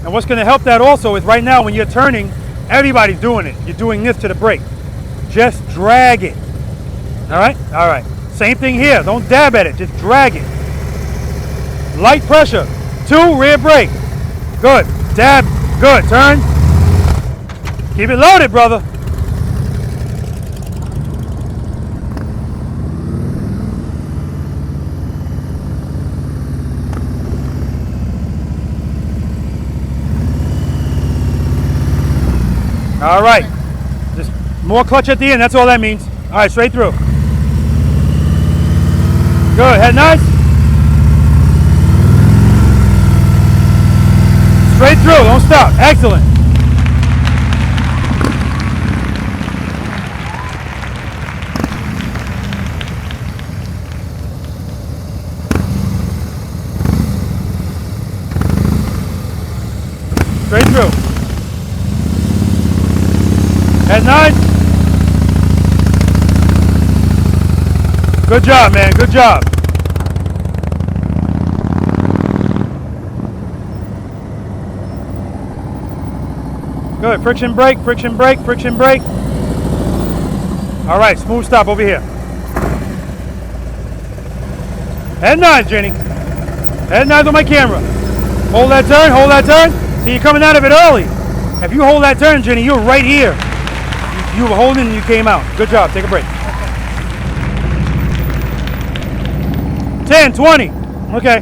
And what's going to help that also is right now when you're turning, everybody's doing it. You're doing this to the brake. Just drag it. All right. Same thing here. Don't dab at it. Just drag it. Light pressure. 2 rear brake. Good. Dab. Good. Turn. Keep it loaded, brother. All right, just more clutch at the end, that's all that means. All right, straight through. Good, head nice. Straight through, don't stop, excellent. Straight through. Head nice. Good job, man. Good job. Good. Friction brake. All right. Smooth stop over here. Head nice, Jenny. Head and eyes on my camera. Hold that turn, hold that turn. See, you're coming out of it early. If you hold that turn, Jenny, you're right here. You were holding and you came out. Good job. Take a break. 10, 20. Okay.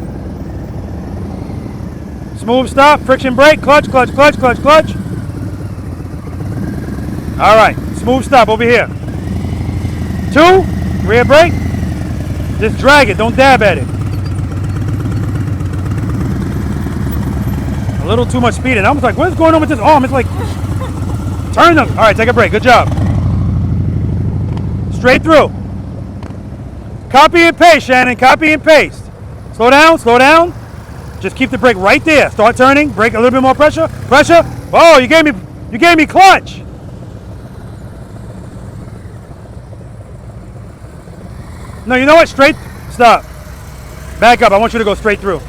Smooth stop, friction brake, clutch, clutch, clutch, clutch, clutch. All right. Smooth stop over here. 2, rear brake. Just drag it. Don't dab at it. A little too much speed. And I was like, what's going on with this arm? It's like, turn them. All right, take a break. Good job. Straight through. Copy and paste, Shannon. Copy and paste. Slow down, slow down. Just keep the brake right there. Start turning. Brake a little bit more pressure. Pressure. Oh, you gave me clutch. No, you know what? Straight. Stop. Back up. I want you to go straight through.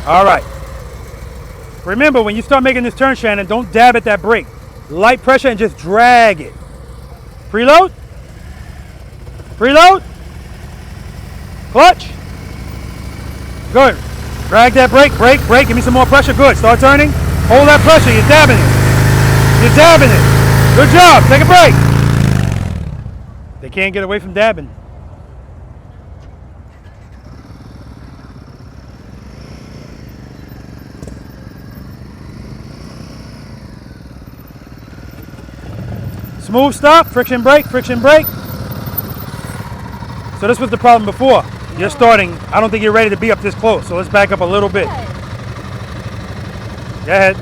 All right. Remember, when you start making this turn, Shannon, don't dab at that brake. Light pressure and just drag it. Preload. Preload. Clutch. Good. Drag that brake, brake, brake. Give me some more pressure. Good. Start turning. Hold that pressure. You're dabbing it. You're dabbing it. Good job. Take a break. They can't get away from dabbing. Smooth stop, friction brake, friction brake. So this was the problem before. You're starting, I don't think you're ready to be up this close, so let's back up a little bit. Go ahead.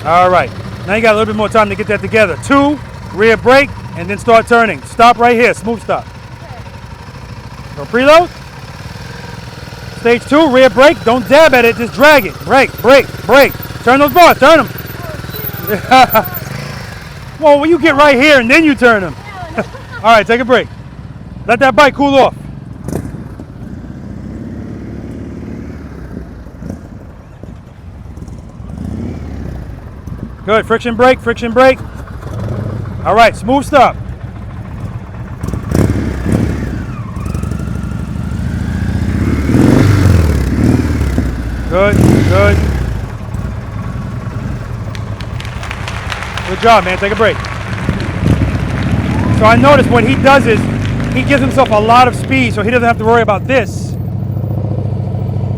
All right, now you got a little bit more time to get that together. 2, rear brake, and then start turning. Stop right here, smooth stop. So preload. Stage 2, rear brake, don't dab at it, just drag it. Brake, brake, brake. Turn those bars, turn them. Well, you get right here and then you turn them. All right, take a break. Let that bike cool off. Good, friction brake, friction brake. All right, smooth stop. Good, good. Good job, man. Take a break. So I noticed what he does is he gives himself a lot of speed so he doesn't have to worry about this.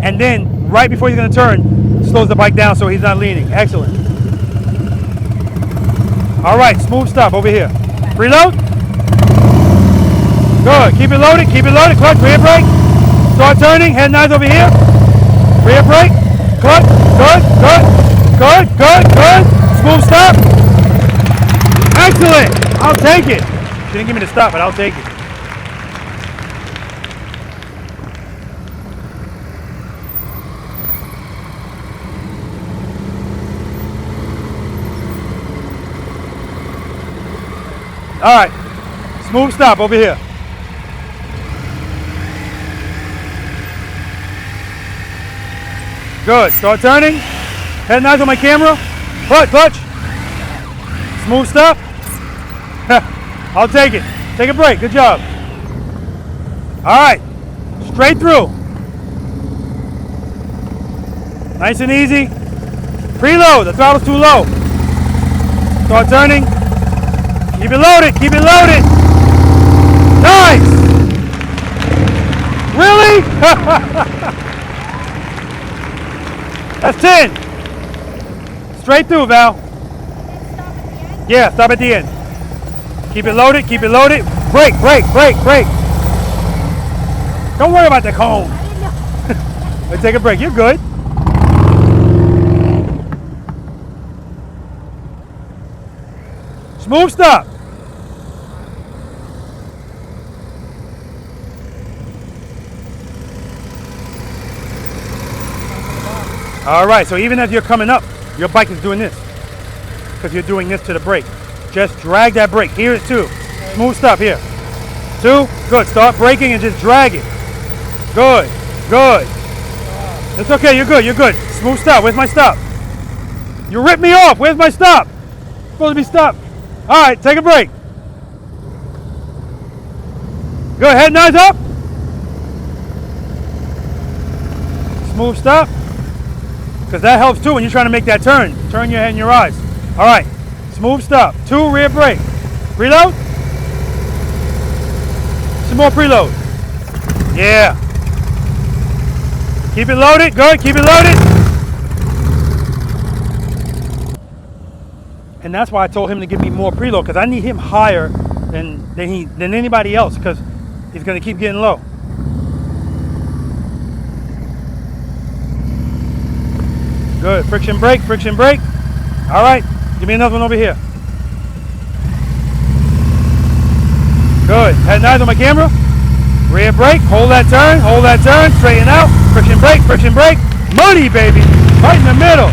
And then right before he's going to turn, slows the bike down so he's not leaning. Excellent. All right, smooth stop over here. Preload. Good. Keep it loaded. Keep it loaded. Clutch, rear brake. Start turning. Head nice over here. Rear brake. Clutch. Good. Good. Good. Good. Good. Smooth stop. Excellent. I'll take it. She didn't give me the stop, but I'll take it. All right. Smooth stop over here. Good. Start turning. Head nice on my camera. Clutch, clutch. Smooth stop. I'll take it. Take a break. Good job. All right. Straight through. Nice and easy. Preload. The throttle's too low. Start turning. Keep it loaded. Keep it loaded. Nice. Really? That's 10. Straight through, Val. Yeah, stop at the end. Keep it loaded, keep it loaded. Brake, brake, brake, brake. Don't worry about the cone. Let's take a break. You're good. Smooth stop. All right, so even as you're coming up, your bike is doing this because you're doing this to the brake. Just drag that brake. Here is 2. Smooth stop here. 2. Good. Start braking and just drag it. Good. Good. It's okay. You're good. You're good. Smooth stop. Where's my stop? You ripped me off. Where's my stop? Supposed to be stopped. All right. Take a break. Good, head nose up. Smooth stop. Because that helps too when you're trying to make that turn. Turn your head and your eyes. All right, smooth stop. 2 rear brake. Preload. Some more preload. Yeah. Keep it loaded. Good, keep it loaded. And that's why I told him to give me more preload, because I need him higher than anybody else, because he's going to keep getting low. Good. Friction brake, friction brake. All right. Give me another one over here. Good. Head nice on my camera. Rear brake. Hold that turn, straighten out. Friction brake, friction brake. Muddy, baby. Right in the middle.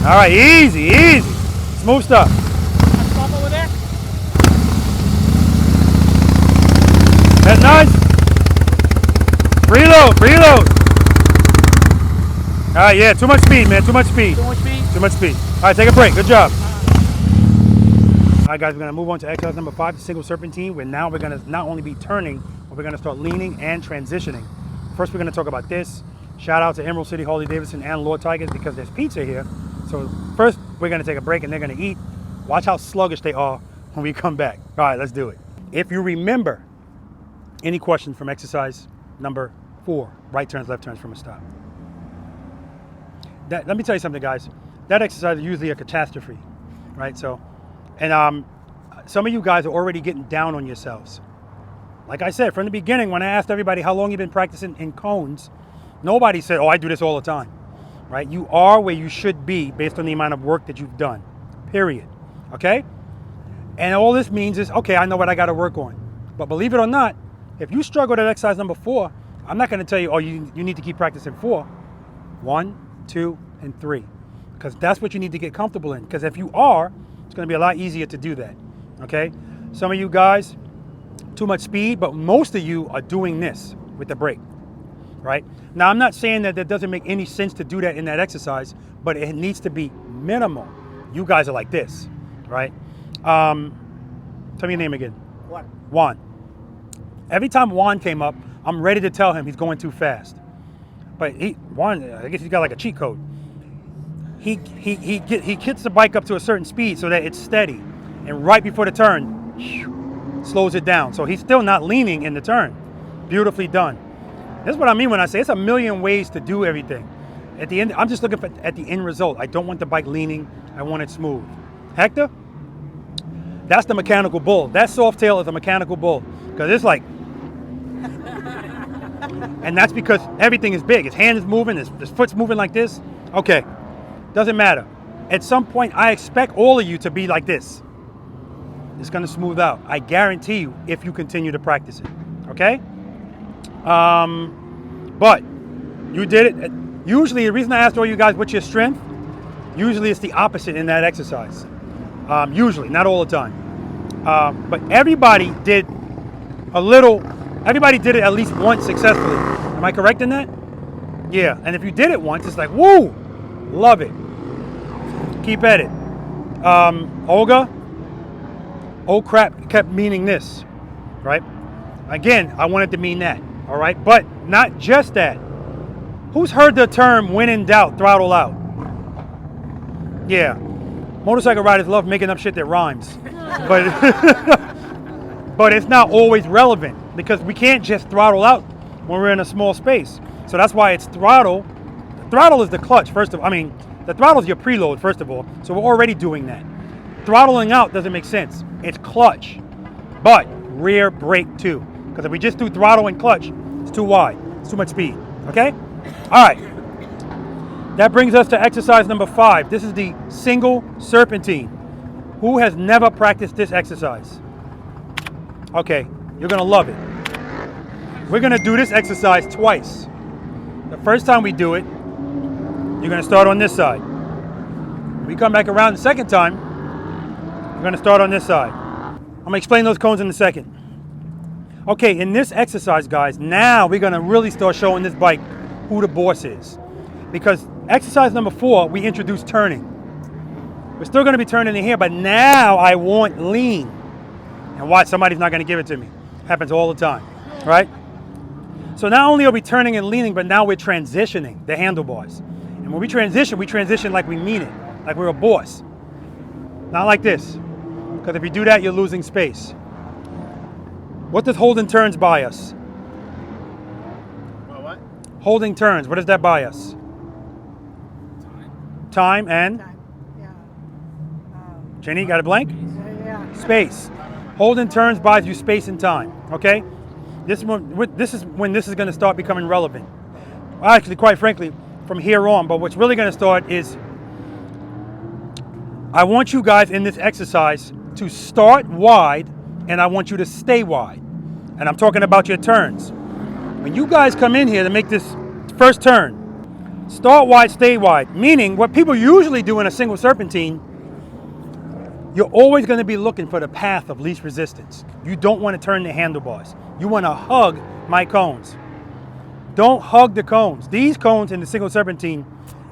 All right, easy, easy. Smooth stuff. Stop over there. That's nice. Preload, preload. All right, yeah, too much speed, man, too much speed. Too much speed? Too much speed. All right, take a break, good job. All right, guys, we're gonna move on to exercise number 5, the single serpentine, where now we're gonna not only be turning, but we're gonna start leaning and transitioning. First, we're gonna talk about this. Shout out to Emerald City, Harley-Davidson, and Lord Tigers, because there's pizza here. So first, we're gonna take a break and they're gonna eat. Watch how sluggish they are when we come back. All right, let's do it. If you remember any questions from exercise number 4, right turns, left turns from a stop. Let me tell you something, guys. That exercise is usually a catastrophe, right? So, and some of you guys are already getting down on yourselves. Like I said, from the beginning, when I asked everybody how long you've been practicing in cones, nobody said, oh, I do this all the time. Right? You are where you should be based on the amount of work that you've done, period. Okay? And all this means is, okay, I know what I got to work on. But believe it or not, if you struggle at exercise number 4, I'm not going to tell you, oh, you need to keep practicing 4. 1, 2, and 3. Because that's what you need to get comfortable in. Because if you are, it's going to be a lot easier to do that. Okay? Some of you guys, too much speed, but most of you are doing this with the brake. Right? Now, I'm not saying that it doesn't make any sense to do that in that exercise, but it needs to be minimal. You guys are like this, right? Tell me your name again. Juan. Every time Juan came up, I'm ready to tell him he's going too fast. But Juan, I guess he's got like a cheat code. He gets the bike up to a certain speed so that it's steady. And right before the turn, slows it down. So he's still not leaning in the turn. Beautifully done. This is what I mean when I say it's a million ways to do everything. At the end, I'm just looking at the end result. I don't want the bike leaning. I want it smooth. Hector, that's the mechanical bull. That soft tail is a mechanical bull. Because it's like, and that's because everything is big. His hand is moving, his foot's moving like this. Okay, doesn't matter. At some point, I expect all of you to be like this. It's gonna smooth out. I guarantee you if you continue to practice it, okay? But you did it. Usually, the reason I asked all you guys what's your strength, usually it's the opposite in that exercise. Usually, not all the time. But everybody did everybody did it at least once successfully. Am I correct in that? Yeah, and if you did it once, it's like, woo, love it. Keep at it. Olga, oh crap, kept meaning this, right? Again, I wanted to mean that. All right, but not just that. Who's heard the term when in doubt, throttle out? Yeah, motorcycle riders love making up shit that rhymes. But, but it's not always relevant because we can't just throttle out when we're in a small space. So that's why it's throttle. Throttle is the clutch, first of all. I mean, the throttle is your preload, first of all. So we're already doing that. Throttling out doesn't make sense. It's clutch, but rear brake too. Because if we just do throttle and clutch, it's too wide. It's too much speed, okay? All right. That brings us to exercise number 5. This is the single serpentine. Who has never practiced this exercise? Okay, you're gonna love it. We're gonna do this exercise twice. The first time we do it, you're gonna start on this side. When we come back around the second time, we're gonna start on this side. I'm gonna explain those cones in a second. Okay, in this exercise, guys, now we're gonna really start showing this bike who the boss is. Because exercise number 4, we introduced turning. We're still going to be turning in here, but now I want lean. And watch, somebody's not going to give it to me. Happens all the time, right? So not only are we turning and leaning, but now we're transitioning the handlebars. And when we transition like we mean it, like we're a boss. Not like this, because if you do that, you're losing space. What does holding turns buy us? Well, what? Holding turns, what does that buy us? Time and? Jenny, got a blank? Space. Holding turns buys you space and time, okay? This is when this is going to start becoming relevant. Well, actually, quite frankly, from here on, but what's really going to start is I want you guys in this exercise to start wide, and I want you to stay wide. And I'm talking about your turns. When you guys come in here to make this first turn, start wide, stay wide, meaning what people usually do in a single serpentine, you're always going to be looking for the path of least resistance. You don't want to turn the handlebars. You want to hug my cones. Don't hug the cones. These cones in the single serpentine,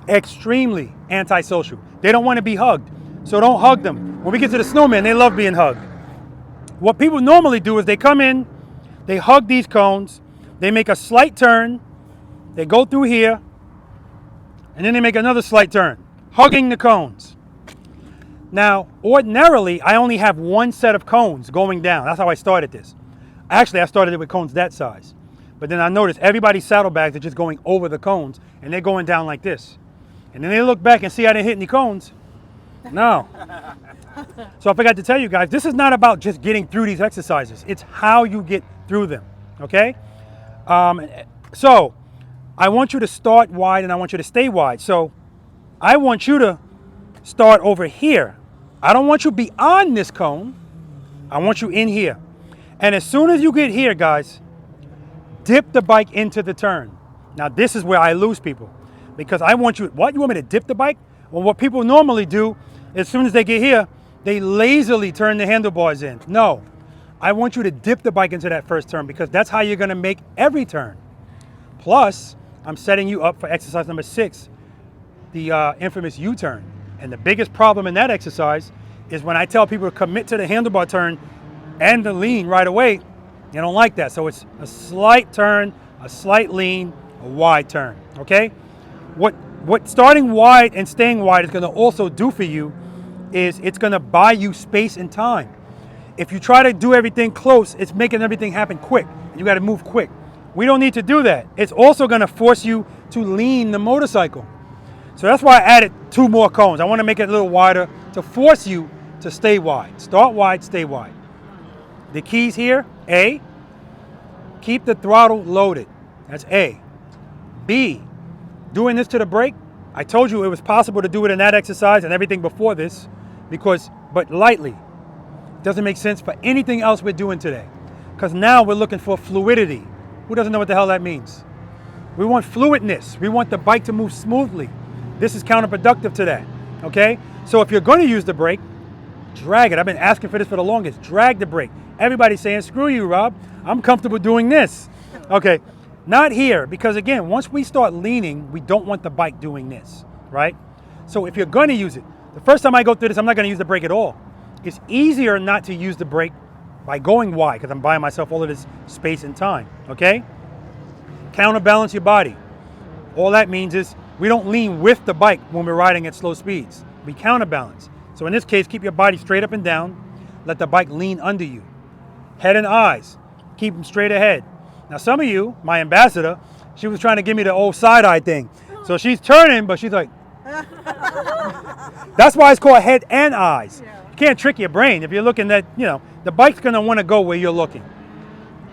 extremely antisocial. They don't want to be hugged, so don't hug them. When we get to the snowman, they love being hugged. What people normally do is they come in, they hug these cones, they make a slight turn, they go through here, and then they make another slight turn, hugging the cones. Now, ordinarily, I only have one set of cones going down. That's how I started this. Actually, I started it with cones that size. But then I noticed everybody's saddlebags are just going over the cones, and they're going down like this. And then they look back and see I didn't hit any cones. No. So I forgot to tell you guys, this is not about just getting through these exercises. It's how you get through them, okay? So I want you to start wide and I want you to stay wide. So I want you to start over here. I don't want you beyond this cone. I want you in here. And as soon as you get here, guys, dip the bike into the turn. Now this is where I lose people, because I want you, what, you want me to dip the bike? Well, what people normally do, as soon as they get here, they lazily turn the handlebars in. No, I want you to dip the bike into that first turn, because that's how you're gonna make every turn. Plus, I'm setting you up for exercise number 6, the infamous U-turn. And the biggest problem in that exercise is when I tell people to commit to the handlebar turn and the lean right away, they don't like that. So it's a slight turn, a slight lean, a wide turn, okay? What starting wide and staying wide is gonna also do for you is it's gonna buy you space and time. If you try to do everything close, it's making everything happen quick. You gotta move quick. We don't need to do that. It's also gonna force you to lean the motorcycle. So that's why I added 2 more cones. I wanna make it a little wider to force you to stay wide. Start wide, stay wide. The keys here, A, keep the throttle loaded. That's A. B, doing this to the brake, I told you it was possible to do it in that exercise and everything before this, but lightly. Doesn't make sense for anything else we're doing today. Because now we're looking for fluidity. Who doesn't know what the hell that means? We want fluidness. We want the bike to move smoothly. This is counterproductive to that, okay? So if you're going to use the brake, drag it. I've been asking for this for the longest. Drag the brake. Everybody's saying, screw you, Rob. I'm comfortable doing this. Okay, not here, because again, once we start leaning, we don't want the bike doing this, right? So if you're going to use it, the first time I go through this, I'm not going to use the brake at all. It's easier not to use the brake by going wide, because I'm buying myself all of this space and time, okay? Counterbalance your body. All that means is we don't lean with the bike when we're riding at slow speeds. We counterbalance. So in this case, keep your body straight up and down. Let the bike lean under you. Head and eyes, keep them straight ahead. Now some of you, my ambassador, she was trying to give me the old side-eye thing. So she's turning, but she's like, that's why it's called head and eyes. You can't trick your brain. If you're looking at, the bike's gonna wanna go where you're looking.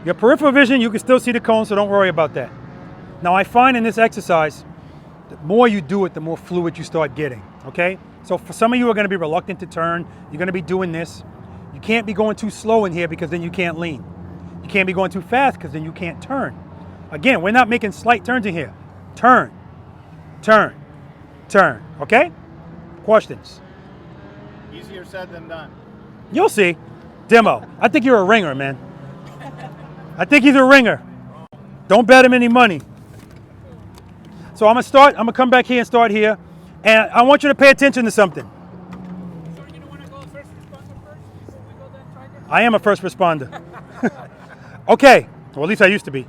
Your peripheral vision, you can still see the cone, so don't worry about that. Now I find in this exercise, the more you do it, the more fluid you start getting, okay? So for some of you who are gonna be reluctant to turn, you're gonna be doing this. You can't be going too slow in here because then you can't lean. You can't be going too fast because then you can't turn. Again, we're not making slight turns in here. Turn, turn, turn, okay? Questions? Easier said than done. You'll see. Demo, I think you're a ringer, man. I think he's a ringer. Don't bet him any money. So I'm gonna come back here and start here. And I want you to pay attention to something. I am a first responder. Okay, well, at least I used to be.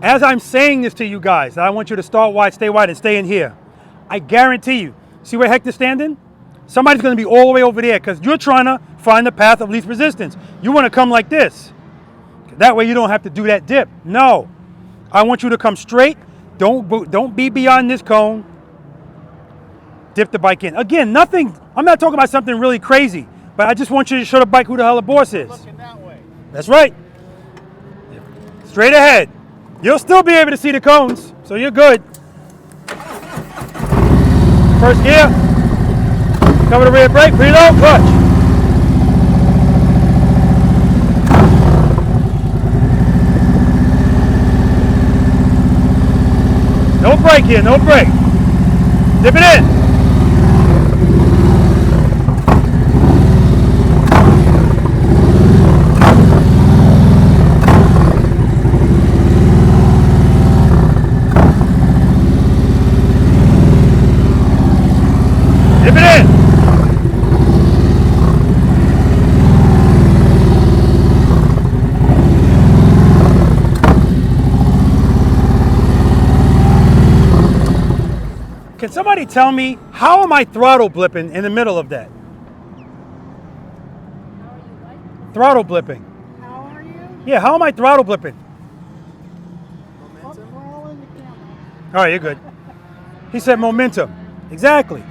As I'm saying this to you guys, I want you to start wide, and stay in here. I guarantee you, see where Hector's standing? Somebody's going to be all the way over there because you're trying to find the path of least resistance. You want to come like this. That way you don't have to do that dip. No, I want you to come straight. Don't be beyond this cone. Dip the bike in. Again, nothing, I'm not talking about something really crazy, but I just want you to show the bike who the hell the boss is. Looking that way. That's right. Straight ahead. You'll still be able to see the cones, so you're good. First gear. Cover the rear brake, preload, clutch. No brake here, no brake. Dip it in. Dip it in. Can somebody tell me, how am I throttle blipping in the middle of that? Throttle blipping. How are you? Yeah, how am I throttle blipping? Momentum. We're all in the camera. All right, you're good. He said momentum. Exactly.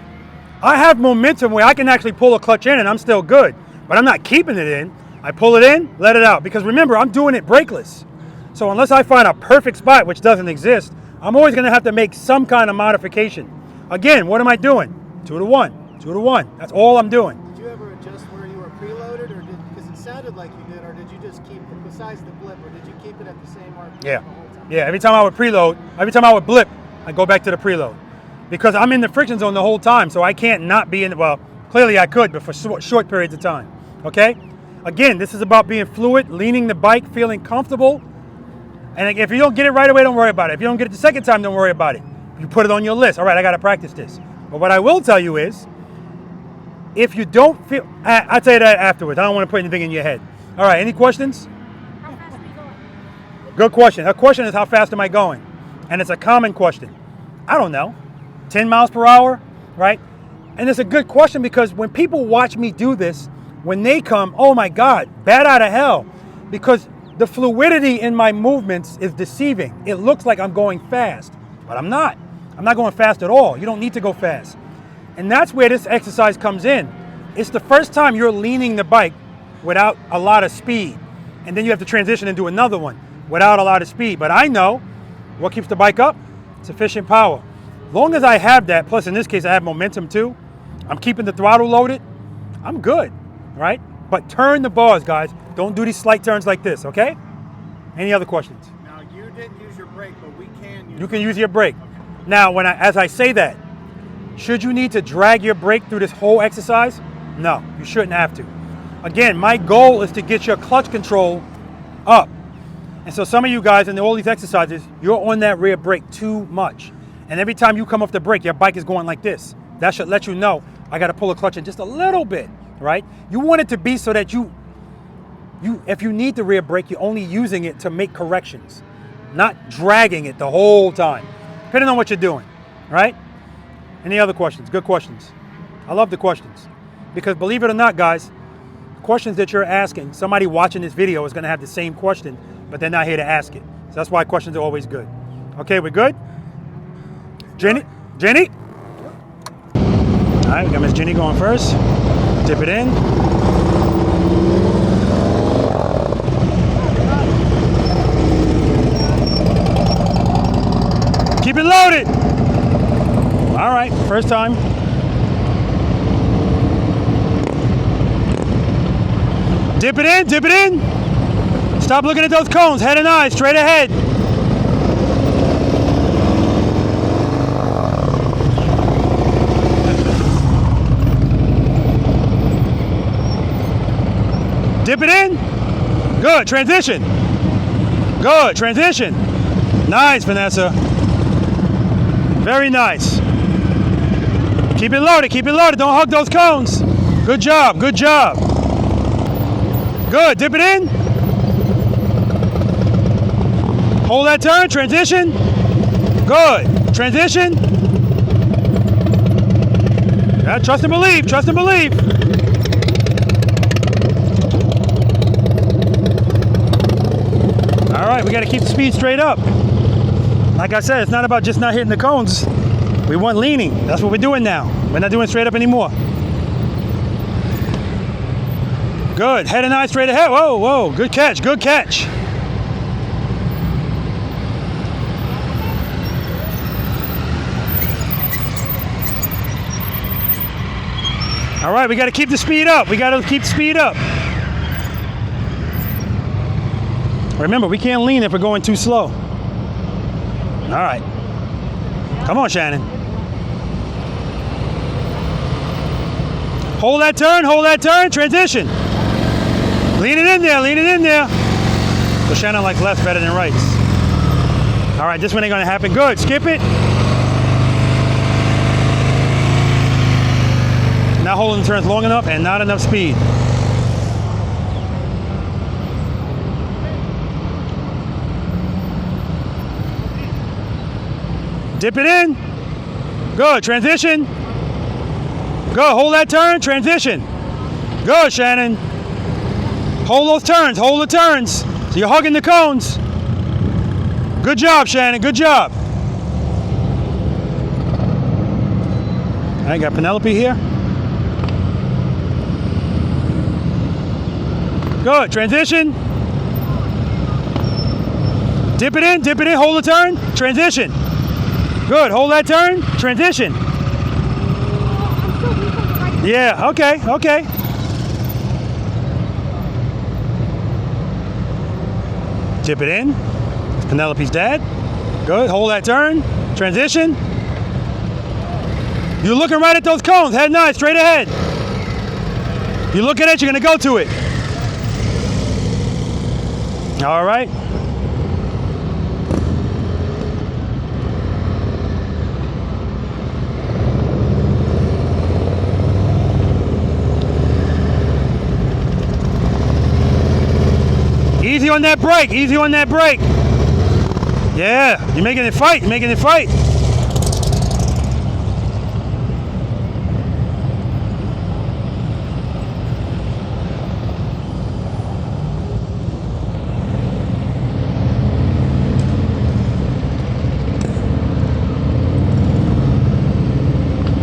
I have momentum where I can actually pull a clutch in and I'm still good, but I'm not keeping it in. I pull it in, let it out. Because remember, I'm doing it brakeless. So unless I find a perfect spot, which doesn't exist, I'm always going to have to make some kind of modification. Again, what am I doing? 2 to 1, 2 to 1. That's all I'm doing. Did you ever adjust where you were preloaded, or because it sounded like you did, or did you just keep it besides the blip, or did you keep it at the same RPM Yeah. the whole time? Yeah, every time I would preload, every time I would blip, I go back to the preload. Because I'm in the friction zone the whole time, so I can't not be in the, well, clearly I could, but for short periods of time, okay? Again, this is about being fluid, leaning the bike, feeling comfortable. And if you don't get it right away, don't worry about it. If you don't get it the second time, don't worry about it. You put it on your list. All right, I got to practice this. But what I will tell you is, if you don't feel, I'll tell you that afterwards. I don't want to put anything in your head. All right, any questions? How fast are you going? Good question. Her question is, how fast am I going? And it's a common question. I don't know. 10 miles per hour, right? And it's a good question because when people watch me do this, when they come, oh my God, bat out of hell. Because the fluidity in my movements is deceiving. It looks like I'm going fast, but I'm not. I'm not going fast at all. You don't need to go fast. And that's where this exercise comes in. It's the first time you're leaning the bike without a lot of speed. And then you have to transition and do another one without a lot of speed. But I know what keeps the bike up? Sufficient power. Long as I have that, plus in this case I have momentum too, I'm keeping the throttle loaded, I'm good, right? But turn the bars, guys. Don't do these slight turns like this, okay? Any other questions? Now, you didn't use your brake, but we can use You can use your brake. Now, as I say that, should you need to drag your brake through this whole exercise? No, you shouldn't have to. Again, my goal is to get your clutch control up. And so some of you guys in all these exercises, you're on that rear brake too much. And every time you come off the brake, your bike is going like this. That should let you know, I got to pull a clutch in just a little bit, right? You want it to be so that if you need the rear brake, you're only using it to make corrections, not dragging it the whole time, depending on what you're doing, right? Any other questions? Good questions. I love the questions because believe it or not, guys, questions that you're asking, somebody watching this video is going to have the same question, but they're not here to ask it. So that's why questions are always good. Okay, we're good? Jenny? Jenny? All right, we got Miss Jenny going first. Dip it in. Keep it loaded. All right, first time. Dip it in, dip it in. Stop looking at those cones, head and eyes, straight ahead. Dip it in. Good, transition. Good, transition. Nice, Vanessa. Very nice. Keep it loaded, don't hug those cones. Good job, good job. Good, dip it in. Hold that turn, transition. Good, transition. Yeah, trust and believe, trust and believe. All right, we got to keep the speed straight up. Like I said, it's not about just not hitting the cones. We want leaning. That's what we're doing now. We're not doing straight up anymore. Good, head and eye straight ahead. Whoa, whoa, good catch, good catch. All right, we got to keep the speed up. We got to keep the speed up. Remember, we can't lean if we're going too slow. All right. Come on, Shannon. Hold that turn, transition. Lean it in there, lean it in there. So Shannon likes lefts better than rights. All right, this one ain't gonna happen. Good, skip it. Not holding the turns long enough and not enough speed. Dip it in. Good, transition. Good, hold that turn, transition. Good, Shannon. Hold those turns, hold the turns. So you're hugging the cones. Good job, Shannon, good job. I got Penelope here. Good, transition. Dip it in, hold the turn, transition. Good, hold that turn, transition. Yeah, okay, okay. Dip it in. It's Penelope's dad. Good, hold that turn, transition. You're looking right at those cones, head and eye, straight ahead. You look at it, you're gonna go to it. All right. Easy on that brake, easy on that brake. Yeah, you're making it fight, you're making it fight.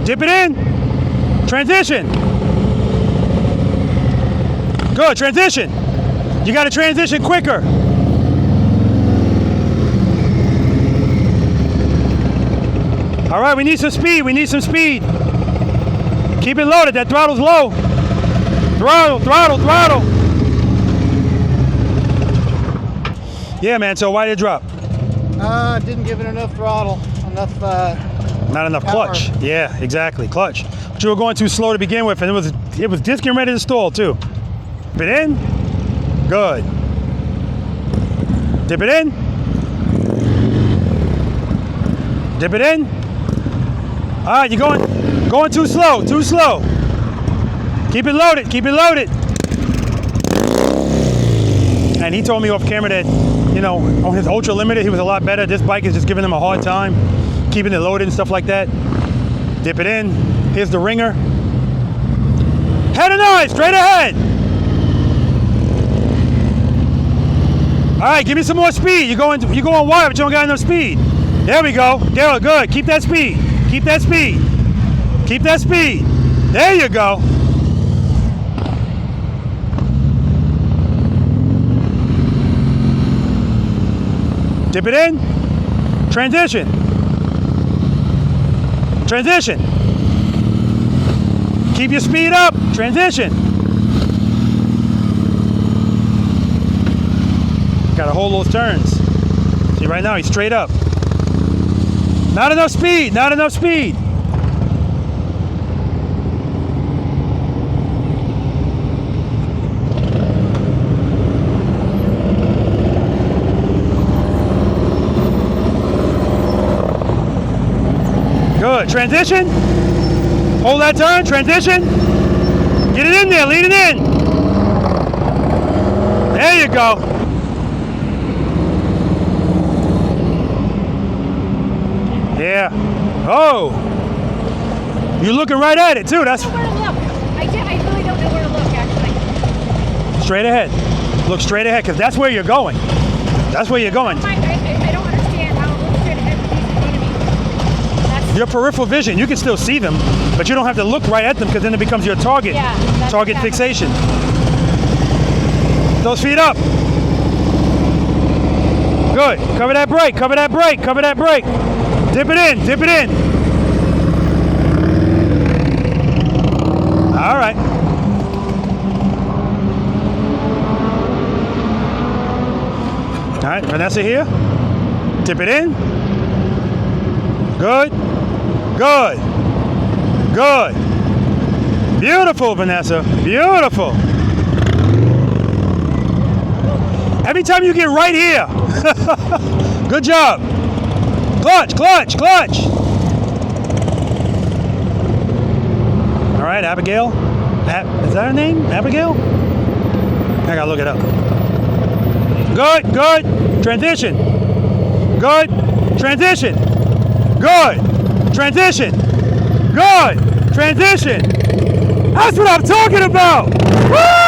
Dip it in, transition. Good, transition. You got to transition quicker. All right, we need some speed, we need some speed. Keep it loaded, that throttle's low. Throttle, throttle, throttle. Yeah, man, so why did it drop? Didn't give it enough throttle, enough not enough power. clutch. Yeah, exactly, clutch. But you were going too slow to begin with, and it was just getting ready to stall too. Dip it in. Good. Dip it in. Dip it in. All right, you're going too slow, too slow. Keep it loaded, keep it loaded. And he told me off camera that, you know, on his Ultra Limited, he was a lot better. This bike is just giving him a hard time, keeping it loaded and stuff like that. Dip it in. Here's the ringer. Head and eye, straight ahead. All right, give me some more speed. You're going wide, but you don't got enough speed. There we go. There, good. Keep that speed. Keep that speed. Keep that speed. There you go. Dip it in. Transition. Transition. Keep your speed up. Transition. Gotta hold those turns. See, right now he's straight up. Not enough speed, not enough speed. Good, transition. Hold that turn, transition. Get it in there, lead it in. There you go. Yeah. Oh. You're looking right at it too. That's. I don't know where to look. I really don't know where to look, actually. Straight ahead. Look straight ahead, because that's where you're going. That's where you're going. I don't understand how to look straight ahead with these in front of me. That's Your peripheral vision, you can still see them, but you don't have to look right at them, because then it becomes your target. Yeah, that's target exactly. fixation. Those feet up. Good. Cover that brake. Cover that brake. Cover that brake. Dip it in. Dip it in. All right. All right, Vanessa here. Dip it in. Good. Good. Good. Beautiful, Vanessa. Beautiful. Every time you get right here. Good job. Clutch, clutch, clutch. All right, Abigail. Is that her name? Abigail? I gotta look it up. Good, good. Transition. Good. Transition. Good. Transition. Good. Transition. That's what I'm talking about. Woo!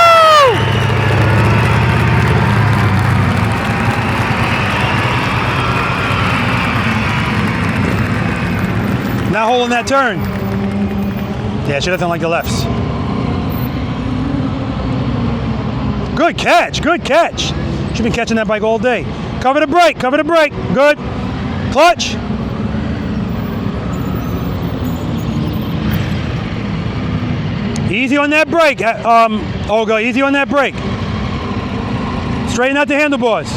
Not holding that turn. Yeah, she doesn't like the lefts. Good catch, good catch. She's been catching that bike all day. Cover the brake, cover the brake. Good. Clutch. Easy on that brake. Olga, easy on that brake. Straighten out the handlebars.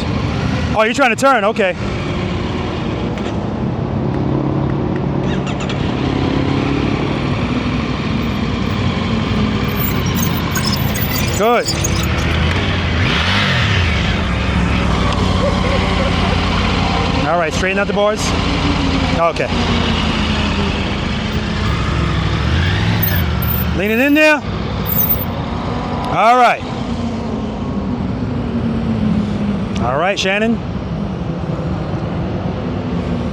Oh, you're trying to turn, okay. Good. All right, straighten out the bars. Okay. Lean it in there. All right. All right, Shannon.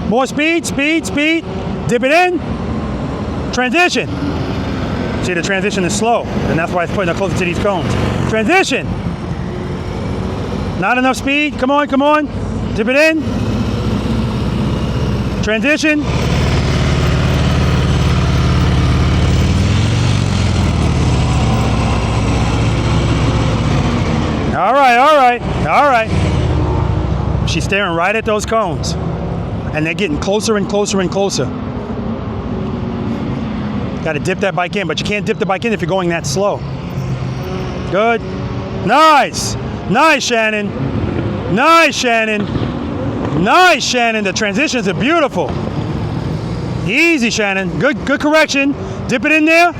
More speed, speed, speed. Dip it in. Transition. See, the transition is slow, and that's why it's putting it closer to these cones. Transition. Not enough speed. Come on, come on. Dip it in. Transition. All right, all right, all right. She's staring right at those cones, and they're getting closer and closer and closer. Got to dip that bike in, but you can't dip the bike in if you're going that slow. Good. Nice. Nice, Shannon. Nice, Shannon. Nice, Shannon. The transitions are beautiful. Easy, Shannon. Good correction. Dip it in there.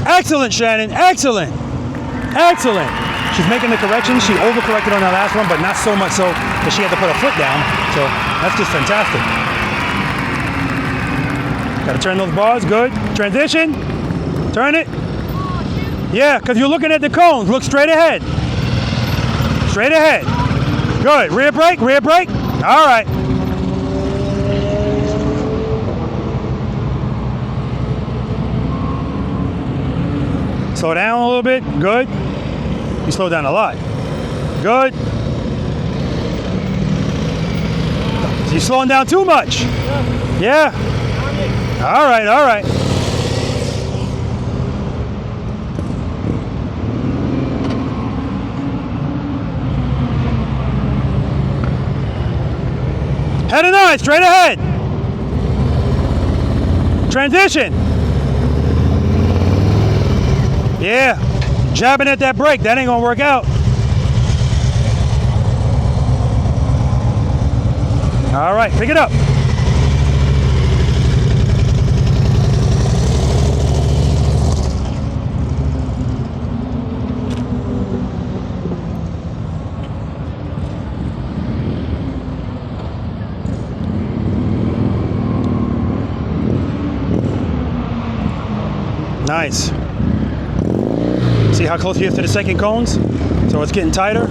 Excellent, Shannon. Excellent. Excellent. She's making the correction. She overcorrected on that last one, but not so much so that she had to put her foot down. So that's just fantastic. Got to turn those bars. Good. Transition. Turn it. Yeah, because you're looking at the cones. Look straight ahead. Straight ahead. Good. Rear brake. Rear brake. All right. Slow down a little bit. Good. You slow down a lot. Good. You're slowing down too much. Yeah. All right, all right. Head and eye, straight ahead. Transition. Yeah. Jabbing at that brake, that ain't gonna work out. All right, pick it up. Nice. See how close he is to the second cones? So it's getting tighter.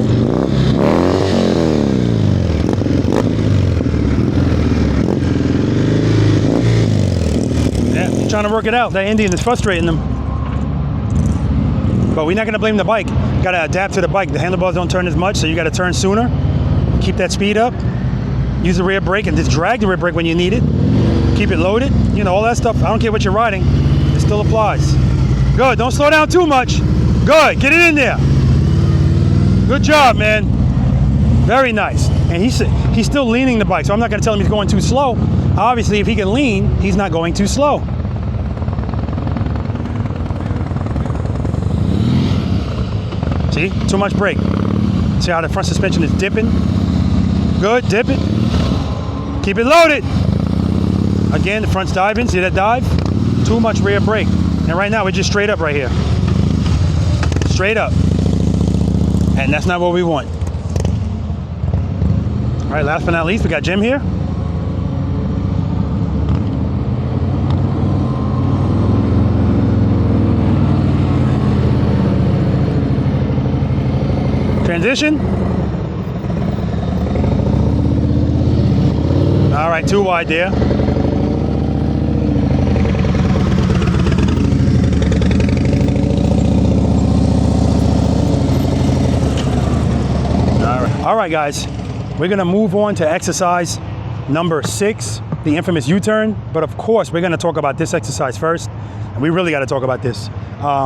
Yeah, he's trying to work it out. That Indian is frustrating them. But we're not going to blame the bike. You got to adapt to the bike. The handlebars don't turn as much, so you got to turn sooner. Keep that speed up. Use the rear brake and just drag the rear brake when you need it. Keep it loaded. You know, all that stuff. I don't care what you're riding. It still applies. Good. Don't slow down too much. Good. Get it in there. Good job, man. Very nice. And he's still leaning the bike, so I'm not going to tell him he's going too slow. Obviously, if he can lean, he's not going too slow. See? Too much brake. See how the front suspension is dipping? Good. Dip it. Keep it loaded. Again, the front's diving. See that dive? Too much rear brake. And right now, we're just straight up right here. Straight up. And that's not what we want. All right, last but not least, we got Jim here. Transition. All right, too wide there. All right, guys, we're gonna move on to exercise number 6, the infamous U-turn. But of course, we're gonna talk about this exercise first. And we really gotta talk about this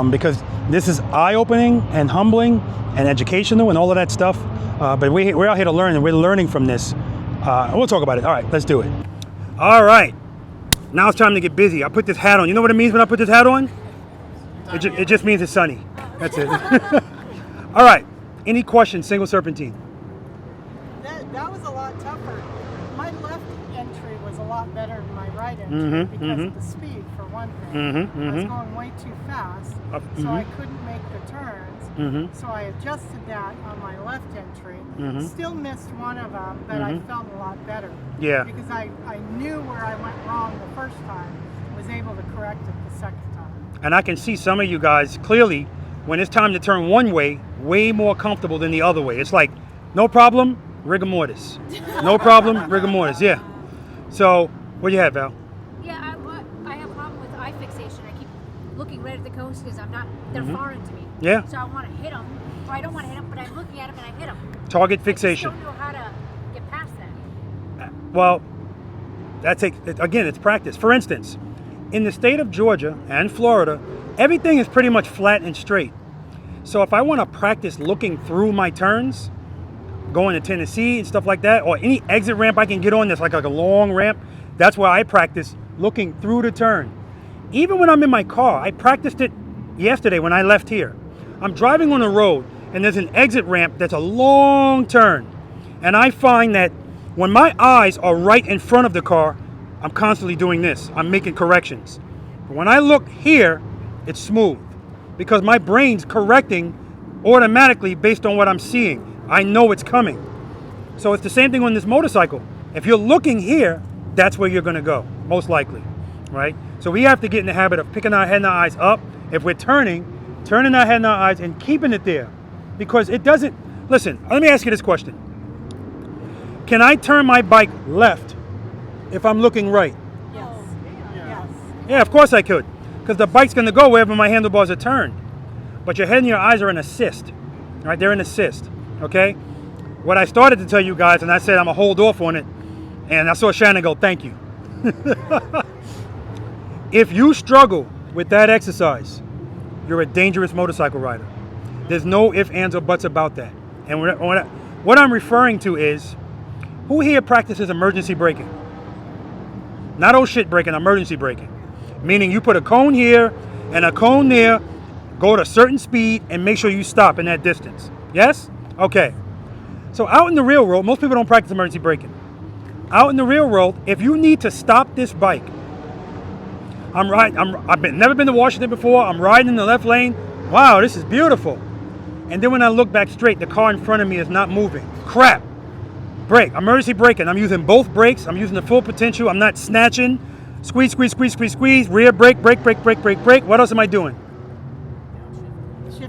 because this is eye-opening and humbling and educational and all of that stuff. But we're out here to learn, and we're learning from this. And we'll talk about it. All right, let's do it. All right, now it's time to get busy. I put this hat on. You know what it means when I put this hat on? It just means it's sunny. That's it. All right, any questions, single serpentine? That was a lot tougher. My left entry was a lot better than my right entry because of the speed, for one thing. I was going way too fast, so I couldn't make the turns. So I adjusted that on my left entry. Still missed one of them, but I felt a lot better. Yeah. Because I knew where I went wrong the first time, was able to correct it the second time. And I can see some of you guys clearly, when it's time to turn one way more comfortable than the other way. It's like, no problem, rigor mortis. No problem, rigor mortis, yeah. So, what do you have, Val? Yeah, I have a problem with eye fixation. I keep looking right at the coast because they're foreign to me. Yeah. So I want to hit them. Or I don't want to hit them, but I'm looking at them and I hit them. Target fixation. I just don't know how to get past that. Well, again, it's practice. For instance, in the state of Georgia and Florida, everything is pretty much flat and straight. So if I want to practice looking through my turns, going to Tennessee and stuff like that, or any exit ramp I can get on that's like a long ramp, that's where I practice looking through the turn. Even when I'm in my car, I practiced it yesterday when I left here. I'm driving on the road and there's an exit ramp that's a long turn. And I find that when my eyes are right in front of the car, I'm constantly doing this. I'm making corrections. But when I look here, it's smooth because my brain's correcting automatically based on what I'm seeing. I know it's coming. So it's the same thing on this motorcycle. If you're looking here, that's where you're gonna go, most likely, right? So we have to get in the habit of picking our head and our eyes up. If we're turning our head and our eyes and keeping it there. Because it doesn't, listen, let me ask you this question. Can I turn my bike left if I'm looking right? Yes. Yes. Yeah, of course I could. Because the bike's gonna go wherever my handlebars are turned. But your head and your eyes are an assist, right? They're an assist, okay? What I started to tell you guys, and I said I'm gonna hold off on it, and I saw Shannon go, thank you. If you struggle with that exercise, you're a dangerous motorcycle rider. There's no ifs, ands, or buts about that. And what I'm referring to is, who here practices emergency braking? Not oh shit braking, emergency braking. Meaning you put a cone here and a cone there, go at a certain speed, and make sure you stop in that distance. Yes? Okay. So out in the real world, most people don't practice emergency braking. Out in the real world, if you need to stop this bike, I've never been to Washington before. I'm riding in the left lane. Wow, this is beautiful. And then when I look back straight, the car in front of me is not moving. Crap. Brake. Emergency braking. I'm using both brakes. I'm using the full potential. I'm not snatching. Squeeze, squeeze, squeeze, squeeze, squeeze. Rear brake, brake, brake, brake, brake, brake. What else am I doing?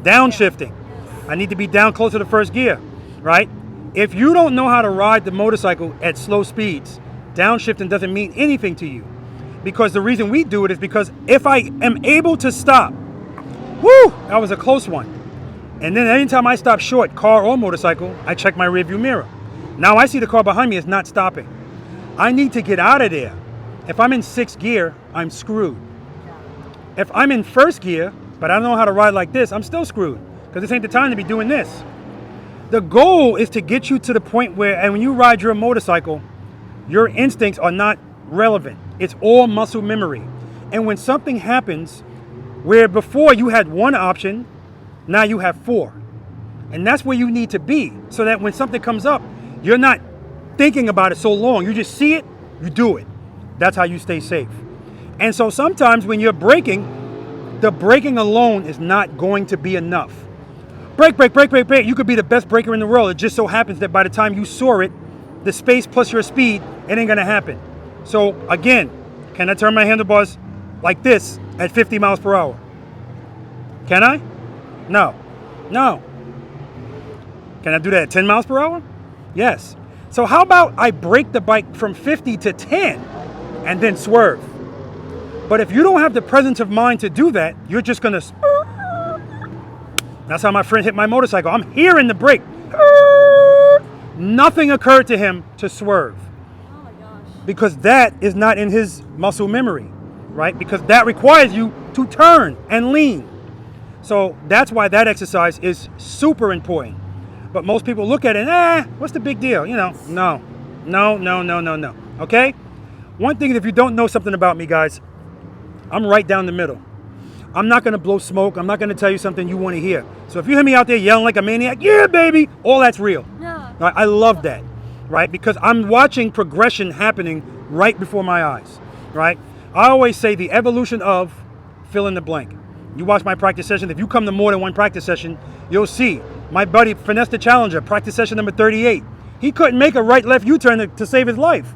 Downshifting. I need to be down close to the first gear, right? If you don't know how to ride the motorcycle at slow speeds, downshifting doesn't mean anything to you. Because the reason we do it is because if I am able to stop, whoo, that was a close one. And then anytime I stop short, car or motorcycle, I check my rearview mirror. Now I see the car behind me is not stopping. I need to get out of there. If I'm in 6th gear, I'm screwed. If I'm in 1st gear, but I don't know how to ride like this, I'm still screwed. Because this ain't the time to be doing this. The goal is to get you to the point where, and when you ride your motorcycle, your instincts are not relevant. It's all muscle memory. And when something happens, where before you had one option, now you have 4. And that's where you need to be, so that when something comes up, you're not thinking about it so long. You just see it, you do it. That's how you stay safe. And so sometimes when you're braking, the braking alone is not going to be enough. Brake, brake, brake, brake, brake. You could be the best braker in the world. It just so happens that by the time you soar it, the space plus your speed, it ain't gonna happen. So again, can I turn my handlebars like this at 50 miles per hour? Can I? No. No. Can I do that at 10 miles per hour? Yes. So how about I break the bike from 50 to 10 and then swerve? But if you don't have the presence of mind to do that, you're just gonna... That's how my friend hit my motorcycle. I'm hearing the brake. Nothing occurred to him to swerve. Oh my gosh. Because that is not in his muscle memory, right? Because that requires you to turn and lean. So that's why that exercise is super important. But most people look at it, what's the big deal? You know, no. Okay? One thing is, if you don't know something about me, guys, I'm right down the middle. I'm not going to blow smoke. I'm not going to tell you something you want to hear. So if you hear me out there yelling like a maniac, yeah, baby, all that's real. Yeah. Right? I love that, right? Because I'm watching progression happening right before my eyes, right? I always say the evolution of fill in the blank. You watch my practice session. If you come to more than one practice session, you'll see my buddy Finesse the Challenger, practice session number 38. He couldn't make a right-left U-turn to save his life.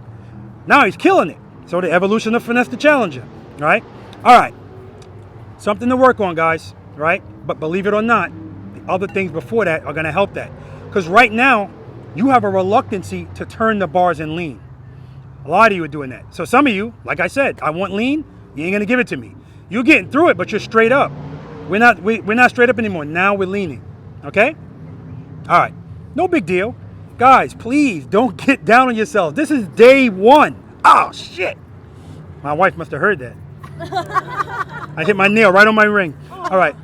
Now he's killing it. So the evolution of Finesse the Challenger, right? All right. Something to work on, guys, right? But believe it or not, the other things before that are going to help that. Because right now, you have a reluctancy to turn the bars and lean. A lot of you are doing that. So some of you, like I said, I want lean, you ain't going to give it to me. You're getting through it, but you're straight up. We're not straight up anymore. Now we're leaning, okay? All right, no big deal. Guys, please don't get down on yourselves. This is day 1. Oh, shit. My wife must have heard that. I hit my nail right on my ring. All right.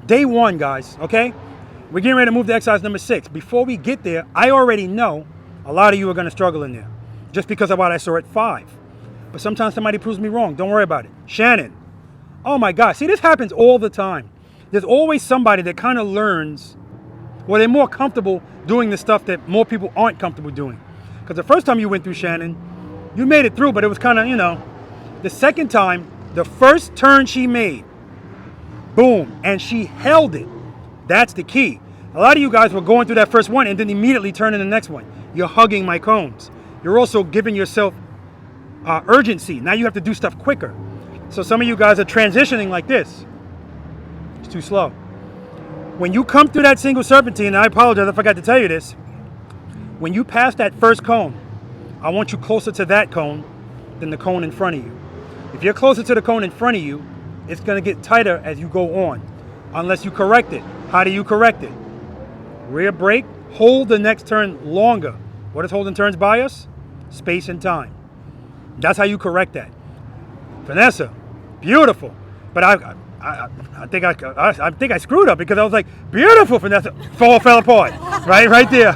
Day 1, guys, okay? We're getting ready to move to exercise number 6. Before we get there, I already know a lot of you are going to struggle in there just because of what I saw at 5. But sometimes somebody proves me wrong. Don't worry about it. Shannon. Oh, my God. See, this happens all the time. There's always somebody that kind of learns, well, they're more comfortable doing the stuff that more people aren't comfortable doing. Because the first time you went through, Shannon, you made it through, but it was kind of, you know. The second time, the first turn she made, boom, and she held it. That's the key. A lot of you guys were going through that first one and then immediately turning the next one. You're hugging my cones. You're also giving yourself urgency. Now you have to do stuff quicker. So some of you guys are transitioning like this. It's too slow. When you come through that single serpentine, and I apologize, I forgot to tell you this. When you pass that first cone, I want you closer to that cone than the cone in front of you. If you're closer to the cone in front of you, it's going to get tighter as you go on, unless you correct it. How do you correct it? Rear brake, hold the next turn longer. What is holding turns by us? Space and time. That's how you correct that. Vanessa, beautiful. But I think I screwed up because I was like, beautiful, Vanessa. Fell apart, right there.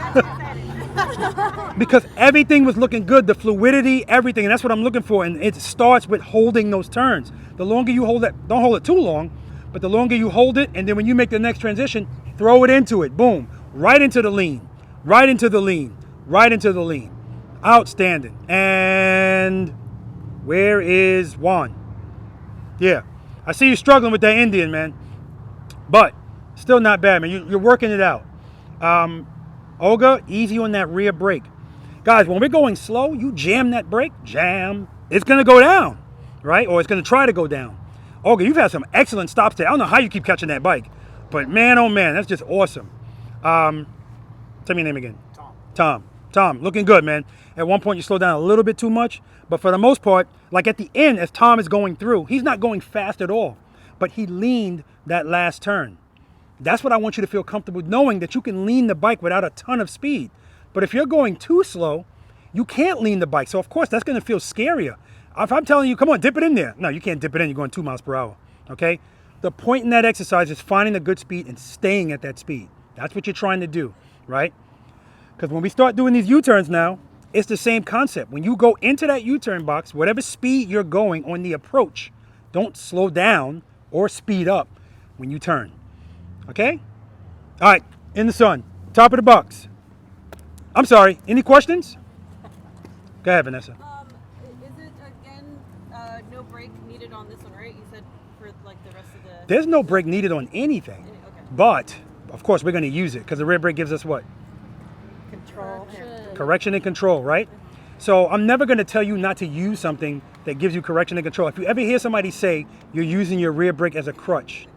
Because everything was looking good, the fluidity, everything, and that's what I'm looking for. And it starts with holding those turns. The longer you hold it, don't hold it too long, but the longer you hold it, and then when you make the next transition, throw it into it. Boom. Right into the lean. Right into the lean. Right into the lean. Outstanding. And where is Juan? Yeah. I see you struggling with that Indian, man. But still not bad, man. You're working it out. Olga, easy on that rear brake. Guys, when we're going slow, you jam that brake, jam. It's going to go down, right? Or it's going to try to go down. Olga, you've had some excellent stops today. I don't know how you keep catching that bike. But man, oh man, that's just awesome. Tell me your name again. Tom, looking good, man. At one point you slow down a little bit too much, but for the most part, like at the end, as Tom is going through, he's not going fast at all, but he leaned that last turn. That's what I want you to feel comfortable knowing, that you can lean the bike without a ton of speed. But if you're going too slow, you can't lean the bike. So of course, that's gonna feel scarier. If I'm telling you, come on, dip it in there. No, you can't dip it in, you're going 2 miles per hour, okay? The point in that exercise is finding a good speed and staying at that speed. That's what you're trying to do, right? Because when we start doing these U-turns now, it's the same concept. When you go into that U-turn box, whatever speed you're going on the approach, don't slow down or speed up when you turn, okay? All right, in the sun, top of the box. I'm sorry, any questions? Go ahead, Vanessa. Is it, again, no brake needed on this one, right? You said for like the rest of the... There's no brake needed on anything, but of course we're gonna use it because the rear brake gives us what? Correction and control, right? So I'm never going to tell you not to use something that gives you correction and control. If you ever hear somebody say you're using your rear brake as a crutch,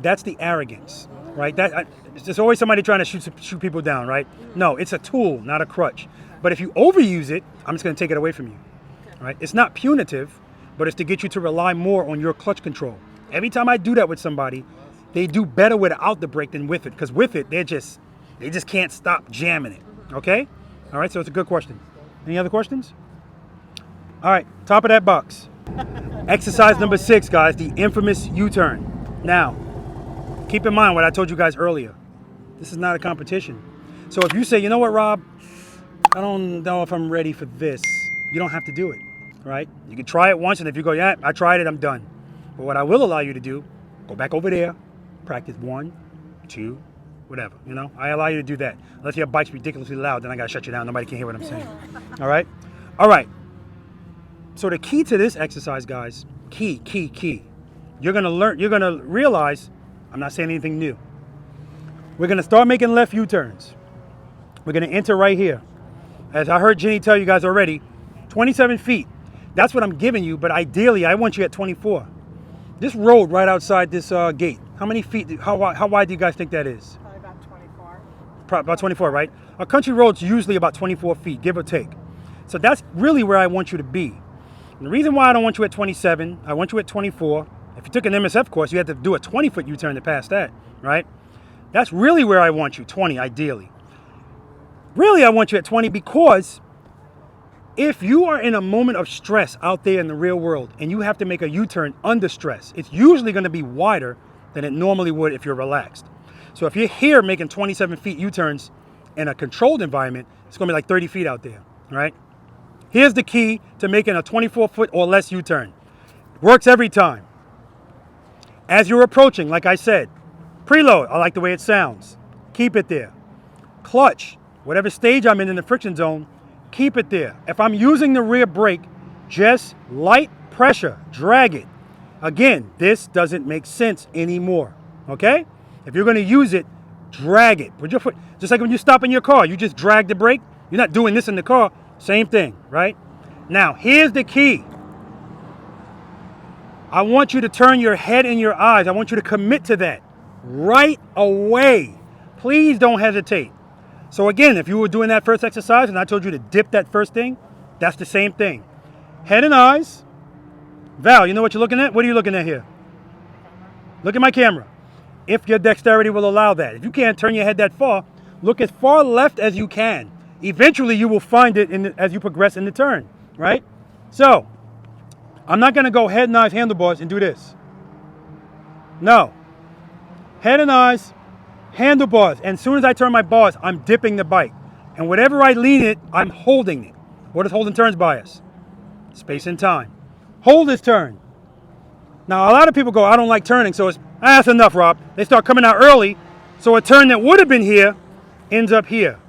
that's the arrogance, right? There's always somebody trying to shoot people down, right? No, it's a tool, not a crutch. But if you overuse it, I'm just going to take it away from you, right? It's not punitive, but it's to get you to rely more on your clutch control. Every time I do that with somebody, they do better without the brake than with it, because with it, they just can't stop jamming it. Okay? All right, so it's a good question. Any other questions? All right, top of that box. Exercise number 6, guys, the infamous U-turn. Now, keep in mind what I told you guys earlier. This is not a competition. So if you say, you know what, Rob, I don't know if I'm ready for this, you don't have to do it, right? You can try it once, and if you go, yeah, I tried it, I'm done. But what I will allow you to do, go back over there, practice 1, 2, whatever, you know? I allow you to do that. Unless your bike's ridiculously loud, then I gotta shut you down. Nobody can hear what I'm saying. All right? All right. So the key to this exercise, guys, key. You're gonna realize, I'm not saying anything new. We're gonna start making left U-turns. We're gonna enter right here. As I heard Jenny tell you guys already, 27 feet. That's what I'm giving you, but ideally, I want you at 24. This road right outside this gate, how many feet, how wide do you guys think that is? About 24, right? A country road's usually about 24 feet, give or take. So that's really where I want you to be. And the reason why I don't want you at 27, I want you at 24. If you took an MSF course, you had to do a 20-foot U-turn to pass that, right? That's really where I want you, 20 ideally. Really, I want you at 20 because if you are in a moment of stress out there in the real world and you have to make a U-turn under stress, it's usually going to be wider than it normally would if you're relaxed. So if you're here making 27 feet U-turns in a controlled environment, it's going to be like 30 feet out there, right? Here's the key to making a 24-foot or less U-turn. Works every time. As you're approaching, like I said, preload, I like the way it sounds. Keep it there. Clutch, whatever stage I'm in the friction zone, keep it there. If I'm using the rear brake, just light pressure, drag it. Again, this doesn't make sense anymore, okay? If you're gonna use it, drag it. Put your foot, just like when you stop in your car, you just drag the brake. You're not doing this in the car, same thing, right? Now, here's the key. I want you to turn your head and your eyes. I want you to commit to that right away. Please don't hesitate. So again, if you were doing that first exercise and I told you to dip that first thing, that's the same thing. Head and eyes. Val, you know what you're looking at? What are you looking at here? Look at my camera. If your dexterity will allow that. If you can't turn your head that far, look as far left as you can. Eventually, you will find it as you progress in the turn, right? So, I'm not going to go head and eyes, handlebars, and do this. No. Head and eyes, handlebars. And as soon as I turn my bars, I'm dipping the bike. And whatever I lean it, I'm holding it. What does holding turns by us? Space and time. Hold this turn. Now, a lot of people go, I don't like turning, so it's, that's enough, Rob. They start coming out early, so a turn that would have been here ends up here.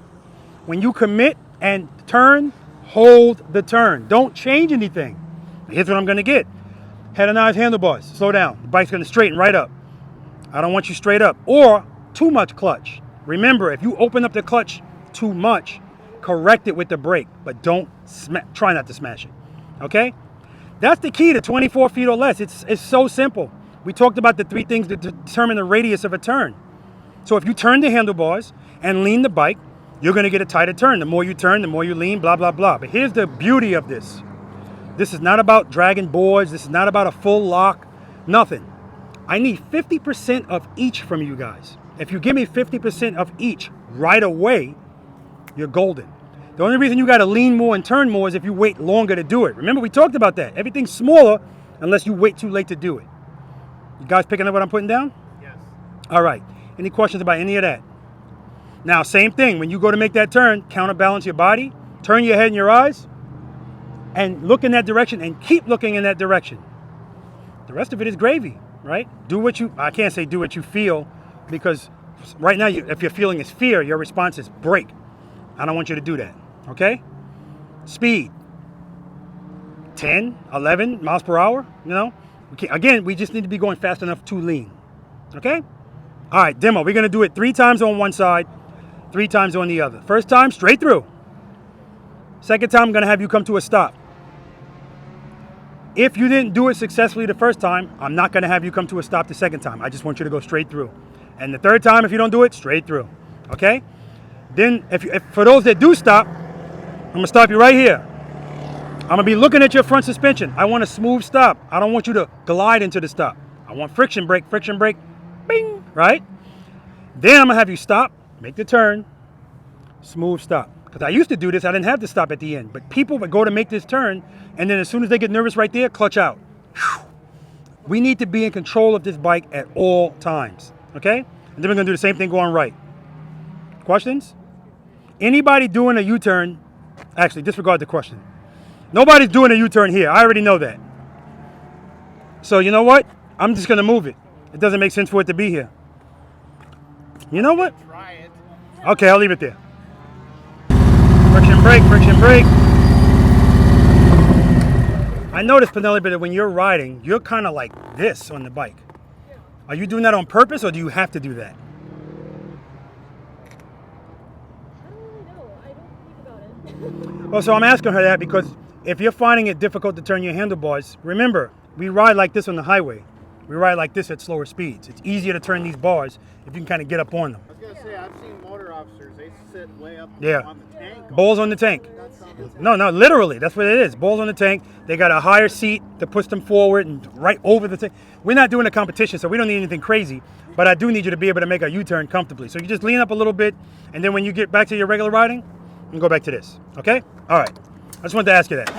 When you commit and turn, hold the turn. Don't change anything. Here's what I'm going to get. Head and eyes, handlebars. Slow down. The bike's going to straighten right up. I don't want you straight up. Or too much clutch. Remember, if you open up the clutch too much, correct it with the brake, but don't try not to smash it. Okay? That's the key to 24 feet or less. It's so simple. We talked about the 3 things that determine the radius of a turn. So if you turn the handlebars and lean the bike, you're going to get a tighter turn. The more you turn, the more you lean, blah, blah, blah. But here's the beauty of this. This is not about dragging boards. This is not about a full lock. Nothing. I need 50% of each from you guys. If you give me 50% of each right away, you're golden. The only reason you got to lean more and turn more is if you wait longer to do it. Remember, we talked about that. Everything's smaller unless you wait too late to do it. You guys picking up what I'm putting down? Yes. All right. Any questions about any of that? Now, same thing. When you go to make that turn, counterbalance your body, turn your head and your eyes, and look in that direction and keep looking in that direction. The rest of it is gravy, right? Do what you, I can't say do what you feel, because right now, if your feeling is fear, your response is brake. I don't want you to do that, okay? Speed, 10, 11 miles per hour, you know? Again, we just need to be going fast enough to lean, okay? All right, demo. We're going to do it 3 times on one side, 3 times on the other. First time, straight through. Second time, I'm going to have you come to a stop. If you didn't do it successfully the first time, I'm not going to have you come to a stop the second time. I just want you to go straight through. And the third time, if you don't do it, straight through, okay? Then, if for those that do stop, I'm going to stop you right here. I'm going to be looking at your front suspension. I want a smooth stop. I don't want you to glide into the stop. I want friction brake, bing, right? Then I'm going to have you stop, make the turn, smooth stop. Because I used to do this, I didn't have to stop at the end. But people would go to make this turn, and then as soon as they get nervous right there, clutch out. We need to be in control of this bike at all times, okay? And then we're going to do the same thing going right. Questions? Anybody doing a U-turn, actually, disregard the question. Nobody's doing a U-turn here. I already know that. So you know what? I'm just going to move it. It doesn't make sense for it to be here. You know what? Try it. Okay, I'll leave it there. Friction brake, friction brake. I noticed, Penelope, that when you're riding, you're kind of like this on the bike. Are you doing that on purpose, or do you have to do that? Well, so I'm asking her that because if you're finding it difficult to turn your handlebars, remember, we ride like this on the highway. We ride like this at slower speeds. It's easier to turn these bars if you can kind of get up on them. I was going to say, I've seen motor officers, they sit way up Yeah. on the tank. Balls on the tank. No, literally, that's what it is. Balls on the tank. They got a higher seat to push them forward and right over the tank. We're not doing a competition, so we don't need anything crazy, but I do need you to be able to make a U-turn comfortably. So you just lean up a little bit, and then when you get back to your regular riding, you can go back to this, okay? All right, I just wanted to ask you that.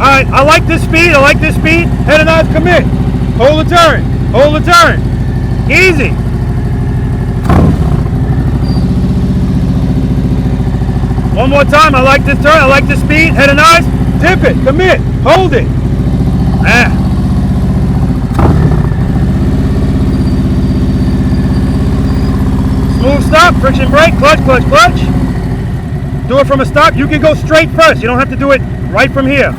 All right, I like this speed. Head and eyes, commit. Hold the turn. Hold the turn. Easy. One more time. I like this turn. I like this speed. Head and eyes. Dip it. Commit. Hold it. Smooth stop. Friction brake. Clutch, clutch, clutch. Do it from a stop. You can go straight first. You don't have to do it right from here.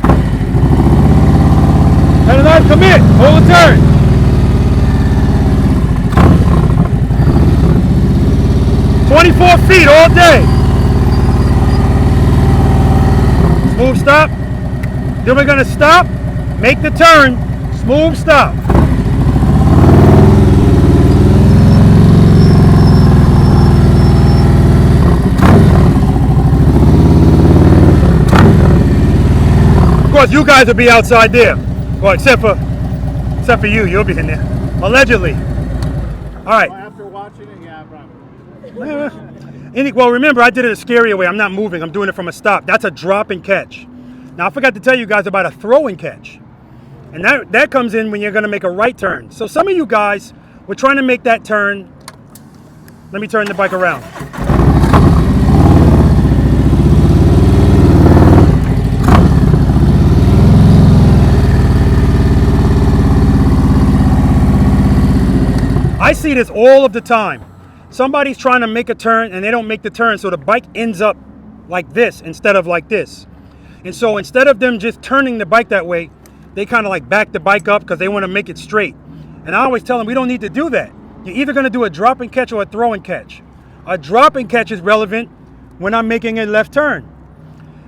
Head and eyes, commit. Hold the turn. "24 feet all day." Smooth stop. Then we're going to stop, make the turn, smooth stop. Of course, you guys will be outside there. Well, except for you, you'll be in there. Allegedly. All right. Well, after watching it, yeah, probably. Well, remember, I did it a scarier way. I'm not moving. I'm doing it from a stop. That's a drop and catch. Now, I forgot to tell you guys about a throw and catch. And that comes in when you're going to make a right turn. So some of you guys were trying to make that turn. Let me turn the bike around. I see this all of the time. Somebody's trying to make a turn and they don't make the turn, so the bike ends up like this instead of like this. And so instead of them just turning the bike that way, they kind of like back the bike up because they want to make it straight. And I always tell them we don't need to do that. You're either going to do a drop and catch or a throw and catch. A drop and catch is relevant when I'm making a left turn.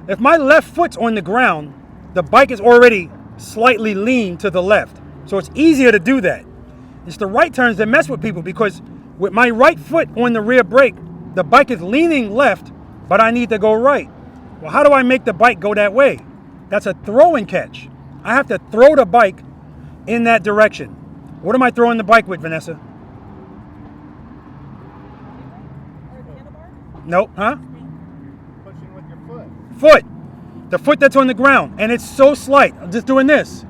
If my left foot's on the ground, the bike is already slightly lean to the left. So it's easier to do that. It's the right turns that mess with people, because with my right foot on the rear brake, the bike is leaning left, but I need to go right. Well, how do I make the bike go that way? That's a throw and catch. I have to throw the bike in that direction. What am I throwing the bike with, Vanessa? Nope, huh? Pushing with your foot. Foot. The foot that's on the ground. And it's so slight. I'm just doing this.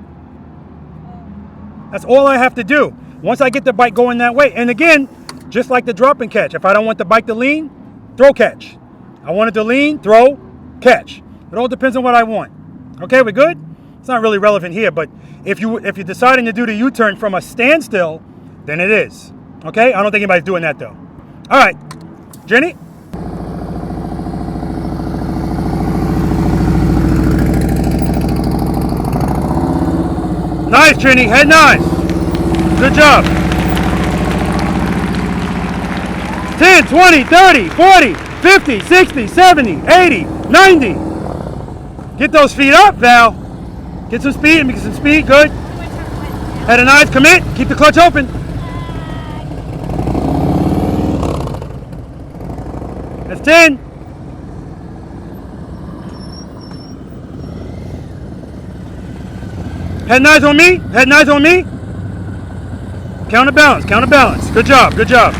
That's all I have to do. Once I get the bike going that way. And again, just like the drop and catch. If I don't want the bike to lean, throw catch. I want it to lean, throw, catch. It all depends on what I want. Okay, we good? It's not really relevant here, but if you're deciding to do the U-turn from a standstill, then it is. Okay? I don't think anybody's doing that though. All right. Jenny? Nice, Jenny. Head nice. Good job. 10, 20, 30, 40, 50, 60, 70, 80, 90. Get those feet up, Val. Get some speed. Get some speed. Good. Head and eyes. Commit. Keep the clutch open. That's 10. Head and eyes on me. Head and eyes on me. Counterbalance. Counterbalance. Good job. Good job.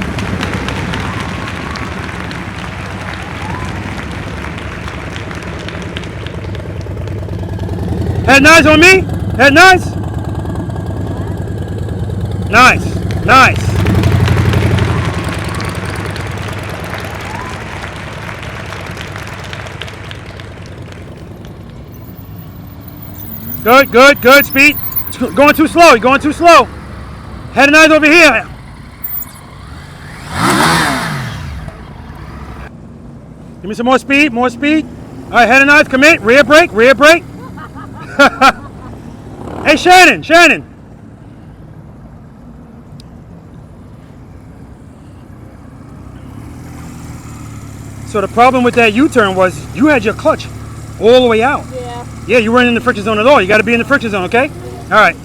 Head and eyes on me. Head and eyes. Nice. Nice. Good, good, good. Speed. It's going too slow. You're going too slow. Head and eyes over here. Give me some more speed, more speed. All right, head and eyes, commit. Rear brake, rear brake. Hey, Shannon, Shannon. So the problem with that U-turn was you had your clutch all the way out. Yeah. Yeah, you weren't in the friction zone at all. You got to be in the friction zone, okay? All right.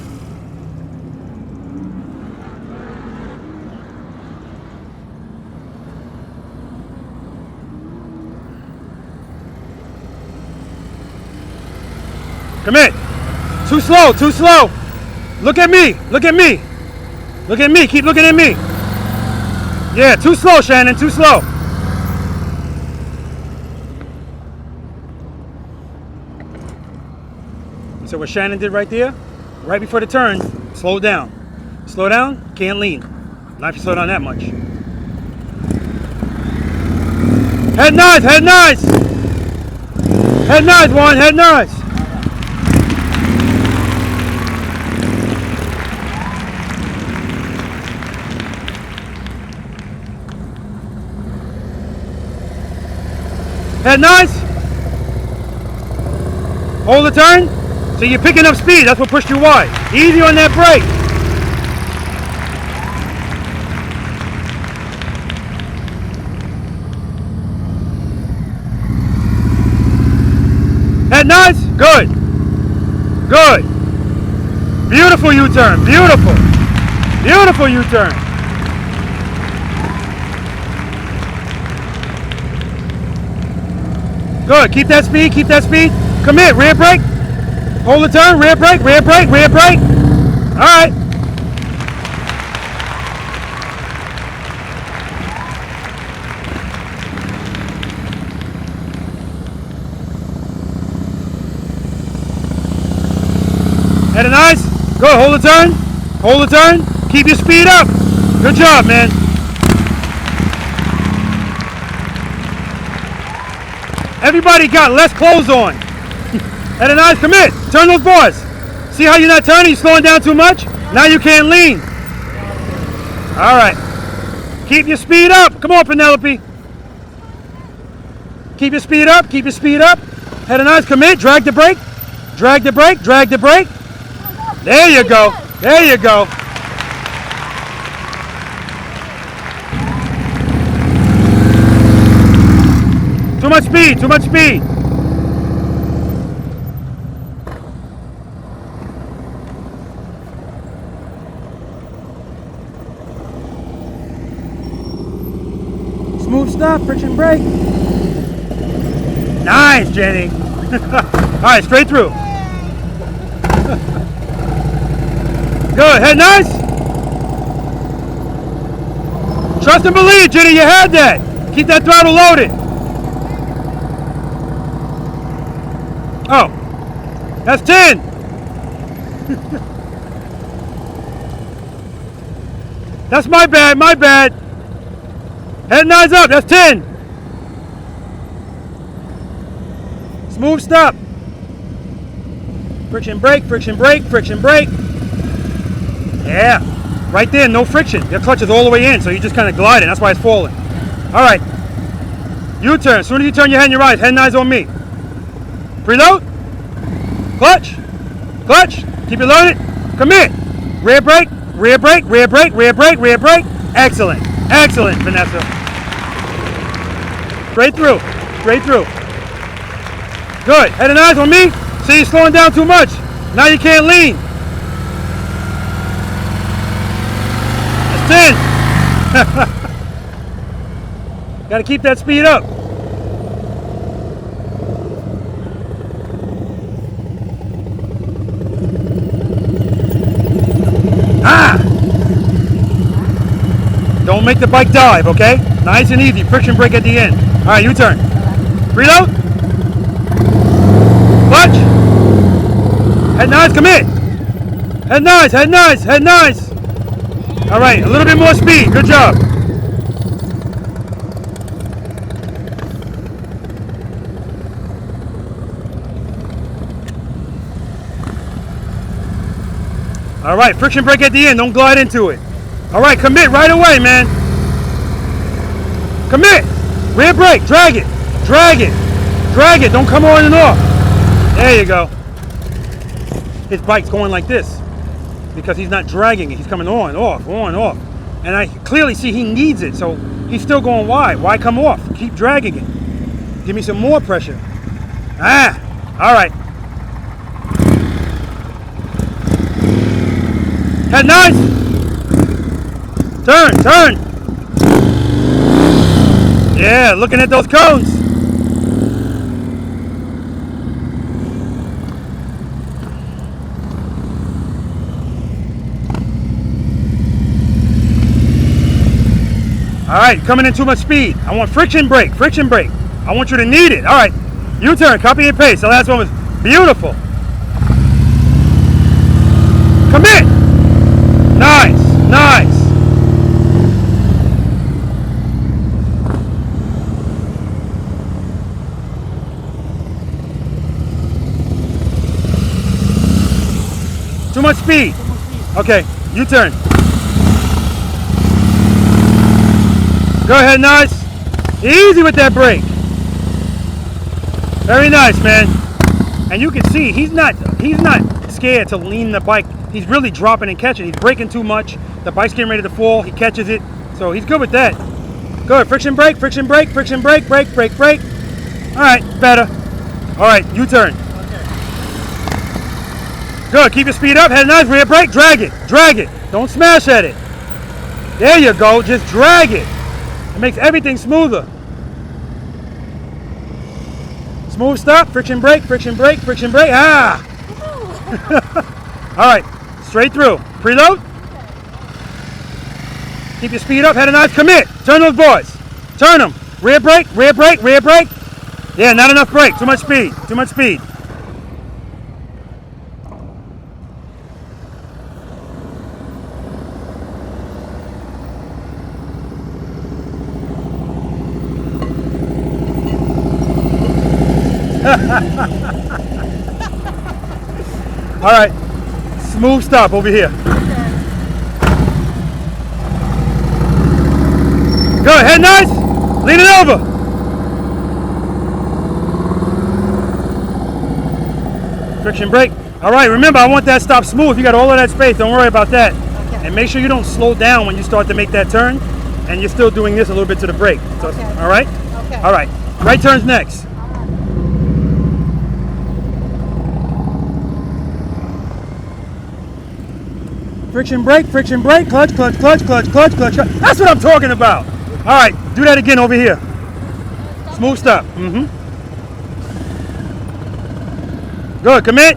Commit. Too slow, too slow. Look at me, look at me. Look at me, keep looking at me. Yeah, too slow, Shannon, too slow. So what Shannon did right there, right before the turn, slow down. Slow down, can't lean. Not if you slow down that much. Head nice, head nice. Head nice, Juan, head nice. Head nice. Hold the turn. So you're picking up speed. That's what pushed you wide. Easy on that brake. Head nice. Good. Good. Beautiful U-turn. Beautiful. Beautiful U-turn. Good. Keep that speed. Keep that speed. Commit. Rear brake. Hold the turn. Rear brake. Rear brake. Rear brake. All right. Head and eyes. Good. Hold the turn. Hold the turn. Keep your speed up. Good job, man. Everybody got less clothes on. Head and eyes, commit. Turn those bars. See how you're not turning? You're slowing down too much? Now you can't lean. All right. Keep your speed up. Come on, Penelope. Keep your speed up. Keep your speed up. Head and eyes, commit. Drag the brake. Drag the brake. Drag the brake. There you go. There you go. much speed, too much speed. Smooth stop, friction brake. Nice, Jenny. All right, straight through. Good, head nice. Trust and believe, Jenny, you had that. Keep that throttle loaded. Oh, that's 10. That's my bad, my bad. Head nice up, that's 10. Smooth stop. Friction brake, friction brake, friction brake. Yeah, right there, no friction. Your clutch is all the way in, so you're just kind of gliding. That's why it's falling. All right, U-turn. As soon as you turn your head and your eyes, head and eyes on me. Preload. Clutch. Clutch. Keep it loaded. Commit. Rear brake, rear brake, rear brake, rear brake, rear brake. Excellent. Excellent, Vanessa. Straight through. Straight through. Good. Head and eyes on me. See, you're slowing down too much. Now you can't lean. That's 10. Got to keep that speed up. Don't make the bike dive, okay? Nice and easy. Friction brake at the end. All right, U-turn. Reload. Clutch. Head nice, commit. Head nice, head nice, head nice. All right, a little bit more speed. Good job. All right, friction brake at the end. Don't glide into it. All right, commit right away, man. Commit. Rear brake. Drag it. Drag it. Drag it. Don't come on and off. There you go. His bike's going like this because he's not dragging it. He's coming on, off, on, off. And I clearly see he needs it, so he's still going wide. Why come off? Keep dragging it. Give me some more pressure. All right. Head nice. Turn, turn. Yeah, looking at those cones. All right, coming in too much speed. I want friction brake, friction brake. I want you to need it. All right, U-turn, copy and paste. The last one was beautiful. Commit. Nice, nice. Too much speed. Okay, U-turn. Go ahead, nice. Easy with that brake. Very nice, man. And you can see he's not scared to lean the bike. He's really dropping and catching. He's braking too much. The bike's getting ready to fall. He catches it. So he's good with that. Good. Friction brake, friction brake, friction brake, brake, brake, brake. All right, better. All right, U-turn. Good. Keep your speed up. Head nice. Rear brake. Drag it. Drag it. Don't smash at it. There you go. Just drag it. It makes everything smoother. Smooth stop. Friction brake. Friction brake. Friction brake. Ah. All right. Straight through. Preload. Keep your speed up. Head and eyes. Commit. Turn those boys. Turn them. Rear brake. Rear brake. Rear brake. Yeah, not enough brake. Too much speed. Too much speed. All right, smooth stop over here. Good, head nice, lean it over. Friction brake. All right, remember I want that stop smooth. You got all of that space, don't worry about that. Okay. And make sure you don't slow down when you start to make that turn and you're still doing this a little bit to the brake. So, okay. All right? Okay. All right. Right turn's next. Friction brake, clutch, clutch, clutch, clutch, clutch, clutch. That's what I'm talking about. All right, do that again over here. Smooth stop. Good, commit.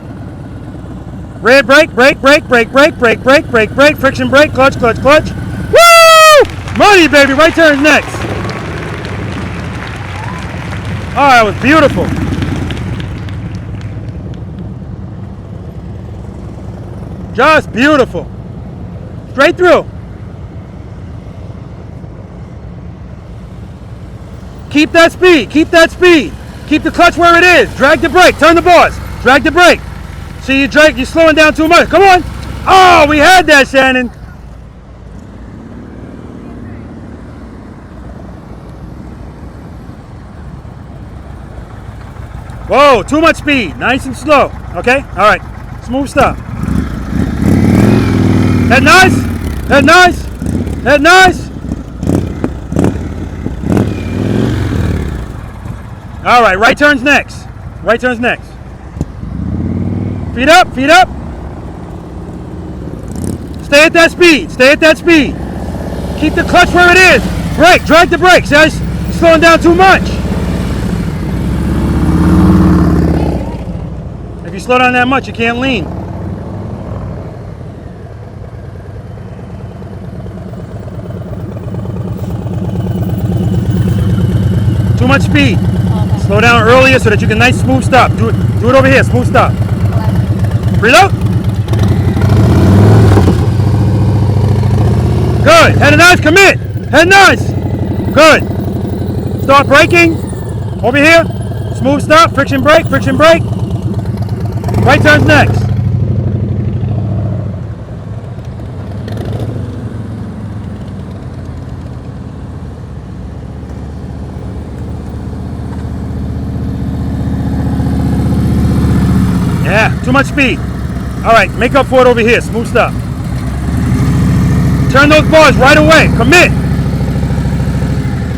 Red brake, brake, brake, brake, brake, brake, brake, brake, brake, friction brake, clutch, clutch, clutch. Woo! Money, baby, right turn's next. Oh, that was beautiful. Just beautiful. Straight through. Keep that speed, keep that speed. Keep the clutch where it is. Drag the brake, turn the bars. Drag the brake. See, you're slowing down too much. Come on. Oh, we had that, Shannon. Whoa, too much speed. Nice and slow. Okay? All right. Smooth stop. Head nice. Head nice. Head nice. All right. Right turn's next. Right turn's next. Feet up. Feet up. Stay at that speed. Stay at that speed. Keep the clutch where it is. Brake. Drag the brakes. You're slowing down too much. If you slow down that much, you can't lean. Too much speed. Slow down earlier so that you can nice smooth stop. Do it over here. Smooth stop. Reload. Good. Head nice. Commit. Head nice. Good. Start braking. Over here. Smooth stop. Friction brake. Friction brake. Right turn's next. Yeah, too much speed. All right, make up for it over here. Smooth stop. Turn those bars right away. Commit.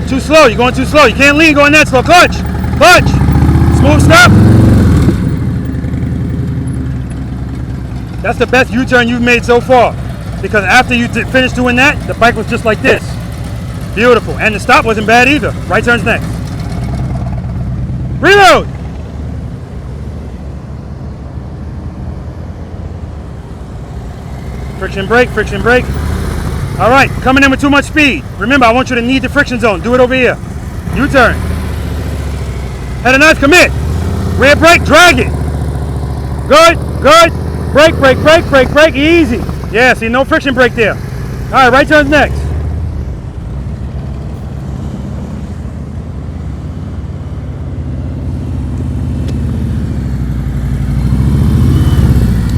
Too slow. You're going too slow. You can't lean going that slow. Clutch. Clutch. Smooth stop. That's the best U-turn you've made so far. Because after you finished doing that, the bike was just like this. Beautiful. And the stop wasn't bad either. Right turn's next. Reload. Friction brake, friction brake. All right, coming in with too much speed. Remember, I want you to need the friction zone. Do it over here. U-turn. Head nice, commit. Rear brake, drag it. Good, good. Brake, brake, brake, brake, brake, easy. Yeah, see, no friction brake there. All right, right turn's next.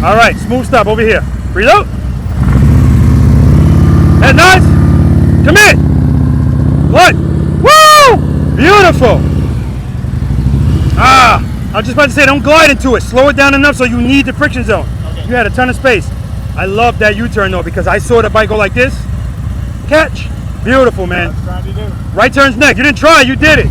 All right, smooth stop over here. Reload. Head nice. Commit. What? Woo! Beautiful. I was just about to say, don't glide into it. Slow it down enough so you need the friction zone. You had a ton of space. I love that U-turn though because I saw the bike go like this. Catch. Beautiful, man. Right turn's next. You didn't try, you did it.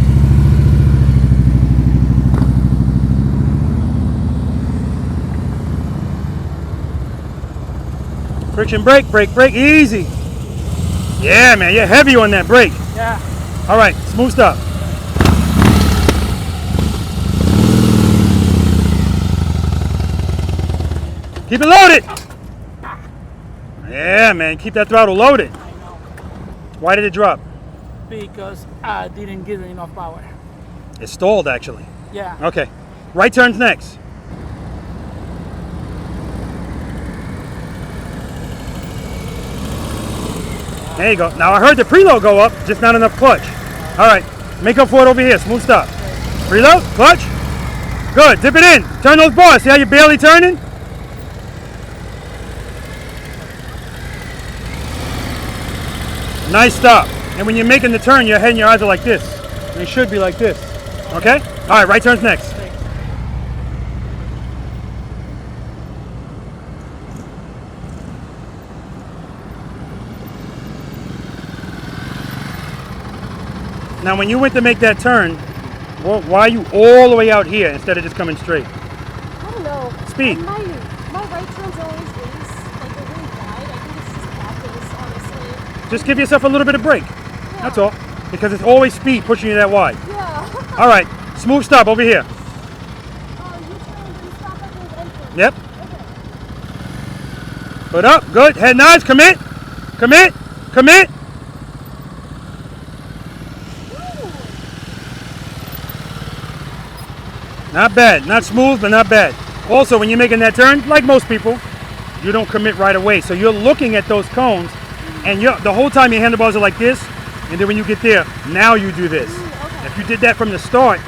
Friction brake, brake, brake, easy. Yeah, man, you're heavy on that brake. Yeah. All right, smooth stop. Keep it loaded. Yeah, man, keep that throttle loaded. Why did it drop? Because I didn't give it enough power. It stalled, actually. Yeah. Okay. Right turn's next. There you go. Now I heard the preload go up, just not enough clutch. All right, make up for it over here. Smooth stop. Preload, clutch. Good, dip it in. Turn those bars. See how you're barely turning? Nice stop. And when you're making the turn, your head and your eyes are like this. They should be like this. Okay? All right, right turn's next. Now when you went to make that turn, Well, why are you all the way out here instead of just coming straight? I don't know. Speed. My right turn's always loose. Like they're really wide. I think it's just practice, honestly. Just give yourself a little bit of break. Yeah. That's all. Because it's always speed pushing you that wide. Yeah. All right. Smooth stop over here. Stop at those entrances. Yep. Put up. Good. Head nods. Commit. Commit. Commit. Not bad. Not smooth, but not bad. Also, when you're making that turn, like most people, you don't commit right away. So you're looking at those cones, and the whole time your handlebars are like this, and then when you get there, now you do this. Okay. If you did that from the start,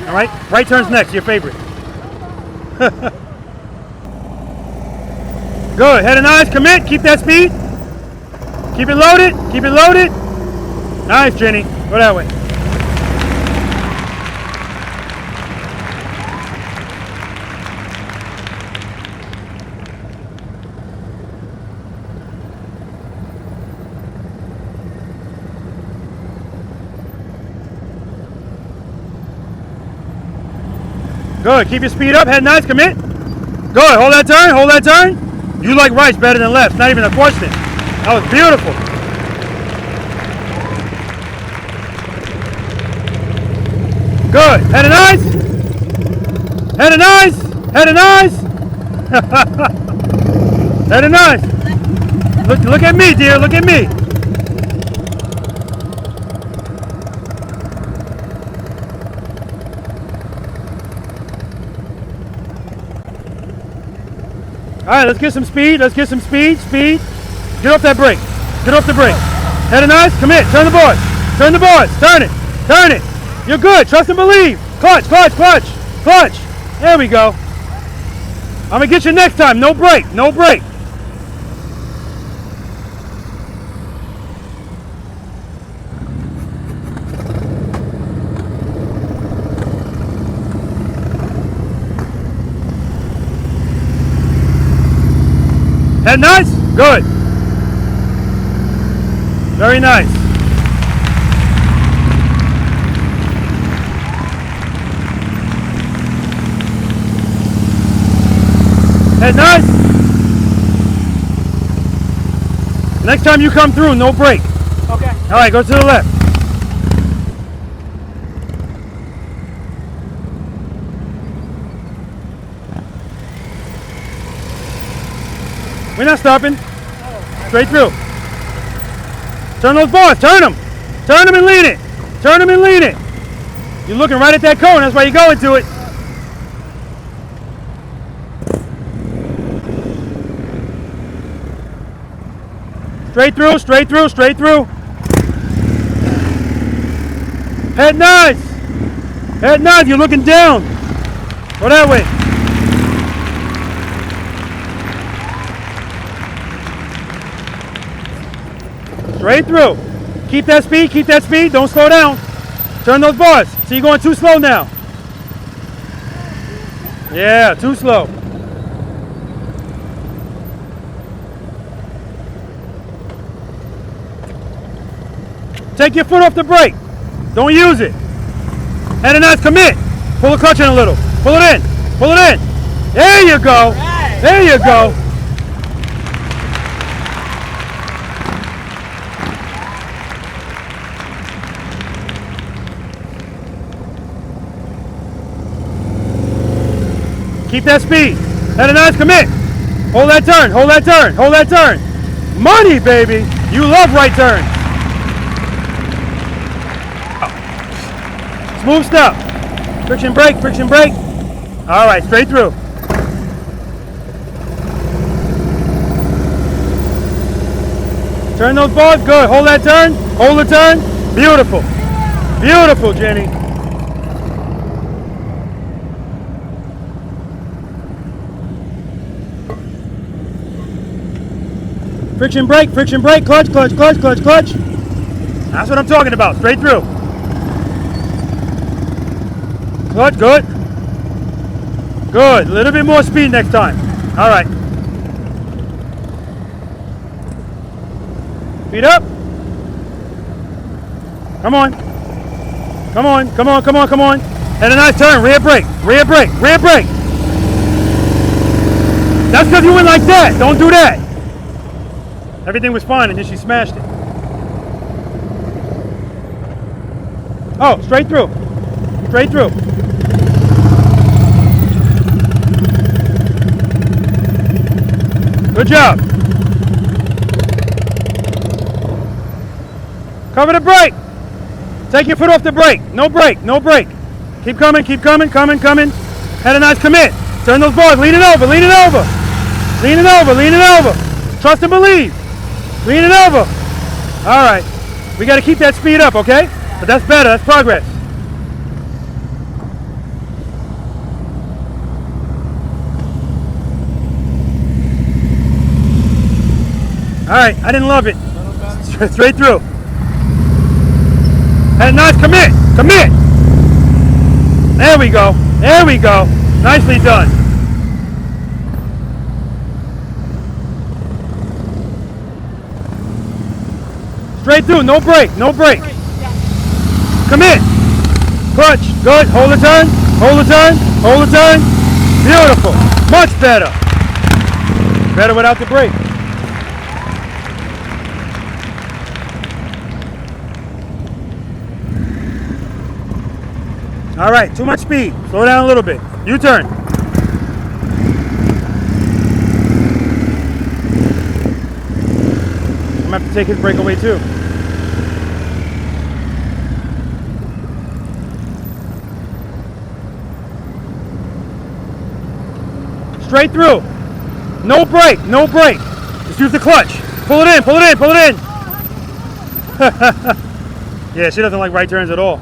all right? Right turn's next, your favorite. Good. Head and eyes, commit. Keep that speed. Keep it loaded. Keep it loaded. Nice, Jenny. Go that way. Good. Keep your speed up. Head nice. Commit. Good. Hold that turn. Hold that turn. You like rights better than lefts. Not even a question. That was beautiful. Good. Head and eyes. Head and eyes. Head and eyes. Head and eyes. Look at me, dear. Look at me. All right, let's get some speed. Let's get some speed. Speed. Get off that brake. Get off the brake. Head and eyes. Commit. Turn the board. Turn the boards. Turn it. Turn it. You're good. Trust and believe. Clutch, clutch, clutch, clutch. There we go. I'm going to get you next time. No brake. No brake. Head nice? Good. Very nice. Head nice? Next time you come through, no brake. Okay. All right, go to the left. We're not stopping. Straight through. Turn those bars. Turn them. Turn them and lean it. Turn them and lean it. You're looking right at that cone. That's why you're going to it. Straight through, straight through, straight through. Head nice. Head nice. You're looking down. Go that way. Straight through. Keep that speed, keep that speed. Don't slow down. Turn those bars. So you're going too slow now. Yeah, too slow. Take your foot off the brake. Don't use it. Head and eyes, commit. Pull the clutch in a little. Pull it in. Pull it in. There you go. There you go. Keep that speed. Head and eyes, commit. Hold that turn, hold that turn, hold that turn. Money, baby. You love right turns. Smooth stop. Friction brake, friction brake. All right, straight through. Turn those bars, good. Hold that turn, hold the turn. Beautiful. Beautiful, Jenny. Friction brake, clutch, clutch, clutch, clutch, clutch. That's what I'm talking about, straight through. Clutch, good. Good, a little bit more speed next time. All right. Speed up. Come on. Come on, come on, come on, come on. And a nice turn, rear brake, rear brake, rear brake. That's because you went like that. Don't do that. Everything was fine and then she smashed it. Oh, straight through. Straight through. Good job. Cover the brake. Take your foot off the brake. No brake, no brake. Keep coming, coming. Had a nice commit. Turn those bars, lean it over, lean it over. Lean it over, lean it over. Trust and believe. Lean it over. All right. We got to keep that speed up, okay? But that's better, that's progress. All right, I didn't love it. Straight through. Had a nice commit. Commit. There we go. There we go. Nicely done. Straight through. No brake. No brake. Commit. Clutch. Good. Hold the turn. Hold the turn. Hold the turn. Beautiful. Much better. Better without the brake. All right, too much speed. Slow down a little bit. U-turn. I'm gonna have to take his brake away too. Straight through. No brake, no brake. Just use the clutch. Pull it in, pull it in, pull it in. Yeah, she doesn't like right turns at all.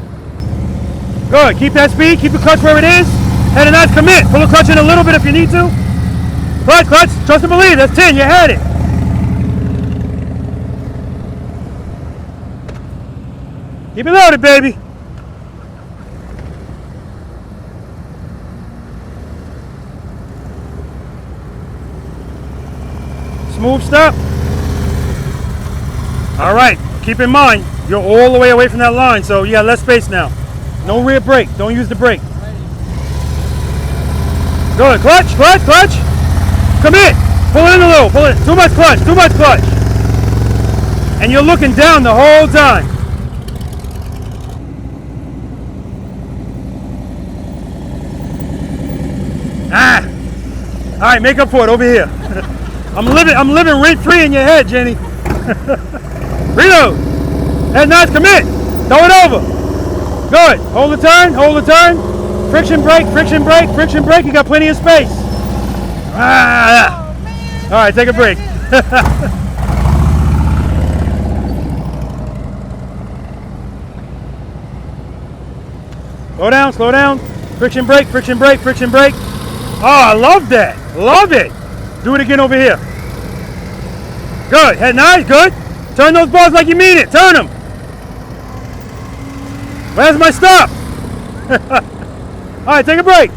Good, keep that speed, keep the clutch where it is. Had a nice commit. Pull the clutch in a little bit if you need to. Clutch, clutch, trust and believe, that's 10, you had it. Keep it loaded, baby. Smooth stop. All right, keep in mind, you're all the way away from that line, so you got less space now. No rear brake. Don't use the brake. Good. Clutch, clutch, clutch. Commit. Pull it in a little. Pull it. Too much clutch. Too much clutch. And you're looking down the whole time. Ah. All right, make up for it over here. I'm living rent free in your head, Jenny. Reload. And nice commit. Throw it over. Good. Hold the turn, hold the turn. Friction brake, friction brake, friction brake. You got plenty of space. Ah. All right, take a break. Slow down, slow down. Friction brake, friction brake, friction brake. Oh, I love that. Love it. Do it again over here. Good. Head nice, good. Turn those bars like you mean it. Turn them. Where's my stop? All right, take a break.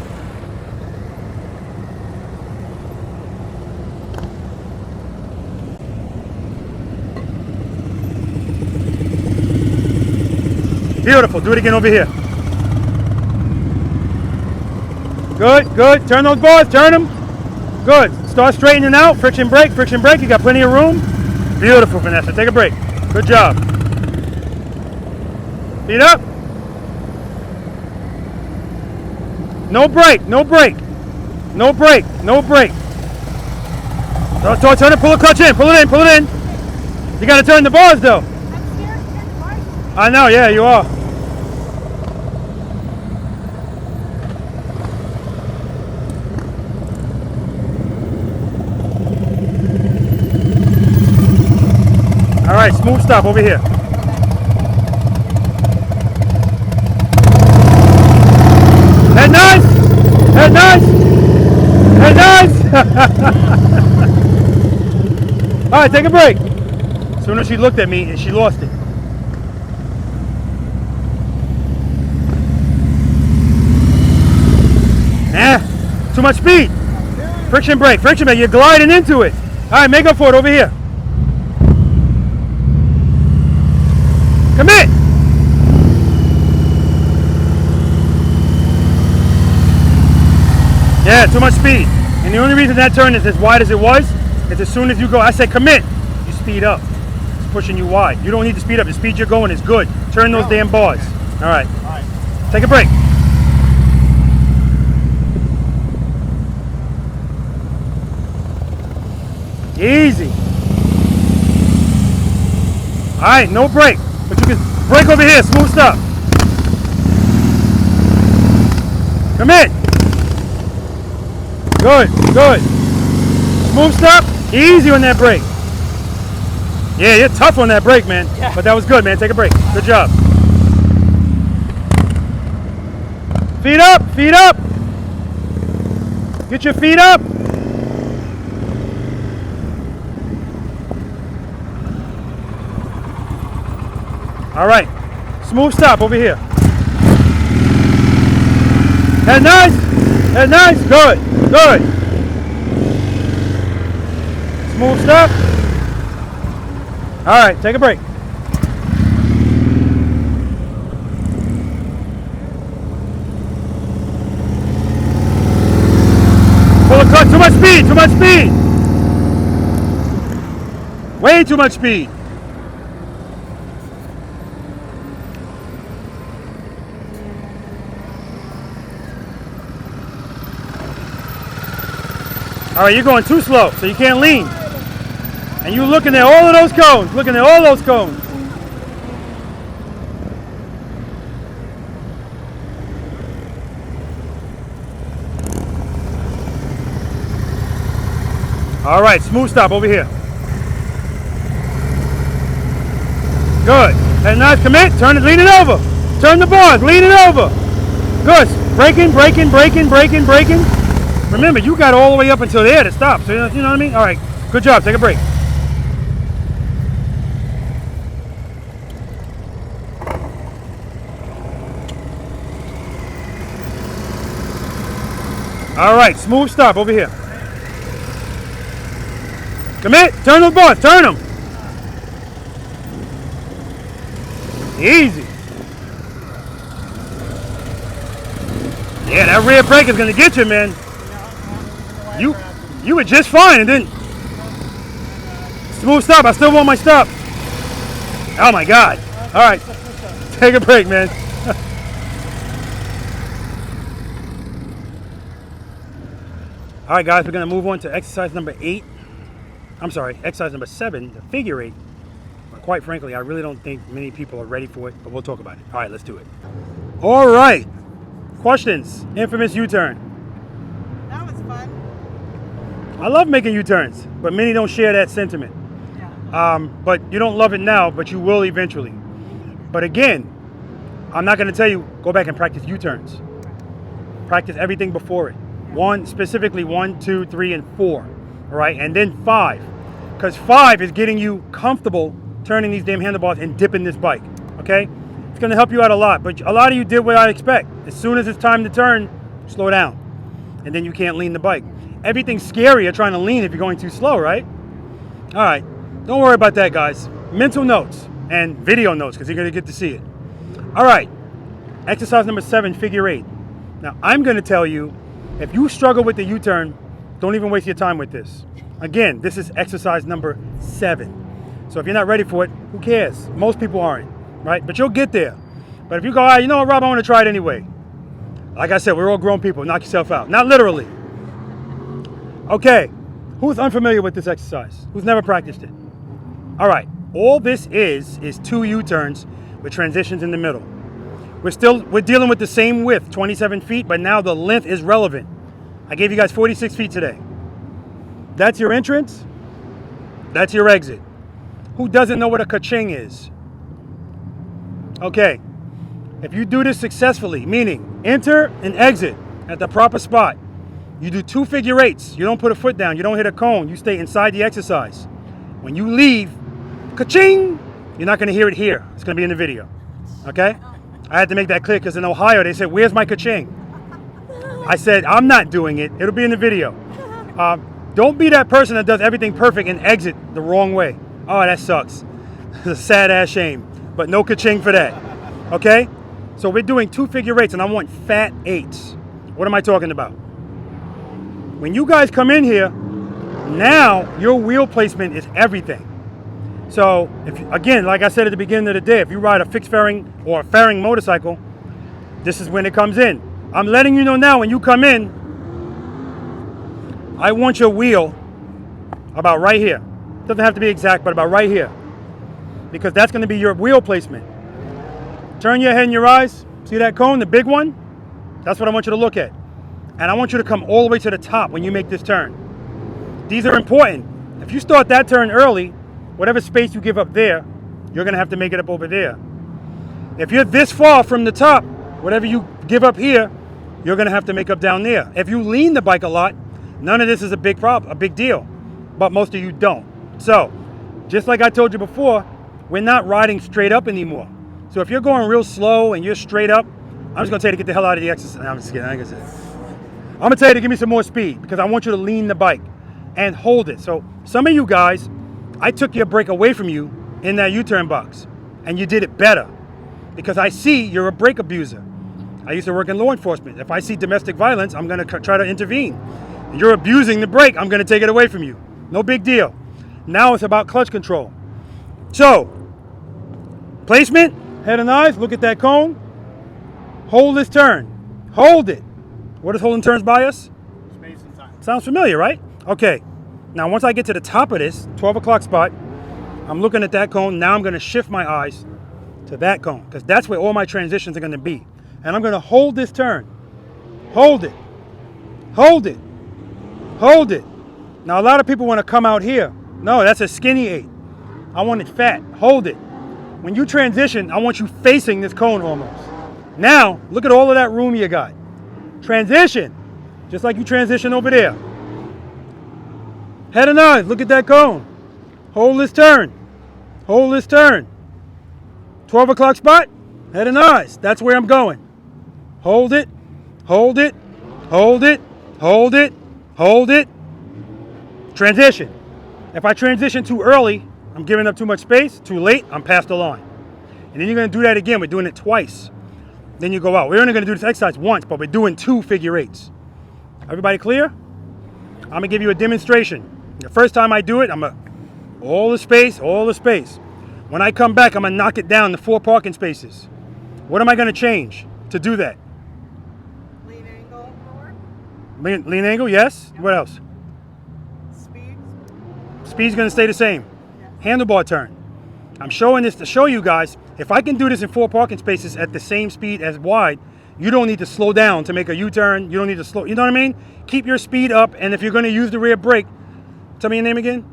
Beautiful. Do it again over here. Good, good. Turn those bars. Turn them. Good. Start straightening out. Friction brake, friction brake. You got plenty of room. Beautiful, Vanessa. Take a break. Good job. Feet up. No brake, no brake. No brake, no brake. Turn it, pull the clutch in, pull it in, pull it in. You gotta turn the bars though. I know, yeah, you are. All right, smooth stop over here. Head nice, head nice, head nice. All right, take a break. As soon as she looked at me and she lost it. Too much speed. Friction brake, you're gliding into it. All right, make up for it over here. Commit. Yeah, too much speed. And the only reason that turn is as wide as it was is as soon as you go, I said commit, you speed up. It's pushing you wide. You don't need to speed up. The speed you're going is good. Turn those damn bars. All right. Take a break. Easy. All right, no break. But you can break over here, smooth stop. Commit. Good, good. Smooth stop, easy on that brake. Yeah, you're tough on that brake, man. Yeah. But that was good, man. Take a break. Good job. Feet up, feet up. Get your feet up. All right, smooth stop over here. Head nice, head nice, good, good. Smooth stop. All right, take a break. Pull a cut, too much speed, too much speed. Way too much speed. All right, you're going too slow, so you can't lean. And you're looking at all of those cones, looking at all those cones. All right, smooth stop over here. Good. And now commit, turn it, lean it over. Turn the bars, lean it over. Good. Braking, braking, braking, braking, braking. Remember, you got all the way up until there to stop. So you know what I mean? All right, good job. Take a break. All right, smooth stop over here. Commit. Turn those bars. Turn them. Easy. Yeah, that rear brake is gonna get you, man. You were just fine, and then smooth stop. I still want my stop. Oh my God! All right, take a break, man. All right, guys, we're gonna move on to exercise number 8. I'm sorry, exercise number 7, the figure 8. But quite frankly, I really don't think many people are ready for it, but we'll talk about it. All right, let's do it. All right, questions. Infamous U-turn. That was fun. I love making U-turns, but many don't share that sentiment. But you don't love it now, but you will eventually. But again, I'm not going to tell you, go back and practice U-turns. Practice everything before it. Specifically 1, 2, 3, and 4. All right, and then 5. Because 5 is getting you comfortable turning these damn handlebars and dipping this bike. Okay? It's going to help you out a lot. But a lot of you did what I expect. As soon as it's time to turn, slow down. And then you can't lean the bike. Everything's scarier trying to lean if you're going too slow, right? All right, don't worry about that, guys. Mental notes and video notes, because you're going to get to see it. All right, exercise number 7, figure 8. Now, I'm going to tell you, if you struggle with the U-turn, don't even waste your time with this. Again, this is exercise number 7. So if you're not ready for it, who cares? Most people aren't, right? But you'll get there. But if you go, all right, you know what, Rob, I want to try it anyway. Like I said, we're all grown people. Knock yourself out. Not literally. Okay, who's unfamiliar with this exercise? Who's never practiced it? All right, all this is 2 U-turns with transitions in the middle. We're dealing with the same width, 27 feet, but now the length is relevant. I gave you guys 46 feet today. That's your entrance. That's your exit. Who doesn't know what a ka-ching is? Okay, if you do this successfully, meaning enter and exit at the proper spot, you do 2 figure 8s. You don't put a foot down. You don't hit a cone. You stay inside the exercise. When you leave, ka-ching, you're not going to hear it here. It's going to be in the video. Okay? I had to make that clear because in Ohio, they said, where's my ka-ching? I said, I'm not doing it. It'll be in the video. Don't be that person that does everything perfect and exit the wrong way. Oh, that sucks. It's a sad-ass shame. But no ka-ching for that. Okay? So we're doing 2 figure 8s, and I want fat 8s. What am I talking about? When you guys come in here, now your wheel placement is everything. So, again, like I said at the beginning of the day, if you ride a fixed fairing or a fairing motorcycle, this is when it comes in. I'm letting you know now, when you come in, I want your wheel about right here. Doesn't have to be exact, but about right here. Because that's going to be your wheel placement. Turn your head and your eyes. See that cone, the big one? That's what I want you to look at. And I want you to come all the way to the top when you make this turn. These are important. If you start that turn early, whatever space you give up there, you're going to have to make it up over there. If you're this far from the top, whatever you give up here, you're going to have to make up down there. If you lean the bike a lot, none of this is a big problem, a big deal. But most of you don't. So, just like I told you before, we're not riding straight up anymore. So if you're going real slow and you're straight up, I'm just going to tell you to get the hell out of the exercise. I'm just kidding. I'm going to tell you to give me some more speed because I want you to lean the bike and hold it. So some of you guys, I took your brake away from you in that U-turn box and you did it better because I see you're a brake abuser. I used to work in law enforcement. If I see domestic violence, I'm going to try to intervene. You're abusing the brake. I'm going to take it away from you. No big deal. Now it's about clutch control. So, placement, head and eyes, look at that cone. Hold this turn. Hold it. What is holding turns by us? Space and time. Sounds familiar, right? Okay. Now, once I get to the top of this 12 o'clock spot, I'm looking at that cone. Now I'm going to shift my eyes to that cone because that's where all my transitions are going to be. And I'm going to hold this turn. Hold it. Hold it. Hold it. Now, a lot of people want to come out here. No, that's a skinny 8. I want it fat. Hold it. When you transition, I want you facing this cone almost. Now, look at all of that room you got. Transition. Just like you transition over there. Head and eyes. Look at that cone. Hold this turn. Hold this turn. 12 o'clock spot. Head and eyes. That's where I'm going. Hold it. Hold it. Hold it. Hold it. Hold it. Transition. If I transition too early, I'm giving up too much space. Too late, I'm past the line. And then you're going to do that again. We're doing it twice. Then you go out. We're only going to do this exercise once, but we're doing 2 figure 8s. Everybody clear? I'm going to give you a demonstration. The first time I do it, all the space, all the space. When I come back, I'm going to knock it down to 4 parking spaces. What am I going to change to do that? Lean angle more. Lean angle, yes. Yep. What else? Speed. Speed's going to stay the same. Handlebar turn. I'm showing this to show you guys, if I can do this in 4 parking spaces at the same speed as wide, you don't need to slow down to make a U-turn. You don't need to slow, you know what I mean? Keep your speed up, and if you're going to use the rear brake, tell me your name again?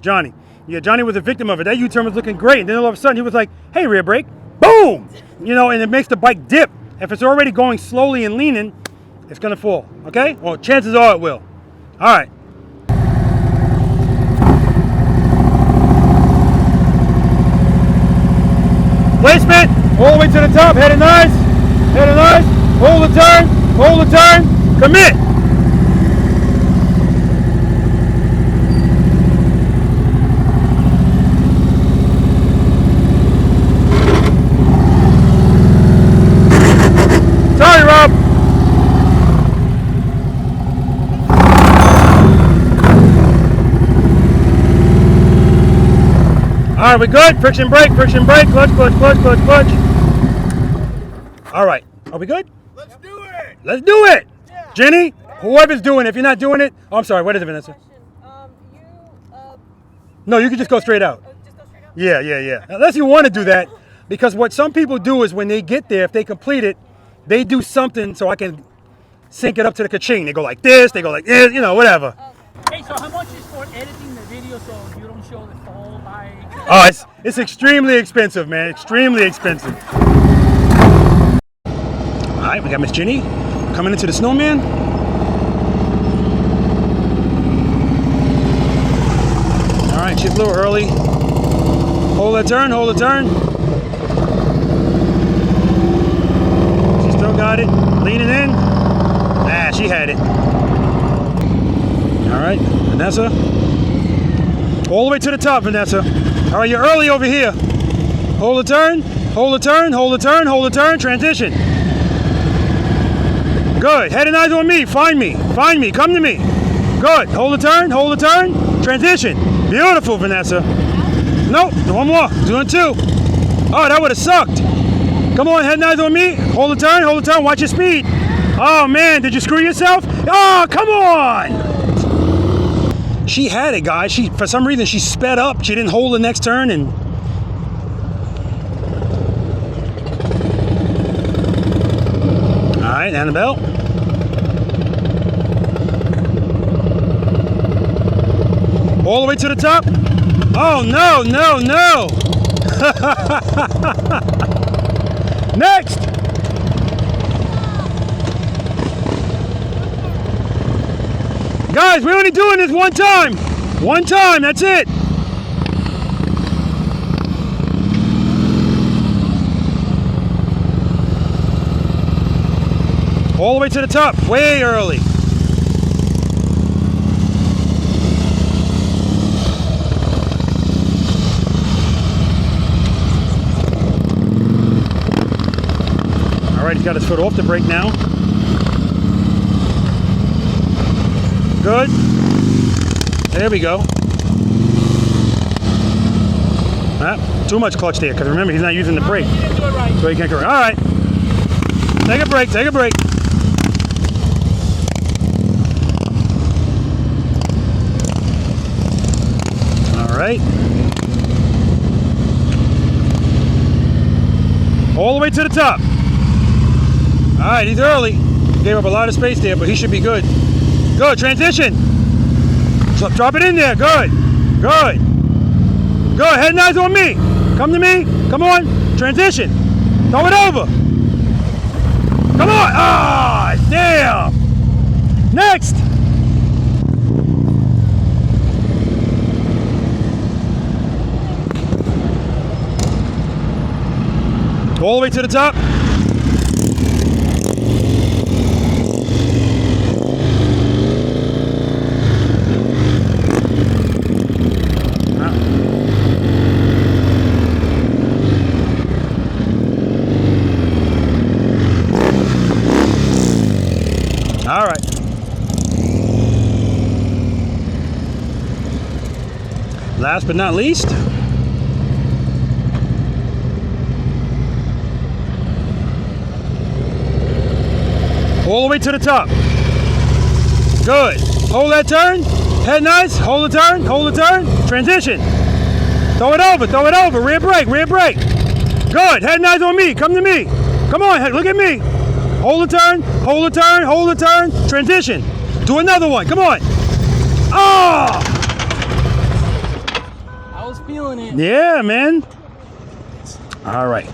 Johnny. Yeah, Johnny was a victim of it. That U-turn was looking great, and then all of a sudden he was like, hey, rear brake, boom! You know, and it makes the bike dip. If it's already going slowly and leaning, it's going to fall, okay? Well, chances are it will. All right. Placement, all the way to the top, head and eyes, hold the turn, commit. Sorry, Rob. All right, we good? Friction brake, clutch. All right, are we good? Let's do it. Let's do it. Yeah. Jenny, whoever's doing it, if you're not doing it, oh, I'm sorry, what is it, Vanessa? No, you can just go straight out. Just go straight out? Yeah. Unless you want to do that, because what some people do is when they get there, if they complete it, they do something so I can sync it up to the ka-ching. They go like this, they go like this, you know, whatever. Hey, so how much is for editing the video so you don't show the whole bike? Oh, it's extremely expensive, man. Extremely expensive. All right, we got Miss Jenny coming into the snowman. All right, she's a little early. Hold the turn. She still got it. Leaning in. Ah, she had it. All right, Vanessa. All the way to the top, Vanessa. All right, you're early over here. Hold the turn, transition. Good. Head and eyes on me. Find me. Find me. Come to me. Good. Hold the turn. Hold the turn. Transition. Beautiful, Vanessa. Nope. One more. Doing 2. Oh, that would have sucked. Come on. Head and eyes on me. Hold the turn. Hold the turn. Watch your speed. Oh, man. Did you screw yourself? Oh, come on. She had it, guys. For some reason, she sped up. She didn't hold the next turn and... All right, Annabelle. All the way to the top. Oh, no, no, no. Next. Guys, we're only doing this one time. One time, that's it. All the way to the top, way early. All right, he's got his foot off the brake now. Good. There we go. Too much clutch there, because remember, he's not using the brake. So he can't go. All right. Take a break, take a break. All right. All the way to the top. All right, he's early. Gave up a lot of space there, but he should be good. Good, transition. So drop it in there, good. Good. Good, head and eyes on me. Come to me, come on. Transition. Throw it over. Come on, ah, damn. Next. All the way to the top. All right. Last but not least, all the way to the top. Good. Hold that turn. Head nice. Hold the turn. Hold the turn. Transition. Throw it over. Throw it over. Rear brake. Rear brake. Good. Head nice on me. Come to me. Come on. Look at me. Hold the turn. Hold the turn. Hold the turn. Transition. Do another one. Come on. Oh! I was feeling it. Yeah, man. All right.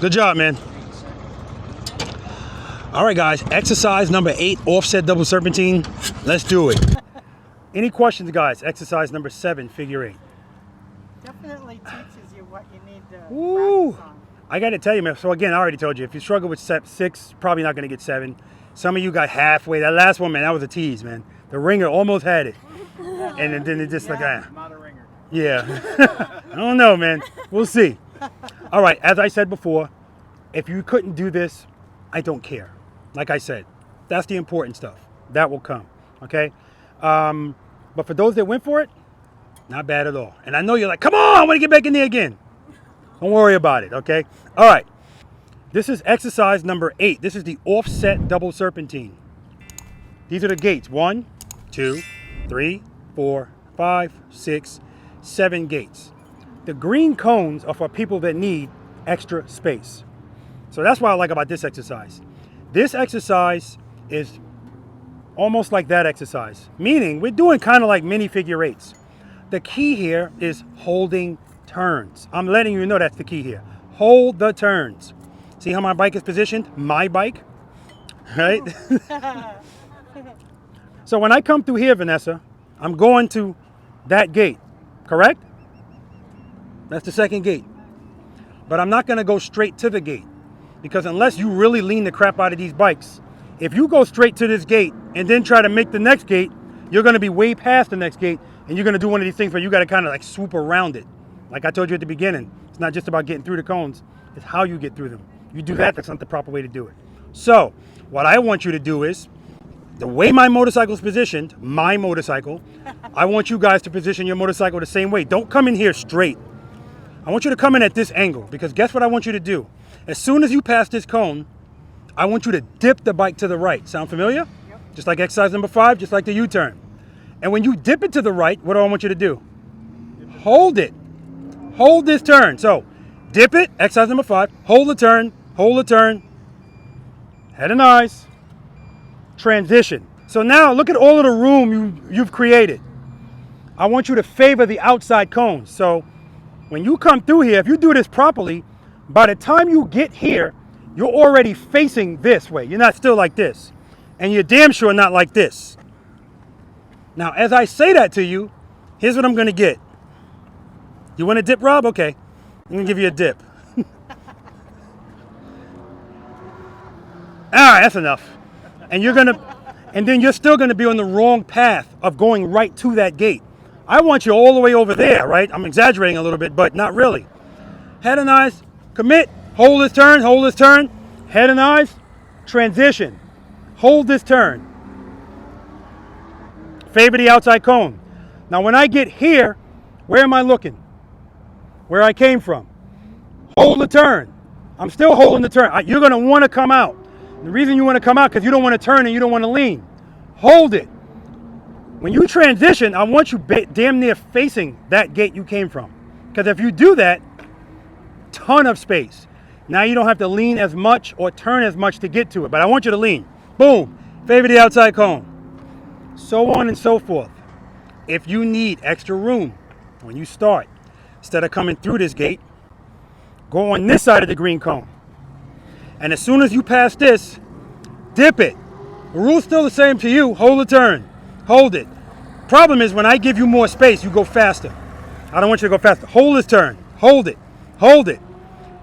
Good job, man. All right, guys. Exercise number 8, offset double serpentine. Let's do it. Any questions, guys? Exercise number 7, figure 8. Definitely teaches you what you need to Woo! practice on. I got to tell you, man. So again, I already told you. If you struggle with 6, probably not going to get 7. Some of you got halfway. That last one, man, that was a tease, man. The ringer almost had it, and then it just like, Not a ringer. yeah. I don't know, man. We'll see. All right. As I said before, if you couldn't do this, I don't care. Like I said, that's the important stuff. That will come. Okay. But for those that went for it, not bad at all. And I know you're like, come on, I want to get back in there again. Don't worry about it, okay? All right. This is exercise number 8. This is the offset double serpentine. These are the gates. 1, 2, 3, 4, 5, 6, 7 gates. The green cones are for people that need extra space. So that's what I like about this exercise. This exercise is almost like that exercise, meaning we're doing kind of like mini figure 8s. The key here is holding turns. I'm letting you know that's the key here. Hold the turns. See how my bike is positioned? My bike, right? So when I come through here, Vanessa, I'm going to that gate, correct? That's the second gate. But I'm not going to go straight to the gate, because unless you really lean the crap out of these bikes, if you go straight to this gate and then try to make the next gate, you're going to be way past the next gate, and you're going to do one of these things where you got to kind of like swoop around it. Like I told you at the beginning, it's not just about getting through the cones, it's how you get through them. You do that, that's not the proper way to do it. So what I want you to do is, the way my motorcycle is positioned, my motorcycle, I want you guys to position your motorcycle the same way. Don't come in here straight. I want you to come in at this angle, because guess what I want you to do? As soon as you pass this cone, I want you to dip the bike to the right. Sound familiar? Yep. Just like exercise number 5, just like the U-turn. And when you dip it to the right, what do I want you to do? Hold it. Hold this turn. So dip it, exercise number 5, hold the turn, head and eyes, transition. So now look at all of the room you've created. I want you to favor the outside cones. So when you come through here, if you do this properly, by the time you get here, you're already facing this way. You're not still like this. And you're damn sure not like this. Now, as I say that to you, here's what I'm going to get. You want a dip, Rob? Okay. I'm going to give you a dip. All right, that's enough. And then you're still going to be on the wrong path of going right to that gate. I want you all the way over there, right? I'm exaggerating a little bit, but not really. Head and eyes, commit, hold this turn, head and eyes, transition, hold this turn. Favor the outside cone. Now when I get here, where am I looking? Where I came from. Hold the turn. I'm still holding the turn. You're going to want to come out. The reason you want to come out, because you don't want to turn and you don't want to lean. Hold it. When you transition, I want you damn near facing that gate you came from. Because if you do that, ton of space. Now you don't have to lean as much or turn as much to get to it. But I want you to lean. Boom. Favor the outside cone. So on and so forth. If you need extra room when you start, instead of coming through this gate, go on this side of the green cone. And as soon as you pass this, dip it. The rule's still the same to you. Hold the turn. Hold it. Problem is, when I give you more space, you go faster. I don't want you to go faster. Hold this turn. Hold it. Hold it.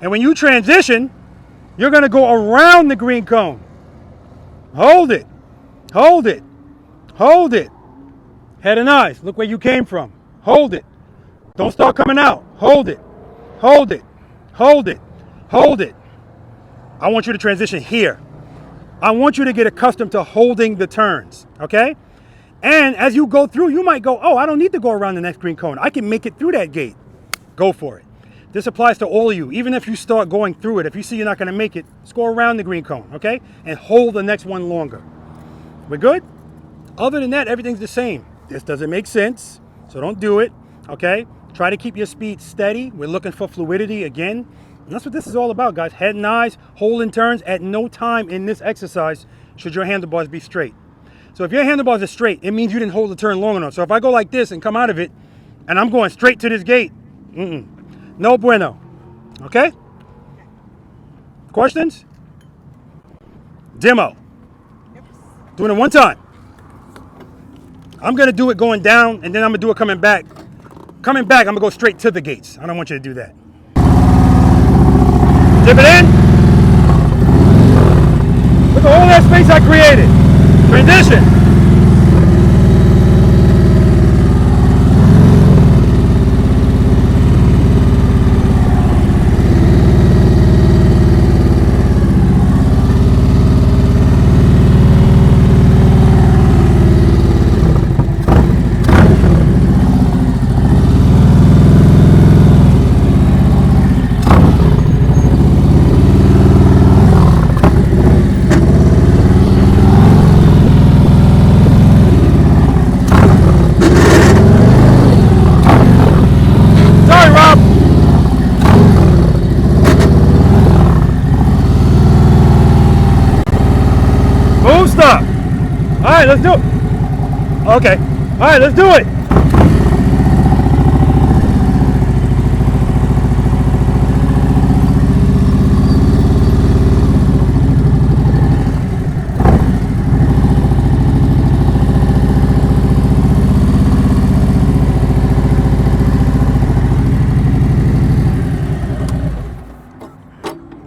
And when you transition, you're going to go around the green cone. Hold it. Hold it. Hold it. Head and eyes. Look where you came from. Hold it. Don't start coming out. Hold it. Hold it. Hold it. Hold it. I want you to transition here. I want you to get accustomed to holding the turns, okay? And as you go through, you might go, oh, I don't need to go around the next green cone. I can make it through that gate. Go for it. This applies to all of you. Even if you start going through it, if you see you're not going to make it, just go around the green cone, okay? And hold the next one longer. We're good? Other than that, everything's the same. This doesn't make sense, so don't do it, okay? Try to keep your speed steady. We're looking for fluidity again. And that's what this is all about, guys. Head and eyes, holding turns. At no time in this exercise should your handlebars be straight. So if your handlebars are straight, it means you didn't hold the turn long enough. So if I go like this and come out of it, and I'm going straight to this gate, no bueno. Okay? Questions? Demo. Doing it one time. I'm going to do it going down, and then I'm going to do it coming back. Coming back, I'm going to go straight to the gates. I don't want you to do that. Dip it in. Look at all that space I created. Transition. All right, let's do it. Okay. All right, let's do it.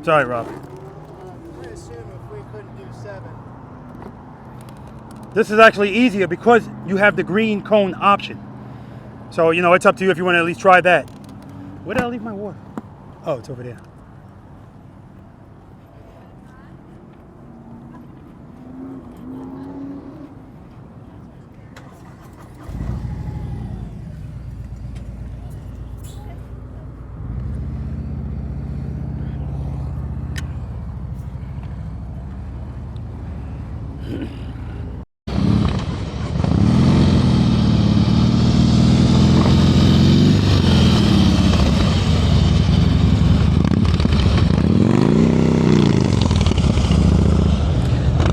Sorry, Rob. I assume if we couldn't do 7. This is actually easier because you have the green cone option. So, you know, it's up to you if you want to at least try that. Where did I leave my water? Oh, it's over there.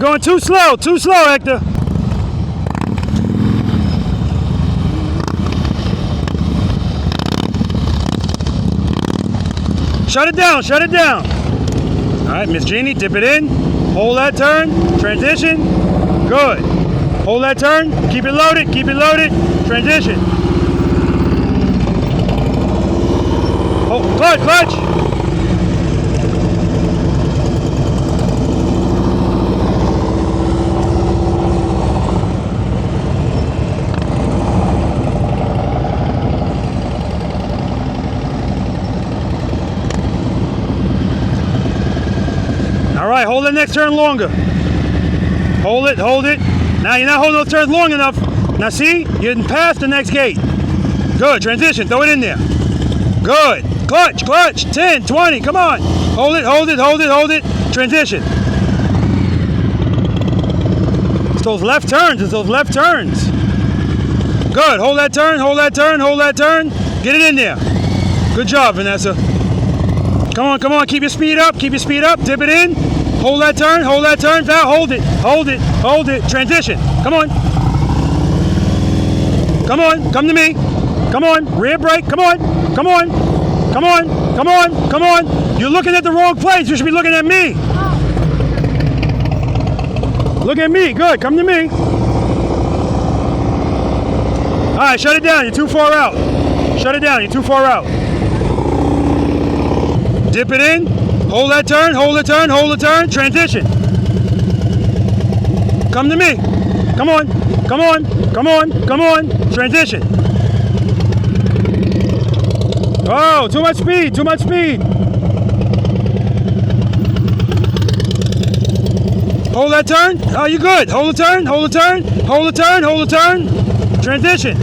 going too slow, Hector. Shut it down, shut it down. All right, Miss Jeannie, dip it in. Hold that turn, transition. Good. Hold that turn, keep it loaded, transition. Oh, clutch. All right, hold that next turn longer. Hold it. Now you're not holding those turns long enough. Now see, you're past the next gate. Good, transition, throw it in there. Good, clutch, 10, 20, come on. Hold it, transition. It's those left turns, Good, hold that turn. Get it in there. Good job, Vanessa. Come on, keep your speed up, dip it in. Hold that turn, Val, hold it, transition. Come on, come to me. Come on, rear brake, come on. You're looking at the wrong place, you should be looking at me. Look at me, good, come to me. All right, shut it down, you're too far out. Dip it in, hold the turn, transition. Come to me. Come on, transition. Oh, too much speed. Hold that turn. Oh, you good. Hold the turn. Transition.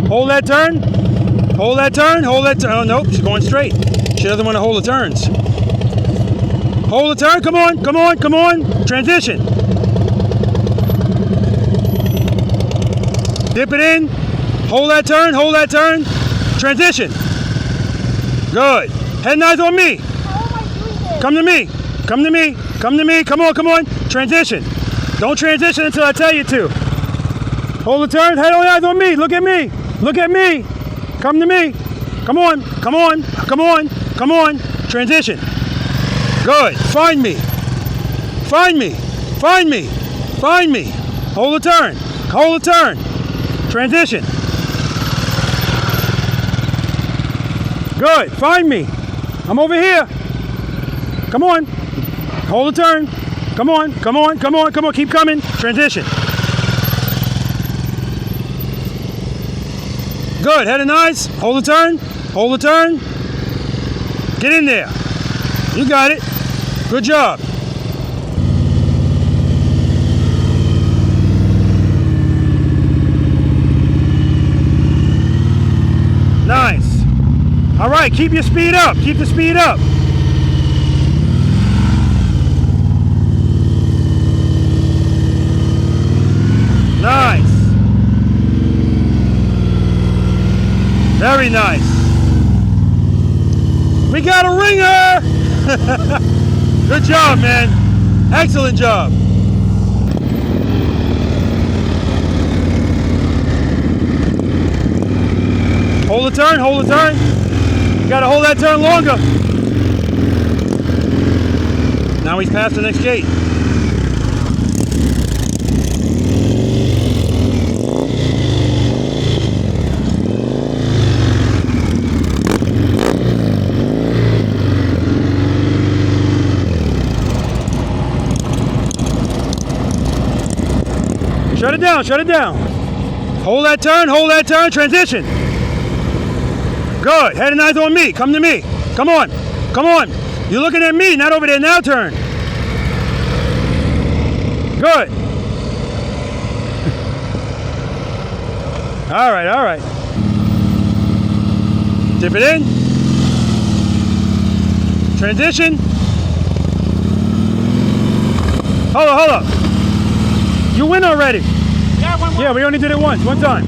Hold that turn. Oh, nope, she's going straight. She doesn't want to hold the turns. Hold the turn, come on. Transition. Dip it in. Hold that turn. Transition. Good. Head and eyes on me. Come to me. Come on. Transition. Don't transition until I tell you to. Hold the turn. Head and eyes on me. Look at me. Come to me. Come on. Transition. Good. Find me. Hold the turn. Transition. Good. Find me. I'm over here. Come on. Hold the turn. Come on. Keep coming. Transition. Good. Head and eyes. Hold the turn. Get in there. You got it. Good job. Nice. All right, keep your speed up. Keep the speed up. Nice. Very nice. We got a ringer. Good job, man. Excellent job. Hold the turn. You gotta hold that turn longer. Now he's past the next gate. Shut it down. Hold that turn, transition. Good, head and eyes on me, come to me. Come on. You're looking at me, not over there, now turn. Good. All right. Dip it in. Transition. Hold up. You win already. Yeah, we only did it once. One time.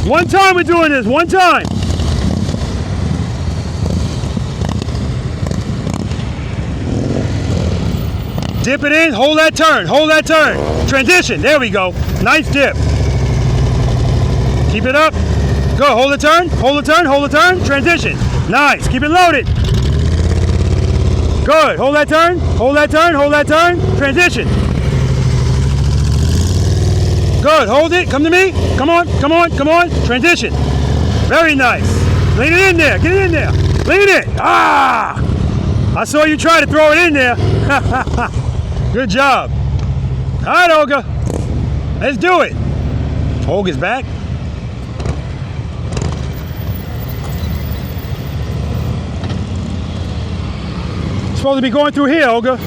We're doing this. One time. Dip it in, hold that turn, hold that turn. Transition, there we go. Nice dip. Keep it up. Go, hold the turn, hold the turn, hold the turn. Transition. Nice, keep it loaded. Good, hold that turn, hold that turn, hold that turn. Transition. Good, hold it, come to me. Come on, come on, come on. Transition. Very nice. Lean it in there, get it in there. Lean it. Ah! I saw you try to throw it in there. Good job. All right, Olga. Let's do it. Olga's back. Supposed to be going through here, Olga.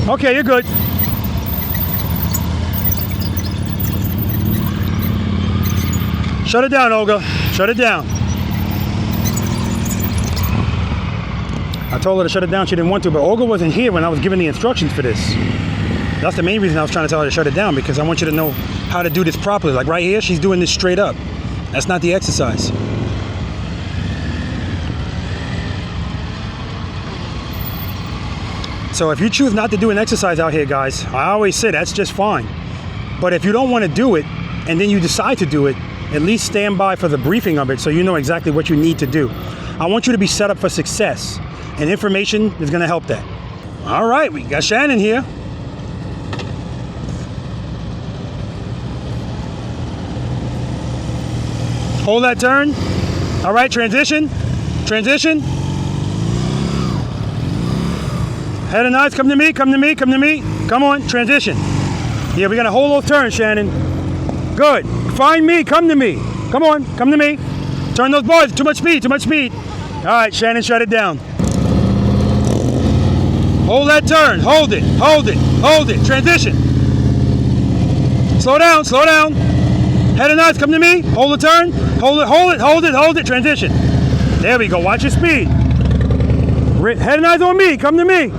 Okay, you're good. Shut it down, Olga. Shut it down. I told her to shut it down. She didn't want to, but Olga wasn't here when I was giving the instructions for this. That's the main reason I was trying to tell her to shut it down, because I want you to know how to do this properly. Like right here, she's doing this straight up. That's not the exercise. So if you choose not to do an exercise out here, guys, I always say that's just fine. But if you don't want to do it, and then you decide to do it, at least stand by for the briefing of it so you know exactly what you need to do. I want you to be set up for success, and information is going to help that. All right, we got Shannon here. Hold that turn. All right, transition. Transition. Head and eyes, come to me, come to me, come to me. Come on, transition. Yeah, we're going to hold those turns, Shannon. Good. Find me, come to me. Come on, come to me. Turn those bars, too much speed, too much speed. All right, Shannon, shut it down. Hold that turn, hold it, hold it, hold it. Transition. Slow down, slow down. Head and eyes, come to me. Hold the turn, hold it, hold it, hold it, hold it. Transition. There we go, watch your speed. Head and eyes on me, come to me.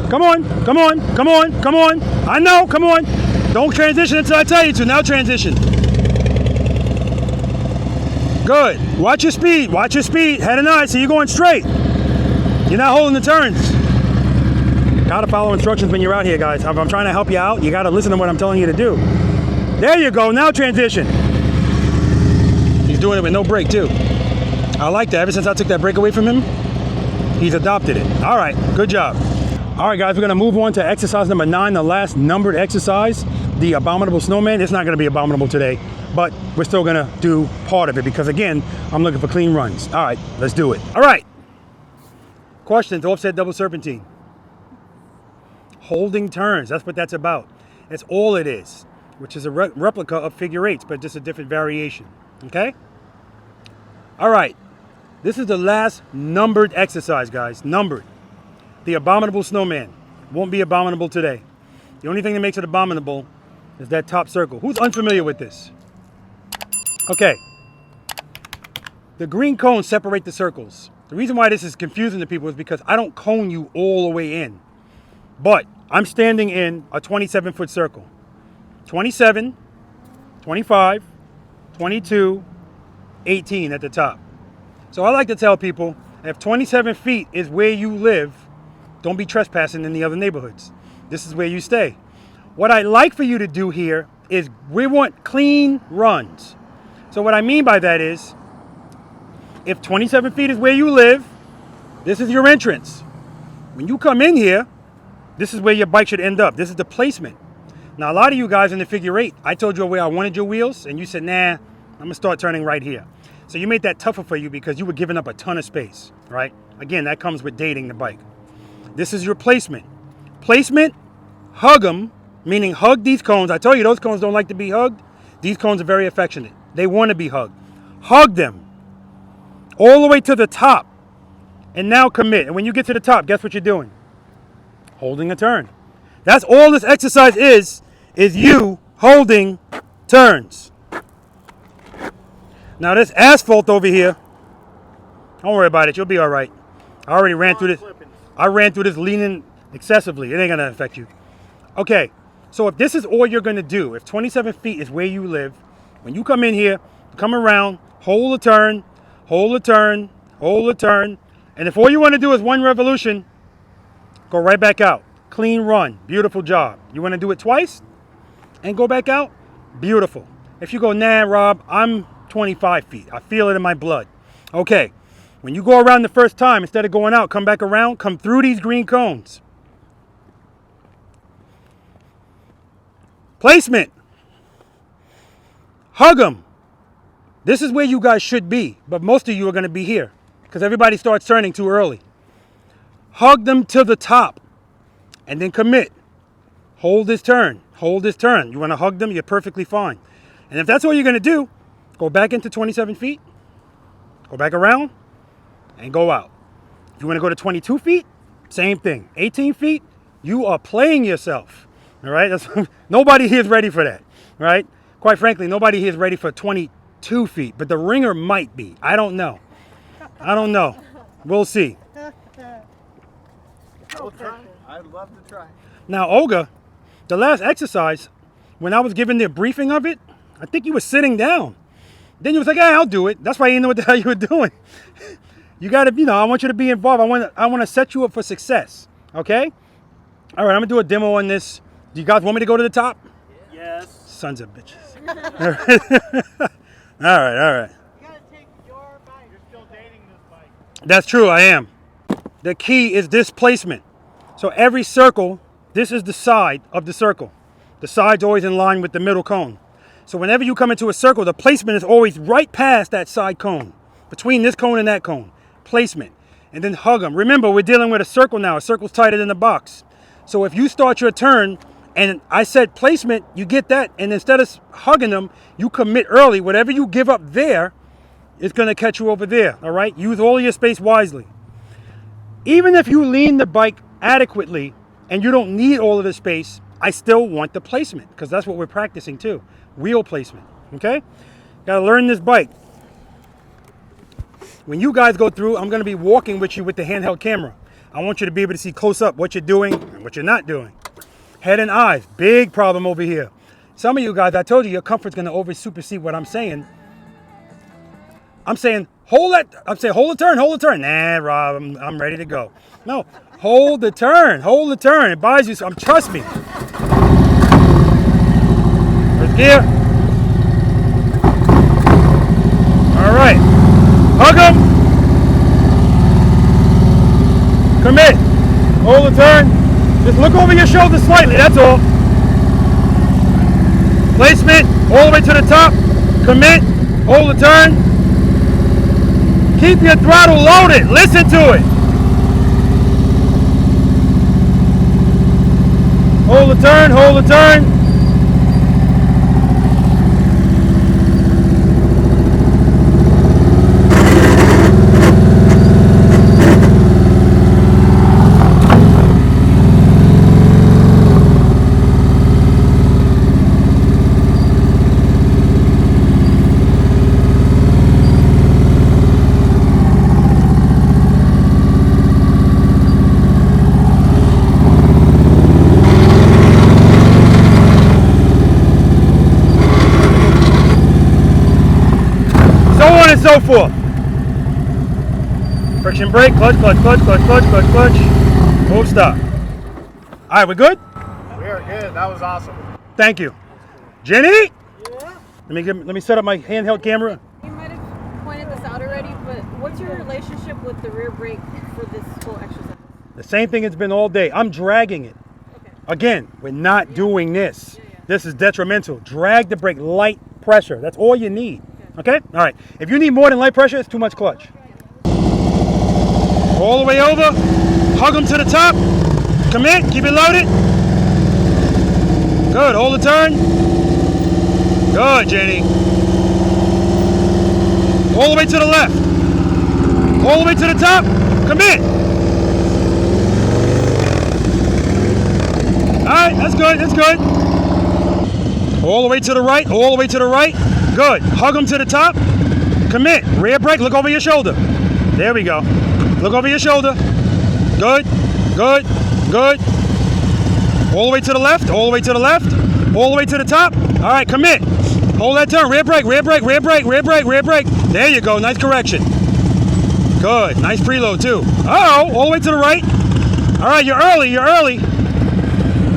Come on, come on, come on, come on. I know, come on. Don't transition until I tell you to. Now transition. Good. Watch your speed. Watch your speed. Head and eyes. So you're going straight. You're not holding the turns. Gotta follow instructions when you're out here, guys. If I'm trying to help you out, you gotta listen to what I'm telling you to do. There you go. Now transition. He's doing it with no break, too. I like that. Ever since I took that break away from him, he's adopted it. All right. Good job. All right, guys, we're gonna move on to exercise number 9, the last numbered exercise, the abominable snowman. It's not gonna be abominable today, but we're still gonna do part of it because, again, I'm looking for clean runs. All right, let's do it. All right. Questions, offset double serpentine. Holding turns, that's what that's about. That's all it is, which is a replica of figure eights, but just a different variation, okay? All right, this is the last numbered exercise, guys, numbered. The abominable snowman. Won't be abominable today. The only thing that makes it abominable is that top circle. Who's unfamiliar with this? Okay. The green cones separate the circles. The reason why this is confusing to people is because I don't cone you all the way in. But I'm standing in a 27-foot circle. 27, 25, 22, 18 at the top. So I like to tell people, if 27 feet is where you live, don't be trespassing in the other neighborhoods. This is where you stay. What I'd like for you to do here is we want clean runs. So what I mean by that is, if 27 feet is where you live, this is your entrance. When you come in here, this is where your bike should end up. This is the placement. Now, a lot of you guys in the figure eight, I told you where I wanted your wheels, and you said, nah, I'm gonna start turning right here. So you made that tougher for you because you were giving up a ton of space, right? Again, that comes with dating the bike. This is your placement. Placement, hug them, meaning hug these cones. I told you those cones don't like to be hugged. These cones are very affectionate. They want to be hugged. Hug them all the way to the top. And now commit. And when you get to the top, guess what you're doing? Holding a turn. That's all this exercise is you holding turns. Now this asphalt over here, don't worry about it. You'll be all right. I already ran through this. I ran through this leaning excessively. It ain't gonna affect you. Okay, so if this is all you're gonna do, if 27 feet is where you live, when you come in here, come around, hold a turn, hold a turn, hold a turn, and if all you wanna do is one revolution, go right back out. clean run. Beautiful job. You want to do it twice and go back out? Beautiful. If you go, nah, Rob, I'm 25 feet. I feel it in my blood. Okay. When you go around the first time, instead of going out, come back around, come through these green cones. Placement. Hug them. This is where you guys should be, but most of you are going to be here because everybody starts turning too early. Hug them to the top and then commit. Hold this turn. Hold this turn. You want to hug them, you're perfectly fine. And if that's all you're going to do, go back into 27 feet, go back around, and go out. If you want to go to 22 feet, same thing. 18 feet, you are playing yourself. All right? Nobody here is ready for that. Right? Quite frankly, nobody here is ready for 22 feet, but the ringer might be. I don't know. I don't know. We'll see. We'll try. I'd love to try. Now, Olga, the last exercise, when I was giving the briefing of it, I think you were sitting down. Then you was like, hey, I'll do it. That's why you didn't know what the hell you were doing. You got to, I want you to be involved. I want to set you up for success. Okay? All right, I'm going to do a demo on this. Do you guys want me to go to the top? Yes. Sons of bitches. All right. You gotta take your bike. You're still dating this bike. That's true, I am. The key is displacement. So every circle, this is the side of the circle. The side's always in line with the middle cone. So whenever you come into a circle, the placement is always right past that side cone. Between this cone and that cone. Placement. And then hug them. Remember, we're dealing with a circle now. A circle's tighter than the box. So if you start your turn, and I said placement, you get that. And instead of hugging them, you commit early. Whatever you give up there is going to catch you over there. All right? Use all of your space wisely. Even if you lean the bike adequately and you don't need all of the space, I still want the placement because that's what we're practicing too. Wheel placement. Okay? Got to learn this bike. When you guys go through, I'm going to be walking with you with the handheld camera. I want you to be able to see close up what you're doing and what you're not doing. Head and eyes, big problem over here. Some of you guys, I told you, your comfort's going to over supersede what I'm saying. I'm saying, hold that. I'm saying, hold the turn. Nah, Rob, I'm ready to go. No, hold the turn. It buys you some. Trust me. First gear. All right. Hug them. Commit. Hold the turn. Just look over your shoulder slightly, that's all. Placement, all the way to the top. Commit. Hold the turn. Keep your throttle loaded. Listen to it. Hold the turn, hold the turn. And so forth. Friction brake, clutch. Move, stop. All right, we good? We are good. That was awesome. Thank you. Jenny? Yeah? Let me set up my handheld camera. You might have pointed this out already, but what's your relationship with the rear brake for this whole exercise? The same thing it's been all day. I'm dragging it. Okay. Again, we're not doing this. This is detrimental. Drag the brake, light pressure. That's all you need. Okay? All right. If you need more than light pressure, it's too much clutch. All the way over. Hug them to the top. Commit. Keep it loaded. Good. Hold the turn. Good, Jenny. All the way to the left. All the way to the top. Commit. All right. That's good. That's good. All the way to the right. All the way to the right. Good. Hug them to the top. Commit. Rear brake. Look over your shoulder. There we go. Look over your shoulder. Good. Good. Good. All the way to the left. All the way to the left. All the way to the top. All right. Commit. Hold that turn. Rear brake. Rear brake. Rear brake. Rear brake. Rear brake. There you go. Nice correction. Good. Nice preload too. Uh-oh. All the way to the right. All right. You're early. You're early.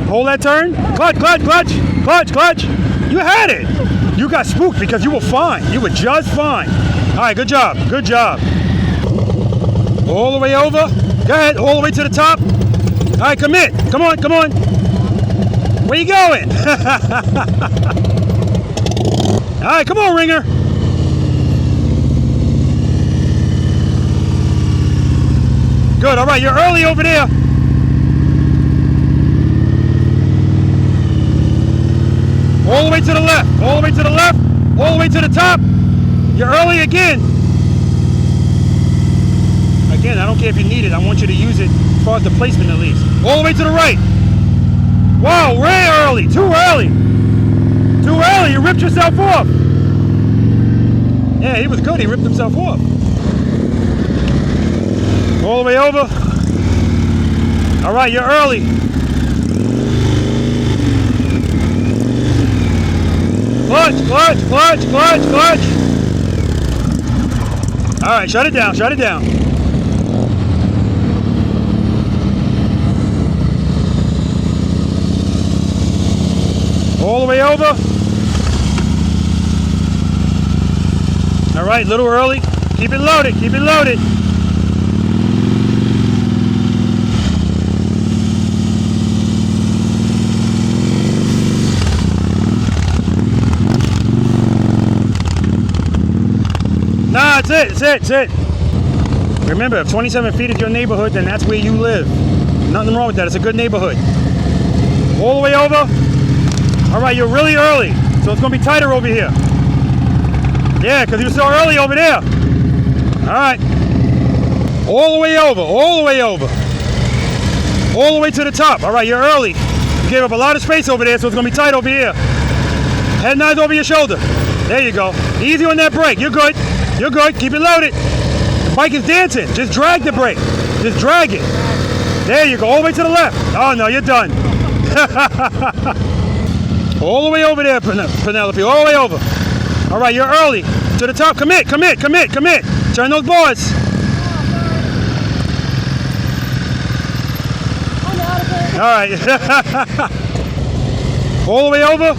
Hold that turn. Clutch, clutch, clutch, clutch, clutch. You had it. You got spooked because you were fine. You were just fine. All right, good job. Good job. All the way over. Go ahead, all the way to the top. All right, commit. Come on, come on. Where you going? All right, come on, Ringer. Good, all right, you're early over there. All the way to the left, all the way to the left, all the way to the top. You're early again. Again, I don't care if you need it. I want you to use it as far as the placement at least. All the way to the right. Wow, way early, too early. Too early, you ripped yourself off. Yeah, he was good, he ripped himself off. All the way over. All right, you're early. Clutch, clutch, clutch, clutch, clutch. All right, shut it down, shut it down. All the way over. All right, little early. Keep it loaded, keep it loaded. Nah, it's it, it's it, it's it. Remember, if 27 feet is your neighborhood, then that's where you live. Nothing wrong with that, it's a good neighborhood. All the way over. All right, you're really early, so it's gonna be tighter over here. Yeah, because you're so early over there. All right. All the way over, all the way over. All the way to the top. All right, you're early. You gave up a lot of space over there, so it's gonna be tight over here. Head nice over your shoulder. There you go. Easy on that brake, you're good. You're good, keep it loaded. The bike is dancing, just drag the brake. Just drag it. There you go, all the way to the left. Oh no, you're done. All the way over there, Penelope, all the way over. All right, you're early. To the top, commit, commit, commit, commit. Turn those boards. All right. All the way over,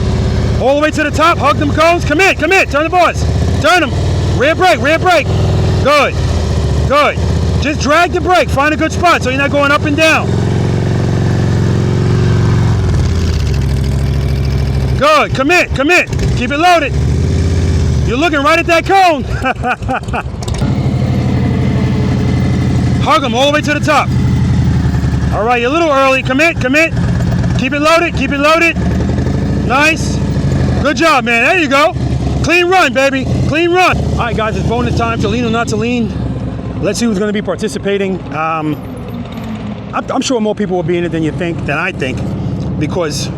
all the way to the top, hug them cones, commit, commit, turn the boards. Turn them. Rear brake, rear brake. Good, good. Just drag the brake, find a good spot so you're not going up and down. Good, commit, commit. Keep it loaded. You're looking right at that cone. Hug them all the way to the top. All right, you're a little early. Commit, commit. Keep it loaded, keep it loaded. Nice. Good job, man. There you go. Clean run, baby. Clean run. All right, guys, it's bonus time. To lean or not to lean. Let's see who's going to be participating. I'm sure more people will be in it than I think, because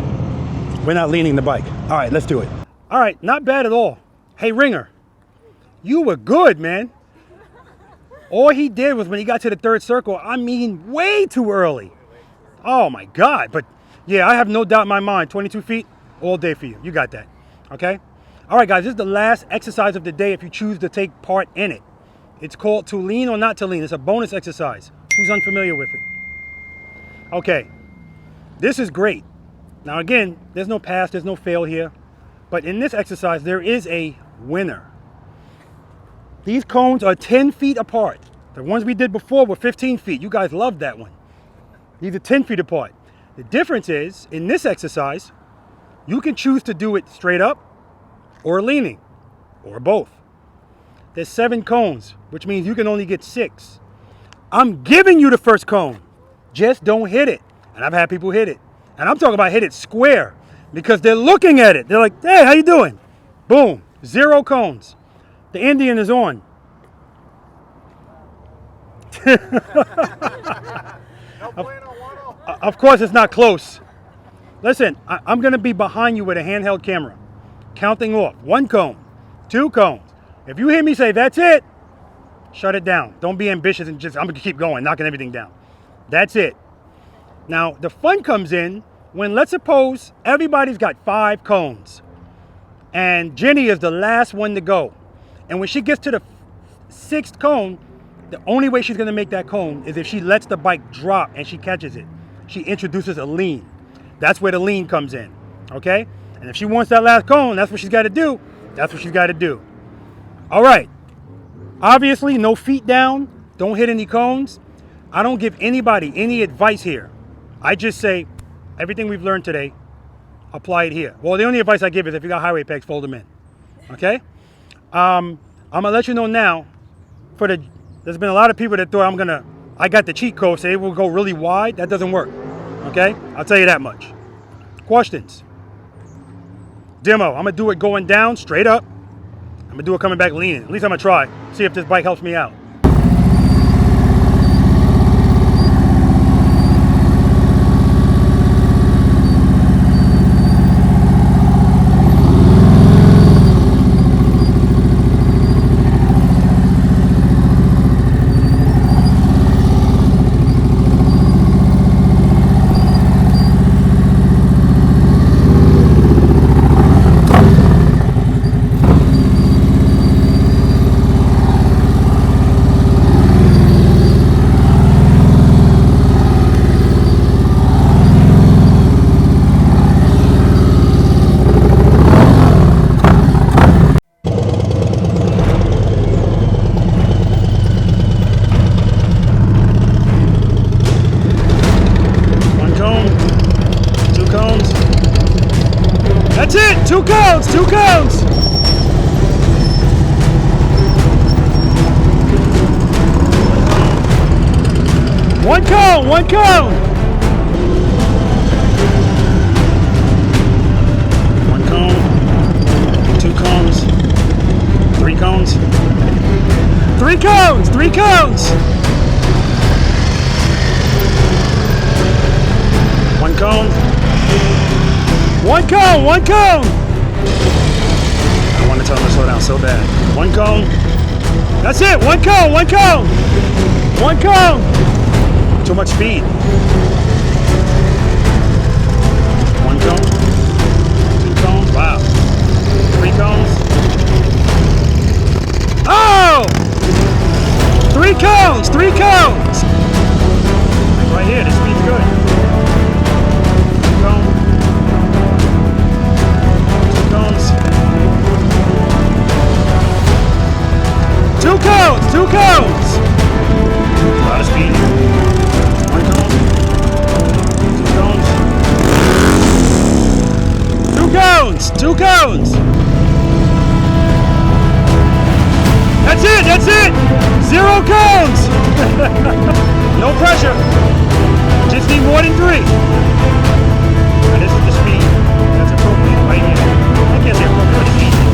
we're not leaning the bike. All right, let's do it. All right, not bad at all. Hey, Ringer, you were good, man. All he did was when he got to the third circle, I mean, way too early. Oh, my God. But, yeah, I have no doubt in my mind, 22 feet, all day for you. You got that, okay? All right, guys, this is the last exercise of the day if you choose to take part in it. It's called to lean or not to lean. It's a bonus exercise. Who's unfamiliar with it? Okay, this is great. Now, again, there's no pass, there's no fail here. But in this exercise, there is a winner. These cones are 10 feet apart. The ones we did before were 15 feet. You guys loved that one. These are 10 feet apart. The difference is, in this exercise, you can choose to do it straight up or leaning, or both. There's 7 cones, which means you can only get 6. I'm giving you the first cone. Just don't hit it. And I've had people hit it. And I'm talking about hit it square, because they're looking at it. They're like, hey, how you doing? Boom, 0 cones. The Indian is on. Of course, it's not close. Listen, I'm going to be behind you with a handheld camera, counting off 1 cone, 2 cones. If you hear me say, that's it, shut it down. Don't be ambitious and I'm going to keep going, knocking everything down. That's it. Now, the fun comes in when, let's suppose, everybody's got 5 cones, and Jenny is the last one to go. And when she gets to the 6th cone, the only way she's going to make that cone is if she lets the bike drop and she catches it. She introduces a lean. That's where the lean comes in, okay? And if she wants that last cone, that's what she's got to do. That's what she's got to do. All right. Obviously, no feet down. Don't hit any cones. I don't give anybody any advice here. I just say everything we've learned today, apply it here. Well, the only advice I give is if you got highway pegs, fold them in. Okay? I'm going to let you know now, there's been a lot of people that thought I got the cheat code, so it will go really wide. That doesn't work. Okay? I'll tell you that much. Questions? Demo. I'm going to do it going down, straight up. I'm going to do it coming back leaning. At least I'm going to try. See if this bike helps me out. That's it! 2 cones! 2 cones! One cone! 1 cone! 1 cone. 2 cones. 3 cones. 3 cones! 3 cones! 1 cone. 1 cone! 1 cone! I want to tell him to slow down so bad. 1 cone. That's it! 1 cone! 1 cone! 1 cone! Too much speed. 1 cone. 2 cones. Wow. 3 cones. Oh! 3 cones! 3 cones! Right here, this speed's good. 2 cones. 2 cones! 2 cones! A lot of speed. 1 cone. 2 cones. 2 cones! 2 cones! That's it! That's it! 0 cones! No pressure. Just need more than 3. And this is the speed that's appropriate right here. I can't say appropriate, it's easy.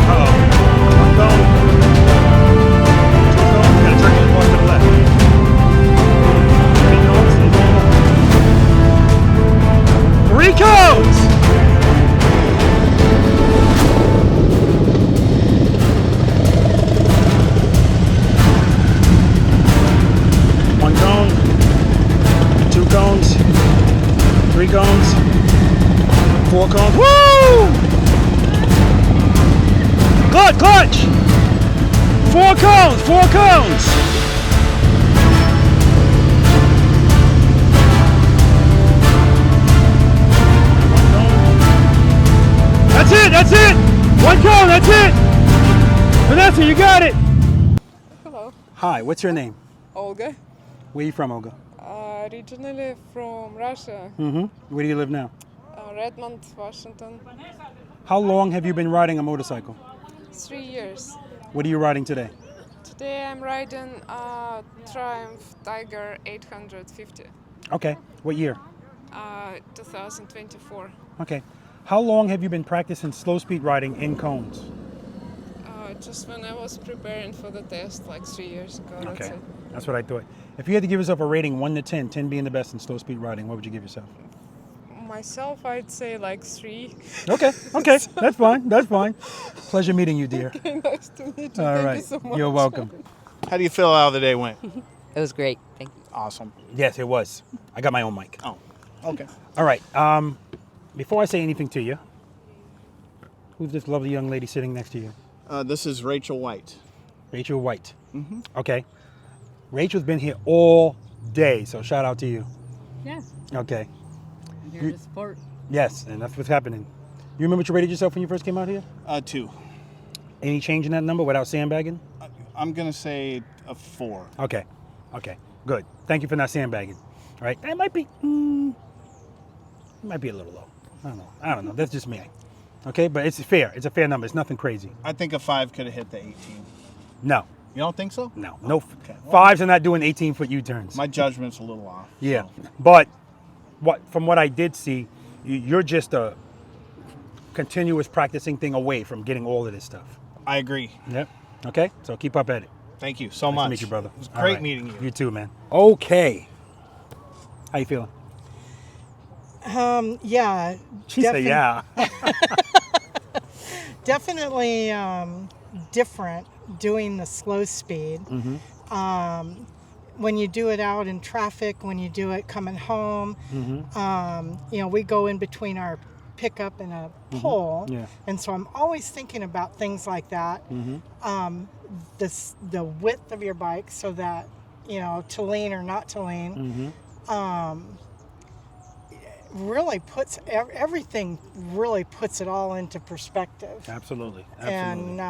Uh-oh. 1 cone. 2 cones. Gotta turn these ones to the left. 3 cones. 3 cones! One cone. 2 cones. 3 cones. 4 cones. Woo! Clutch! 4 cones! 4 cones! That's it! That's it! 1 cone! That's it! Vanessa, you got it! Hello. Hi, what's your name? Olga. Where are you from, Olga? Originally from Russia. Mm-hmm. Where do you live now? Redmond, Washington. How long have you been riding a motorcycle? 3 years. What are you riding today? Today I'm riding Triumph Tiger 850. Okay. What year? 2024. Okay. How long have you been practicing slow speed riding in cones? Just when I was preparing for the test like 3 years ago. Okay. That's it. That's what I thought. If you had to give yourself a rating 1 to 10, 10 being the best in slow speed riding, what would you give yourself? Myself, I'd say like 3. Okay. That's fine. That's fine. Pleasure meeting you, dear. Okay, nice to meet you. All Thank right. you so much. You're welcome. How do you feel how the day went? It was great. Thank you. Awesome. Yes, it was. I got my own mic. Oh, okay. All right. Before I say anything to you, who's this lovely young lady sitting next to you? This is Rachel White. Rachel White. Mm-hmm. Okay. Rachel's been here all day, so shout out to you. Yeah. Okay. I'm here to support. Yes, and that's what's happening. You remember what you rated yourself when you first came out here? 2. Any change in that number without sandbagging? I'm gonna say a 4. Okay, good. Thank you for not sandbagging. All right, that might be, it might be a little low. I don't know. That's just me. Okay, but it's fair. It's a fair number. It's nothing crazy. I think a 5 could have hit the 18. No. You don't think so? No. No. Okay. Fives are not doing 18-foot U-turns. My judgment's a little off. Yeah, but from what I did see, you're just a continuous practicing thing away from getting all of this stuff. I agree. Yep. Okay, so keep up at it. Thank you so Nice much. to meet you, brother. It was All great right. meeting you. You too, man. Okay. How you feeling? Yeah. She said yeah. Definitely different doing the slow speed. When you do it out in traffic, when you do it coming home, we go in between our pickup and a pole, and so I'm always thinking about things like that. The width of your bike, so that to lean or not to lean. Really puts everything. Really puts it all into perspective. Absolutely. And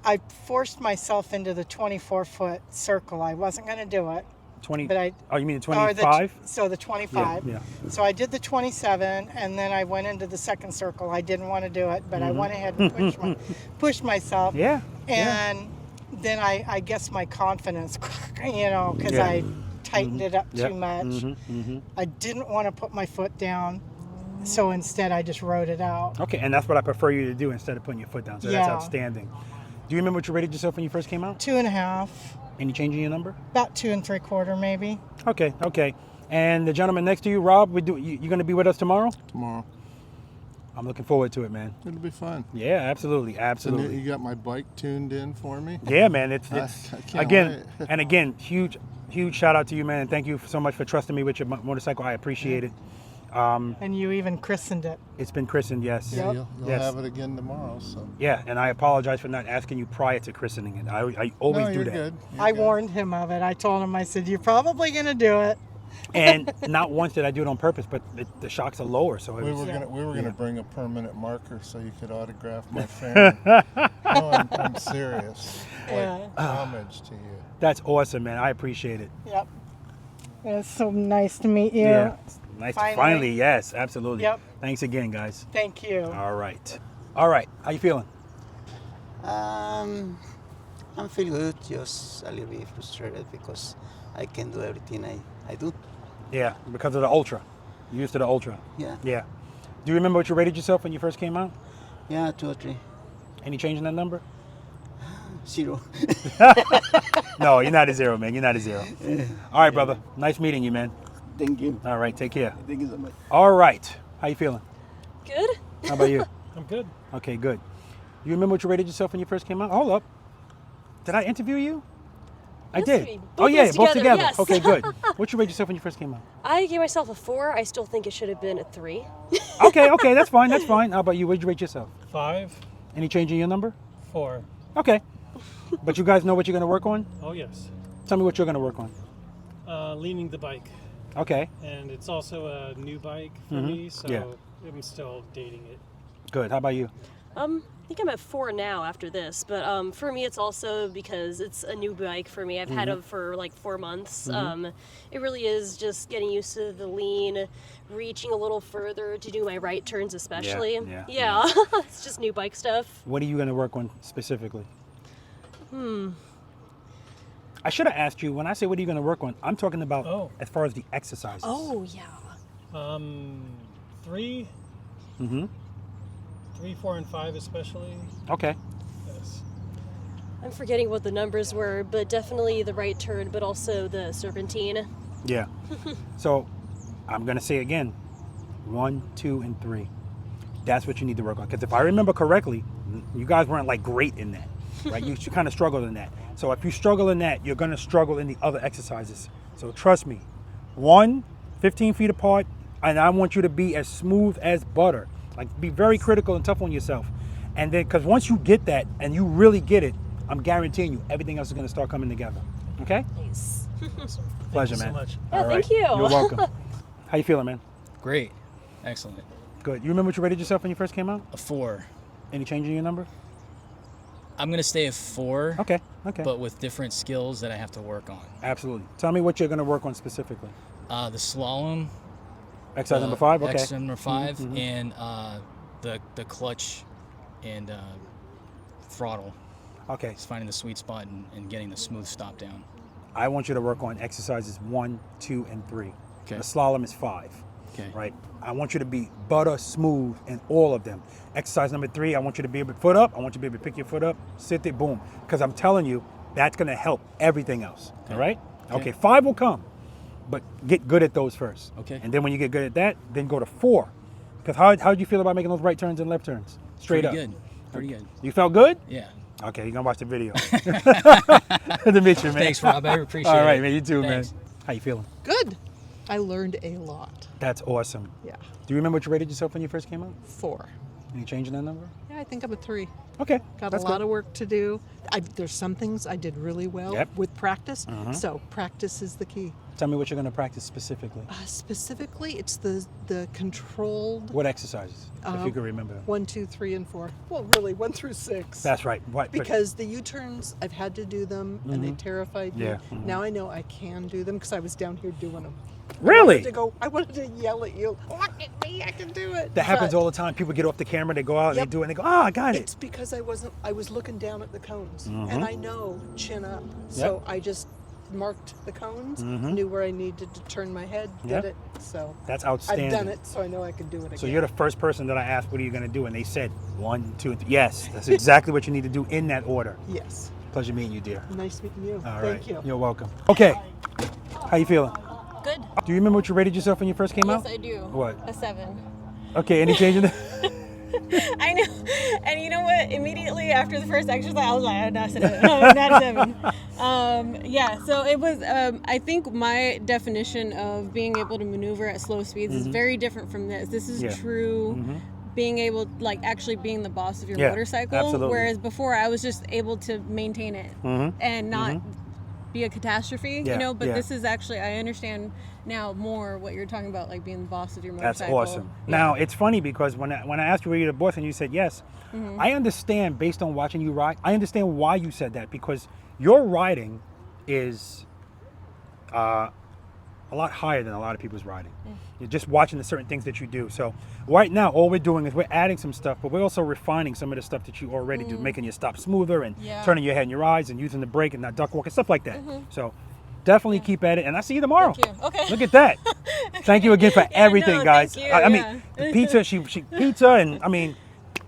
I forced myself into the 24-foot circle. I wasn't going to do it. 20. But you mean the 25? So the 25. Yeah. So I did the 27, and then I went into the second circle. I didn't want to do it, but I went ahead and pushed myself. Yeah. And then I guess my confidence, because I tightened it up too much. I didn't want to put my foot down, so instead I just rode it out. Okay, and that's what I prefer you to do instead of putting your foot down. So that's outstanding. Do you remember what you rated yourself when you first came out? 2.5. Any change in your number? About 2 3/4 maybe. Okay. And the gentleman next to you, Rob, you going to be with us tomorrow? Tomorrow. I'm looking forward to it, man. It'll be fun. Yeah, absolutely. And you got my bike tuned in for me? Yeah, man. It's I can't again, wait. and again, huge shout out to you, man. And thank you so much for trusting me with your motorcycle. I appreciate it. And you even christened it. It's been christened, yes. Yeah, you'll have it again tomorrow. So. Yeah, and I apologize for not asking you prior to christening it. I always do that. Good. I warned him of it. I told him, I said, you're probably going to do it. And not once did I do it on purpose, but the shocks are lower. So we were gonna bring a permanent marker so you could autograph my fan. No, I'm serious. Homage to you. That's awesome, man. I appreciate it. Yep. It's so nice to meet you. Yeah. Nice. Finally, yes, absolutely. Yep. Thanks again, guys. Thank you. All right. How you feeling? I'm feeling good, just a little bit frustrated because I can do everything I do. Yeah, because of the Ultra. You're used to the Ultra. Yeah. Yeah. Do you remember what you rated yourself when you first came out? Yeah, 2 or 3. Any change in that number? 0. No, you're not a 0, man. You're not a 0. All right, brother. Nice meeting you, man. Thank you. All right, take care. Thank you so much. All right. How you feeling? Good. How about you? I'm good. Okay, good. You remember what you rated yourself when you first came out? Hold up. Did I interview you? I did. Both of us both together. yes. Okay, good. What you rate yourself when you first came out? I gave myself a 4. I still think it should have been a 3. Okay, that's fine. How about you? What did you rate yourself? 5. Any change in your number? 4. Okay. But you guys know what you're going to work on? Oh, yes. Tell me what you're going to work on. Leaning the bike. Okay. And it's also a new bike for me, so I'm still dating it. Good. How about you? I think I'm at 4 now after this, but for me it's also because it's a new bike for me. I've had it for like 4 months. It really is just getting used to the lean, reaching a little further to do my right turns especially. Yeah. It's just new bike stuff. What are you going to work on specifically? I should have asked you, when I say what are you going to work on, I'm talking about as far as the exercises. Oh, yeah. 3. 3, 4, and 5 especially. Okay. Yes. I'm forgetting what the numbers were, but definitely the right turn, but also the serpentine. Yeah. So I'm going to say again, 1, 2, and 3. That's what you need to work on. Because if I remember correctly, you guys weren't like great in that, right? You kind of struggled in that. So if you struggle in that, you're going to struggle in the other exercises. So trust me. 1, 15 feet apart, and I want you to be as smooth as butter. Like, be very critical and tough on yourself. And then, because once you get that and you really get it, I'm guaranteeing you everything else is going to start coming together. Okay? Nice. Pleasure, Thank you man. so much. Yeah, thank you. You're welcome. How you feeling, man? Great. Excellent. Good. You remember what you rated yourself when you first came out? A 4. Any change in your number? I'm going to stay a 4. Okay. But with different skills that I have to work on. Absolutely. Tell me what you're going to work on specifically. The slalom. Exercise number 5? Okay. Exercise number 5, and the clutch and throttle. Okay. It's finding the sweet spot and getting the smooth stop down. I want you to work on exercises 1, 2, and 3. Okay. The slalom is 5. Okay. Right? I want you to be butter smooth in all of them. Exercise number 3, I want you to be able to foot up. I want you to be able to pick your foot up, sit there, boom. Because I'm telling you, that's going to help everything else. Okay. All right? Okay. Okay, 5 will come. But get good at those first. Okay. And then when you get good at that, then go to 4. Because how did you feel about making those right turns and left turns? Straight up. Pretty good. You felt good? Yeah. Okay, you're going to watch the video. Good to meet you, man. Thanks, Rob. I appreciate it. All right, man. You too, Thanks. man. How you feeling? Good. I learned a lot. That's awesome. Yeah. Do you remember what you rated yourself when you first came out? 4. Any change in that number? Yeah, I think I'm a 3. Okay. Got that's a lot good. of work to do. There's some things I did really well with practice. So practice is the key. Tell me what you're going to practice specifically. Specifically, it's the controlled. What exercises, if you can remember? 1, 2, 3, and 4. Well, really, 1 through 6. That's right. What? Because the U-turns, I've had to do them, and they terrified me. Yeah. Now I know I can do them because I was down here doing them. Really? I wanted to yell at you. Look at me, I can do it. That happens all the time. People get off the camera, they go out, and they do it, and they go, oh, I got it. It's because I was looking down at the cones, and I know chin up. So I just marked the cones, knew where I needed to turn my head, did it. So that's outstanding. I've done it, so I know I can do it again. So you're the first person that I asked, what are you going to do? And they said 1, 2, and 3. Yes, that's exactly what you need to do in that order. Yes. Pleasure meeting you, dear. Nice meeting you. All right. Thank you. You're welcome. Okay. How you feeling? Good. Do you remember what you rated yourself when you first came out? Yes, I do. What? A 7. Okay, any change in that? I know. And you know what? Immediately after the first exercise, I was like, I'm not a 7. No, I'm not a 7. Yeah, so it was, I think my definition of being able to maneuver at slow speeds is very different from this. This is true being able, like, actually being the boss of your motorcycle. Absolutely. Whereas before, I was just able to maintain it and not be a catastrophe, you know, but this is actually, I understand now more what you're talking about, like being the boss of your motorcycle. That's awesome. Now, it's funny because when I asked you were you the boss and you said yes, I understand based on watching you ride, I understand why you said that because your riding is a lot higher than a lot of people's riding. You're just watching the certain things that you do. So right now, all we're doing is we're adding some stuff, but we're also refining some of the stuff that you already do, making your stop smoother and turning your head and your eyes and using the brake and not duck walk and stuff like that. So definitely keep at it, and I'll see you tomorrow. Thank you. Okay. Look at that. Thank you again for everything, no, guys. thank you, I mean, the pizza, she pizza, and I mean,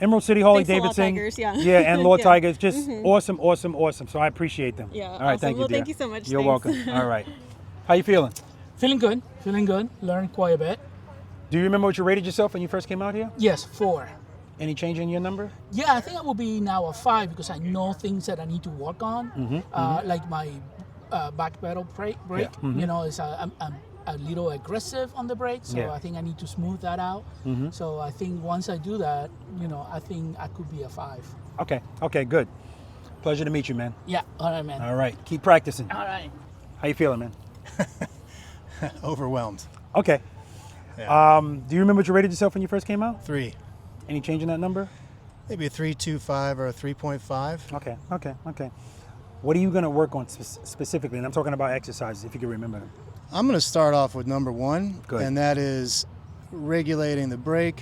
Emerald City, Harley-Davidson, Tigers, and Lord Yeah. Tigers, just awesome, awesome, awesome. So I appreciate them. Yeah, All right, awesome. thank you, Well, dear. thank you so much. You're Thanks. welcome. All right. How you feeling? Feeling good. Feeling good. Learned quite a bit. Do you remember what you rated yourself when you first came out here? Yes, 4. Any change in your number? Yeah, I think I will be now a 5 because I know things that I need to work on, like my back pedal brake. You know, I'm a little aggressive on the brake, so I think I need to smooth that out. So I think once I do that, you know, I think I could be a 5. Okay. Okay, good. Pleasure to meet you, man. Yeah, all right, man. All right. Keep practicing. All right. How you feeling, man? Overwhelmed. Okay. Yeah. Do you remember what you rated yourself when you first came out? 3. Any change in that number? Maybe a 3.25 or a 3.5. Okay. What are you going to work on specifically? And I'm talking about exercises, if you can remember them. I'm going to start off with number 1, Good. and that is regulating the brake,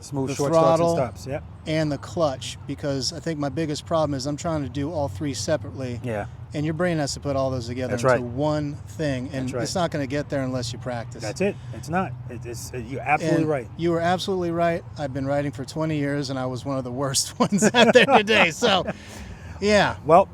Smooth the short starts and throttle, stops. Yeah. and the clutch, because I think my biggest problem is I'm trying to do all 3 separately. Yeah. And your brain has to put all those together That's into right. one thing, and That's right. it's not going to get there unless you practice. That's it. It's not. You're absolutely And right. You were absolutely right. I've been riding for 20 years, and I was one of the worst ones out there today. So, yeah. Well,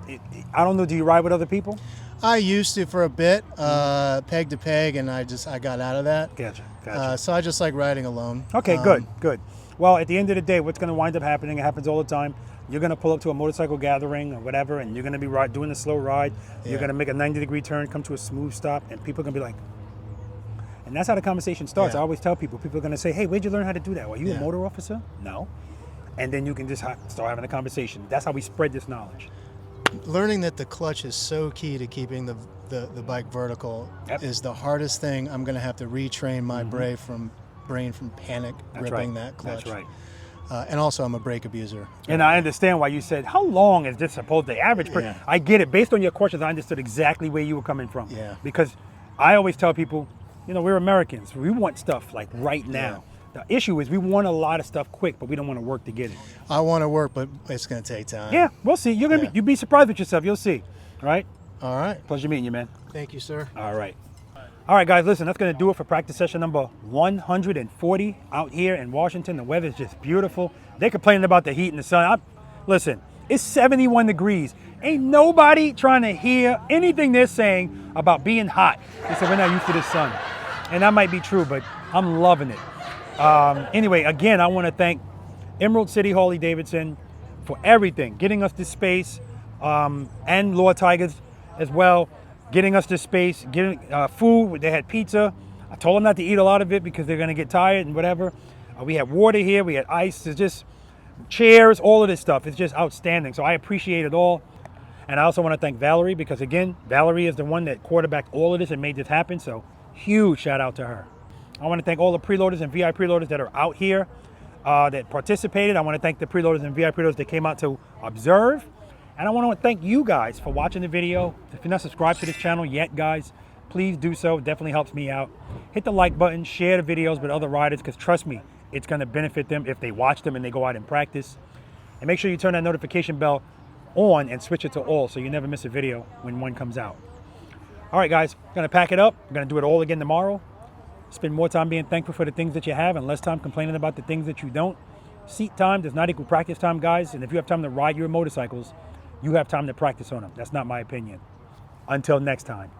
I don't know. Do you ride with other people? I used to for a bit, peg to peg, and I got out of that. Gotcha. So I just like riding alone. Okay, good. Well, at the end of the day, what's going to wind up happening, it happens all the time. You're going to pull up to a motorcycle gathering or whatever, and you're going to be doing a slow ride. You're going to make a 90-degree turn, come to a smooth stop, and people are going to be like, and that's how the conversation starts. Yeah. I always tell people are going to say, hey, where'd you learn how to do that? Are you Yeah. a motor officer? No. And then you can just start having a conversation. That's how we spread this knowledge. learning that the clutch is so key to keeping the bike vertical is the hardest thing. I'm going to have to retrain my brain from panic gripping that clutch. That's right. And also, I'm a brake abuser. And I understand why you said, how long is this supposed to average? Yeah. I get it. Based on your questions, I understood exactly where you were coming from. Yeah. Because I always tell people, we're Americans. We want stuff like right now. The issue is we want a lot of stuff quick, but we don't want to work to get it. I want to work, but it's going to take time. Yeah, we'll see. You'll be surprised with yourself. You'll see. All right? All right. Pleasure meeting you, man. Thank you, sir. All right. All right, guys, listen, that's going to do it for practice session number 140 out here in Washington. The weather's just beautiful. They're complaining about the heat and the sun. Listen, it's 71 degrees. Ain't nobody trying to hear anything they're saying about being hot. They said we're not used to this sun. And that might be true, but I'm loving it. Anyway, again, I want to thank Emerald City Harley-Davidson for everything, getting us this space, and Lord Tigers as well, getting us this space, getting food. They had pizza. I told them not to eat a lot of it because they're going to get tired and whatever. We had water here. We had ice. It's just chairs, all of this stuff. It's just outstanding. So I appreciate it all. And I also want to thank Valerie because, again, Valerie is the one that quarterbacked all of this and made this happen. So huge shout out to her. I want to thank all the preloaders and VI preloaders that are out here that participated. I want to thank the preloaders and VI preloaders that came out to observe. And I want to thank you guys for watching the video. If you're not subscribed to this channel yet, guys, please do so. It definitely helps me out. Hit the like button, share the videos with other riders because trust me, it's going to benefit them if they watch them and they go out and practice. And make sure you turn that notification bell on and switch it to all so you never miss a video when one comes out. All right, guys, I'm going to pack it up. I'm going to do it all again tomorrow. Spend more time being thankful for the things that you have and less time complaining about the things that you don't. Seat time does not equal practice time, guys. And if you have time to ride your motorcycles, you have time to practice on them. That's not my opinion. Until next time.